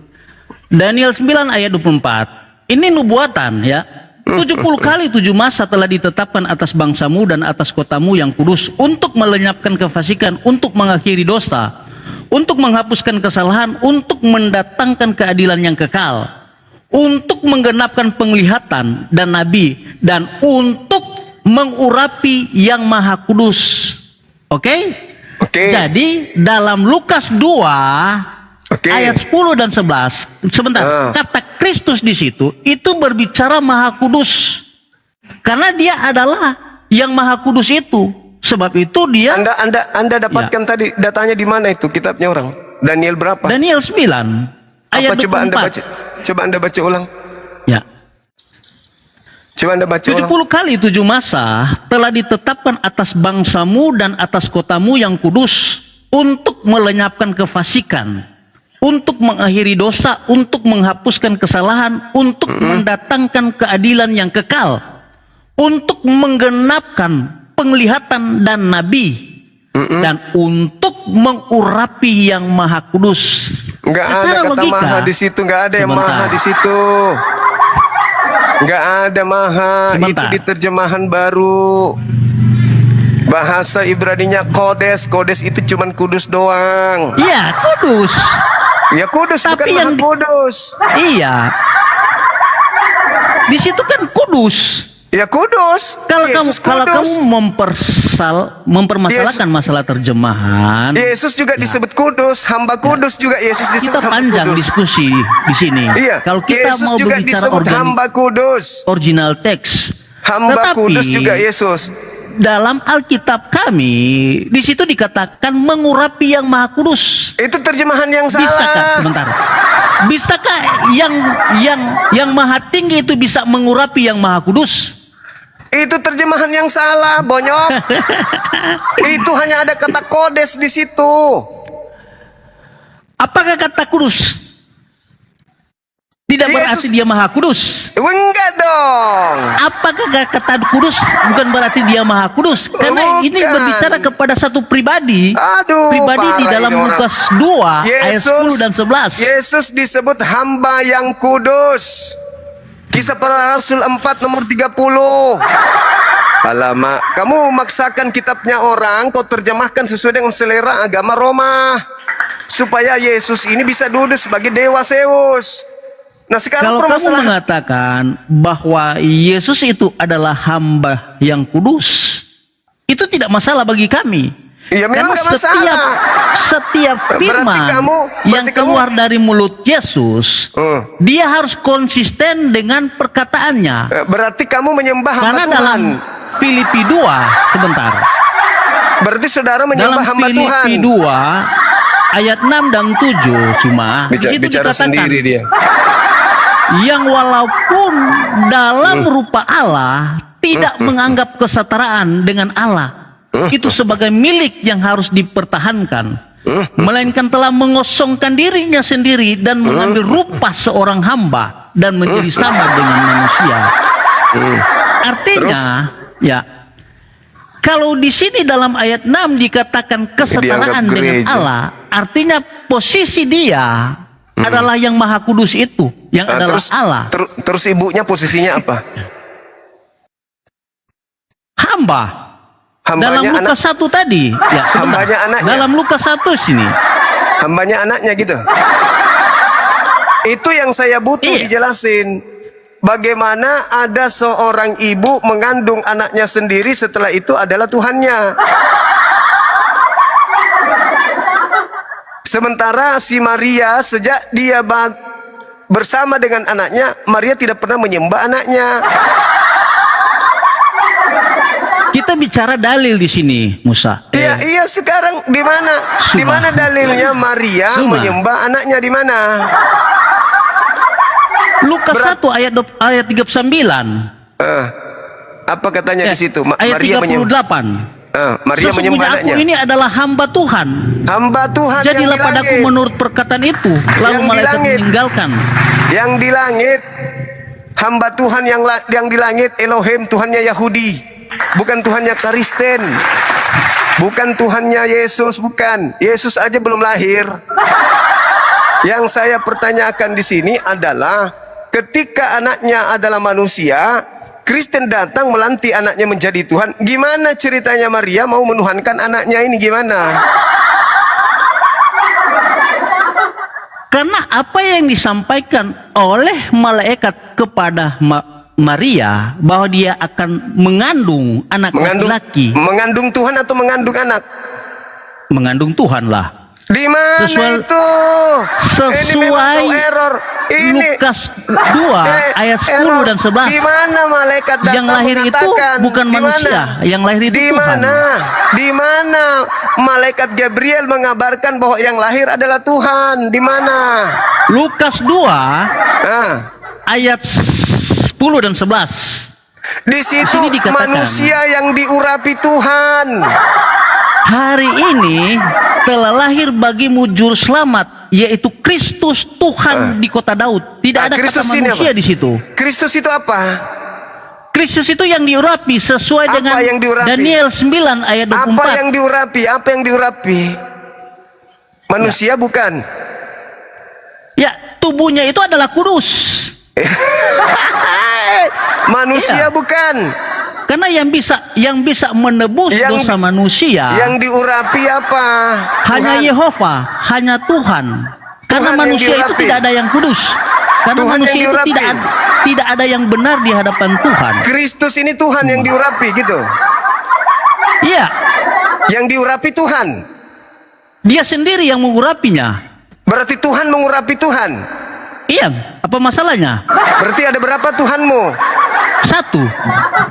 Daniel 9 ayat 24. Ini nubuatan ya. 70 kali 7 masa telah ditetapkan atas bangsamu dan atas kotamu yang kudus untuk melenyapkan kefasikan, untuk mengakhiri dosa, untuk menghapuskan kesalahan, untuk mendatangkan keadilan yang kekal, untuk menggenapkan penglihatan dan nabi, dan untuk mengurapi yang maha kudus. Oke? Jadi dalam Lukas 2 ayat 10 dan 11, sebentar, kata Kristus di situ itu berbicara maha kudus. Karena dia adalah yang maha kudus itu. Sebab itu dia. Anda dapatkan tadi datanya di mana itu kitabnya orang? Daniel berapa? Daniel 9 ayat 24. Coba Anda baca. Coba Anda baca ulang. Ya. Coba Anda baca 70 ulang. kali 7 masa telah ditetapkan atas bangsamu dan atas kotamu yang kudus untuk melenyapkan kefasikan, untuk mengakhiri dosa, untuk menghapuskan kesalahan, untuk mendatangkan keadilan yang kekal, untuk menggenapkan penglihatan dan nabi, dan untuk mengurapi yang maha kudus. Enggak ada kata logika, maha di situ, enggak ada yang maha di situ. Enggak ada maha, itu di terjemahan baru. Bahasa Ibraninya kodes, kodes itu cuman kudus doang. Iya, kudus. Ya kudus, tapi bukan maha kudus. Iya. Di situ kan kudus. Ya kudus. Kalau kamu mempermasalahkan masalah terjemahan, Yesus juga disebut kudus, hamba kudus juga Yesus disebut kita panjang diskusi di sini. Iya. Kalau kita Yesus mau juga berbicara disebut hamba kudus. Original teks. Hamba Tetapi, kudus juga Yesus. Dalam Alkitab kami di situ dikatakan mengurapi yang maha kudus. Itu terjemahan yang salah. Bisakah, sebentar. Bisakah yang maha tinggi itu bisa mengurapi yang maha kudus? Itu terjemahan yang salah, bonyok. Itu hanya ada kata kodes di situ. Apakah kata kudus tidak berarti dia maha kudus? Enggak dong. Apakah kata kudus bukan berarti dia maha kudus? Karena ini berbicara kepada satu pribadi. Pribadi di dalam Lukas 2 ayat 10 dan 11. Yesus disebut hamba yang kudus. Kisah Para Rasul 4 nomor 30. Alamak, kamu memaksakan kitabnya orang, kau terjemahkan sesuai dengan selera agama Roma, supaya Yesus ini bisa duduk sebagai dewa Zeus. Nah sekarang kalau kamu mengatakan bahwa Yesus itu adalah hamba yang kudus, itu tidak masalah bagi kami. Iya memang nggak masalah. Setiap firman yang keluar dari mulut Yesus, dia harus konsisten dengan perkataannya. Berarti kamu menyembah hamba Karena Tuhan. dalam Filipi 2, sebentar. Berarti saudara menyembah dalam hamba Tuhan. Filipi 2 ayat 6 dan 7 cuma bicara sendiri dia. Yang walaupun dalam rupa Allah tidak menganggap kesetaraan dengan Allah itu sebagai milik yang harus dipertahankan, melainkan telah mengosongkan dirinya sendiri dan mengambil rupa seorang hamba dan menjadi sama dengan manusia. Artinya, ya, kalau di sini dalam ayat 6 dikatakan kesetaraan dengan Allah, artinya posisi dia adalah yang maha kudus itu, yang adalah Allah. Terus ibunya posisinya apa? Hamba. Hambanya dalam Lukas 1 tadi, ya, hambanya anaknya. Dalam Lukas 1 sini. Hambanya anaknya gitu. Itu yang saya butuh dijelasin. Bagaimana ada seorang ibu mengandung anaknya sendiri, setelah itu adalah Tuhannya. Sementara si Maria sejak dia bersama dengan anaknya, Maria tidak pernah menyembah anaknya. Kita bicara dalil di sini, Musa. Iya sekarang di mana? Di mana dalilnya Maria menyembah anaknya di mana? Lukas 1 ayat 39. Apa katanya di situ? Ayat Maria 38. Maria menyembah Sesungguhnya anaknya. aku ini adalah hamba Tuhan. Hamba Tuhan yang Jadilah di padaku langit. menurut perkataan itu. Lalu Yang di malaikat langit. meninggalkan. Yang di langit, hamba Tuhan yang di langit, Elohim, Tuhannya Yahudi, bukan Tuhannya Kristen, bukan Tuhannya Yesus, bukan. Yesus aja belum lahir. Yang saya pertanyakan di sini adalah ketika anaknya adalah manusia, Kristen datang melantik anaknya menjadi Tuhan. Gimana ceritanya Maria mau menuhankan anaknya ini, gimana? Karena apa yang disampaikan oleh malaikat kepada Maria bahwa dia akan mengandung anak laki-laki. Mengandung Tuhan atau mengandung anak? Mengandung Tuhan lah. Di mana itu? Ini memang Sesuai tahu error. Ini Lukas 2 ayat 10 dan 11. Di mana malaikat datang Yang lahir itu mengatakan? bukan Di mana? manusia, yang lahir itu Di Tuhan. mana? Di mana malaikat Gabriel mengabarkan bahwa yang lahir adalah Tuhan? Di mana? Lukas 2 ayat 10 dan 11. Di situ Di sini dikatakan, manusia yang diurapi Tuhan. Hari ini telah lahir bagimu juru selamat, yaitu Kristus Tuhan di kota Daud. Tidak ada Kristus kata ini manusia apa? di situ. Kristus itu apa? Kristus itu yang diurapi sesuai Apa dengan yang diurapi? Daniel 9 ayat 24. Apa yang diurapi? Apa yang diurapi? Manusia bukan? Ya, tubuhnya itu adalah kudus. Manusia bukan? Karena yang bisa menebus dosa manusia Yang diurapi apa? hanya Tuhan. Yehova, hanya Tuhan. Karena Tuhan yang manusia itu diurapi. tidak ada yang kudus. Karena Tuhan manusia yang itu diurapi. tidak ada yang benar di hadapan Tuhan. Kristus ini Tuhan yang diurapi gitu. Iya. Yang diurapi Tuhan. Dia sendiri yang mengurapinya. Berarti Tuhan mengurapi Tuhan. Iya, apa masalahnya? Berarti ada berapa Tuhanmu? Satu.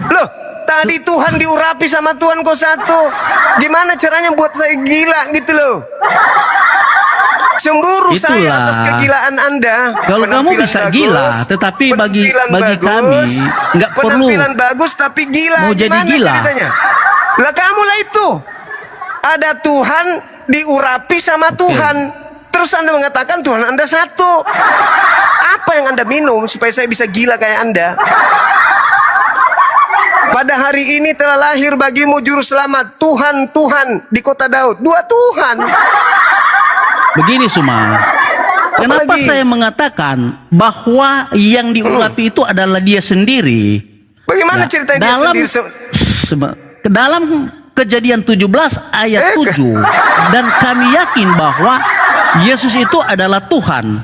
Loh, tadi Tuhan diurapi sama Tuhan kok satu. Gimana caranya buat saya gila gitu loh? Cemburu saya Itulah. atas kegilaan Anda. Kalau kamu Penampilan bisa bagus, gila, tetapi bagi penampilan kami bagus, nggak perlu penampilan bagus tapi gila. mau jadi Gimana gila. ceritanya? Lah kamu lah itu. Ada Tuhan diurapi sama Tuhan. Terus Anda mengatakan Tuhan Anda satu. Apa yang Anda minum supaya saya bisa gila kayak Anda? Pada hari ini telah lahir bagimu juru selamat, Tuhan, Tuhan di kota Daud. Dua Tuhan. Begini Suma, kenapa lagi? saya mengatakan bahwa yang diurapi itu adalah dia sendiri? Bagaimana Ya, ceritanya dia dalam- sendiri? Dalam Kejadian 17 ayat 7, dan kami yakin bahwa Yesus itu adalah Tuhan.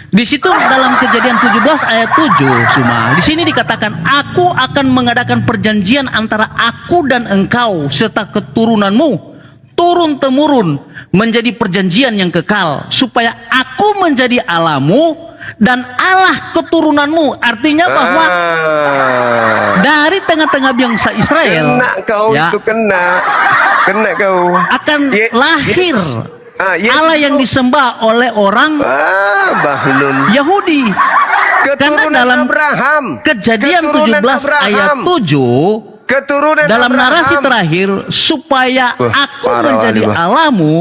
Di situ dalam Kejadian 17 ayat 7, Suma, di sini dikatakan, aku akan mengadakan perjanjian antara aku dan engkau serta keturunanmu turun temurun menjadi perjanjian yang kekal, supaya aku menjadi Allahmu dan Allah keturunanmu. Artinya bahwa dari tengah-tengah bangsa Israel, Kena kau ya, itu kena kau akan lahir Yesus Allah yang disembah oleh orang Bahlul. Yahudi. Keturunan Karena dalam Abraham. Kejadian Keturunan 17 Abraham. ayat 7, Keturunan dalam Abraham. narasi terakhir, supaya aku parah, menjadi Wali, Bah. Allahmu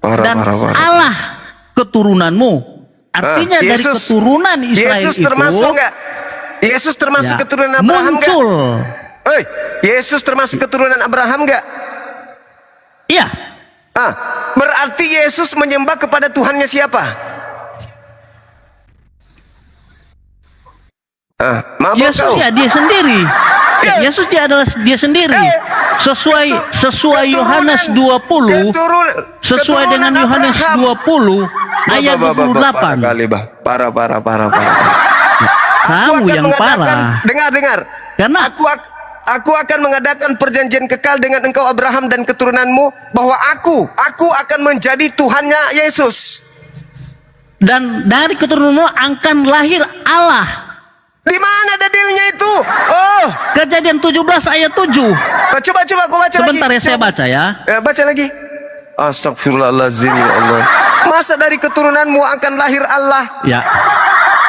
dan Parah. Allah keturunanmu. Artinya dari Yesus- keturunan Israel Yesus itu termasuk enggak? Yesus termasuk ya, keturunan Abraham enggak? muncul. Yesus termasuk keturunan Abraham enggak? Iya. Berarti Yesus menyembah kepada Tuhannya siapa? Mabuk Yesus kau. ya dia sendiri. Yesus dia adalah dia sendiri. Sesuai Yohanes 20, sesuai dengan Yohanes 20 ayat 28. Parah. Kamu yang parah. Dengar. Karena aku akan mengadakan perjanjian kekal dengan engkau Abraham dan keturunanmu, bahwa aku akan menjadi Tuhannya Yesus. Dan dari keturunanmu akan lahir Allah. Di mana dalilnya itu? Kejadian 17 ayat 7. Coba aku baca Sebentar lagi. ya, saya baca ya. Baca lagi. Astagfirullahaladzim, ya Allah. Masa dari keturunanmu akan lahir Allah? Ya.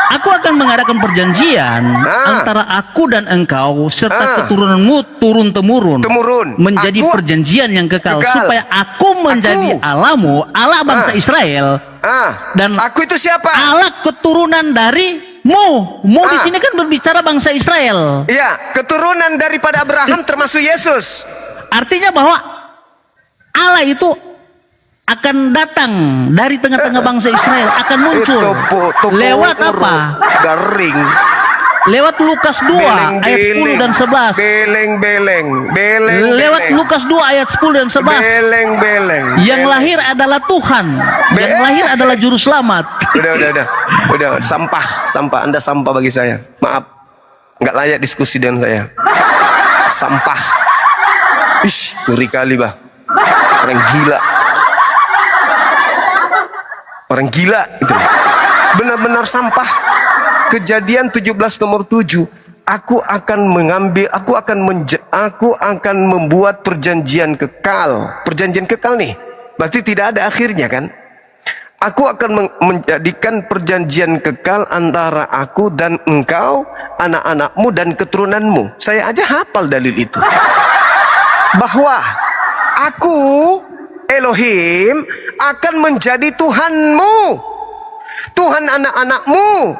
Aku akan mengadakan perjanjian antara aku dan engkau serta keturunanmu turun-temurun menjadi perjanjian yang kekal, supaya aku menjadi Allahmu, Allah bangsa Israel. Dan aku itu siapa? Allah keturunan dari Mu di sini kan berbicara bangsa Israel. Iya, keturunan daripada Abraham termasuk Yesus. Artinya bahwa Allah itu akan datang dari tengah-tengah bangsa Israel, akan muncul lewat apa? Garing. Lewat Lukas 2 ayat 10 dan 11. Beleng. Lewat Lukas 2 ayat 10 dan 11. Beleng. Yang lahir adalah Tuhan. Yang lahir adalah juru selamat. Udah. Sampah. Anda sampah bagi saya. Maaf. Nggak layak diskusi dengan saya. Sampah. Ih, ngeri kali, bah. Orang gila itu. Benar-benar sampah. Kejadian 17 nomor 7. Aku akan membuat perjanjian kekal. Perjanjian kekal nih. Berarti tidak ada akhirnya kan? Aku akan menjadikan perjanjian kekal antara aku dan engkau, anak-anakmu dan keturunanmu. Saya aja hafal dalil itu. Bahwa aku Elohim akan menjadi Tuhanmu, Tuhan anak-anakmu,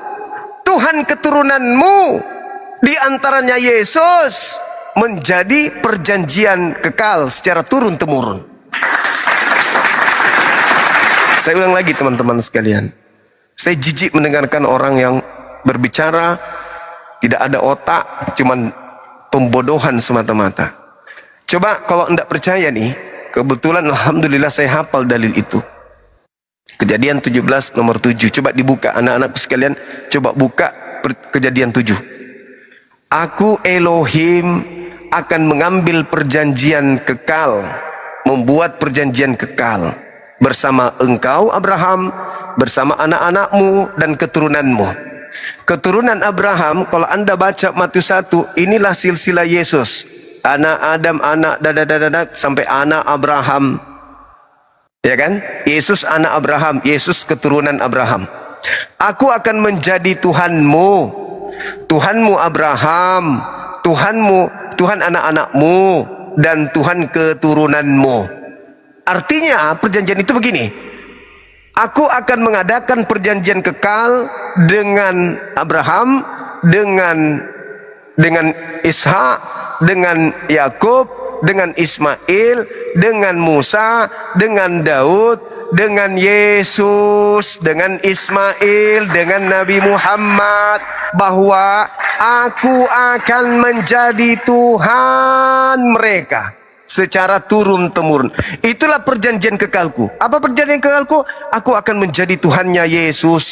Tuhan keturunanmu, di antaranya Yesus, menjadi perjanjian kekal secara turun-temurun. Saya ulang lagi teman-teman sekalian. Saya jijik mendengarkan orang yang berbicara tidak ada otak, cuman pembodohan semata-mata. Coba kalau enggak percaya nih, kebetulan alhamdulillah saya hafal dalil itu. Kejadian 17 nomor 7. Coba dibuka anak-anakku sekalian, coba buka Kejadian 7. Aku Elohim akan mengambil perjanjian kekal, membuat perjanjian kekal bersama engkau Abraham, bersama anak-anakmu dan keturunanmu. Keturunan Abraham, kalau Anda baca Matius 1, inilah silsilah Yesus. Anak Adam, anak dada sampai anak Abraham. Ya kan? Yesus anak Abraham, Yesus keturunan Abraham. Aku akan menjadi Tuhanmu, Tuhanmu Abraham, Tuhan anak-anakmu dan Tuhan keturunanmu. Artinya perjanjian itu begini. Aku akan mengadakan perjanjian kekal dengan Abraham, dengan Ishak, dengan Yakub, dengan Ismail, dengan Musa, dengan Daud, dengan Yesus, dengan Ismail, dengan Nabi Muhammad, bahwa aku akan menjadi Tuhan mereka secara turun-temurun. Itulah perjanjian kekalku. Apa perjanjian kekalku? Aku akan menjadi Tuhannya Yesus.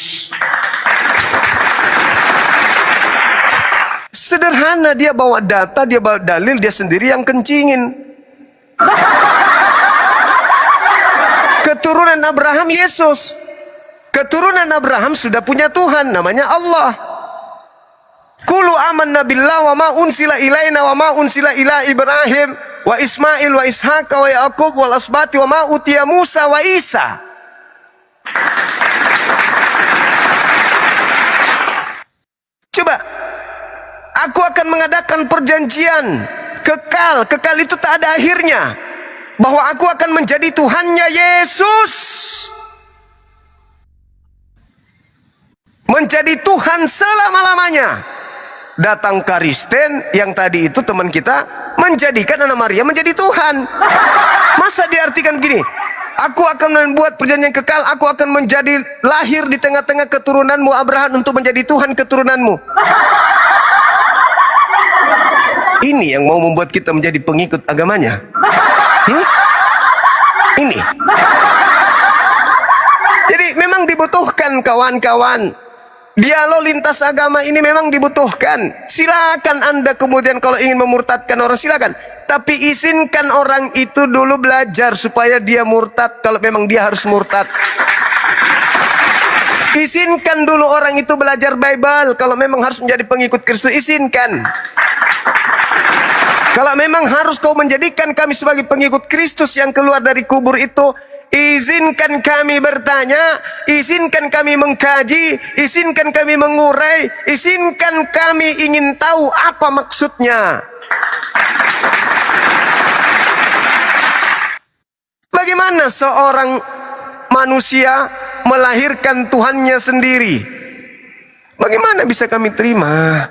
Sederhana, dia bawa data, dia bawa dalil, dia sendiri yang kencingin. Keturunan Abraham Yesus. Keturunan Abraham sudah punya Tuhan, namanya Allah. Qulu amanna billah wa ma unsila ilaina wa ma unsila ila Ibrahim wa Ismail wa Ishaq wa Yaqub wal asbati wa ma utiya Musa wa Isa. Coba, aku akan mengadakan perjanjian kekal. Kekal itu tak ada akhirnya. Bahwa aku akan menjadi Tuhannya Yesus. Menjadi Tuhan selama-lamanya. Datang Kristen yang tadi itu teman kita, menjadikan anak Maria menjadi Tuhan. Masa diartikan gini, aku akan membuat perjanjian kekal, aku akan menjadi lahir di tengah-tengah keturunanmu Abraham untuk menjadi Tuhan keturunanmu. Ini yang mau membuat kita menjadi pengikut agamanya. Ini. Jadi memang dibutuhkan kawan-kawan. Dialog lintas agama ini memang dibutuhkan. Silakan Anda kemudian kalau ingin memurtadkan orang, silakan. Tapi izinkan orang itu dulu belajar supaya dia murtad kalau memang dia harus murtad. Izinkan dulu orang itu belajar Bible kalau memang harus menjadi pengikut Kristus, izinkan. Kalau memang harus kau menjadikan kami sebagai pengikut Kristus yang keluar dari kubur itu, Izinkan kami bertanya, izinkan kami mengkaji, izinkan kami mengurai, izinkan kami ingin tahu apa maksudnya. Bagaimana seorang manusia melahirkan Tuhannya sendiri? Bagaimana bisa kami terima?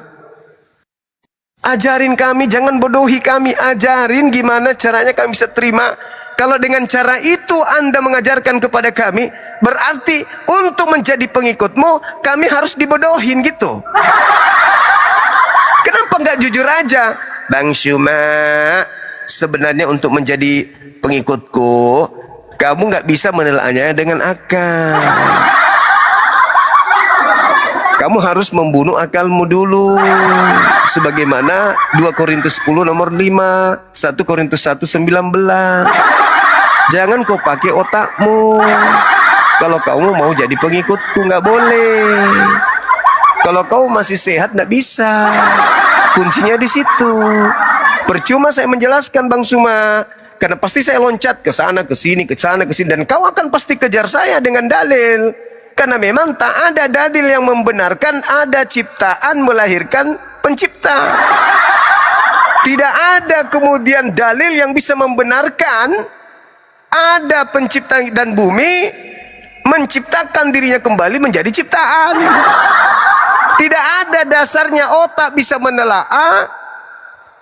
Ajarin kami, jangan bodohi kami. Ajarin gimana caranya kami bisa terima. Kalau dengan cara itu Anda mengajarkan kepada kami, berarti untuk menjadi pengikutmu, kami harus dibodohin gitu. Kenapa nggak jujur aja? Bang Syuma, sebenarnya untuk menjadi pengikutku, kamu nggak bisa menelaahnya dengan akal. Kamu harus membunuh akalmu dulu. Sebagaimana 2 Korintus 10 nomor 5, 1 Korintus 1:19. Jangan kau pakai otakmu. Kalau kamu mau jadi pengikutku, nggak boleh. Kalau kau masih sehat, nggak bisa. Kuncinya di situ. Percuma saya menjelaskan, Bang Suma, karena pasti saya loncat ke sana, ke sini, ke sana, ke sini, dan kau akan pasti kejar saya dengan dalil. Karena memang tak ada dalil yang membenarkan ada ciptaan melahirkan pencipta. Tidak ada kemudian dalil yang bisa membenarkan ada pencipta dan bumi menciptakan dirinya kembali menjadi ciptaan. Tidak ada dasarnya otak bisa menelaah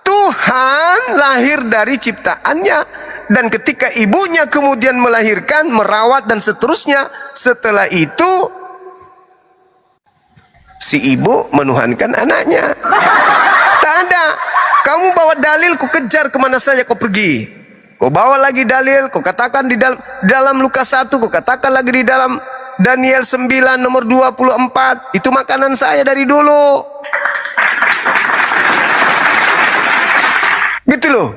Tuhan lahir dari ciptaannya. Dan ketika ibunya kemudian melahirkan, merawat dan seterusnya, setelah itu si ibu menuhankan anaknya. Tak ada. Kamu bawa dalil, ku kejar kemana saja kau pergi. Kau bawa lagi dalil, kau katakan di dalam Lukas 1, kau katakan lagi di dalam Daniel 9 nomor 24. Itu makanan saya dari dulu. Gitu loh.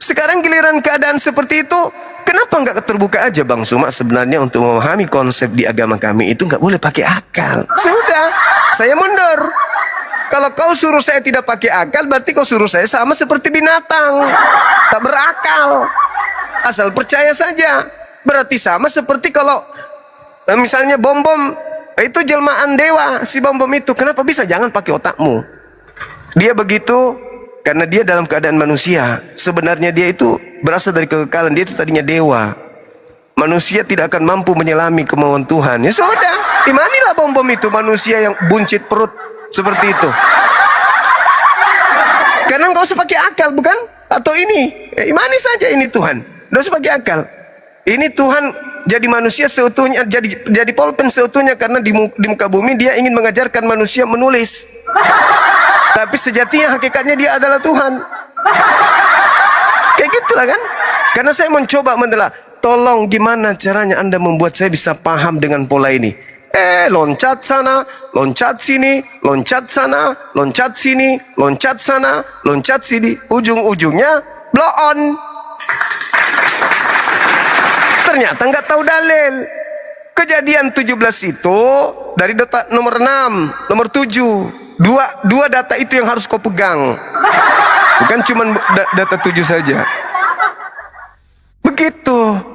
Sekarang giliran keadaan seperti itu, kenapa nggak terbuka aja Bang Suma? Sebenarnya untuk memahami konsep di agama kami itu nggak boleh pakai akal. Sudah, saya mundur. Kalau kau suruh saya tidak pakai akal, berarti kau suruh saya sama seperti binatang, tak berakal. Asal percaya saja. Berarti sama seperti kalau misalnya bom-bom itu jelmaan dewa, si bom-bom itu. Kenapa bisa? Jangan pakai otakmu. Dia begitu karena dia dalam keadaan manusia. Sebenarnya dia itu berasal dari kekekalan. Dia itu tadinya dewa. Manusia tidak akan mampu menyelami kemauan Tuhan. Ya sudah, imanilah bom-bom itu manusia yang buncit perut seperti itu. Karena enggak usah pakai akal, bukan? Atau ini, imani saja ini Tuhan. Enggak usah pakai akal. Ini Tuhan jadi manusia seutuhnya, jadi pulpen seutuhnya karena di muka bumi dia ingin mengajarkan manusia menulis. Tapi sejatinya hakikatnya dia adalah Tuhan. Kayak gitulah kan? Karena saya mencoba menelaah, tolong gimana caranya Anda membuat saya bisa paham dengan pola ini. Loncat sana, loncat sini, loncat sana, loncat sini, loncat sana, loncat sini. Ujung-ujungnya blow on. Ternyata nggak tahu dalil. Kejadian 17 itu dari data nomor 6, nomor 7. Dua data itu yang harus kau pegang. Bukan cuma data 7 saja. Begitu.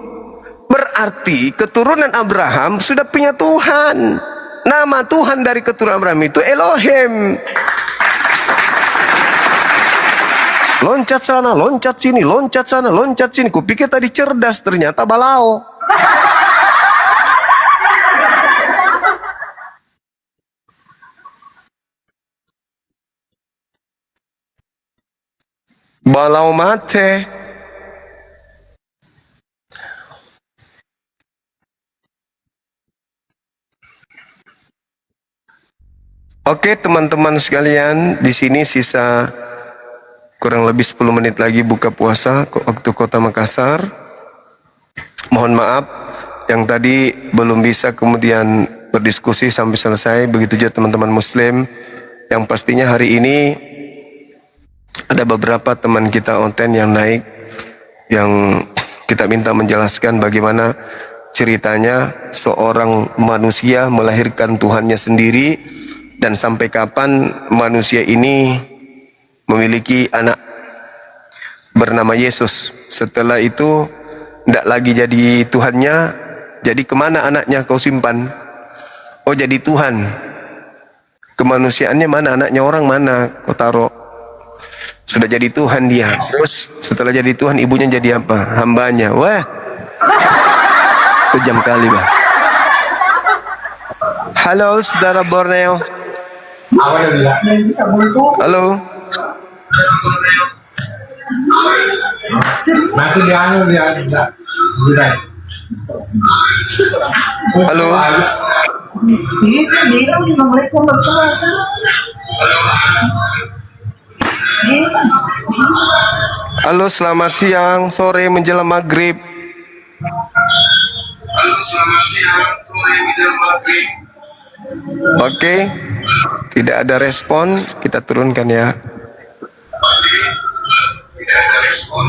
Berarti keturunan Abraham sudah punya Tuhan. Nama Tuhan dari keturunan Abraham itu Elohim. Loncat sana, loncat sini, loncat sana, loncat sini. Kupikir tadi cerdas, ternyata balau. Balau mate. Oke teman-teman sekalian, di sini sisa kurang lebih 10 menit lagi buka puasa waktu Kota Makassar. Mohon maaf yang tadi belum bisa kemudian berdiskusi sampai selesai, begitu juga teman-teman muslim. Yang pastinya hari ini ada beberapa teman kita onten yang naik, yang kita minta menjelaskan bagaimana ceritanya seorang manusia melahirkan Tuhannya sendiri dan sampai kapan manusia ini memiliki anak bernama Yesus. Setelah itu Tidak lagi jadi Tuhannya, jadi kemana anaknya kau simpan? Oh jadi Tuhan. Kemanusiaannya mana, anaknya orang mana kau taruh? Sudah jadi Tuhan dia. Terus setelah jadi Tuhan ibunya jadi apa? Hambanya. Wah, kejam kali bah. Halo saudara Borneo. Halo. Halo. Halo, selamat siang, sore menjelang maghrib. Halo, selamat siang, sore menjelang maghrib. Oke, tidak ada respon, kita turunkan ya. Oke, tidak ada respon.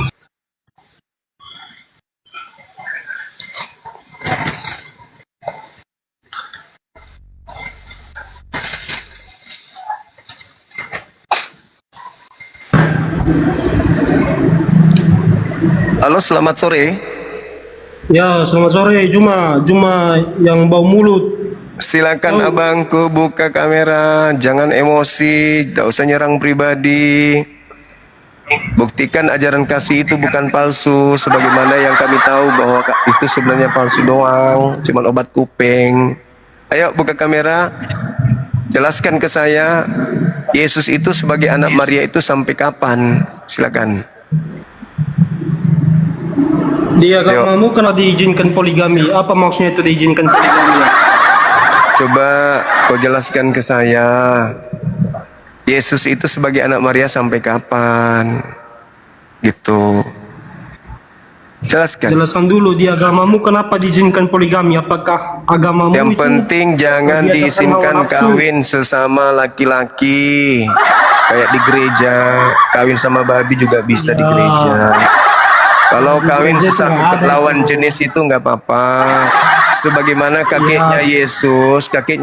Halo, selamat sore. Ya, selamat sore. Juma yang bau mulut. Silakan abangku buka kamera, jangan emosi, tidak usah nyerang pribadi. Buktikan ajaran kasih itu bukan palsu, sebagaimana yang kami tahu bahwa itu sebenarnya palsu doang, cuma obat kuping. Ayo buka kamera, jelaskan ke saya, Yesus itu sebagai anak Maria itu sampai kapan? Silakan. Di agamamu kenapa diizinkan poligami? Apa maksudnya itu diizinkan poligami? Coba kau jelaskan ke saya, Yesus itu sebagai anak Maria sampai kapan? Gitu. Jelaskan. Jelaskan dulu di agamamu kenapa diizinkan poligami? Apakah agamamu yang itu penting jangan diizinkan kawin sesama laki-laki. Kayak di gereja, kawin sama babi juga bisa di gereja. Kalau kawin sesama lawan jenis itu nggak apa-apa. Sebagaimana kakeknya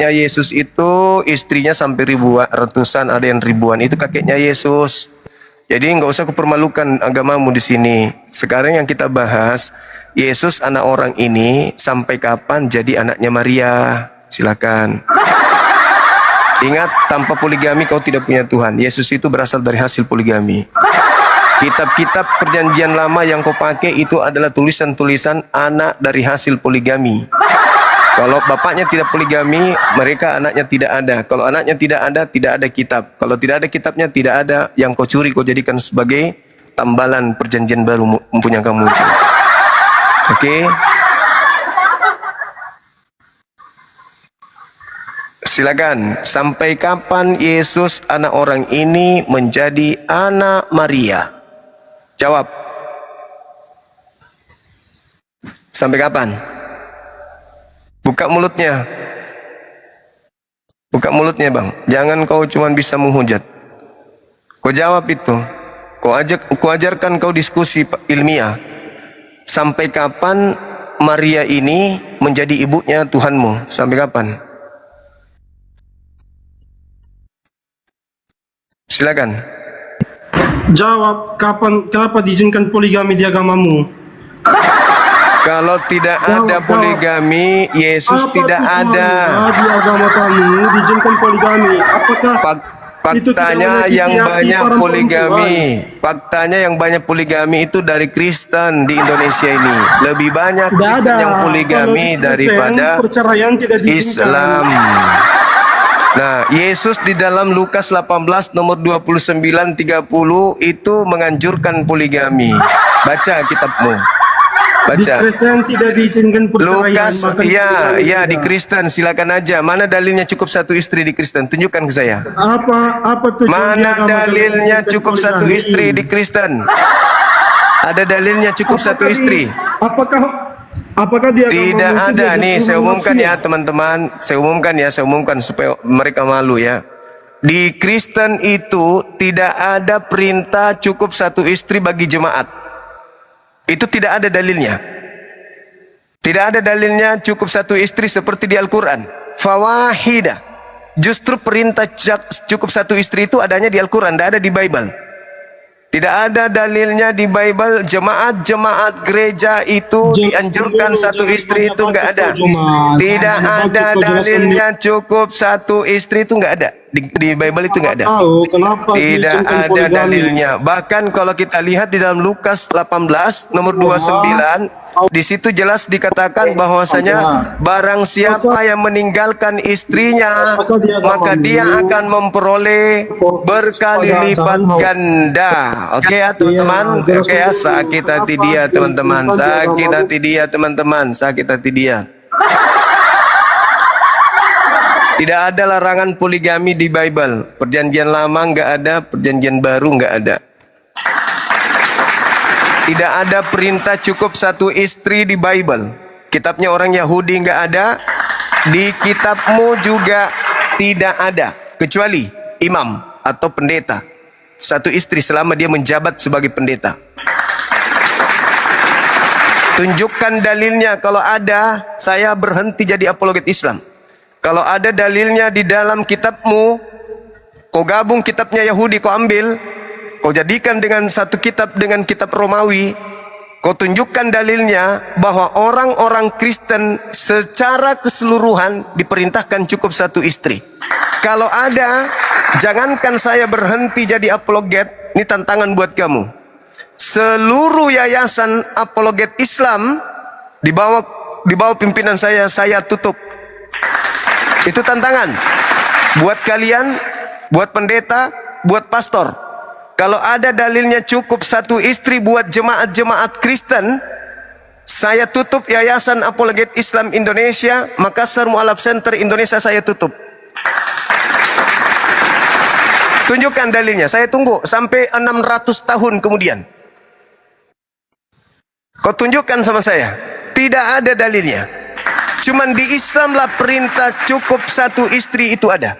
Yesus itu istrinya sampai ratusan, ada yang ribuan. Itu kakeknya Yesus. Jadi nggak usah kupermalukan agamamu di sini. Sekarang yang kita bahas, Yesus anak orang ini sampai kapan jadi anaknya Maria? Silakan. Ingat, tanpa poligami kau tidak punya Tuhan. Yesus itu berasal dari hasil poligami. Kitab-kitab perjanjian lama yang kau pakai itu adalah tulisan-tulisan anak dari hasil poligami. Kalau bapaknya tidak poligami, mereka anaknya tidak ada. Kalau anaknya tidak ada kitab. Kalau tidak ada kitabnya, tidak ada yang kau curi, kau jadikan sebagai tambalan perjanjian baru mempunyai kamu. Oke? Silakan. Sampai kapan Yesus anak orang ini menjadi anak Maria? Jawab. Sampai kapan? Buka mulutnya. Buka mulutnya bang. Jangan kau cuma bisa menghujat. Kau jawab itu. Kau ajarkan kau diskusi ilmiah. Sampai kapan Maria ini menjadi ibunya Tuhanmu? Sampai kapan? Silakan. Jawab, kenapa diizinkan poligami di agamamu? Kalau tidak ada poligami, Yesus tidak ada. Di agama kamu diizinkan poligami. Apakah faktanya yang banyak poligami? Faktanya yang banyak poligami itu dari Kristen di Indonesia ini. Lebih banyak Kristen yang poligami daripada Islam. Nah, Yesus di dalam Lukas 18 nomor 29-30 itu menganjurkan poligami. Baca kitabmu. Baca. Di Kristen tidak diizinkan perceraian. Lukas, iya di Kristen, silakan aja. Mana dalilnya cukup satu istri di Kristen? Tunjukkan ke saya. Apa tujuan Mana dalilnya cukup satu istri di Kristen? Ada dalilnya cukup satu istri. Apakah dia tidak ada nih, saya umumkan ya teman-teman, saya umumkan supaya mereka malu ya. Di Kristen itu tidak ada perintah cukup satu istri bagi jemaat. Itu tidak ada dalilnya. Tidak ada dalilnya cukup satu istri seperti di Al-Quran. Fawahidah. Justru perintah cukup satu istri itu adanya di Al-Quran, tidak ada di Bible. Tidak ada dalilnya di Bible jemaat-jemaat gereja itu dianjurkan satu istri, itu nggak ada. Tidak ada dalilnya cukup satu istri, itu nggak ada. Di Bible itu nggak ada. Tidak ada dalilnya. Bahkan kalau kita lihat di dalam Lukas 18 nomor 29, di situ jelas dikatakan bahwasanya barang siapa yang meninggalkan istrinya, maka dia akan memperoleh berkali lipat ganda. Oke ya teman-teman, oke ya, sakit hati dia teman-teman, sakit hati dia teman-teman, sakit hati dia. Tidak ada larangan poligami di Bible. Perjanjian lama nggak ada, perjanjian baru nggak ada. Tidak ada perintah cukup satu istri di Bible. Kitabnya orang Yahudi nggak ada, di kitabmu juga tidak ada, kecuali imam atau pendeta. Satu istri selama dia menjabat sebagai pendeta. Tunjukkan dalilnya. Kalau ada, saya berhenti jadi apologet Islam. Kalau ada dalilnya di dalam kitabmu, kau gabung kitabnya Yahudi, kau ambil, kau jadikan dengan satu kitab dengan kitab Romawi, kau tunjukkan dalilnya bahwa orang-orang Kristen secara keseluruhan diperintahkan cukup satu istri. Kalau ada, jangankan saya berhenti jadi apologet, ini tantangan buat kamu. Seluruh yayasan apologet Islam di bawah pimpinan saya tutup. Itu tantangan buat kalian, buat pendeta, buat pastor. Kalau ada dalilnya cukup satu istri buat jemaat-jemaat Kristen, saya tutup Yayasan Apologet Islam Indonesia, Makassar Mu'alaf Center Indonesia, saya tutup. Tunjukkan dalilnya, saya tunggu sampai 600 tahun kemudian. Kau tunjukkan sama saya, tidak ada dalilnya. Cuman di Islam lah perintah cukup satu istri itu ada.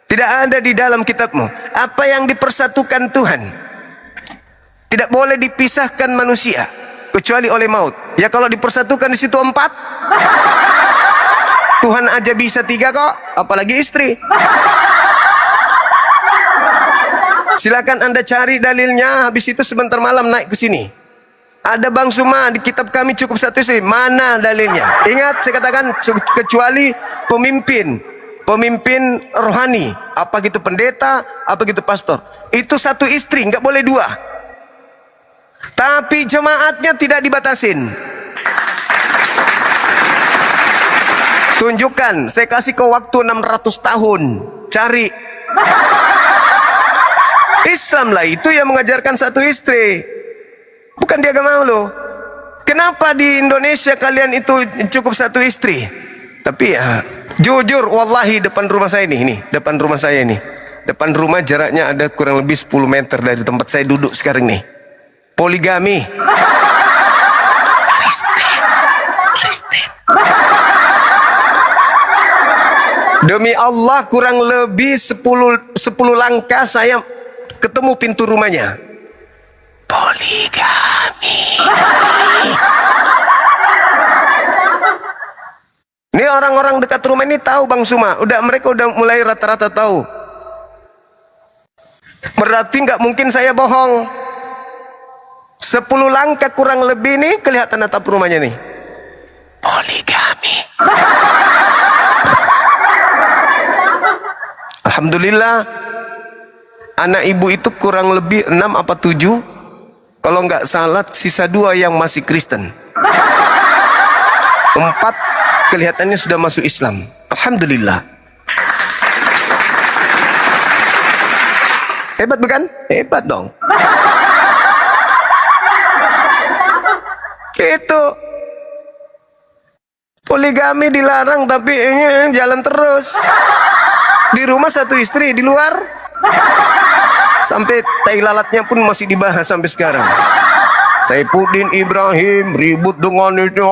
Tidak ada di dalam kitabmu. Apa yang dipersatukan Tuhan tidak boleh dipisahkan manusia kecuali oleh maut. Ya kalau dipersatukan di situ 4, Tuhan aja bisa 3 kok, apalagi istri. Silakan Anda cari dalilnya, habis itu sebentar malam naik ke sini. Ada Bang Suma, di kitab kami cukup satu istri. Mana dalilnya? Ingat, saya katakan kecuali pemimpin rohani, apa gitu pendeta, apa gitu pastor, itu satu istri, nggak boleh 2. Tapi jemaatnya tidak dibatasin. Tunjukkan, saya kasih kau waktu 600 tahun, cari. Islam lah itu yang mengajarkan satu istri, bukan di agama lo. Kenapa di Indonesia kalian itu cukup satu istri? Tapi ya, jujur, wallahi depan rumah saya ini, depan rumah saya ini, depan rumah jaraknya ada kurang lebih 10 meter dari tempat saya duduk sekarang nih. Poligami. Kristen. Demi Allah kurang lebih 10 langkah saya ketemu pintu rumahnya. Poligami. Ini orang-orang dekat rumah ini tahu Bang Suma, mereka udah mulai rata-rata tahu. Berarti nggak mungkin saya bohong. 10 langkah kurang lebih nih kelihatan atap rumahnya nih. Poligami. Alhamdulillah, anak ibu itu kurang lebih 6 apa 7, kalau nggak salah sisa 2 yang masih Kristen. 4 kelihatannya sudah masuk Islam. Alhamdulillah. Hebat bukan? Hebat dong. Itu poligami dilarang, tapi ini jalan terus. Di rumah satu istri, di luar sampai tai lalatnya pun masih dibahas sampai sekarang. Saifuddin Ibrahim ribut dengan itu.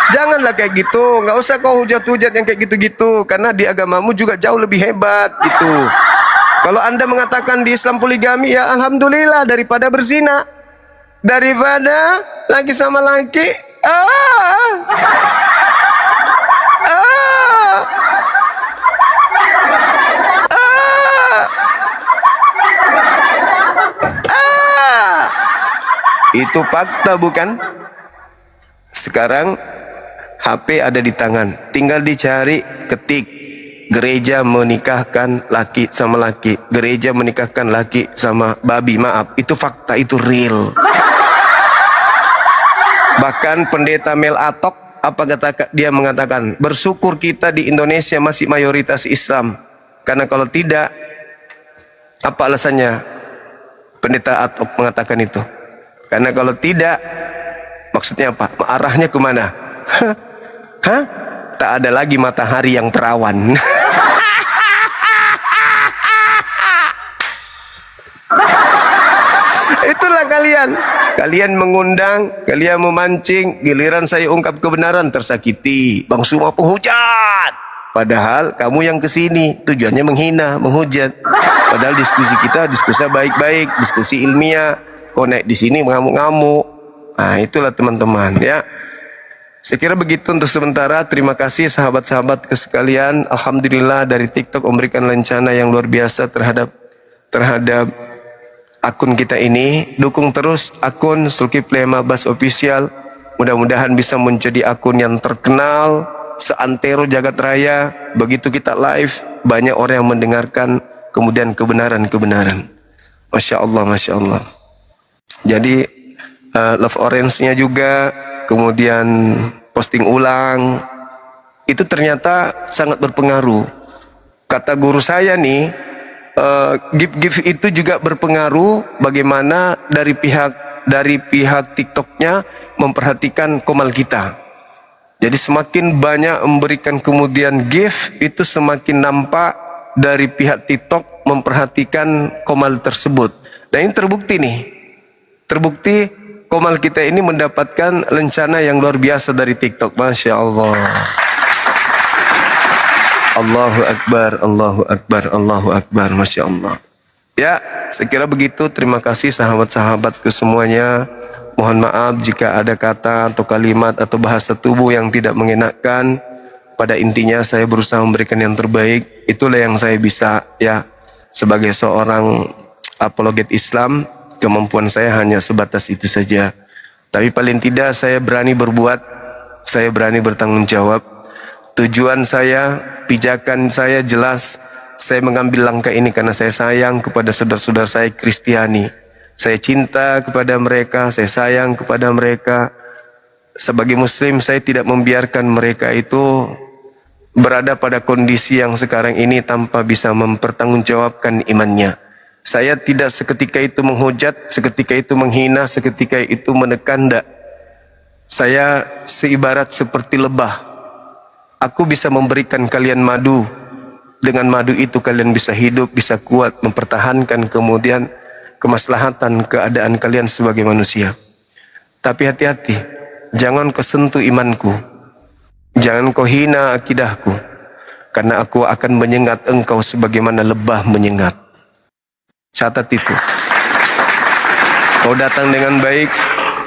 Janganlah kayak gitu, nggak usah kau hujat-hujat yang kayak gitu-gitu, karena di agamamu juga jauh lebih hebat gitu. Kalau Anda mengatakan di Islam poligami, ya alhamdulillah, daripada berzina, daripada lagi sama laki. Itu fakta bukan? Sekarang HP ada di tangan, tinggal dicari, ketik gereja menikahkan laki sama laki, gereja menikahkan laki sama babi, maaf, itu fakta, itu real. Bahkan pendeta Mel Atok, apa kata dia, mengatakan bersyukur kita di Indonesia masih mayoritas Islam, karena kalau tidak, apa alasannya pendeta Atok mengatakan itu? Karena kalau tidak, maksudnya apa? Arahnya kemana? Hah? Tak ada lagi matahari yang perawan. Itulah kalian mengundang, kalian memancing, giliran saya ungkap kebenaran tersakiti. Bang Suma penghujat. Padahal kamu yang kesini tujuannya menghina, menghujat. Padahal diskusi kita diskusi baik-baik, diskusi ilmiah. Kok naik di sini mengamuk-ngamuk. Nah, itulah teman-teman ya. Saya kira begitu untuk sementara. Terima kasih sahabat-sahabat sekalian. Alhamdulillah dari TikTok memberikan lencana yang luar biasa terhadap akun kita ini. Dukung terus akun Zulkifli Mabas Official. Mudah-mudahan bisa menjadi akun yang terkenal seantero jagat raya. Begitu kita live, banyak orang yang mendengarkan, kemudian kebenaran-kebenaran. Masya Allah, Masya Allah. Jadi Love Orange-nya juga, kemudian posting ulang, itu ternyata sangat berpengaruh. Kata guru saya nih, gift itu juga berpengaruh bagaimana dari pihak TikToknya memperhatikan komal kita. Jadi semakin banyak memberikan kemudian gift, itu semakin nampak dari pihak TikTok memperhatikan komal tersebut. Dan ini terbukti nih, terbukti komal kita ini mendapatkan lencana yang luar biasa dari TikTok. Masya Allah. Allahu Akbar, Allahu Akbar, Allahu Akbar. Masya Allah. Ya, saya kira begitu. Terima kasih sahabat-sahabatku semuanya. Mohon maaf jika ada kata atau kalimat atau bahasa tubuh yang tidak mengenakan. Pada intinya saya berusaha memberikan yang terbaik. Itulah yang saya bisa ya. Sebagai seorang apologet Islam, kemampuan saya hanya sebatas itu saja. Tapi paling tidak saya berani berbuat, saya berani bertanggung jawab. Tujuan saya, pijakan saya jelas. Saya mengambil langkah ini karena saya sayang kepada saudara-saudara saya Kristiani. Saya cinta kepada mereka, saya sayang kepada mereka. Sebagai Muslim, saya tidak membiarkan mereka itu berada pada kondisi yang sekarang ini tanpa bisa mempertanggungjawabkan imannya. Saya tidak seketika itu menghujat, seketika itu menghina, seketika itu menekan. Saya seibarat seperti lebah. Aku bisa memberikan kalian madu. Dengan madu itu kalian bisa hidup, bisa kuat, mempertahankan kemudian kemaslahatan keadaan kalian sebagai manusia. Tapi hati-hati, jangan kau sentuh imanku. Jangan kau hina akidahku. Karena aku akan menyengat engkau sebagaimana lebah menyengat. Catat itu. Kau datang dengan baik,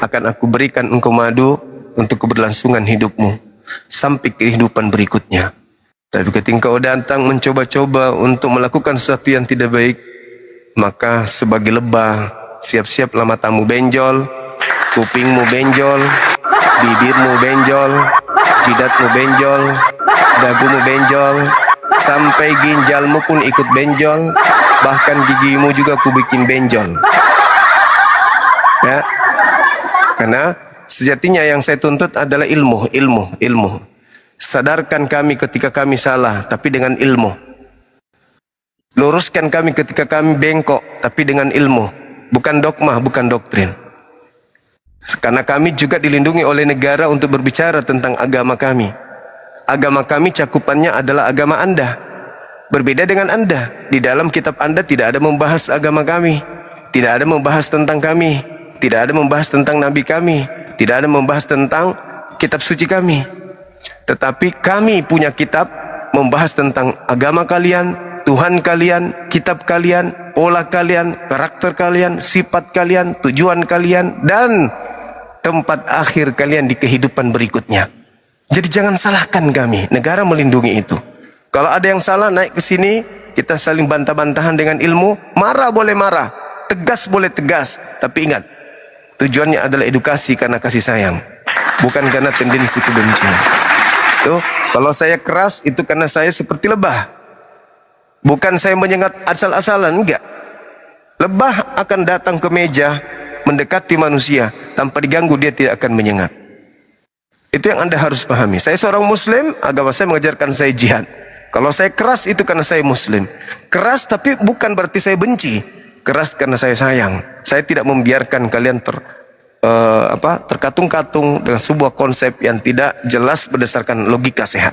akan aku berikan engkau madu untuk keberlangsungan hidupmu sampai kehidupan berikutnya. Tapi ketika kau datang mencoba-coba untuk melakukan sesuatu yang tidak baik, maka sebagai lebah, siap-siaplah matamu benjol, kupingmu benjol, bibirmu benjol, jidatmu benjol, dagumu benjol, sampai ginjalmu pun ikut benjol. Bahkan gigimu juga ku bikin benjol. Ya. Karena sejatinya yang saya tuntut adalah ilmu. Sadarkan kami ketika kami salah, tapi dengan ilmu. Luruskan kami ketika kami bengkok, tapi dengan ilmu. Bukan dogma, bukan doktrin. Karena kami juga dilindungi oleh negara untuk berbicara tentang agama kami. Agama kami cakupannya adalah agama Anda. Berbeda dengan Anda. Di dalam kitab Anda tidak ada membahas agama kami. Tidak ada membahas tentang kami. Tidak ada membahas tentang Nabi kami. Tidak ada membahas tentang kitab suci kami. Tetapi kami punya kitab membahas tentang agama kalian, Tuhan kalian, kitab kalian, pola kalian, karakter kalian, sifat kalian, tujuan kalian, dan tempat akhir kalian di kehidupan berikutnya. Jadi jangan salahkan kami. Negara melindungi itu. Kalau ada yang salah naik ke sini, kita saling bantah-bantahan dengan ilmu. Marah boleh marah, tegas boleh tegas. Tapi ingat, tujuannya adalah edukasi karena kasih sayang, bukan karena tendensi kebencian. Tuh, kalau saya keras itu karena saya seperti lebah, bukan saya menyengat asal-asalan, enggak. Lebah akan datang ke meja, mendekati manusia tanpa diganggu, dia tidak akan menyengat. Itu yang Anda harus pahami. Saya seorang muslim, agama saya mengajarkan saya jihad. Kalau saya keras itu karena saya muslim. Keras tapi bukan berarti saya benci. Keras karena saya sayang. Saya tidak membiarkan kalian terkatung-katung dengan sebuah konsep yang tidak jelas berdasarkan logika sehat.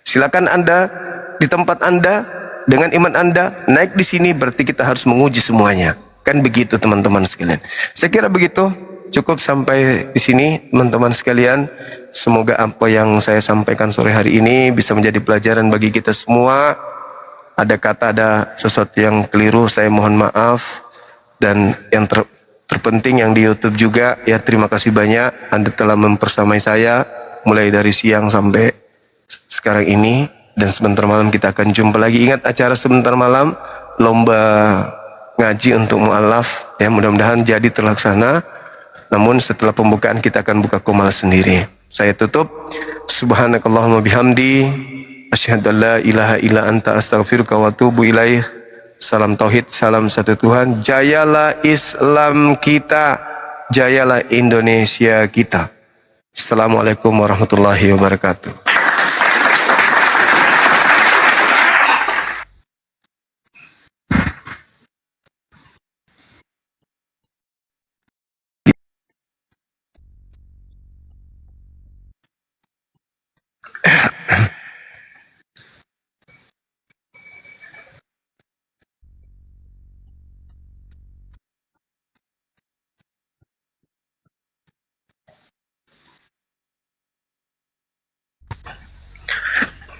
Silakan Anda di tempat Anda dengan iman Anda, naik di sini berarti kita harus menguji semuanya. Kan begitu teman-teman sekalian. Saya kira begitu, cukup sampai di sini teman-teman sekalian. Semoga apa yang saya sampaikan sore hari ini bisa menjadi pelajaran bagi kita semua. Ada kata, ada sesuatu yang keliru, saya mohon maaf. Dan yang terpenting yang di YouTube juga, ya terima kasih banyak Anda telah mempersamai saya mulai dari siang sampai sekarang ini. Dan sebentar malam kita akan jumpa lagi. Ingat acara sebentar malam, lomba ngaji untuk mu'alaf, ya mudah-mudahan jadi terlaksana. Namun setelah pembukaan kita akan buka komal sendiri. Saya tutup. Subhanakallahumma bihamdi, asyhadu an la ilaha illa anta astaghfiruka wa atubu ilaih. Salam tauhid, salam satu Tuhan. Jayalah Islam kita, jayalah Indonesia kita. Assalamualaikum warahmatullahi wabarakatuh.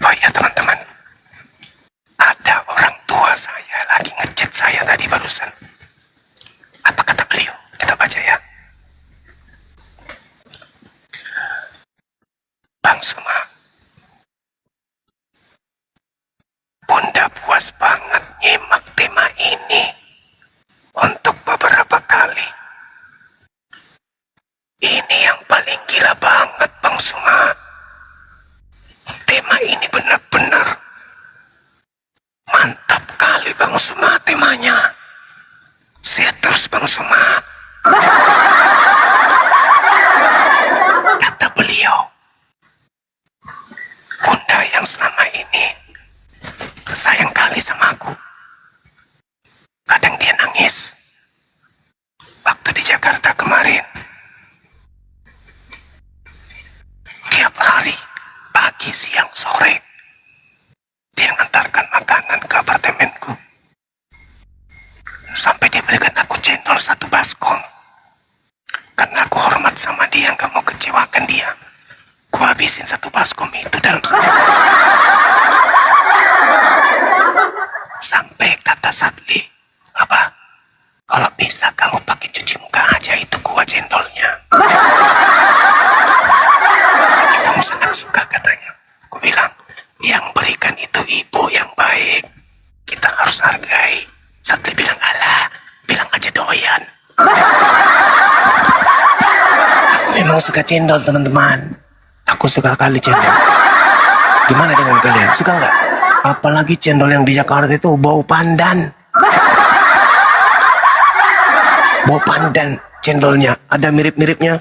Oh iya teman-teman, ada orang tua saya lagi ngechat saya tadi barusan. Apa kata beliau? Kita baca ya. Bang Suma, Bunda puas banget nyimak tema ini untuk beberapa kali. Ini yang paling gila banget Bang Suma. Tema ini benar-benar mantap kali Bang Suma temanya. Sehat terus Bang Suma. Kata beliau, Bunda yang selama ini sayang kali sama aku. Kadang dia nangis. Waktu di Jakarta kemarin, tiap hari pagi, siang, sore dia ngantarkan makanan ke apartemenku. Sampai dia belikan aku cendol 1 baskom. Karena aku hormat sama dia, gak mau kecewakan dia, ku habisin 1 baskom itu dalam sampai kata Sadli, apa? Kalau bisa kamu pakai cuci muka aja itu kuah cendolnya. Tapi kamu sangat suka katanya. Aku bilang, yang berikan itu ibu yang baik. Kita harus hargai. Sadli bilang, alah, bilang aja doyan. Aku memang suka cendol teman-teman. Aku suka kali cendol. Gimana dengan kalian? Suka nggak? Apalagi cendol yang di Jakarta itu bau pandan. Bau pandan cendolnya. Ada mirip-miripnya.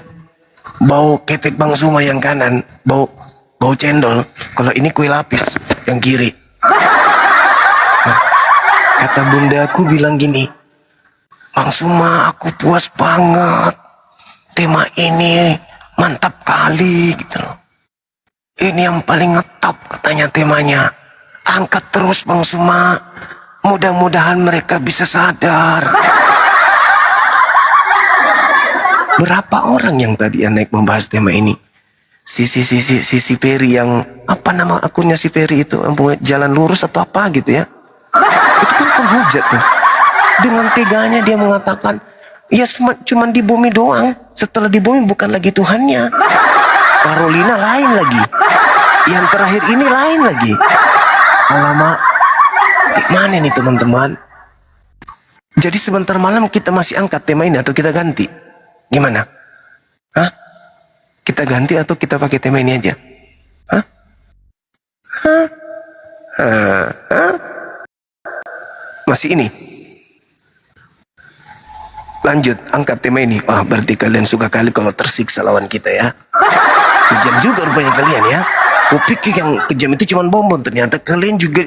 Bau ketek Bang Suma yang kanan. Bau cendol. Kalau ini kue lapis yang kiri. Nah, kata bundaku bilang gini, Bang Suma, aku puas banget. Tema ini mantap kali gitu loh. Ini yang paling ngetop katanya temanya. Angkat terus Bang Suma. Mudah-mudahan mereka bisa sadar. Berapa orang yang tadi naik membahas tema ini? Si Ferry yang apa nama akunnya si Ferry itu, jalan lurus atau apa gitu ya? Itu kan penghujat tuh. Dengan teganya dia mengatakan, ya cuma di bumi doang. Setelah di bumi bukan lagi Tuhannya. Carolina lain lagi. Yang terakhir ini lain lagi. Alamak, gimana nih teman-teman? Jadi sebentar malam kita masih angkat tema ini atau kita ganti? Gimana? Hah? Kita ganti atau kita pakai tema ini aja? Hah? Hah? Hah? Hah? Masih ini? Lanjut, angkat tema ini. Wah, berarti kalian suka kali kalau tersiksa lawan kita ya. Kejam juga rupanya kalian ya. Kupikir yang kejam itu cuma bonbon, ternyata kalian juga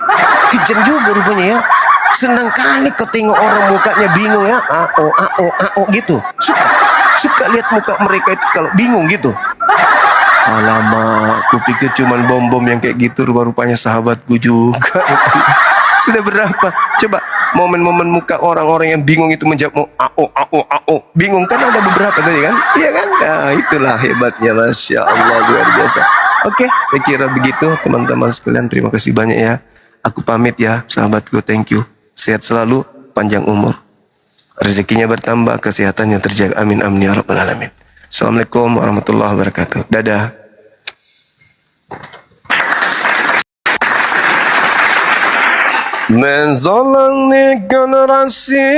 kejam juga rupanya ya. Senang kali kau tengok orang mukanya bingung ya. Gitu. Suka lihat muka mereka itu kalau bingung gitu. Alamak, kupikir cuma bom-bom yang kayak gitu, rupa-rupanya sahabatku juga. Sudah berapa? Coba momen-momen muka orang-orang yang bingung itu menjawab bingung kan ada beberapa tadi kan? Iya kan? Nah, itulah hebatnya, Masya Allah, luar biasa. Oke, saya kira begitu teman-teman sekalian. Terima kasih banyak ya. Aku pamit ya, sahabatku. Thank you. Sehat selalu, panjang umur. Rezekinya bertambah, kesehatannya terjaga. Amin, amin ya rabbal alamin. Assalamualaikum warahmatullahi wabarakatuh. Dadah. Menzolangi generasi,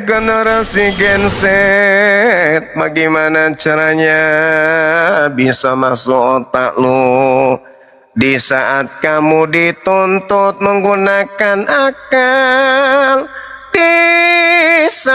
generasi Gen Z, bagaimana caranya bisa masuk otak lu di saat kamu dituntut menggunakan akal, di saat